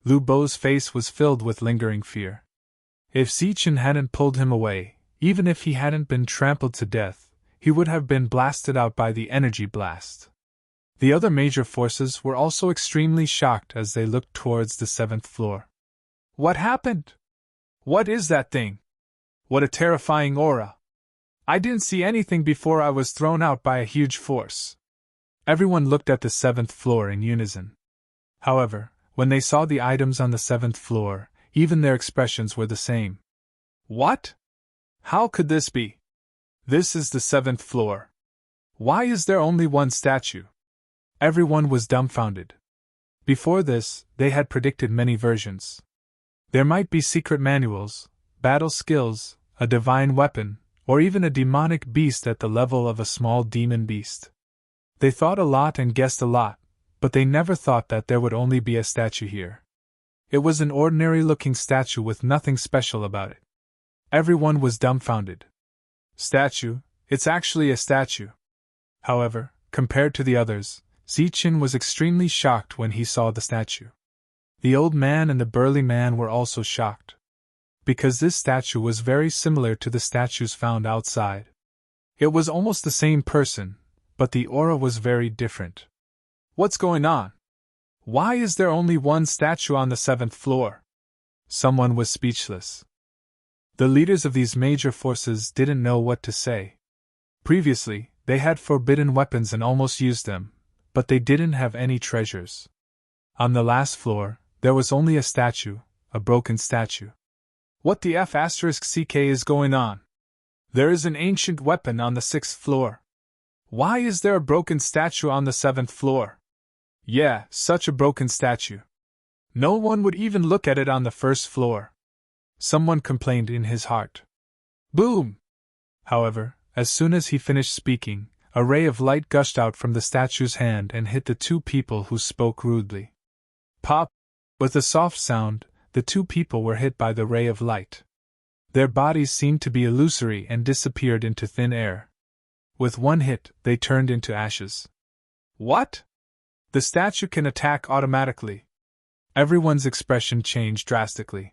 Lu Bo's face was filled with lingering fear. If Zichen hadn't pulled him away, even if he hadn't been trampled to death, he would have been blasted out by the energy blast. The other major forces were also extremely shocked as they looked towards the 7th floor. What happened? What is that thing? What a terrifying aura! I didn't see anything before I was thrown out by a huge force. Everyone looked at the 7th floor in unison. However, when they saw the items on the 7th floor, even their expressions were the same. What? How could this be? This is the 7th floor. Why is there only one statue? Everyone was dumbfounded. Before this, they had predicted many versions. There might be secret manuals, battle skills, a divine weapon, or even a demonic beast at the level of a small demon beast. They thought a lot and guessed a lot, but they never thought that there would only be a statue here. It was an ordinary-looking statue with nothing special about it. Everyone was dumbfounded. Statue? It's actually a statue. However, compared to the others, Zichen was extremely shocked when he saw the statue. The old man and the burly man were also shocked, because this statue was very similar to the statues found outside. It was almost the same person, but the aura was very different. What's going on? Why is there only one statue on the 7th floor? Someone was speechless. The leaders of these major forces didn't know what to say. Previously, they had forbidden weapons and almost used them, but they didn't have any treasures. On the last floor, there was only a statue, a broken statue. What the F***ck is going on? There is an ancient weapon on the 6th floor. Why is there a broken statue on the 7th floor? Yeah, such a broken statue. No one would even look at it on the 1st floor. Someone complained in his heart. Boom! However, as soon as he finished speaking, a ray of light gushed out from the statue's hand and hit the two people who spoke rudely. Pop! With a soft sound, the two people were hit by the ray of light. Their bodies seemed to be illusory and disappeared into thin air. With one hit, they turned into ashes. What? The statue can attack automatically. Everyone's expression changed drastically.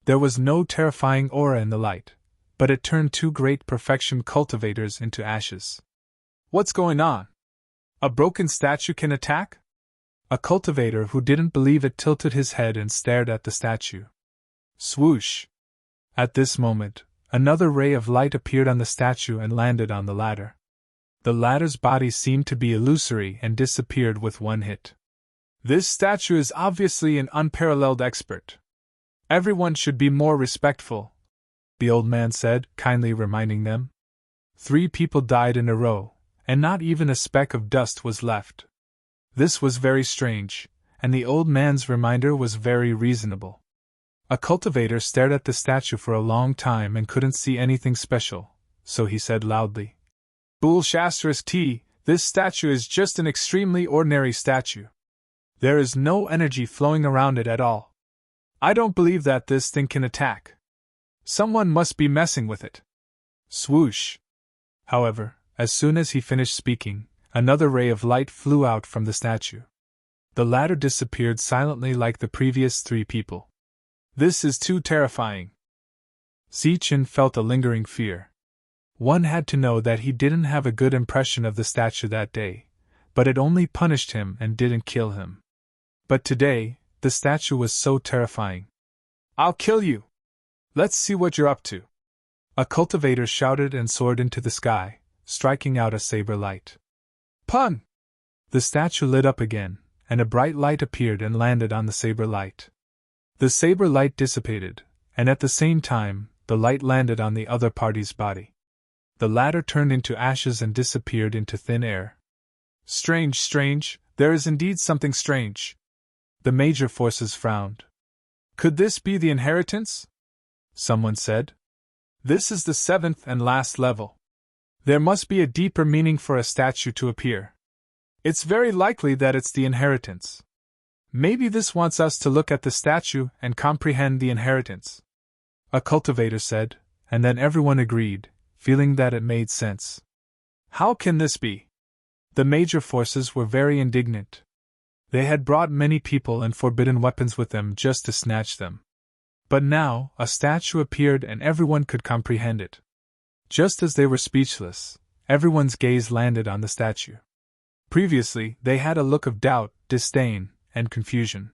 There was no terrifying aura in the light, but it turned two great perfection cultivators into ashes. What's going on? A broken statue can attack? A cultivator who didn't believe it tilted his head and stared at the statue. Swoosh! At this moment, another ray of light appeared on the statue and landed on the ladder. The ladder's body seemed to be illusory and disappeared with one hit. This statue is obviously an unparalleled expert. Everyone should be more respectful, the old man said, kindly reminding them. 3 people died in a row, and not even a speck of dust was left. This was very strange, and the old man's reminder was very reasonable. A cultivator stared at the statue for a long time and couldn't see anything special, so he said loudly, Bull**T, this statue is just an extremely ordinary statue. There is no energy flowing around it at all. I don't believe that this thing can attack. Someone must be messing with it. Swoosh! However, as soon as he finished speaking, another ray of light flew out from the statue. The latter disappeared silently like the previous 3 people. This is too terrifying. Zichen felt a lingering fear. One had to know that he didn't have a good impression of the statue that day, but it only punished him and didn't kill him. But today, the statue was so terrifying. I'll kill you! Let's see what you're up to. A cultivator shouted and soared into the sky, striking out a saber light. Pun! The statue lit up again, and a bright light appeared and landed on the saber light. The saber light dissipated, and at the same time, the light landed on the other party's body. The latter turned into ashes and disappeared into thin air. Strange, there is indeed something strange. The major forces frowned. Could this be the inheritance? Someone said. This is the 7th and last level. There must be a deeper meaning for a statue to appear. It's very likely that it's the inheritance. Maybe this wants us to look at the statue and comprehend the inheritance. A cultivator said, and then everyone agreed, feeling that it made sense. How can this be? The major forces were very indignant. They had brought many people and forbidden weapons with them just to snatch them. But now, a statue appeared and everyone could comprehend it. Just as they were speechless, everyone's gaze landed on the statue. Previously, they had a look of doubt, disdain, and confusion.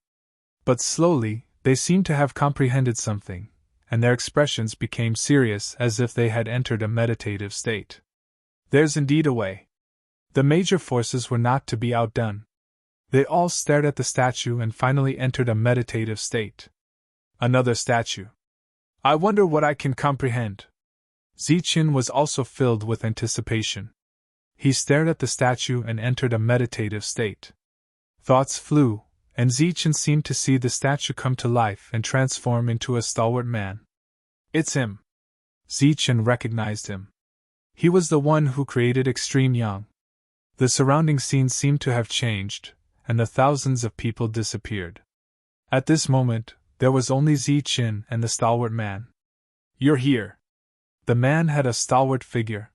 But slowly, they seemed to have comprehended something, and their expressions became serious as if they had entered a meditative state. There's indeed a way. The major forces were not to be outdone. They all stared at the statue and finally entered a meditative state. Another statue. I wonder what I can comprehend. Zichen was also filled with anticipation. He stared at the statue and entered a meditative state. Thoughts flew, and Zichen seemed to see the statue come to life and transform into a stalwart man. It's him. Zichen recognized him. He was the one who created Extreme Yang. The surrounding scene seemed to have changed, and the thousands of people disappeared. At this moment, there was only Zichen and the stalwart man. You're here. The man had a stalwart figure.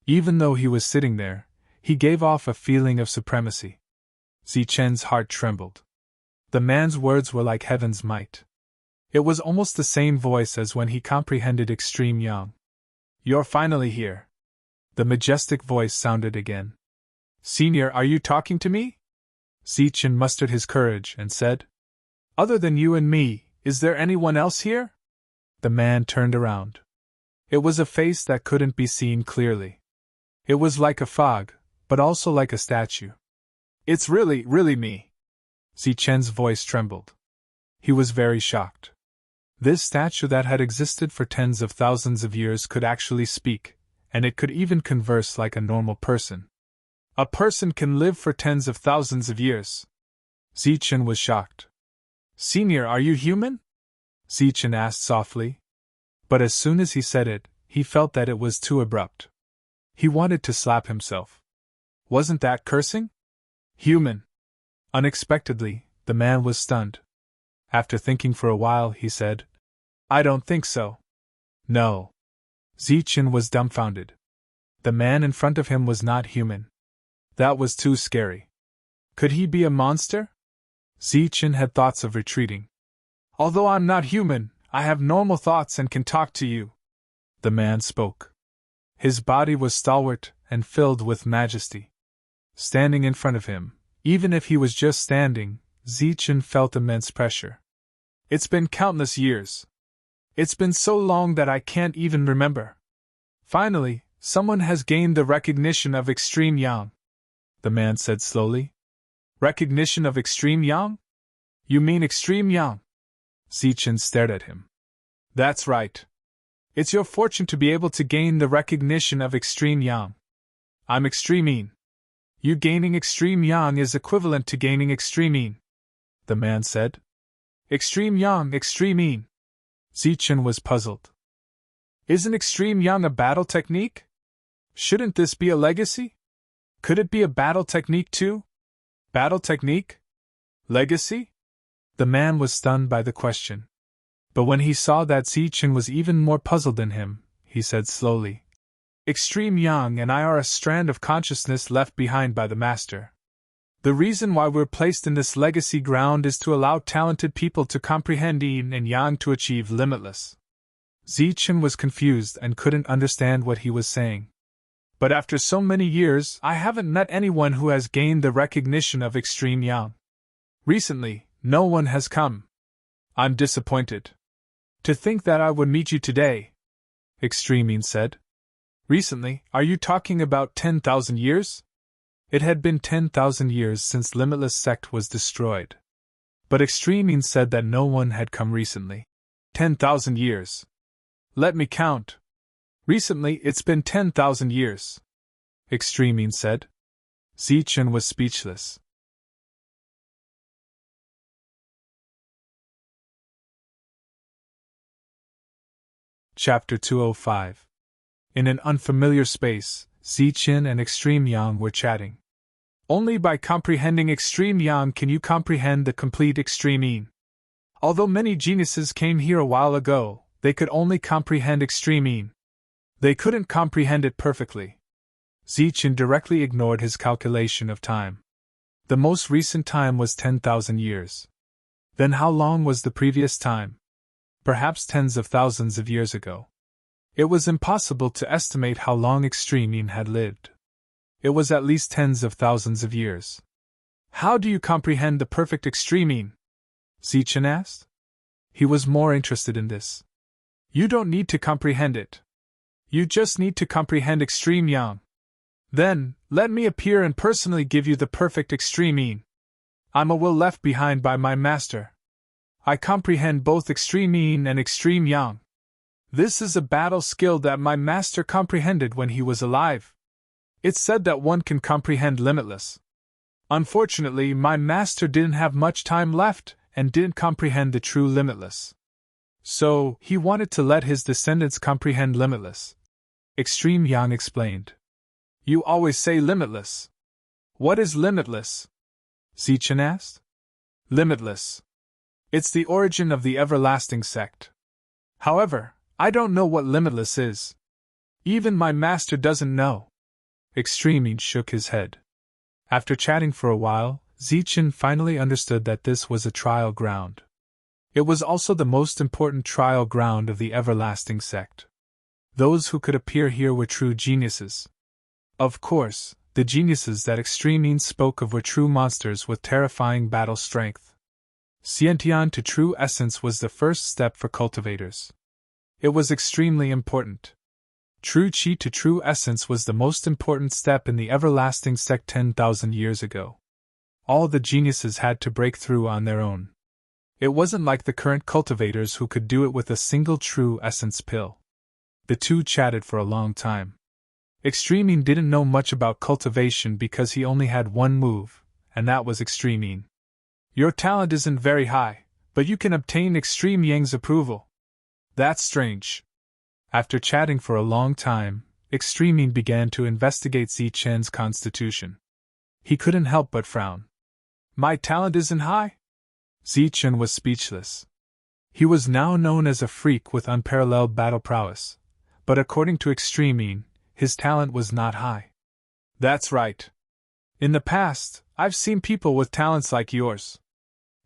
Even though he was sitting there, he gave off a feeling of supremacy. Zichen's heart trembled. The man's words were like heaven's might. It was almost the same voice as when he comprehended Extreme Yang. You're finally here. The majestic voice sounded again. Senior, are you talking to me? Zichen mustered his courage and said, Other than you and me, is there anyone else here? The man turned around. It was a face that couldn't be seen clearly. It was like a fog, but also like a statue. It's really me. Zichen's voice trembled. He was very shocked. This statue that had existed for tens of thousands of years could actually speak, and it could even converse like a normal person. A person can live for tens of thousands of years. Zichen was shocked. Senior, are you human? Zichen asked softly. But as soon as he said it, he felt that it was too abrupt. He wanted to slap himself. Wasn't that cursing? Human. Unexpectedly, the man was stunned. After thinking for a while, he said, I don't think so. No. Zichen was dumbfounded. The man in front of him was not human. That was too scary. Could he be a monster? Zichen had thoughts of retreating. Although I'm not human, I have normal thoughts and can talk to you. The man spoke. His body was stalwart and filled with majesty. Standing in front of him, even if he was just standing, Zichen felt immense pressure. It's been countless years. It's been so long that I can't even remember. Finally, someone has gained the recognition of Extreme Yang. The man said slowly. Recognition of Extreme Yang? You mean Extreme Yang? Zichen stared at him. That's right. It's your fortune to be able to gain the recognition of Extreme Yang. I'm Extreme Yin. You gaining Extreme Yang is equivalent to gaining Extreme Yin, the man said. Extreme Yang, Extreme Yin. Zichen was puzzled. Isn't Extreme Yang a battle technique? Shouldn't this be a legacy? Could it be a battle technique too? Battle technique? Legacy? The man was stunned by the question. But when he saw that Zichen was even more puzzled than him, he said slowly, Extreme Yang and I are a strand of consciousness left behind by the Master. The reason why we're placed in this legacy ground is to allow talented people to comprehend Yin and Yang to achieve limitless. Zichen was confused and couldn't understand what he was saying. But after so many years, I haven't met anyone who has gained the recognition of Extreme Yang. Recently, no one has come. I'm disappointed. To think that I would meet you today, Extreme Yin said. Recently, are you talking about 10,000 years? It had been 10,000 years since Limitless Sect was destroyed. But Extreme Yin said that no one had come recently. 10,000 years. Let me count. Recently, it's been 10,000 years, Extreme Yin said. Zichen was speechless. Chapter 205. In an unfamiliar space, Zichen and Extreme Yang were chatting. Only by comprehending Extreme Yang can you comprehend the complete Extreme Yin. Although many geniuses came here a while ago, they could only comprehend Extreme Yin. They couldn't comprehend it perfectly. Zichen directly ignored his calculation of time. The most recent time was 10,000 years. Then how long was the previous time? Perhaps tens of thousands of years ago. It was impossible to estimate how long Extreme Yin had lived. It was at least tens of thousands of years. How do you comprehend the perfect Extreme Yin? Zichen asked. He was more interested in this. You don't need to comprehend it. You just need to comprehend Extreme Yang. Then, let me appear and personally give you the perfect Extreme Yin. I'm a will left behind by my master. I comprehend both Extreme Yin and Extreme Yang. This is a battle skill that my master comprehended when he was alive. It's said that one can comprehend limitless. Unfortunately, my master didn't have much time left and didn't comprehend the true limitless. So, he wanted to let his descendants comprehend limitless. Extreme Yang explained. You always say limitless. What is limitless? Zichen asked. Limitless. It's the origin of the everlasting sect. However, I don't know what limitless is. Even my master doesn't know. Extreme Yin shook his head. After chatting for a while, Zichen finally understood that this was a trial ground. It was also the most important trial ground of the everlasting sect. Those who could appear here were true geniuses. Of course, the geniuses that Extreme Yin spoke of were true monsters with terrifying battle strength. Xiantian to true essence was the first step for cultivators. It was extremely important. True Qi to true essence was the most important step in the everlasting sect 10,000 years ago. All the geniuses had to break through on their own. It wasn't like the current cultivators who could do it with a single true essence pill. The two chatted for a long time. Extreme Yin didn't know much about cultivation because he only had one move, and that was Extreme Yin. Your talent isn't very high, but you can obtain Extreme Yang's approval. That's strange. After chatting for a long time, Extreme Yin began to investigate Zichen's constitution. He couldn't help but frown. My talent isn't high? Zichen was speechless. He was now known as a freak with unparalleled battle prowess, but according to Extreme Yin, his talent was not high. That's right. In the past, I've seen people with talents like yours.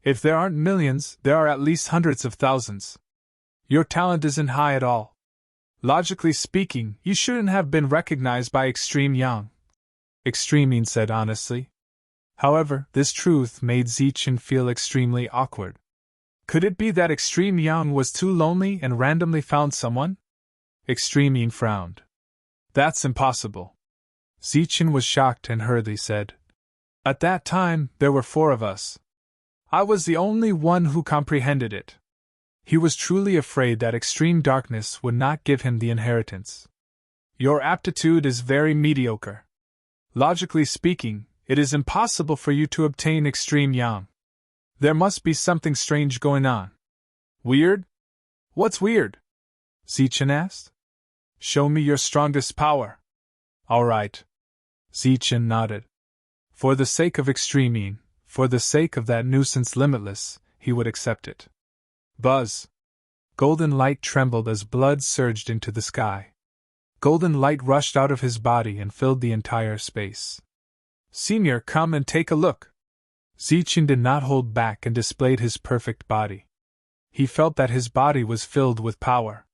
If there aren't millions, there are at least hundreds of thousands. Your talent isn't high at all. Logically speaking, you shouldn't have been recognized by Extreme Yang. Extreme Yin said honestly. However, this truth made Zichen feel extremely awkward. Could it be that Extreme Yang was too lonely and randomly found someone? Extreme Yin frowned. That's impossible. Zichen was shocked and hurriedly said. At that time, there were 4 of us. I was the only one who comprehended it. He was truly afraid that extreme darkness would not give him the inheritance. Your aptitude is very mediocre. Logically speaking, it is impossible for you to obtain Extreme Yang. There must be something strange going on. Weird? What's weird? Zichen asked. Show me your strongest power. All right. Zichen nodded. For the sake of Extreme Yin, for the sake of that nuisance Limitless, he would accept it. Buzz. Golden light trembled as blood surged into the sky. Golden light rushed out of his body and filled the entire space. Senior, come and take a look. Zichen did not hold back and displayed his perfect body. He felt that his body was filled with power.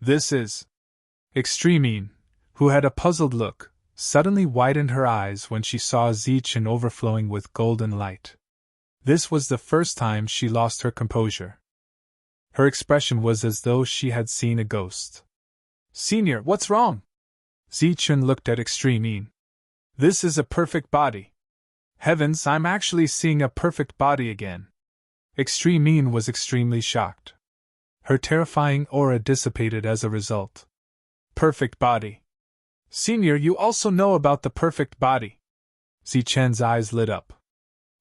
This is... Extreme Yin, who had a puzzled look, suddenly widened her eyes when she saw Zichen overflowing with golden light. This was the first time she lost her composure. Her expression was as though she had seen a ghost. Senior, what's wrong? Zichen looked at Extreme Yin. This is a perfect body. Heavens, I'm actually seeing a perfect body again. Extreme Yin was extremely shocked. Her terrifying aura dissipated as a result. Perfect body. Senior, you also know about the perfect body. Zichen's eyes lit up.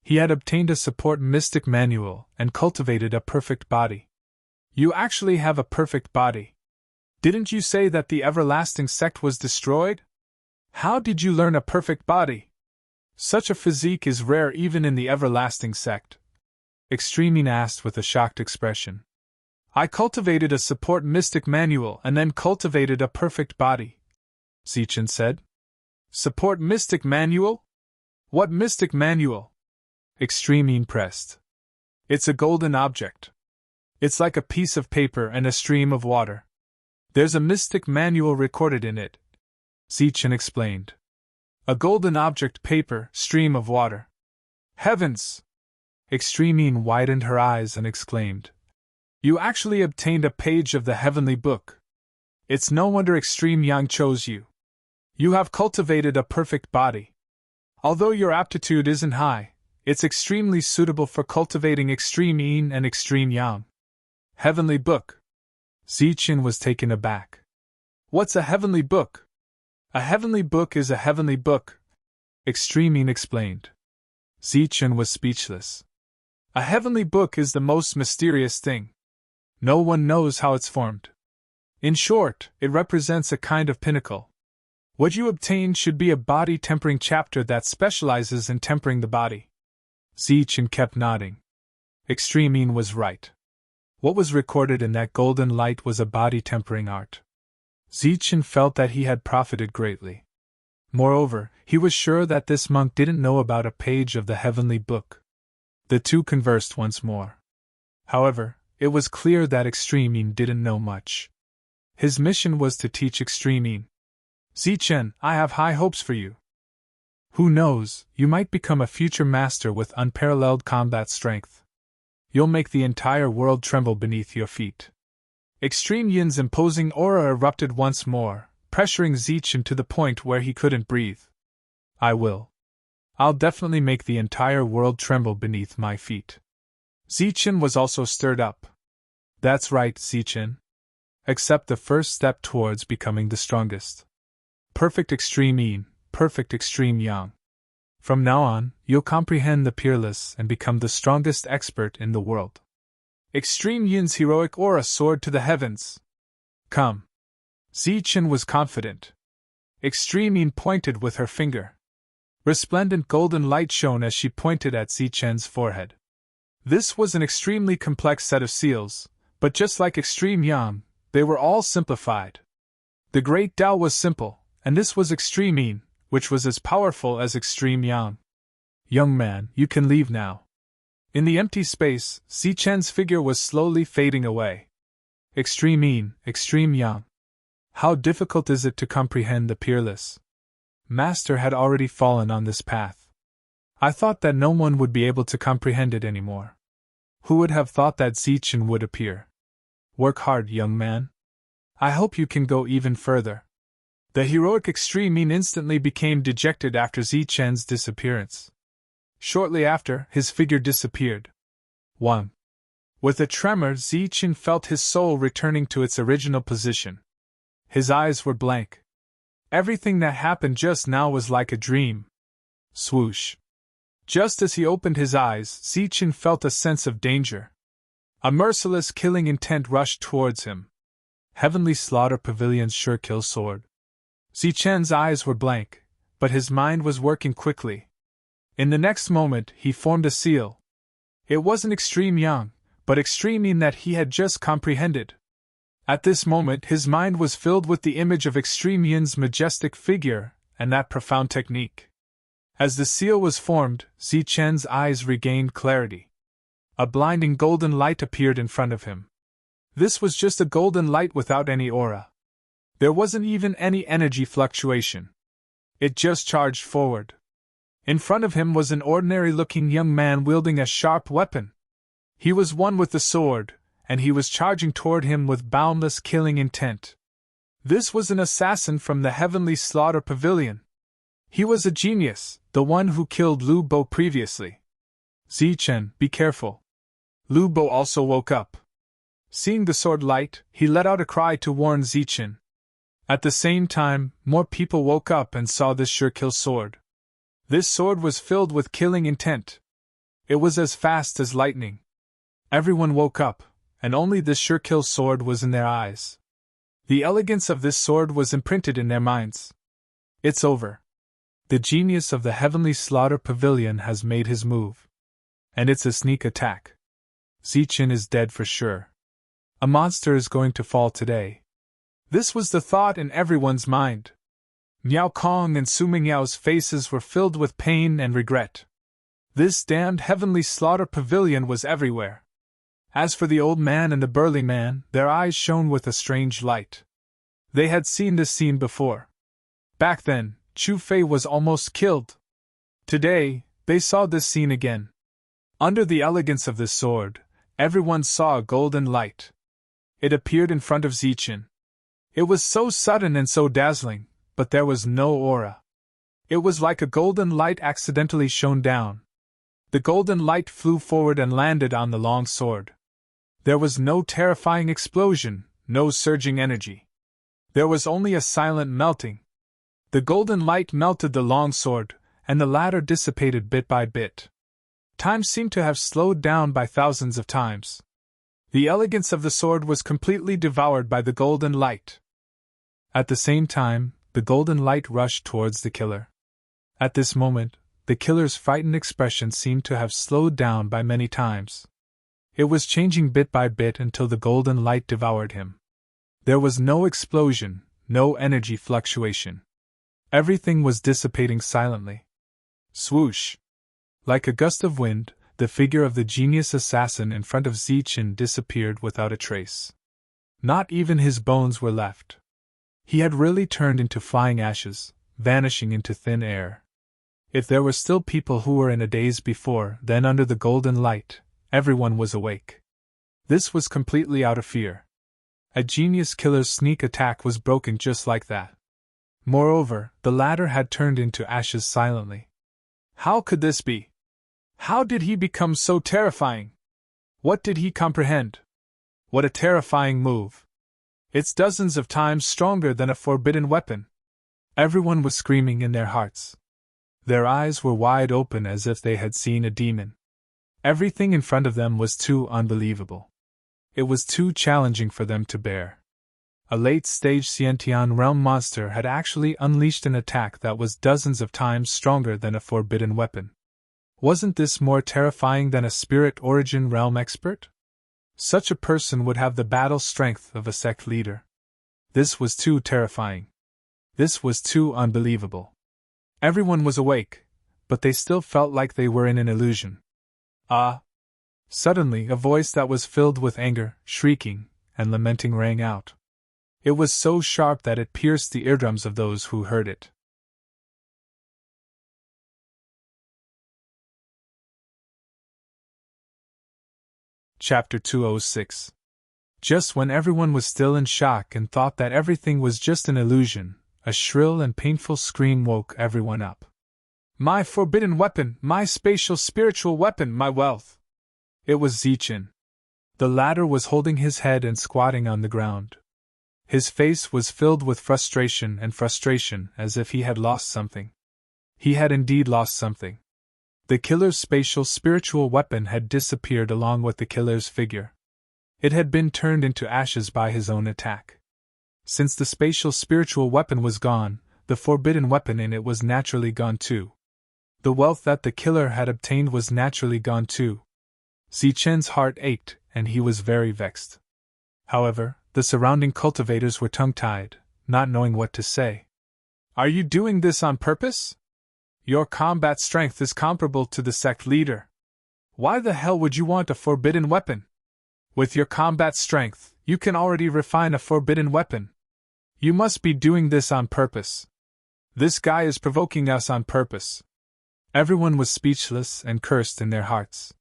He had obtained a support mystic manual and cultivated a perfect body. You actually have a perfect body. Didn't you say that the everlasting sect was destroyed? How did you learn a perfect body? Such a physique is rare even in the everlasting sect. Extremine asked with a shocked expression. I cultivated a support mystic manual and then cultivated a perfect body, Zichen said. Support mystic manual? What mystic manual? Extremine pressed. It's a golden object. It's like a piece of paper and a stream of water. There's a mystic manual recorded in it, Zichen explained. A golden object, paper, stream of water. Heavens! Extremine widened her eyes and exclaimed. You actually obtained a page of the heavenly book. It's no wonder Extreme Yang chose you. You have cultivated a perfect body. Although your aptitude isn't high, it's extremely suitable for cultivating Extreme Yin and Extreme Yang. Heavenly book. Zichen was taken aback. What's a heavenly book? A heavenly book is a heavenly book, Extremine explained. Zichen was speechless. A heavenly book is the most mysterious thing. No one knows how it's formed. In short, it represents a kind of pinnacle. What you obtain should be a body-tempering chapter that specializes in tempering the body. Zichen kept nodding. Extremine was right. What was recorded in that golden light was a body-tempering art. Zichen felt that he had profited greatly. Moreover, he was sure that this monk didn't know about a page of the heavenly book. The two conversed once more. However, it was clear that Extremine didn't know much. His mission was to teach Extremine. Zichen, I have high hopes for you. Who knows, you might become a future master with unparalleled combat strength. You'll make the entire world tremble beneath your feet. Extreme Yin's imposing aura erupted once more, pressuring Zichen to the point where he couldn't breathe. I will. I'll definitely make the entire world tremble beneath my feet. Zichen was also stirred up. That's right, Zichen. Accept the first step towards becoming the strongest. Perfect Extreme Yin, perfect Extreme Yang. From now on, you'll comprehend the peerless and become the strongest expert in the world. Extreme Yin's heroic aura soared to the heavens. Come. Zichen was confident. Extreme Yin pointed with her finger. Resplendent golden light shone as she pointed at Zichen's forehead. This was an extremely complex set of seals, but just like Extreme Yang, they were all simplified. The Great Tao was simple, and this was Extreme Yin, which was as powerful as Extreme Yang. Young man, you can leave now. In the empty space, Zichen's figure was slowly fading away. Extreme Yin, Extreme Yang. How difficult is it to comprehend the peerless? Master had already fallen on this path. I thought that no one would be able to comprehend it anymore. Who would have thought that Zichen would appear? Work hard, young man. I hope you can go even further. The heroic Extreme Yin instantly became dejected after Zichen's disappearance. Shortly after, his figure disappeared. 1. With a tremor, Zichen felt his soul returning to its original position. His eyes were blank. Everything that happened just now was like a dream. Swoosh. Just as he opened his eyes, Zichen felt a sense of danger. A merciless killing intent rushed towards him. Heavenly Slaughter Pavilion's sure-kill sword. Zichen's eyes were blank, but his mind was working quickly. In the next moment, he formed a seal. It wasn't Extreme Yang, but Extreme Yin that he had just comprehended. At this moment, his mind was filled with the image of Extreme Yin's majestic figure and that profound technique. As the seal was formed, Zichen's eyes regained clarity. A blinding golden light appeared in front of him. This was just a golden light without any aura. There wasn't even any energy fluctuation. It just charged forward. In front of him was an ordinary-looking young man wielding a sharp weapon. He was one with the sword, and he was charging toward him with boundless killing intent. This was an assassin from the Heavenly Slaughter Pavilion. He was a genius, the one who killed Lu Bo previously. Zichen, be careful. Lu Bo also woke up. Seeing the sword light, he let out a cry to warn Zichen. At the same time, more people woke up and saw this sure-kill sword. This sword was filled with killing intent. It was as fast as lightning. Everyone woke up, and only this sure-kill sword was in their eyes. The elegance of this sword was imprinted in their minds. It's over. The genius of the Heavenly Slaughter Pavilion has made his move. And it's a sneak attack. Zichen is dead for sure. A monster is going to fall today. This was the thought in everyone's mind. Miao Kong and Su Mingyao's faces were filled with pain and regret. This damned Heavenly Slaughter Pavilion was everywhere. As for the old man and the burly man, their eyes shone with a strange light. They had seen this scene before. Back then, Chu Fei was almost killed. Today, they saw this scene again. Under the elegance of this sword, everyone saw a golden light. It appeared in front of Zichen. It was so sudden and so dazzling, but there was no aura. It was like a golden light accidentally shone down. The golden light flew forward and landed on the long sword. There was no terrifying explosion, no surging energy. There was only a silent melting. The golden light melted the long sword, and the latter dissipated bit by bit. Time seemed to have slowed down by thousands of times. The elegance of the sword was completely devoured by the golden light. At the same time, the golden light rushed towards the killer. At this moment, the killer's frightened expression seemed to have slowed down by many times. It was changing bit by bit until the golden light devoured him. There was no explosion, no energy fluctuation. Everything was dissipating silently. Swoosh! Like a gust of wind, the figure of the genius assassin in front of Zichen disappeared without a trace. Not even his bones were left. He had really turned into flying ashes, vanishing into thin air. If there were still people who were in a daze before, then under the golden light, everyone was awake. This was completely out of fear. A genius killer's sneak attack was broken just like that. Moreover, the latter had turned into ashes silently. How could this be? How did he become so terrifying? What did he comprehend? What a terrifying move! It's dozens of times stronger than a forbidden weapon. Everyone was screaming in their hearts. Their eyes were wide open as if they had seen a demon. Everything in front of them was too unbelievable. It was too challenging for them to bear. A late-stage Xiantian realm monster had actually unleashed an attack that was dozens of times stronger than a forbidden weapon. Wasn't this more terrifying than a spirit origin realm expert? Such a person would have the battle strength of a sect leader. This was too terrifying. This was too unbelievable. Everyone was awake, but they still felt like they were in an illusion. Ah! Suddenly, a voice that was filled with anger, shrieking, and lamenting rang out. It was so sharp that it pierced the eardrums of those who heard it. Chapter 206. Just when everyone was still in shock and thought that everything was just an illusion, a shrill and painful scream woke everyone up. My forbidden weapon, my spatial spiritual weapon, my wealth! It was Zichen. The latter was holding his head and squatting on the ground. His face was filled with frustration as if he had lost something. He had indeed lost something. The killer's spatial spiritual weapon had disappeared along with the killer's figure. It had been turned into ashes by his own attack. Since the spatial spiritual weapon was gone, the forbidden weapon in it was naturally gone too. The wealth that the killer had obtained was naturally gone too. Zichen's heart ached, and he was very vexed. However, the surrounding cultivators were tongue-tied, not knowing what to say. Are you doing this on purpose? Your combat strength is comparable to the sect leader. Why the hell would you want a forbidden weapon? With your combat strength, you can already refine a forbidden weapon. You must be doing this on purpose. This guy is provoking us on purpose. Everyone was speechless and cursed in their hearts.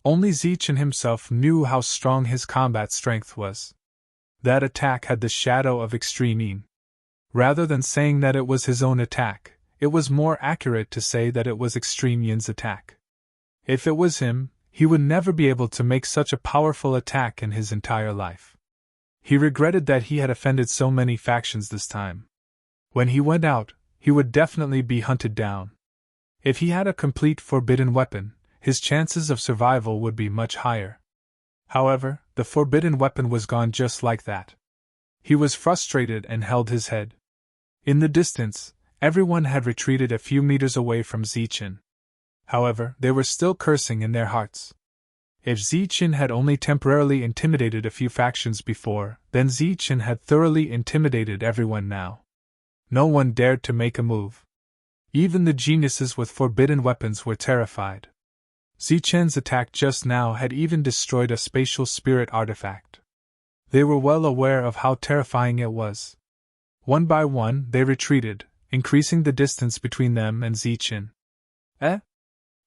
Only Zichen himself knew how strong his combat strength was. That attack had the shadow of extreme yin. Rather than saying that it was his own attack, it was more accurate to say that it was extreme yin's attack. If it was him, he would never be able to make such a powerful attack in his entire life. He regretted that he had offended so many factions this time. When he went out, he would definitely be hunted down. If he had a complete forbidden weapon, his chances of survival would be much higher. However, the forbidden weapon was gone just like that. He was frustrated and held his head. In the distance, Everyone had retreated a few meters away from Zichen. However, they were still cursing in their hearts. If Zichen had only temporarily intimidated a few factions before, then Zichen had thoroughly intimidated everyone now. No one dared to make a move. Even the geniuses with forbidden weapons were terrified. Zichen's attack just now had even destroyed a spatial spirit artifact. They were well aware of how terrifying it was. One by one, they retreated, increasing the distance between them and Zichen.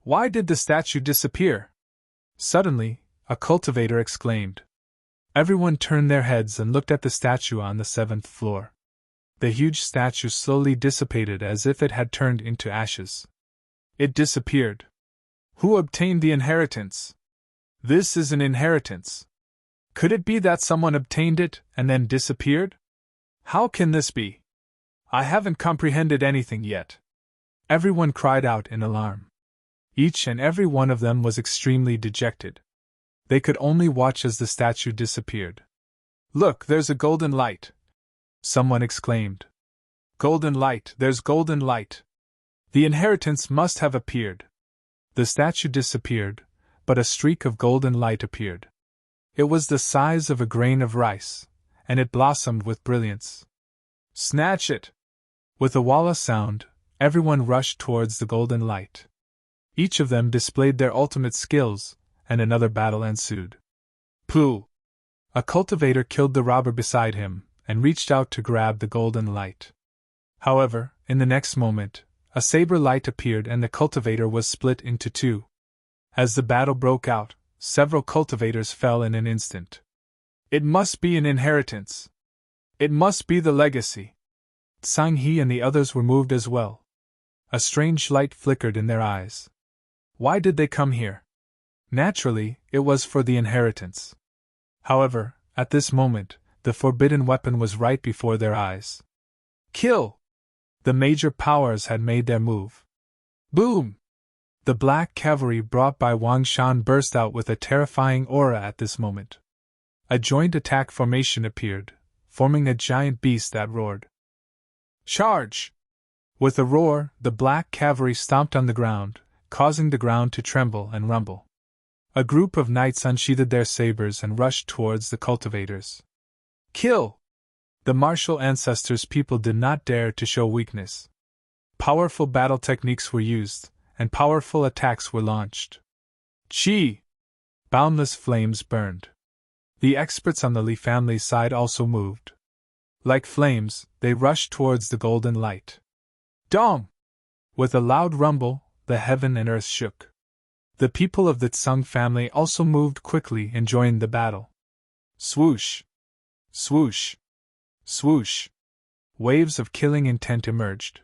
Why did the statue disappear? Suddenly, a cultivator exclaimed. Everyone turned their heads and looked at the statue on the 7th floor. The huge statue slowly dissipated as if it had turned into ashes. It disappeared. Who obtained the inheritance? This is an inheritance. Could it be that someone obtained it and then disappeared? How can this be? I haven't comprehended anything yet. Everyone cried out in alarm. Each and every one of them was extremely dejected. They could only watch as the statue disappeared. Look, there's a golden light! Someone exclaimed. Golden light, there's golden light! The inheritance must have appeared. The statue disappeared, but a streak of golden light appeared. It was the size of a grain of rice, and it blossomed with brilliance. Snatch it! With a walla sound, everyone rushed towards the golden light. Each of them displayed their ultimate skills, and another battle ensued. Pooh! A cultivator killed the robber beside him, and reached out to grab the golden light. However, in the next moment, a saber light appeared and the cultivator was split into two. As the battle broke out, several cultivators fell in an instant. It must be an inheritance. It must be the legacy. Tsang-He and the others were moved as well. A strange light flickered in their eyes. Why did they come here? Naturally, it was for the inheritance. However, at this moment, the forbidden weapon was right before their eyes. Kill! The major powers had made their move. Boom! The black cavalry brought by Wang Shan burst out with a terrifying aura at this moment. A joint attack formation appeared, forming a giant beast that roared. Charge! With a roar, the black cavalry stomped on the ground, causing the ground to tremble and rumble. A group of knights unsheathed their sabers and rushed towards the cultivators. Kill! The martial ancestors' people did not dare to show weakness. Powerful battle techniques were used, and powerful attacks were launched. Chi! Boundless flames burned. The experts on the Li family's side also moved. Like flames, they rushed towards the golden light. Dong! With a loud rumble, the heaven and earth shook. The people of the Tsang family also moved quickly and joined the battle. Swoosh! Swoosh! Swoosh! Waves of killing intent emerged.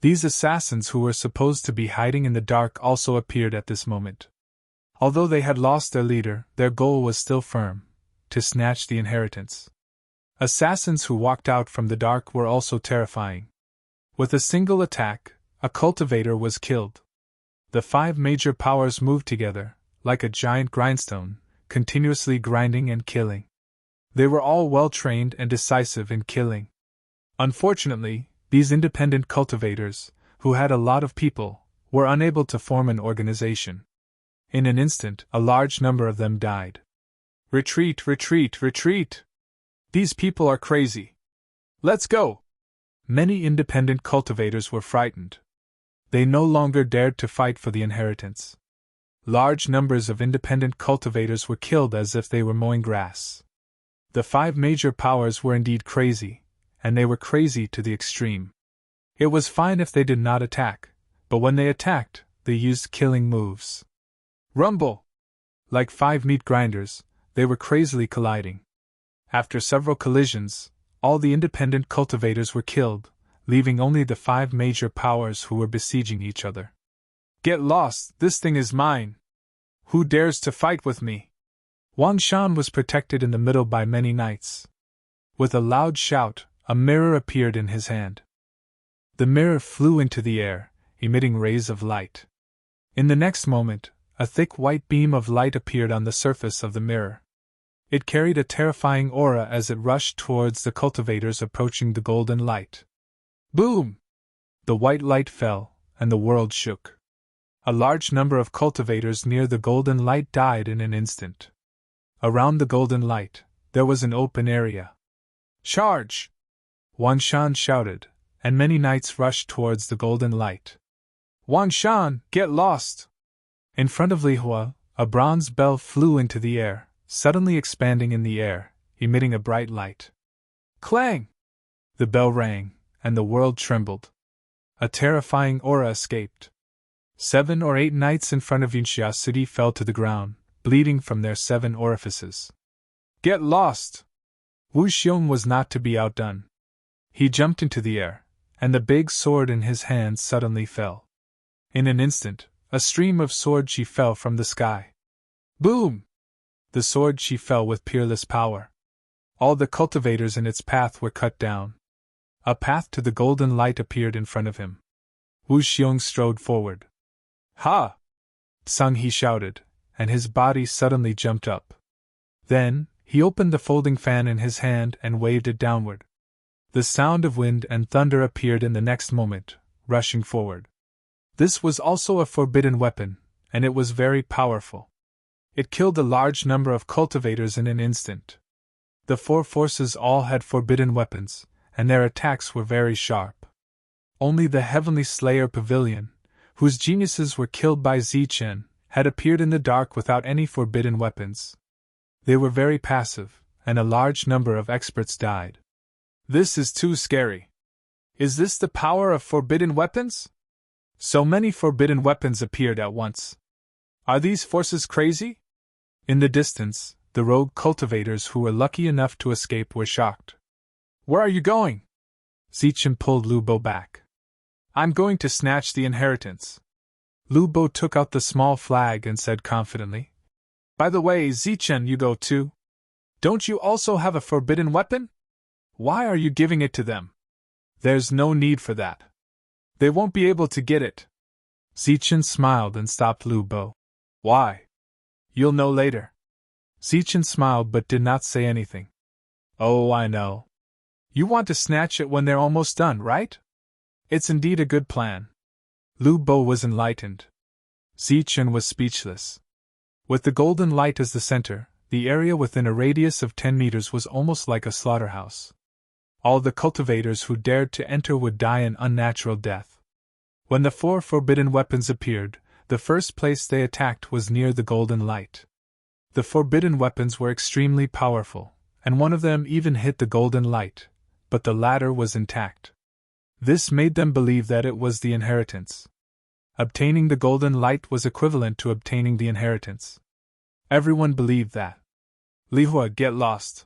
These assassins who were supposed to be hiding in the dark also appeared at this moment. Although they had lost their leader, their goal was still firm: to snatch the inheritance. Assassins who walked out from the dark were also terrifying. With a single attack, a cultivator was killed. The 5 major powers moved together, like a giant grindstone, continuously grinding and killing. They were all well trained and decisive in killing. Unfortunately, these independent cultivators, who had a lot of people, were unable to form an organization. In an instant, a large number of them died. Retreat, retreat, retreat! These people are crazy. Let's go! Many independent cultivators were frightened. They no longer dared to fight for the inheritance. Large numbers of independent cultivators were killed as if they were mowing grass. The 5 major powers were indeed crazy, and they were crazy to the extreme. It was fine if they did not attack, but when they attacked, they used killing moves. Rumble! Like 5 meat grinders, they were crazily colliding. After several collisions, all the independent cultivators were killed, leaving only the 5 major powers who were besieging each other. Get lost, this thing is mine! Who dares to fight with me? Wang Shan was protected in the middle by many knights. With a loud shout, a mirror appeared in his hand. The mirror flew into the air, emitting rays of light. In the next moment, a thick white beam of light appeared on the surface of the mirror. It carried a terrifying aura as it rushed towards the cultivators approaching the golden light. Boom! The white light fell, and the world shook. A large number of cultivators near the golden light died in an instant. Around the golden light, there was an open area. Charge! Wang Shan shouted, and many knights rushed towards the golden light. Wang Shan, get lost! In front of Li Hua, a bronze bell flew into the air, suddenly expanding in the air, emitting a bright light. Clang! The bell rang, and the world trembled. A terrifying aura escaped. 7 or 8 knights in front of Yunxia City fell to the ground, bleeding from their 7 orifices. Get lost! Wu Xiong was not to be outdone. He jumped into the air, and the big sword in his hand suddenly fell. In an instant, a stream of sword chi fell from the sky. Boom! The sword chi fell with peerless power. All the cultivators in its path were cut down. A path to the golden light appeared in front of him. Wu Xiong strode forward. Ha! Tsang He shouted, and his body suddenly jumped up. Then, he opened the folding fan in his hand and waved it downward. The sound of wind and thunder appeared in the next moment, rushing forward. This was also a forbidden weapon, and it was very powerful. It killed a large number of cultivators in an instant. The 4 forces all had forbidden weapons, and their attacks were very sharp. Only the Heavenly Slayer Pavilion, whose geniuses were killed by Zichen, had appeared in the dark without any forbidden weapons. They were very passive, and a large number of experts died. This is too scary. Is this the power of forbidden weapons? So many forbidden weapons appeared at once. Are these forces crazy? In the distance, the rogue cultivators who were lucky enough to escape were shocked. Where are you going? Zichen pulled Lu Bo back. I'm going to snatch the inheritance. Lu Bo took out the small flag and said confidently. By the way, Zichen, you go too? Don't you also have a forbidden weapon? Why are you giving it to them? There's no need for that. They won't be able to get it. Zichen smiled and stopped Lu Bo. Why? You'll know later. Zichen smiled but did not say anything. Oh, I know. You want to snatch it when they're almost done, right? It's indeed a good plan. Lu Bo was enlightened. Zichen was speechless. With the golden light as the center, the area within a radius of 10 meters was almost like a slaughterhouse. All the cultivators who dared to enter would die an unnatural death. When the 4 forbidden weapons appeared, the first place they attacked was near the golden light. The forbidden weapons were extremely powerful, and one of them even hit the golden light, but the latter was intact. This made them believe that it was the inheritance. Obtaining the golden light was equivalent to obtaining the inheritance. Everyone believed that. Li Hua, get lost.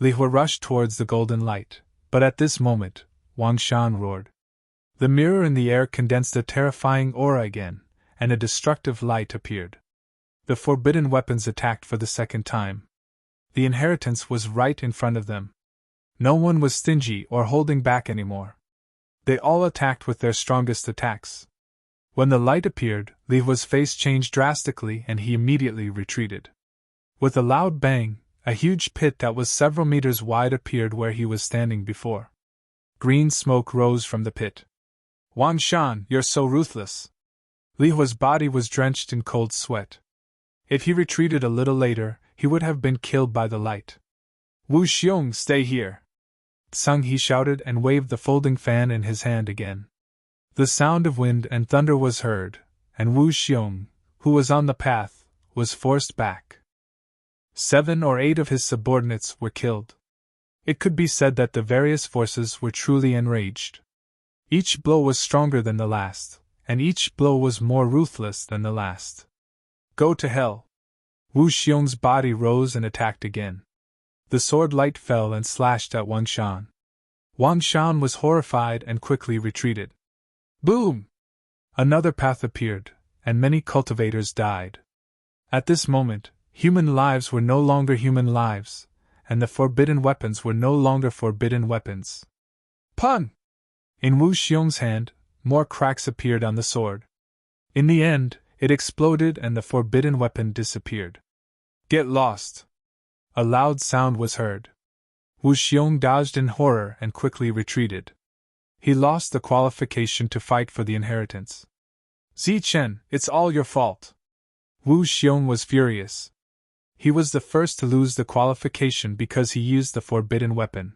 Li Hua rushed towards the golden light, but at this moment, Wang Shan roared. The mirror in the air condensed a terrifying aura again, and a destructive light appeared. The forbidden weapons attacked for the second time. The inheritance was right in front of them. No one was stingy or holding back anymore. They all attacked with their strongest attacks. When the light appeared, Li Hua's face changed drastically and he immediately retreated. With a loud bang, a huge pit that was several meters wide appeared where he was standing before. Green smoke rose from the pit. Wang Shan, you're so ruthless. Li Hua's body was drenched in cold sweat. If he retreated a little later, he would have been killed by the light. Wu Xiong, stay here. Tsang He shouted and waved the folding fan in his hand again. The sound of wind and thunder was heard, and Wu Xiong, who was on the path, was forced back. 7 or 8 of his subordinates were killed. It could be said that the various forces were truly enraged. Each blow was stronger than the last, and each blow was more ruthless than the last. Go to hell! Wu Xiong's body rose and attacked again. The sword light fell and slashed at Wang Shan. Wang Shan was horrified and quickly retreated. Boom! Another path appeared, and many cultivators died. At this moment, human lives were no longer human lives, and the forbidden weapons were no longer forbidden weapons. Pun! In Wu Xiong's hand, more cracks appeared on the sword. In the end, it exploded and the forbidden weapon disappeared. Get lost! A loud sound was heard. Wu Xiong dodged in horror and quickly retreated. He lost the qualification to fight for the inheritance. Zichen, it's all your fault. Wu Xiong was furious. He was the first to lose the qualification because he used the forbidden weapon.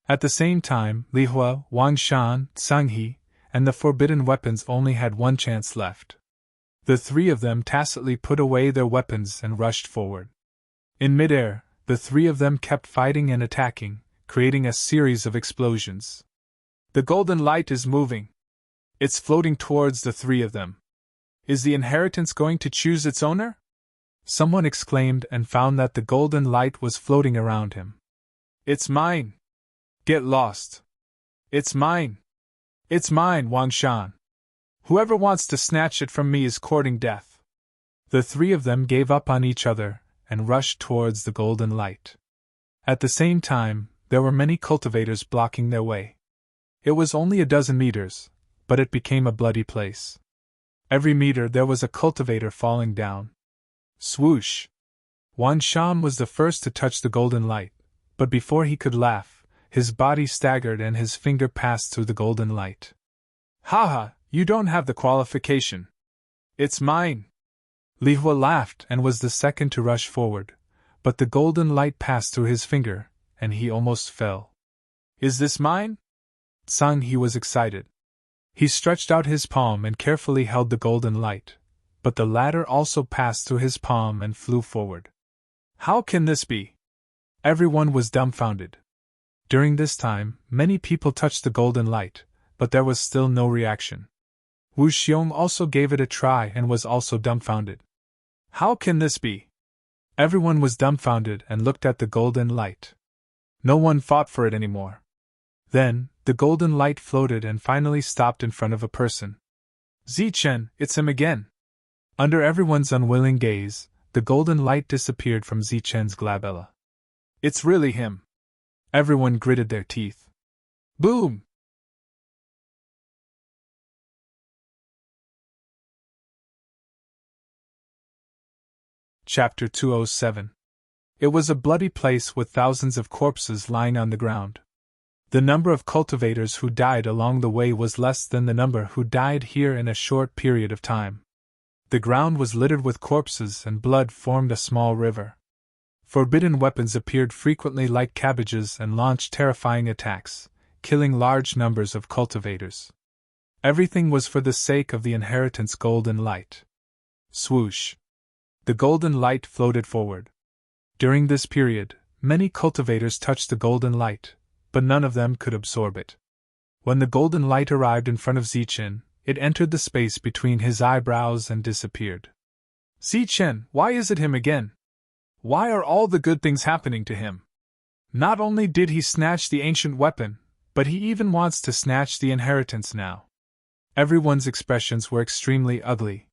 At the same time, Li Hua, Wang Shan, Zhang He, and the forbidden weapons only had one chance left. The three of them tacitly put away their weapons and rushed forward. In midair, the three of them kept fighting and attacking, creating a series of explosions. The golden light is moving. It's floating towards the three of them. Is the inheritance going to choose its owner? Someone exclaimed and found that the golden light was floating around him. It's mine! Get lost! It's mine! It's mine, Wang Shan! Whoever wants to snatch it from me is courting death. The three of them gave up on each other and rushed towards the golden light. At the same time, there were many cultivators blocking their way. It was only a dozen meters, but it became a bloody place. Every meter there was a cultivator falling down. Swoosh! Wan Shan was the first to touch the golden light, but before he could laugh, his body staggered and his finger passed through the golden light. Haha, you don't have the qualification. It's mine! Li Hua laughed and was the second to rush forward, but the golden light passed through his finger, and he almost fell. Is this mine? Zhang He was excited. He stretched out his palm and carefully held the golden light, but the latter also passed through his palm and flew forward. How can this be? Everyone was dumbfounded. During this time, many people touched the golden light, but there was still no reaction. Wu Xiong also gave it a try and was also dumbfounded. How can this be? Everyone was dumbfounded and looked at the golden light. No one fought for it anymore. Then, the golden light floated and finally stopped in front of a person. Zichen, it's him again! Under everyone's unwilling gaze, the golden light disappeared from Zichen's glabella. It's really him! Everyone gritted their teeth. Boom! Chapter 207. It was a bloody place with thousands of corpses lying on the ground. The number of cultivators who died along the way was less than the number who died here in a short period of time. The ground was littered with corpses and blood formed a small river. Forbidden weapons appeared frequently like cabbages and launched terrifying attacks, killing large numbers of cultivators. Everything was for the sake of the inheritance golden light. Swoosh! The golden light floated forward. During this period, many cultivators touched the golden light, but none of them could absorb it. When the golden light arrived in front of Zichen, it entered the space between his eyebrows and disappeared. Zichen, why is it him again? Why are all the good things happening to him? Not only did he snatch the ancient weapon, but he even wants to snatch the inheritance now. Everyone's expressions were extremely ugly.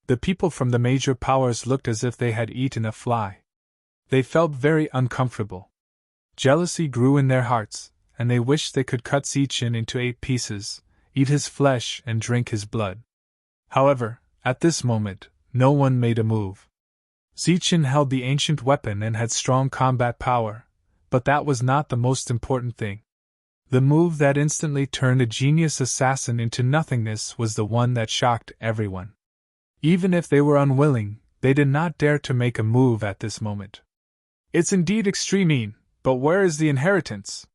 The people from the major powers looked as if they had eaten a fly. They felt very uncomfortable. Jealousy grew in their hearts, and they wished they could cut Zichen into 8 pieces, eat his flesh and drink his blood. However, at this moment, no one made a move. Zichen held the ancient weapon and had strong combat power, but that was not the most important thing. The move that instantly turned a genius assassin into nothingness was the one that shocked everyone. Even if they were unwilling, they did not dare to make a move at this moment. It's indeed extreme, but where is the inheritance?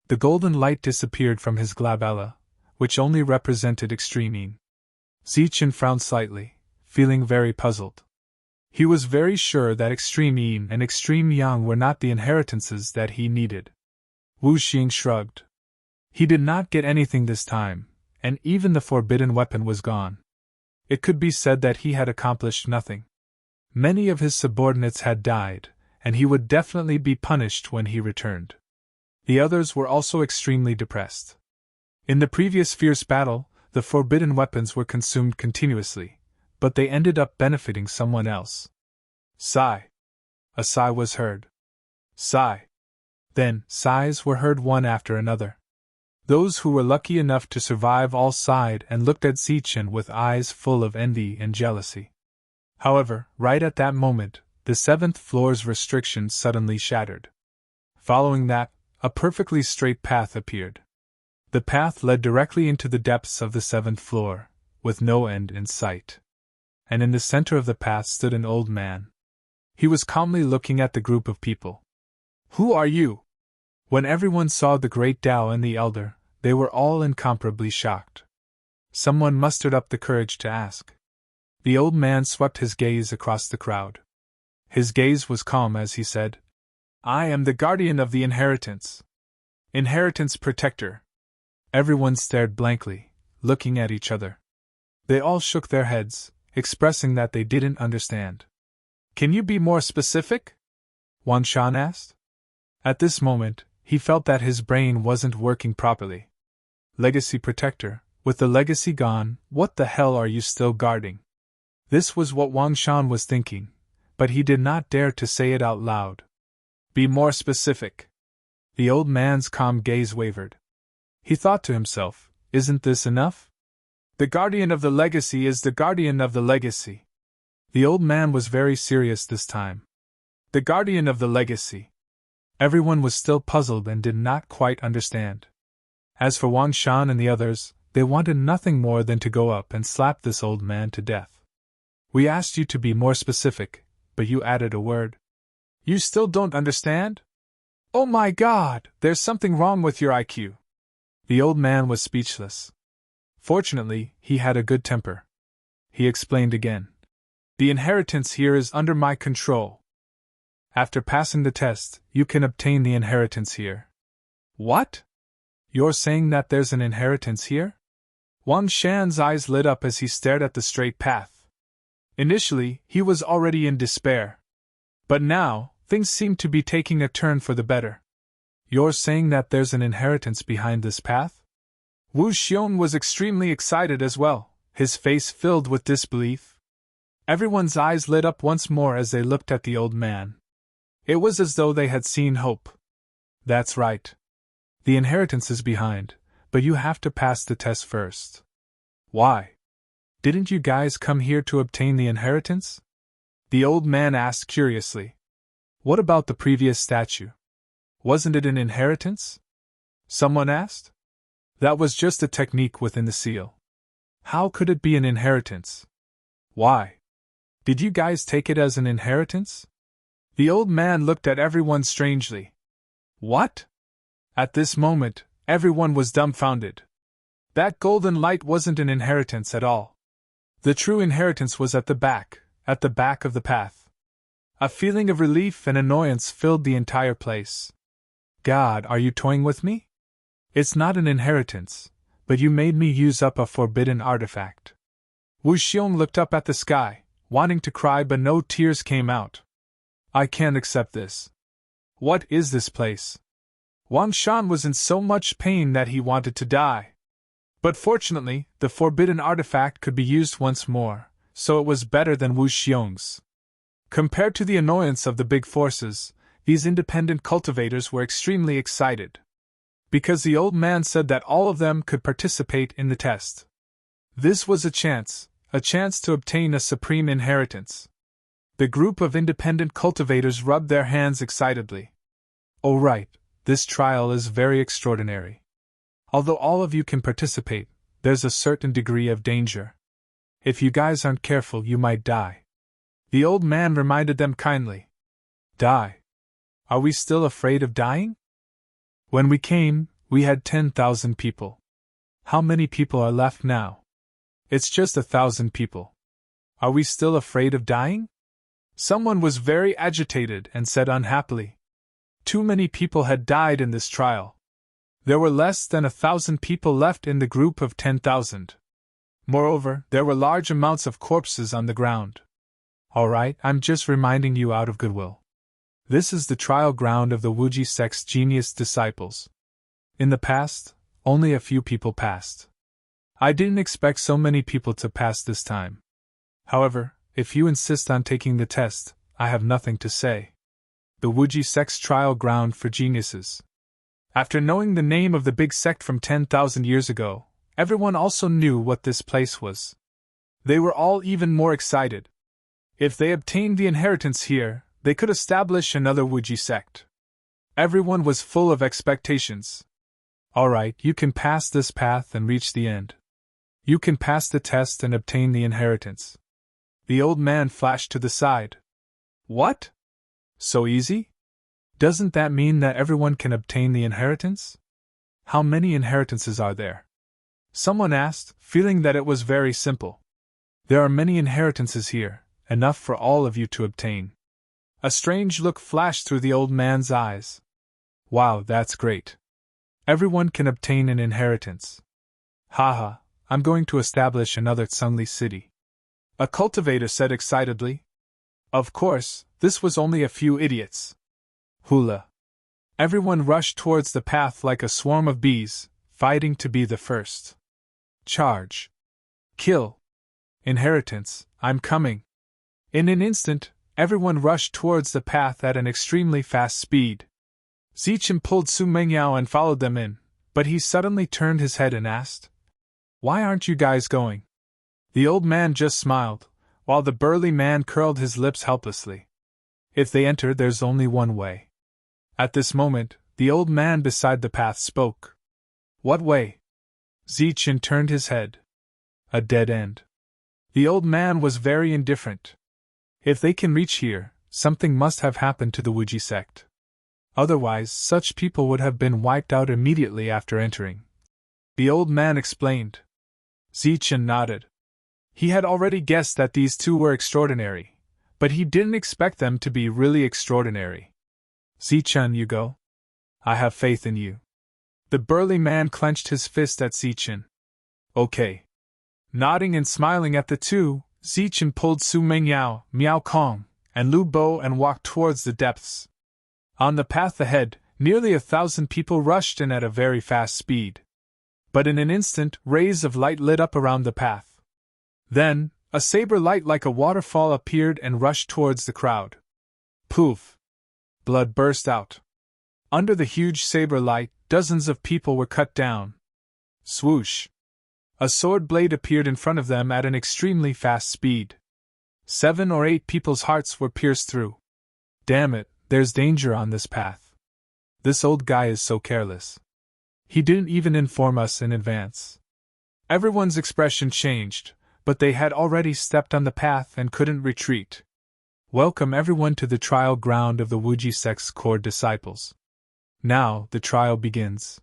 The golden light disappeared from his glabella, which only represented extreme. Zichen frowned slightly, feeling very puzzled. He was very sure that extreme yin and extreme yang were not the inheritances that he needed. Wu Xing shrugged. He did not get anything this time, and even the forbidden weapon was gone. It could be said that he had accomplished nothing. Many of his subordinates had died, and he would definitely be punished when he returned. The others were also extremely depressed. In the previous fierce battle, the forbidden weapons were consumed continuously, but they ended up benefiting someone else. Sigh. A sigh was heard. Sigh. Then, sighs were heard one after another. Those who were lucky enough to survive all sighed and looked at Zichen with eyes full of envy and jealousy. However, right at that moment, the 7th floor's restriction suddenly shattered. Following that, a perfectly straight path appeared. The path led directly into the depths of the 7th floor, with no end in sight. And in the center of the path stood an old man. He was calmly looking at the group of people. "Who are you?" When everyone saw the great Tao and the elder, they were all incomparably shocked. Someone mustered up the courage to ask. The old man swept his gaze across the crowd. His gaze was calm as he said, "I am the guardian of the inheritance. Inheritance protector." Everyone stared blankly, looking at each other. They all shook their heads, expressing that they didn't understand. "Can you be more specific?" Wan Shan asked. At this moment, he felt that his brain wasn't working properly. Legacy protector, with the legacy gone, what the hell are you still guarding? This was what Wang Shan was thinking, but he did not dare to say it out loud. "Be more specific." The old man's calm gaze wavered. He thought to himself, "Isn't this enough? The guardian of the legacy is the guardian of the legacy." The old man was very serious this time. The guardian of the legacy. Everyone was still puzzled and did not quite understand. As for Wang Shan and the others, they wanted nothing more than to go up and slap this old man to death. "We asked you to be more specific, but you added a word. You still don't understand? Oh my God, there's something wrong with your IQ." The old man was speechless. Fortunately, he had a good temper. He explained again. "The inheritance here is under my control. After passing the test, you can obtain the inheritance here." "What? You're saying that there's an inheritance here?" Wang Shan's eyes lit up as he stared at the straight path. Initially, he was already in despair. But now, things seemed to be taking a turn for the better. "You're saying that there's an inheritance behind this path?" Wu Xiong was extremely excited as well, his face filled with disbelief. Everyone's eyes lit up once more as they looked at the old man. It was as though they had seen hope. "That's right. The inheritance is behind, but you have to pass the test first." "Why? Didn't you guys come here to obtain the inheritance?" the old man asked curiously. "What about the previous statue? Wasn't it an inheritance?" someone asked. "That was just a technique within the seal. How could it be an inheritance?" "Why? Did you guys take it as an inheritance?" The old man looked at everyone strangely. "What?" At this moment, everyone was dumbfounded. That golden light wasn't an inheritance at all. The true inheritance was at the back of the path. A feeling of relief and annoyance filled the entire place. "God, are you toying with me? It's not an inheritance, but you made me use up a forbidden artifact." Wu Xiong looked up at the sky, wanting to cry but no tears came out. "I can't accept this. What is this place?" Wang Shan was in so much pain that he wanted to die. But fortunately, the forbidden artifact could be used once more, so it was better than Wu Xiong's. Compared to the annoyance of the big forces, these independent cultivators were extremely excited. Because the old man said that all of them could participate in the test. This was a chance to obtain a supreme inheritance. The group of independent cultivators rubbed their hands excitedly. "Oh right, this trial is very extraordinary. Although all of you can participate, there's a certain degree of danger. If you guys aren't careful, you might die." The old man reminded them kindly. "Die? Are we still afraid of dying? When we came, we had 10,000 people. How many people are left now? It's just 1,000 people. Are we still afraid of dying?" Someone was very agitated and said unhappily. Too many people had died in this trial. There were less than 1,000 people left in the group of 10,000. Moreover, there were large amounts of corpses on the ground. "All right, I'm just reminding you out of goodwill. This is the trial ground of the Wuji sect's genius disciples. In the past, only a few people passed. I didn't expect so many people to pass this time. However, if you insist on taking the test, I have nothing to say. The Wuji sect's trial ground for geniuses." After knowing the name of the big sect from 10,000 years ago, everyone also knew what this place was. They were all even more excited. If they obtained the inheritance here, they could establish another Wuji sect. Everyone was full of expectations. Alright, you can pass this path and reach the end. You can pass the test and obtain the inheritance. The old man flashed to the side. What? So easy? Doesn't that mean that everyone can obtain the inheritance? How many inheritances are there? Someone asked, feeling that it was very simple. There are many inheritances here, enough for all of you to obtain. A strange look flashed through the old man's eyes. Wow, that's great. Everyone can obtain an inheritance. Haha, I'm going to establish another Tsungli city. A cultivator said excitedly. Of course, this was only a few idiots. Hula. Everyone rushed towards the path like a swarm of bees, fighting to be the first. Charge. Kill. Inheritance, I'm coming. In an instant, everyone rushed towards the path at an extremely fast speed. Zichen pulled Su Mengyao and followed them in, but he suddenly turned his head and asked, Why aren't you guys going? The old man just smiled, while the burly man curled his lips helplessly. If they enter, there's only one way. At this moment, the old man beside the path spoke. What way? Zichen turned his head. A dead end. The old man was very indifferent. If they can reach here, something must have happened to the Wuji sect. Otherwise, such people would have been wiped out immediately after entering. The old man explained. Zichen nodded. He had already guessed that these two were extraordinary, but he didn't expect them to be really extraordinary. Zichen, you go. I have faith in you. The burly man clenched his fist at Zichen. Okay. Nodding and smiling at the two, Zichen pulled Su Mengyao, Miao Kong, and Lu Bo and walked towards the depths. On the path ahead, nearly 1,000 people rushed in at a very fast speed. But in an instant, rays of light lit up around the path. Then, a saber light like a waterfall appeared and rushed towards the crowd. Poof! Blood burst out. Under the huge saber light, dozens of people were cut down. Swoosh! A sword blade appeared in front of them at an extremely fast speed. 7 or 8 people's hearts were pierced through. Damn it, there's danger on this path. This old guy is so careless. He didn't even inform us in advance. Everyone's expression changed, but they had already stepped on the path and couldn't retreat. Welcome everyone to the trial ground of the Wuji sect's core disciples. Now, the trial begins.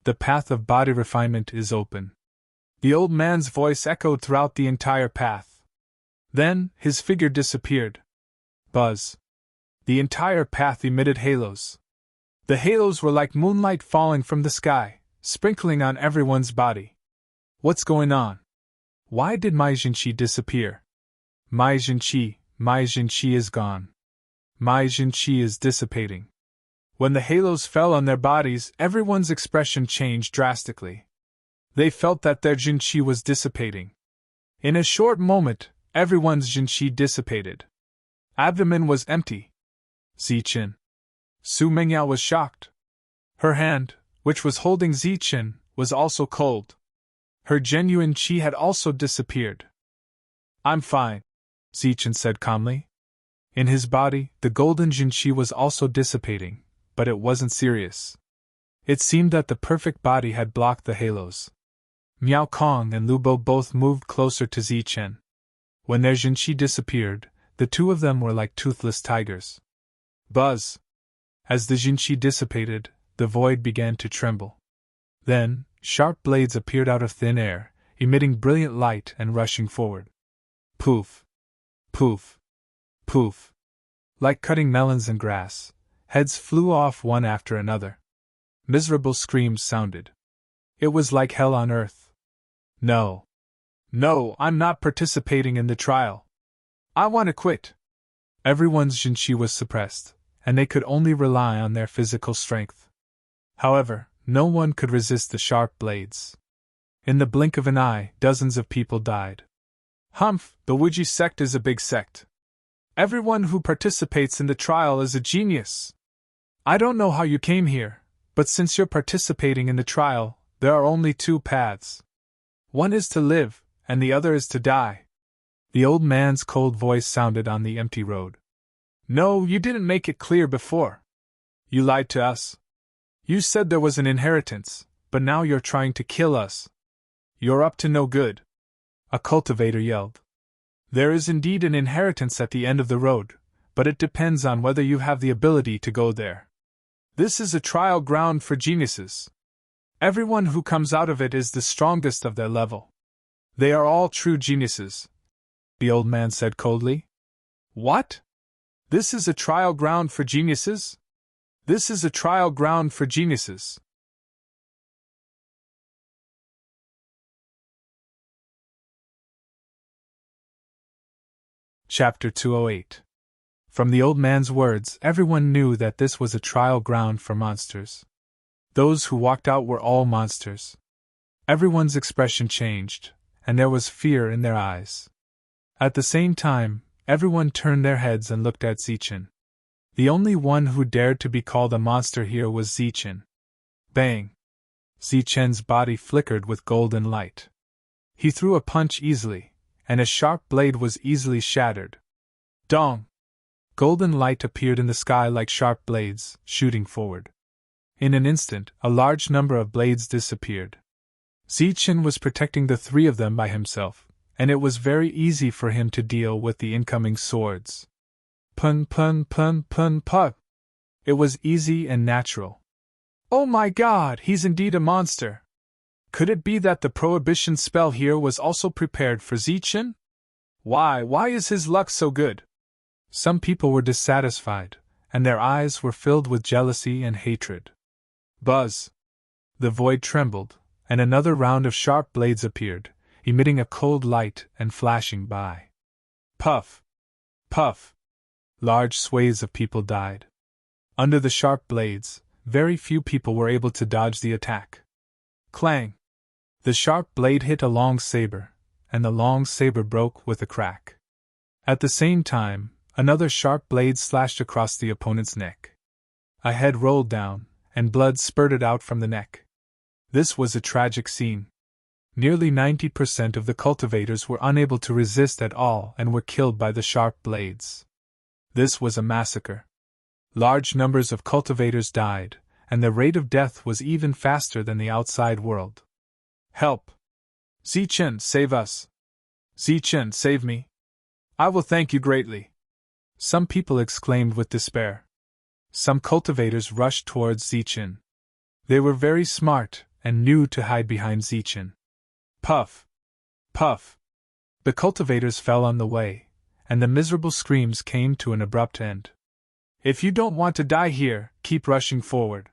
The path of body refinement is open. The old man's voice echoed throughout the entire path. Then, his figure disappeared. Buzz. The entire path emitted halos. The halos were like moonlight falling from the sky, sprinkling on everyone's body. What's going on? Why did Mai Jinqi disappear? Mai Jinqi is gone. Mai Jinqi is dissipating. When the halos fell on their bodies, everyone's expression changed drastically. They felt that their Jinqi was dissipating. In a short moment, everyone's Jinqi dissipated. Abdomen was empty. Zichen. Su Mengyao was shocked. Her hand, which was holding Zichen, was also cold. Her genuine qi had also disappeared. I'm fine, Zichen said calmly. In his body, the golden Jinqi was also dissipating, but it wasn't serious. It seemed that the perfect body had blocked the halos. Miao Kong and Lu Bo both moved closer to Zichen. When their Jinqi disappeared, the two of them were like toothless tigers. Buzz! As the Jinqi dissipated, the void began to tremble. Then, sharp blades appeared out of thin air, emitting brilliant light and rushing forward. Poof! Poof! Poof! Like cutting melons and grass, heads flew off one after another. Miserable screams sounded. It was like hell on earth. No! No, I'm not participating in the trial. I want to quit. Everyone's Jinqi was suppressed, and they could only rely on their physical strength. However, no one could resist the sharp blades. In the blink of an eye, dozens of people died. Humph, the Wuji sect is a big sect. Everyone who participates in the trial is a genius. I don't know how you came here, but since you're participating in the trial, there are only two paths. One is to live, and the other is to die. The old man's cold voice sounded on the empty road. No, you didn't make it clear before. You lied to us. You said there was an inheritance, But now you're trying to kill us. You're up to no good, a cultivator yelled. There is indeed an inheritance at the end of the road, but it depends on whether you have the ability to go there. This is a trial ground for geniuses. Everyone who comes out of it is the strongest of their level. They are all true geniuses, the old man said coldly. What? This is a trial ground for geniuses? This is a trial ground for geniuses. Chapter 208. From the old man's words, everyone knew that this was a trial ground for monsters. Those who walked out were all monsters. Everyone's expression changed, and there was fear in their eyes. At the same time, everyone turned their heads and looked at Zichen. The only one who dared to be called a monster here was Zichen. Bang! Zichen's body flickered with golden light. He threw a punch easily, and a sharp blade was easily shattered. Dong! Golden light appeared in the sky like sharp blades, shooting forward. In an instant, a large number of blades disappeared. Zichen was protecting the three of them by himself, and it was very easy for him to deal with the incoming swords. Pun pun pun pun pun. It was easy and natural. Oh my God, he's indeed a monster! Could it be that the prohibition spell here was also prepared for Zichen? Why is his luck so good? Some people were dissatisfied, and their eyes were filled with jealousy and hatred. Buzz! The void trembled, and another round of sharp blades appeared, emitting a cold light and flashing by. Puff! Puff! Large swathes of people died. Under the sharp blades, very few people were able to dodge the attack. Clang! The sharp blade hit a long saber, and the long saber broke with a crack. At the same time, another sharp blade slashed across the opponent's neck. A head rolled down, and blood spurted out from the neck. This was a tragic scene. Nearly 90% of the cultivators were unable to resist at all and were killed by the sharp blades. This was a massacre. Large numbers of cultivators died, and the rate of death was even faster than the outside world. Help! Zichen, save us! Zichen, save me! I will thank you greatly! Some people exclaimed with despair. Some cultivators rushed towards Zichen. They were very smart and knew to hide behind Zichen. Puff! Puff! The cultivators fell on the way, and the miserable screams came to an abrupt end. If you don't want to die here, keep rushing forward.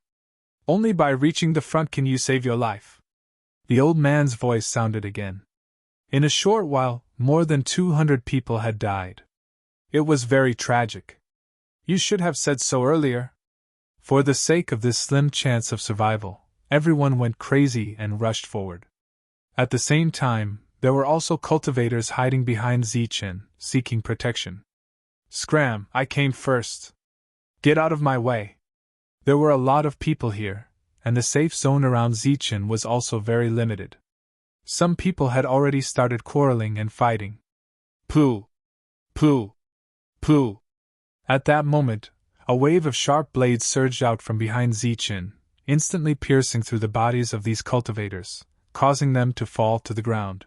Only by reaching the front can you save your life. The old man's voice sounded again. In a short while, more than 200 people had died. It was very tragic. You should have said so earlier. For the sake of this slim chance of survival, everyone went crazy and rushed forward. At the same time, there were also cultivators hiding behind Zichen, seeking protection. Scram, I came first. Get out of my way. There were a lot of people here, and the safe zone around Zichen was also very limited. Some people had already started quarreling and fighting. Pooh! Pooh! Pooh! At that moment, a wave of sharp blades surged out from behind Zichen, instantly piercing through the bodies of these cultivators, causing them to fall to the ground.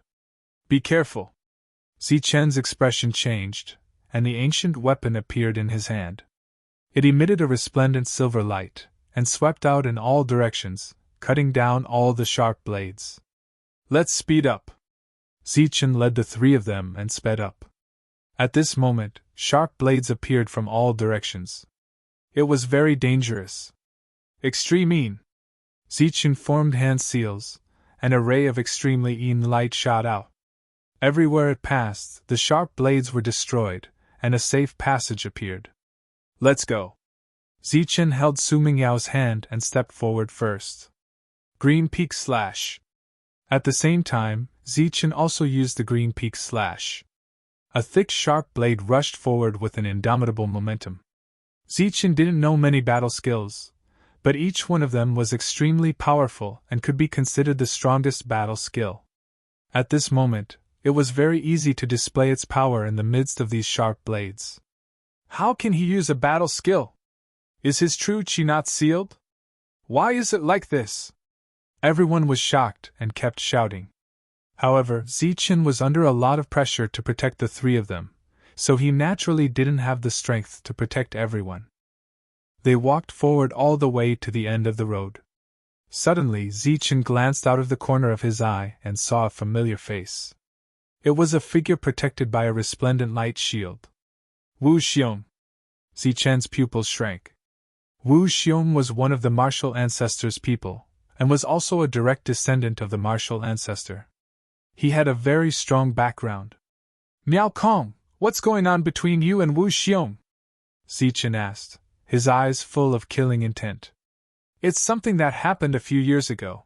Be careful! Zichen's expression changed, and the ancient weapon appeared in his hand. It emitted a resplendent silver light, and swept out in all directions, cutting down all the sharp blades. Let's speed up! Zichen led the three of them and sped up. At this moment, sharp blades appeared from all directions. It was very dangerous. Extreme. Zichen formed hand seals, and a ray of extremely light shot out. Everywhere it passed, the sharp blades were destroyed, and a safe passage appeared. Let's go. Zichen held Su Mingyao's hand and stepped forward first. Green Peak Slash. At the same time, Zichen also used the Green Peak Slash. A thick sharp blade rushed forward with an indomitable momentum. Zichen didn't know many battle skills, but each one of them was extremely powerful and could be considered the strongest battle skill. At this moment, it was very easy to display its power in the midst of these sharp blades. How can he use a battle skill? Is his true chi not sealed? Why is it like this? Everyone was shocked and kept shouting. However, Zichen was under a lot of pressure to protect the three of them, so he naturally didn't have the strength to protect everyone. They walked forward all the way to the end of the road. Suddenly, Zichen glanced out of the corner of his eye and saw a familiar face. It was a figure protected by a resplendent light shield. Wu Xiong. Zichen's pupils shrank. Wu Xiong was one of the martial ancestor's people, and was also a direct descendant of the martial ancestor. He had a very strong background. Miao Kong, what's going on between you and Wu Xiong? Zichen asked, his eyes full of killing intent. It's something that happened a few years ago.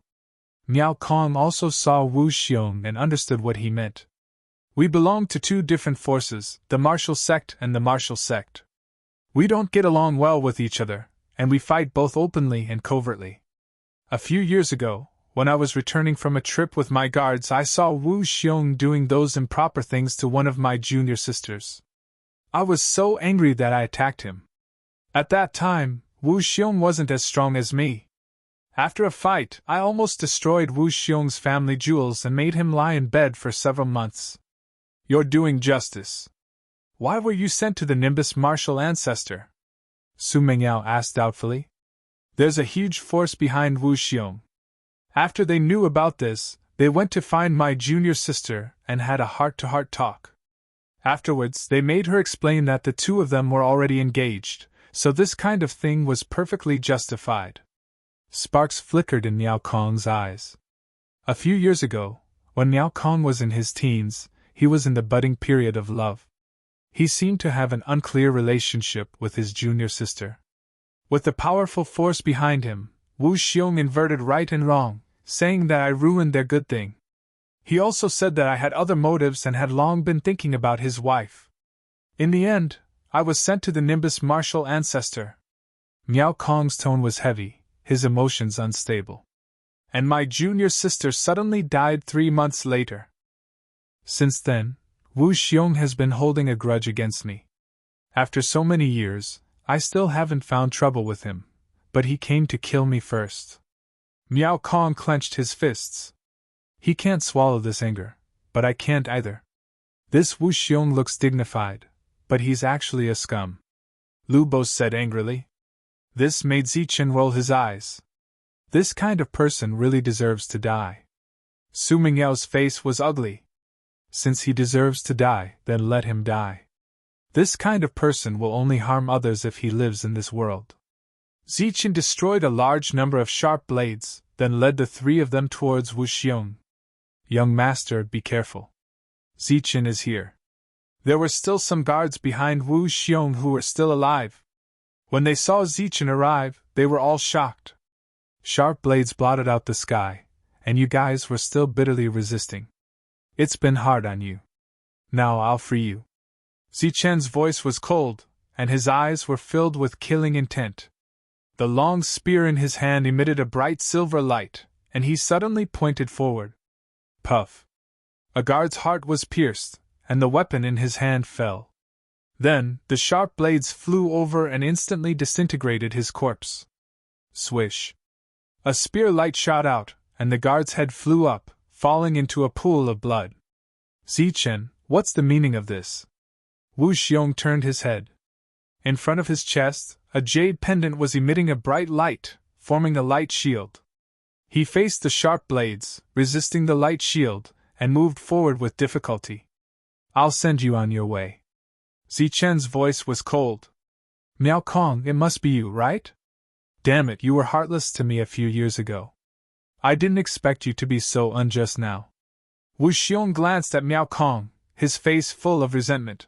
Miao Kong also saw Wu Xiong and understood what he meant. We belong to two different forces, the martial sect and the martial sect. We don't get along well with each other, and we fight both openly and covertly. A few years ago, when I was returning from a trip with my guards, I saw Wu Xiong doing those improper things to one of my junior sisters. I was so angry that I attacked him. At that time, Wu Xiong wasn't as strong as me. After a fight, I almost destroyed Wu Xiong's family jewels and made him lie in bed for several months. You're doing justice. Why were you sent to the Nimbus martial ancestor? Su Mengyao asked doubtfully. There's a huge force behind Wu Xiong. After they knew about this, they went to find my junior sister and had a heart-to-heart talk. Afterwards, they made her explain that the two of them were already engaged, so this kind of thing was perfectly justified. Sparks flickered in Miao Kong's eyes. A few years ago, when Miao Kong was in his teens, he was in the budding period of love. He seemed to have an unclear relationship with his junior sister. With the powerful force behind him, Wu Xiong inverted right and wrong, saying that I ruined their good thing. He also said that I had other motives and had long been thinking about his wife. In the end, I was sent to the Nimbus martial ancestor. Miao Kong's tone was heavy, his emotions unstable. And my junior sister suddenly died 3 months later. Since then, Wu Xiong has been holding a grudge against me. After so many years, I still haven't found trouble with him, but he came to kill me first. Miao Kong clenched his fists. He can't swallow this anger, but I can't either. This Wu Xiong looks dignified, but he's actually a scum. Lu Bo said angrily. This made Zichen roll his eyes. This kind of person really deserves to die. Su Mingyao's face was ugly. Since he deserves to die, then let him die. This kind of person will only harm others if he lives in this world. Zichen destroyed a large number of sharp blades, then led the three of them towards Wu Xiong. Young master, be careful. Zichen is here. There were still some guards behind Wu Xiong who were still alive. When they saw Zichen arrive, they were all shocked. Sharp blades blotted out the sky, and you guys were still bitterly resisting. It's been hard on you. Now I'll free you. Zichen's voice was cold, and his eyes were filled with killing intent. The long spear in his hand emitted a bright silver light, and he suddenly pointed forward. Puff! A guard's heart was pierced, and the weapon in his hand fell. Then, the sharp blades flew over and instantly disintegrated his corpse. Swish! A spear light shot out, and the guard's head flew up, falling into a pool of blood. Zichen, what's the meaning of this? Wu Xiong turned his head. In front of his chest, a jade pendant was emitting a bright light, forming a light shield. He faced the sharp blades, resisting the light shield, and moved forward with difficulty. I'll send you on your way. Zichen's voice was cold. Miao Kong, it must be you, right? Damn it, you were heartless to me a few years ago. I didn't expect you to be so unjust now. Wu Xiong glanced at Miao Kong, his face full of resentment.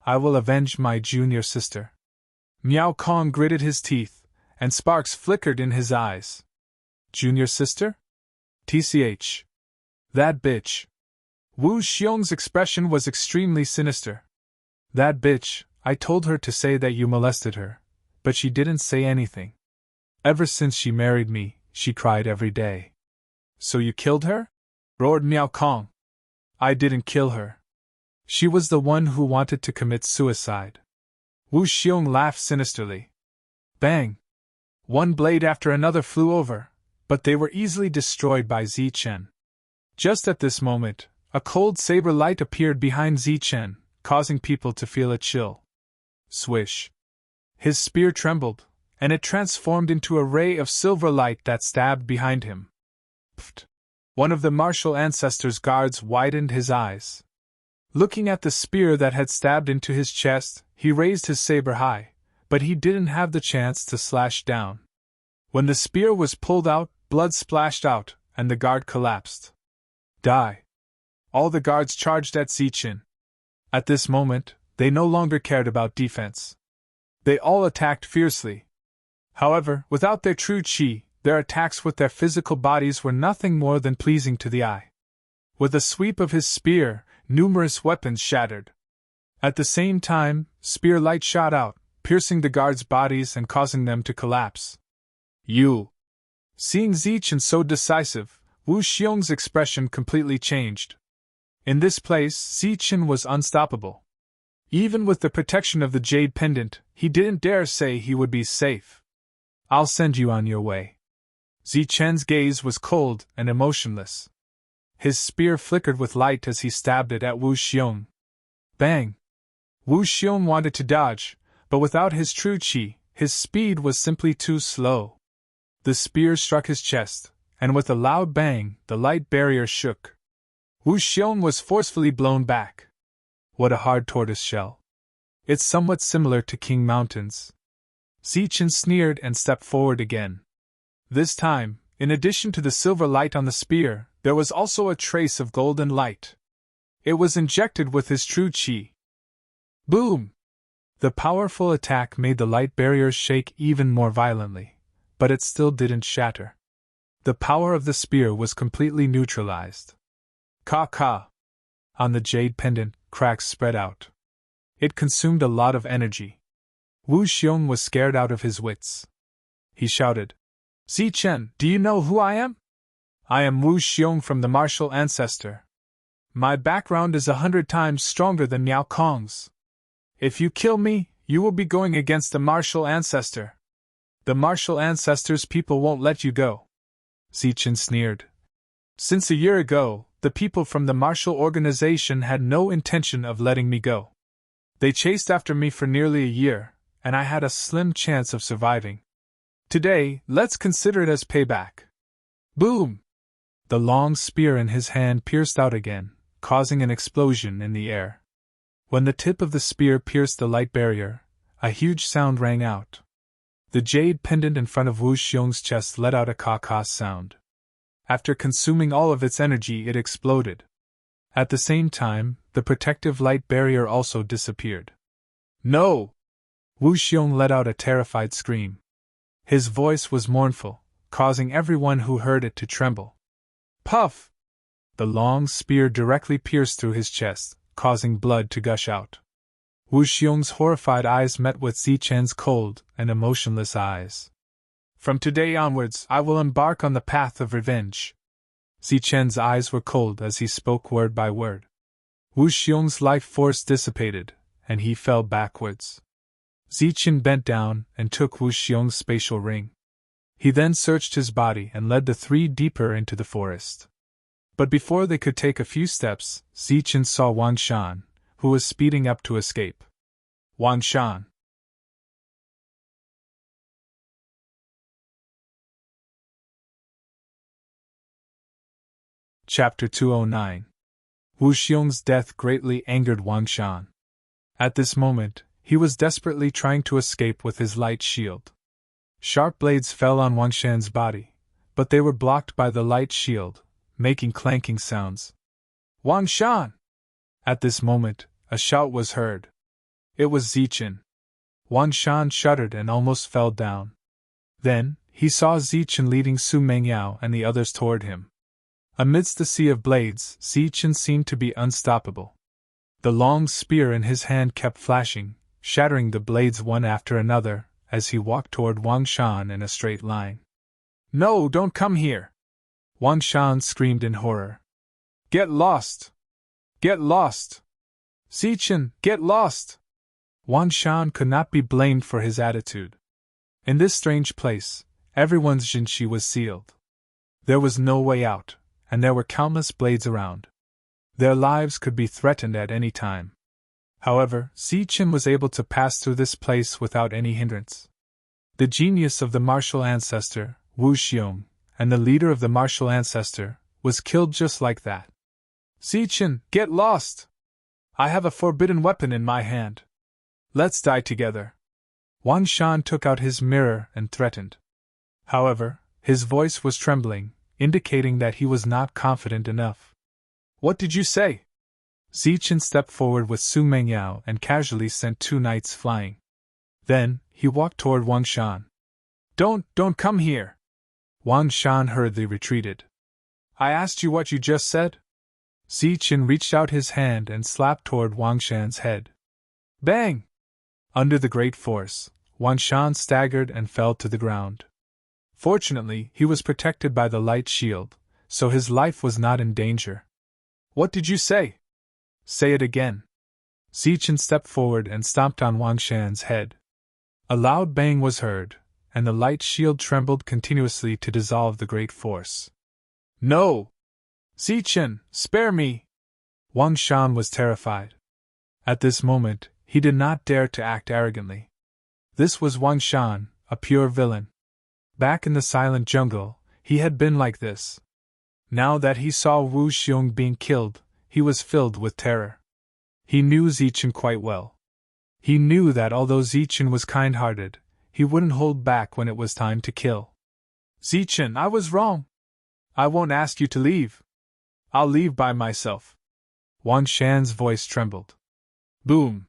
I will avenge my junior sister. Miao Kong gritted his teeth, and sparks flickered in his eyes. Junior sister? TCH. That bitch. Wu Xiong's expression was extremely sinister. That bitch, I told her to say that you molested her, but she didn't say anything. Ever since she married me, she cried every day. So you killed her? Roared Miao Kong. I didn't kill her. She was the one who wanted to commit suicide. Wu Xiong laughed sinisterly. Bang! One blade after another flew over, but they were easily destroyed by Zichen. Just at this moment, a cold saber light appeared behind Zichen, causing people to feel a chill. Swish! His spear trembled, and it transformed into a ray of silver light that stabbed behind him. Pfft! One of the martial ancestors' guards widened his eyes. Looking at the spear that had stabbed into his chest, he raised his saber high, but he didn't have the chance to slash down. When the spear was pulled out, blood splashed out, and the guard collapsed. Die! All the guards charged at Zichen. At this moment, they no longer cared about defense. They all attacked fiercely. However, without their true chi, their attacks with their physical bodies were nothing more than pleasing to the eye. With a sweep of his spear, numerous weapons shattered. At the same time, spear light shot out, piercing the guards' bodies and causing them to collapse. You! Seeing Zichen so decisive, Wu Xiong's expression completely changed. In this place, Zichen was unstoppable. Even with the protection of the jade pendant, he didn't dare say he would be safe. I'll send you on your way. Zichen's gaze was cold and emotionless. His spear flickered with light as he stabbed it at Wu Xiong. Bang! Wu Xiong wanted to dodge, but without his true chi, his speed was simply too slow. The spear struck his chest, and with a loud bang, the light barrier shook. Wu Xiong was forcefully blown back. What a hard tortoise shell. It's somewhat similar to King Mountain's. Zichen sneered and stepped forward again. This time, in addition to the silver light on the spear, there was also a trace of golden light. It was injected with his true chi. Boom! The powerful attack made the light barriers shake even more violently, but it still didn't shatter. The power of the spear was completely neutralized. Ka! On the jade pendant, cracks spread out. It consumed a lot of energy. Wu Xiong was scared out of his wits. He shouted, Zichen, do you know who I am? I am Wu Xiong from the martial ancestor. My background is 100 times stronger than Miao Kong's. If you kill me, you will be going against the martial ancestor. The martial ancestor's people won't let you go. Zichen sneered. Since a year ago, the people from the martial organization had no intention of letting me go. They chased after me for nearly a year, and I had a slim chance of surviving. Today, let's consider it as payback. Boom! The long spear in his hand pierced out again, causing an explosion in the air. When the tip of the spear pierced the light barrier, a huge sound rang out. The jade pendant in front of Wu Xiong's chest let out a ka sound. After consuming all of its energy, it exploded. At the same time, the protective light barrier also disappeared. No! Wu Xiong let out a terrified scream. His voice was mournful, causing everyone who heard it to tremble. Puff! The long spear directly pierced through his chest, causing blood to gush out. Wu Xiong's horrified eyes met with Zichen's cold and emotionless eyes. From today onwards, I will embark on the path of revenge. Zichen's eyes were cold as he spoke word by word. Wu Xiong's life force dissipated, and he fell backwards. Zichen bent down and took Wu Xiong's spatial ring. He then searched his body and led the three deeper into the forest. But before they could take a few steps, Zichen saw Wang Shan, who was speeding up to escape. Wang Shan. Chapter 209. Wu Xiong's death greatly angered Wang Shan. At this moment, he was desperately trying to escape with his light shield. Sharp blades fell on Wang Shan's body, but they were blocked by the light shield, making clanking sounds. Wang Shan! At this moment, a shout was heard. It was Zichen. Wang Shan shuddered and almost fell down. Then, he saw Zichen leading Su Mengyao and the others toward him. Amidst the sea of blades, Zichen seemed to be unstoppable. The long spear in his hand kept flashing, shattering the blades one after another, as he walked toward Wang Shan in a straight line. No, don't come here! Wang Shan screamed in horror. Get lost! Get lost! Zichen, get lost! Wang Shan could not be blamed for his attitude. In this strange place, everyone's jinshi was sealed. There was no way out, and there were countless blades around. Their lives could be threatened at any time. However, Zichen was able to pass through this place without any hindrance. The genius of the martial ancestor, Wu Xiong, and the leader of the martial ancestor, was killed just like that. Zichen, get lost! I have a forbidden weapon in my hand. Let's die together. Wang Shan took out his mirror and threatened. However, his voice was trembling, indicating that he was not confident enough. What did you say? Zichen stepped forward with Su Mengyao and casually sent 2 knights flying. Then, he walked toward Wang Shan. Don't come here! Wang Shan hurriedly retreated. I asked you what you just said? Zichen reached out his hand and slapped toward Wang Shan's head. Bang! Under the great force, Wang Shan staggered and fell to the ground. Fortunately, he was protected by the light shield, so his life was not in danger. What did you say? Say it again. Zichen stepped forward and stomped on Wang Shan's head. A loud bang was heard, and the light shield trembled continuously to dissolve the great force. No! Zichen, spare me! Wang Shan was terrified. At this moment, he did not dare to act arrogantly. This was Wang Shan, a pure villain. Back in the silent jungle, he had been like this. Now that he saw Wu Xiong being killed, he was filled with terror. He knew Zichen quite well. He knew that although Zichen was kind-hearted, he wouldn't hold back when it was time to kill. Zichen, I was wrong. I won't ask you to leave. I'll leave by myself. Wang Shan's voice trembled. Boom!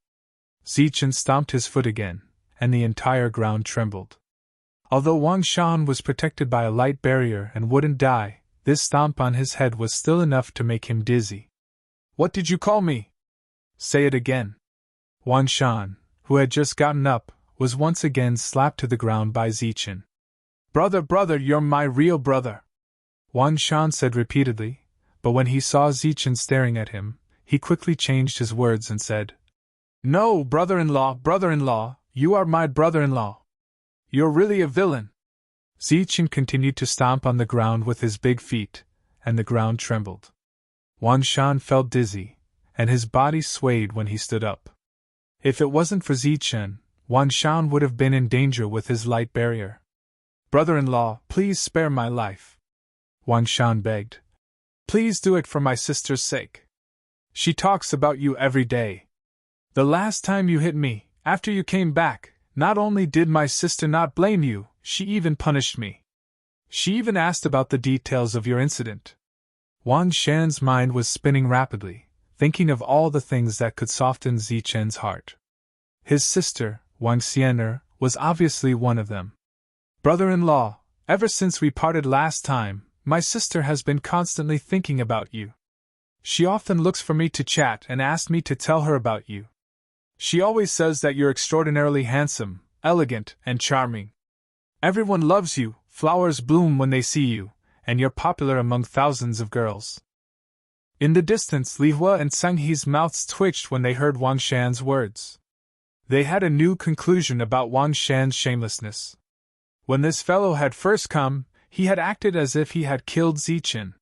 Zichen stomped his foot again, and the entire ground trembled. Although Wang Shan was protected by a light barrier and wouldn't die, this stomp on his head was still enough to make him dizzy. What did you call me? Say it again. Wang Shan, who had just gotten up, was once again slapped to the ground by Zichen. Brother, you're my real brother. Wang Shan said repeatedly, but when he saw Zichen staring at him, he quickly changed his words and said, No, brother-in-law, you are my brother-in-law. You're really a villain. Zichen continued to stomp on the ground with his big feet, and the ground trembled. Wang Shan felt dizzy, and his body swayed when he stood up. If it wasn't for Zichen, Wang Shan would have been in danger with his light barrier. Brother-in-law, please spare my life. Wang Shan begged. Please do it for my sister's sake. She talks about you every day. The last time you hit me, after you came back, not only did my sister not blame you, she even punished me. She even asked about the details of your incident. Wang Shan's mind was spinning rapidly, thinking of all the things that could soften Zichen's heart. His sister, Wang Xianer, was obviously one of them. Brother-in-law, ever since we parted last time, my sister has been constantly thinking about you. She often looks for me to chat and asks me to tell her about you. She always says that you're extraordinarily handsome, elegant, and charming. Everyone loves you, flowers bloom when they see you, and you're popular among thousands of girls. In the distance, Li Hua and Zhang He's mouths twitched when they heard Wang Shan's words. They had a new conclusion about Wang Shan's shamelessness. When this fellow had first come, he had acted as if he had killed Zichen.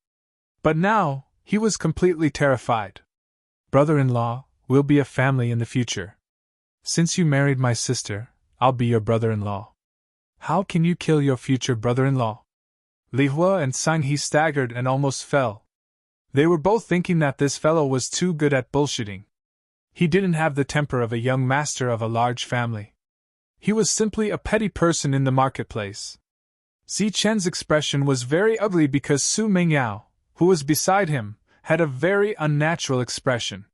But now, he was completely terrified. Brother-in-law, we'll be a family in the future. Since you married my sister, I'll be your brother-in-law. How can you kill your future brother-in-law? Li Hua and Zhang He staggered and almost fell. They were both thinking that this fellow was too good at bullshitting. He didn't have the temper of a young master of a large family. He was simply a petty person in the marketplace. Zichen's expression was very ugly because Su Mengyao, who was beside him, had a very unnatural expression.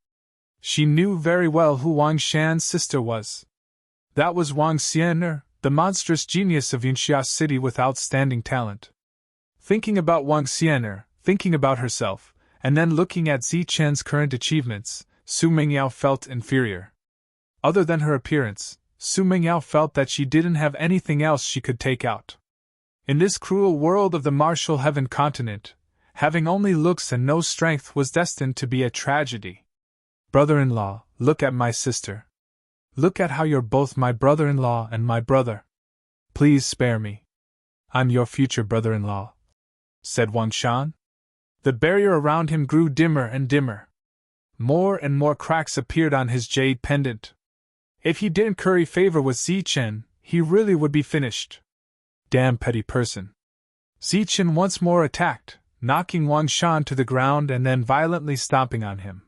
She knew very well who Wang Shan's sister was. That was Wang Xianer, the monstrous genius of Yunxia City with outstanding talent. Thinking about Wang Xianer, thinking about herself, and then looking at Zichen's current achievements, Su Mengyao felt inferior. Other than her appearance, Su Mengyao felt that she didn't have anything else she could take out. In this cruel world of the martial heaven continent, having only looks and no strength was destined to be a tragedy. Brother-in-law, look at my sister. Look at how you're both my brother-in-law and my brother. Please spare me. I'm your future brother-in-law. said Wang Shan. The barrier around him grew dimmer and dimmer. More and more cracks appeared on his jade pendant. If he didn't curry favor with Zichen, he really would be finished. Damn petty person. Zichen once more attacked, knocking Wang Shan to the ground and then violently stomping on him.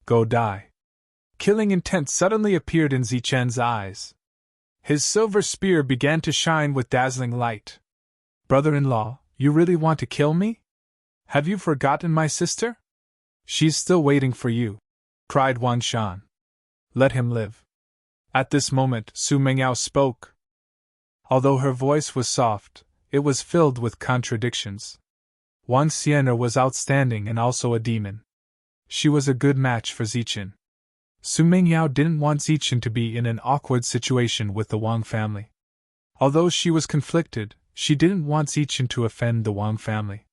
Go die. Killing intent suddenly appeared in Zichen's eyes. His silver spear began to shine with dazzling light. Brother-in-law, you really want to kill me? Have you forgotten my sister? She's still waiting for you, cried Wang Shan. Let him live. At this moment, Su Mengyao spoke. Although her voice was soft, it was filled with contradictions. Wang Xian'er was outstanding and also a demon. She was a good match for Zichen. Su Mengyao didn't want Zichen to be in an awkward situation with the Wang family. Although she was conflicted, she didn't want Zichen to offend the Wang family.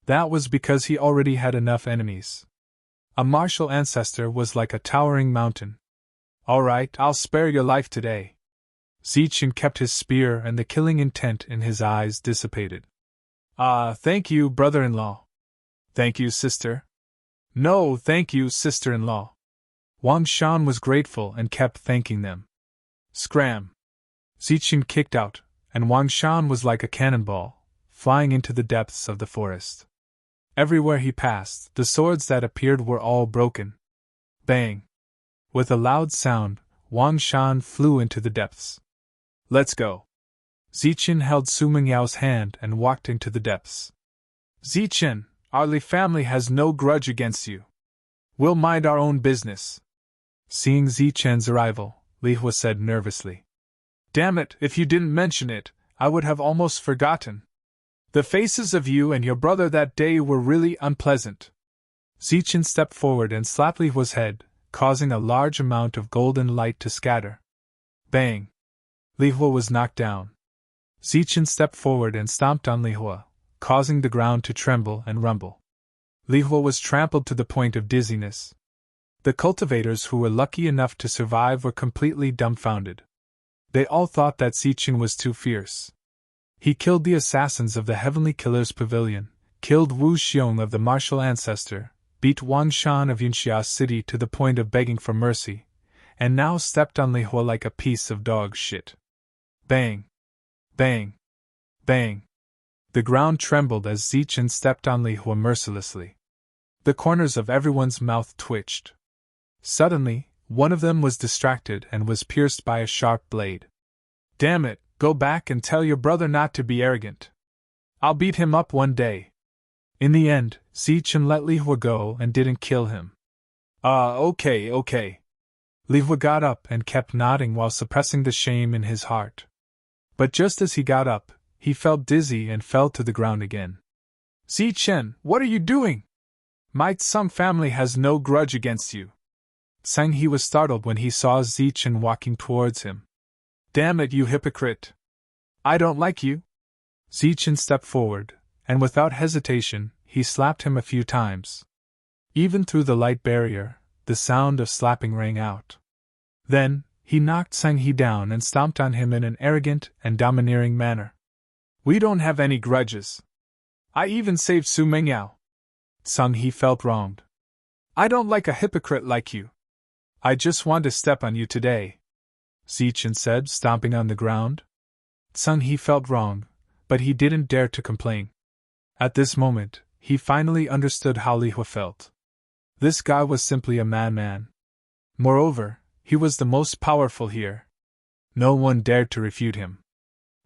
That was because he already had enough enemies. A martial ancestor was like a towering mountain. All right, I'll spare your life today. Zichen kept his spear and the killing intent in his eyes dissipated. Thank you, brother-in-law. Thank you, sister. No, thank you, sister-in-law. Wang Shan was grateful and kept thanking them. Scram! Zichen kicked out, and Wang Shan was like a cannonball, flying into the depths of the forest. Everywhere he passed, the swords that appeared were all broken. Bang! With a loud sound, Wang Shan flew into the depths. Let's go. Zichen held Su Mengyao's hand and walked into the depths. Zichen, our Li family has no grudge against you. We'll mind our own business. Seeing Zichen's arrival, Li Hua said nervously. Damn it, if you didn't mention it, I would have almost forgotten. The faces of you and your brother that day were really unpleasant. Zichen stepped forward and slapped Li Hua's head, causing a large amount of golden light to scatter. Bang! Li Hua was knocked down. Zichen stepped forward and stomped on Li Hua, causing the ground to tremble and rumble. Li Hua was trampled to the point of dizziness. The cultivators who were lucky enough to survive were completely dumbfounded. They all thought that Zichen was too fierce. He killed the assassins of the Heavenly Killer's Pavilion, killed Wu Xiong of the Martial Ancestor, beat Wang Shan of Yunxia City to the point of begging for mercy, and now stepped on Li Hua like a piece of dog shit. Bang! Bang! Bang! The ground trembled as Zichen stepped on Li Hua mercilessly. The corners of everyone's mouth twitched. Suddenly, one of them was distracted and was pierced by a sharp blade. Damn it, go back and tell your brother not to be arrogant. I'll beat him up one day. In the end, Zichen let Li Hua go and didn't kill him. Okay. Li Hua got up and kept nodding while suppressing the shame in his heart. But just as he got up, he felt dizzy and fell to the ground again. Zichen, what are you doing? My Tsung family has no grudge against you. Sang He was startled when he saw Zichen walking towards him. Damn it, you hypocrite! I don't like you! Zichen stepped forward, and without hesitation, he slapped him a few times. Even through the light barrier, the sound of slapping rang out. Then, he knocked Sang He down and stomped on him in an arrogant and domineering manner. We don't have any grudges. I even saved Su Mengyao. Sang He felt wronged. I don't like a hypocrite like you. I just want to step on you today, Zichen said, stomping on the ground. Sang He felt wrong, but he didn't dare to complain. At this moment, he finally understood how Li Hua felt. This guy was simply a madman. Moreover, he was the most powerful here. No one dared to refute him.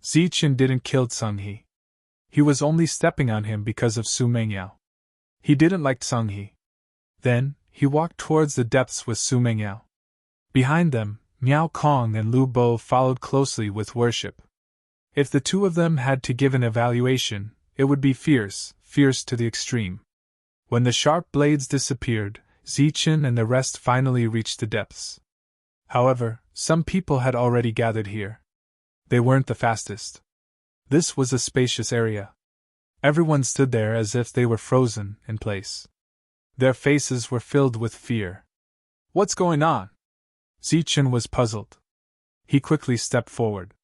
Zichen didn't kill Sang He. He was only stepping on him because of Su Mengyao. He didn't like Sang He. Then, he walked towards the depths with Su Mengyao. Behind them, Miao Kong and Lu Bo followed closely with worship. If the two of them had to give an evaluation, it would be fierce to the extreme. When the sharp blades disappeared, Zichen and the rest finally reached the depths. However, some people had already gathered here. They weren't the fastest. This was a spacious area. Everyone stood there as if they were frozen in place. Their faces were filled with fear. What's going on? Zichen was puzzled. He quickly stepped forward.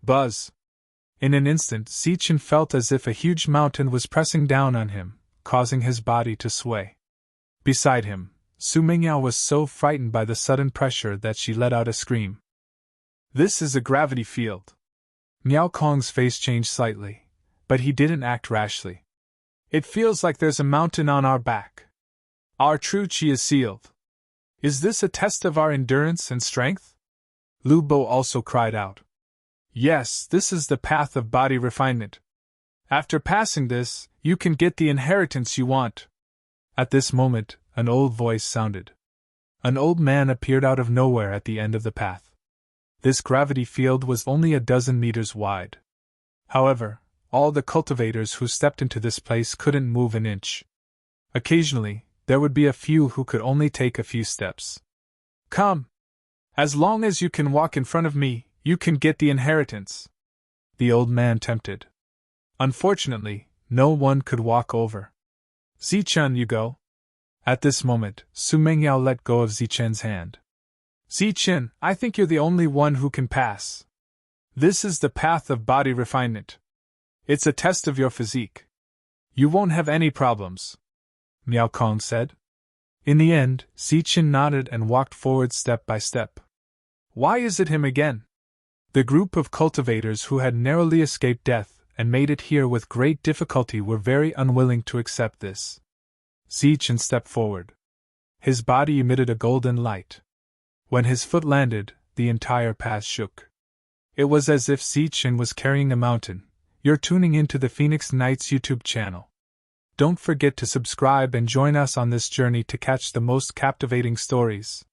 Buzz! In an instant, Zichen felt as if a huge mountain was pressing down on him, causing his body to sway. Beside him, Su Mingyao was so frightened by the sudden pressure that she let out a scream. This is a gravity field. Miao Kong's face changed slightly, but he didn't act rashly. It feels like there's a mountain on our back. Our true qi is sealed. Is this a test of our endurance and strength? Lu Bo also cried out. Yes, this is the path of body refinement. After passing this, you can get the inheritance you want. At this moment, an old voice sounded. An old man appeared out of nowhere at the end of the path. This gravity field was only a dozen meters wide. However, all the cultivators who stepped into this place couldn't move an inch. Occasionally, there would be a few who could only take a few steps. Come! As long as you can walk in front of me, you can get the inheritance. The old man tempted. Unfortunately, no one could walk over. Zichen, you go. At this moment, Su Mingyao let go of Zichen's hand. Zichen, I think you're the only one who can pass. This is the path of body refinement. It's a test of your physique. You won't have any problems, Miao Kong said. In the end, Zichen nodded and walked forward step by step. Why is it him again? The group of cultivators who had narrowly escaped death and made it here with great difficulty were very unwilling to accept this. Zichen stepped forward. His body emitted a golden light. When his foot landed, the entire path shook. It was as if Zichen was carrying a mountain. You're tuning into the Phoenix Knights YouTube channel. Don't forget to subscribe and join us on this journey to catch the most captivating stories.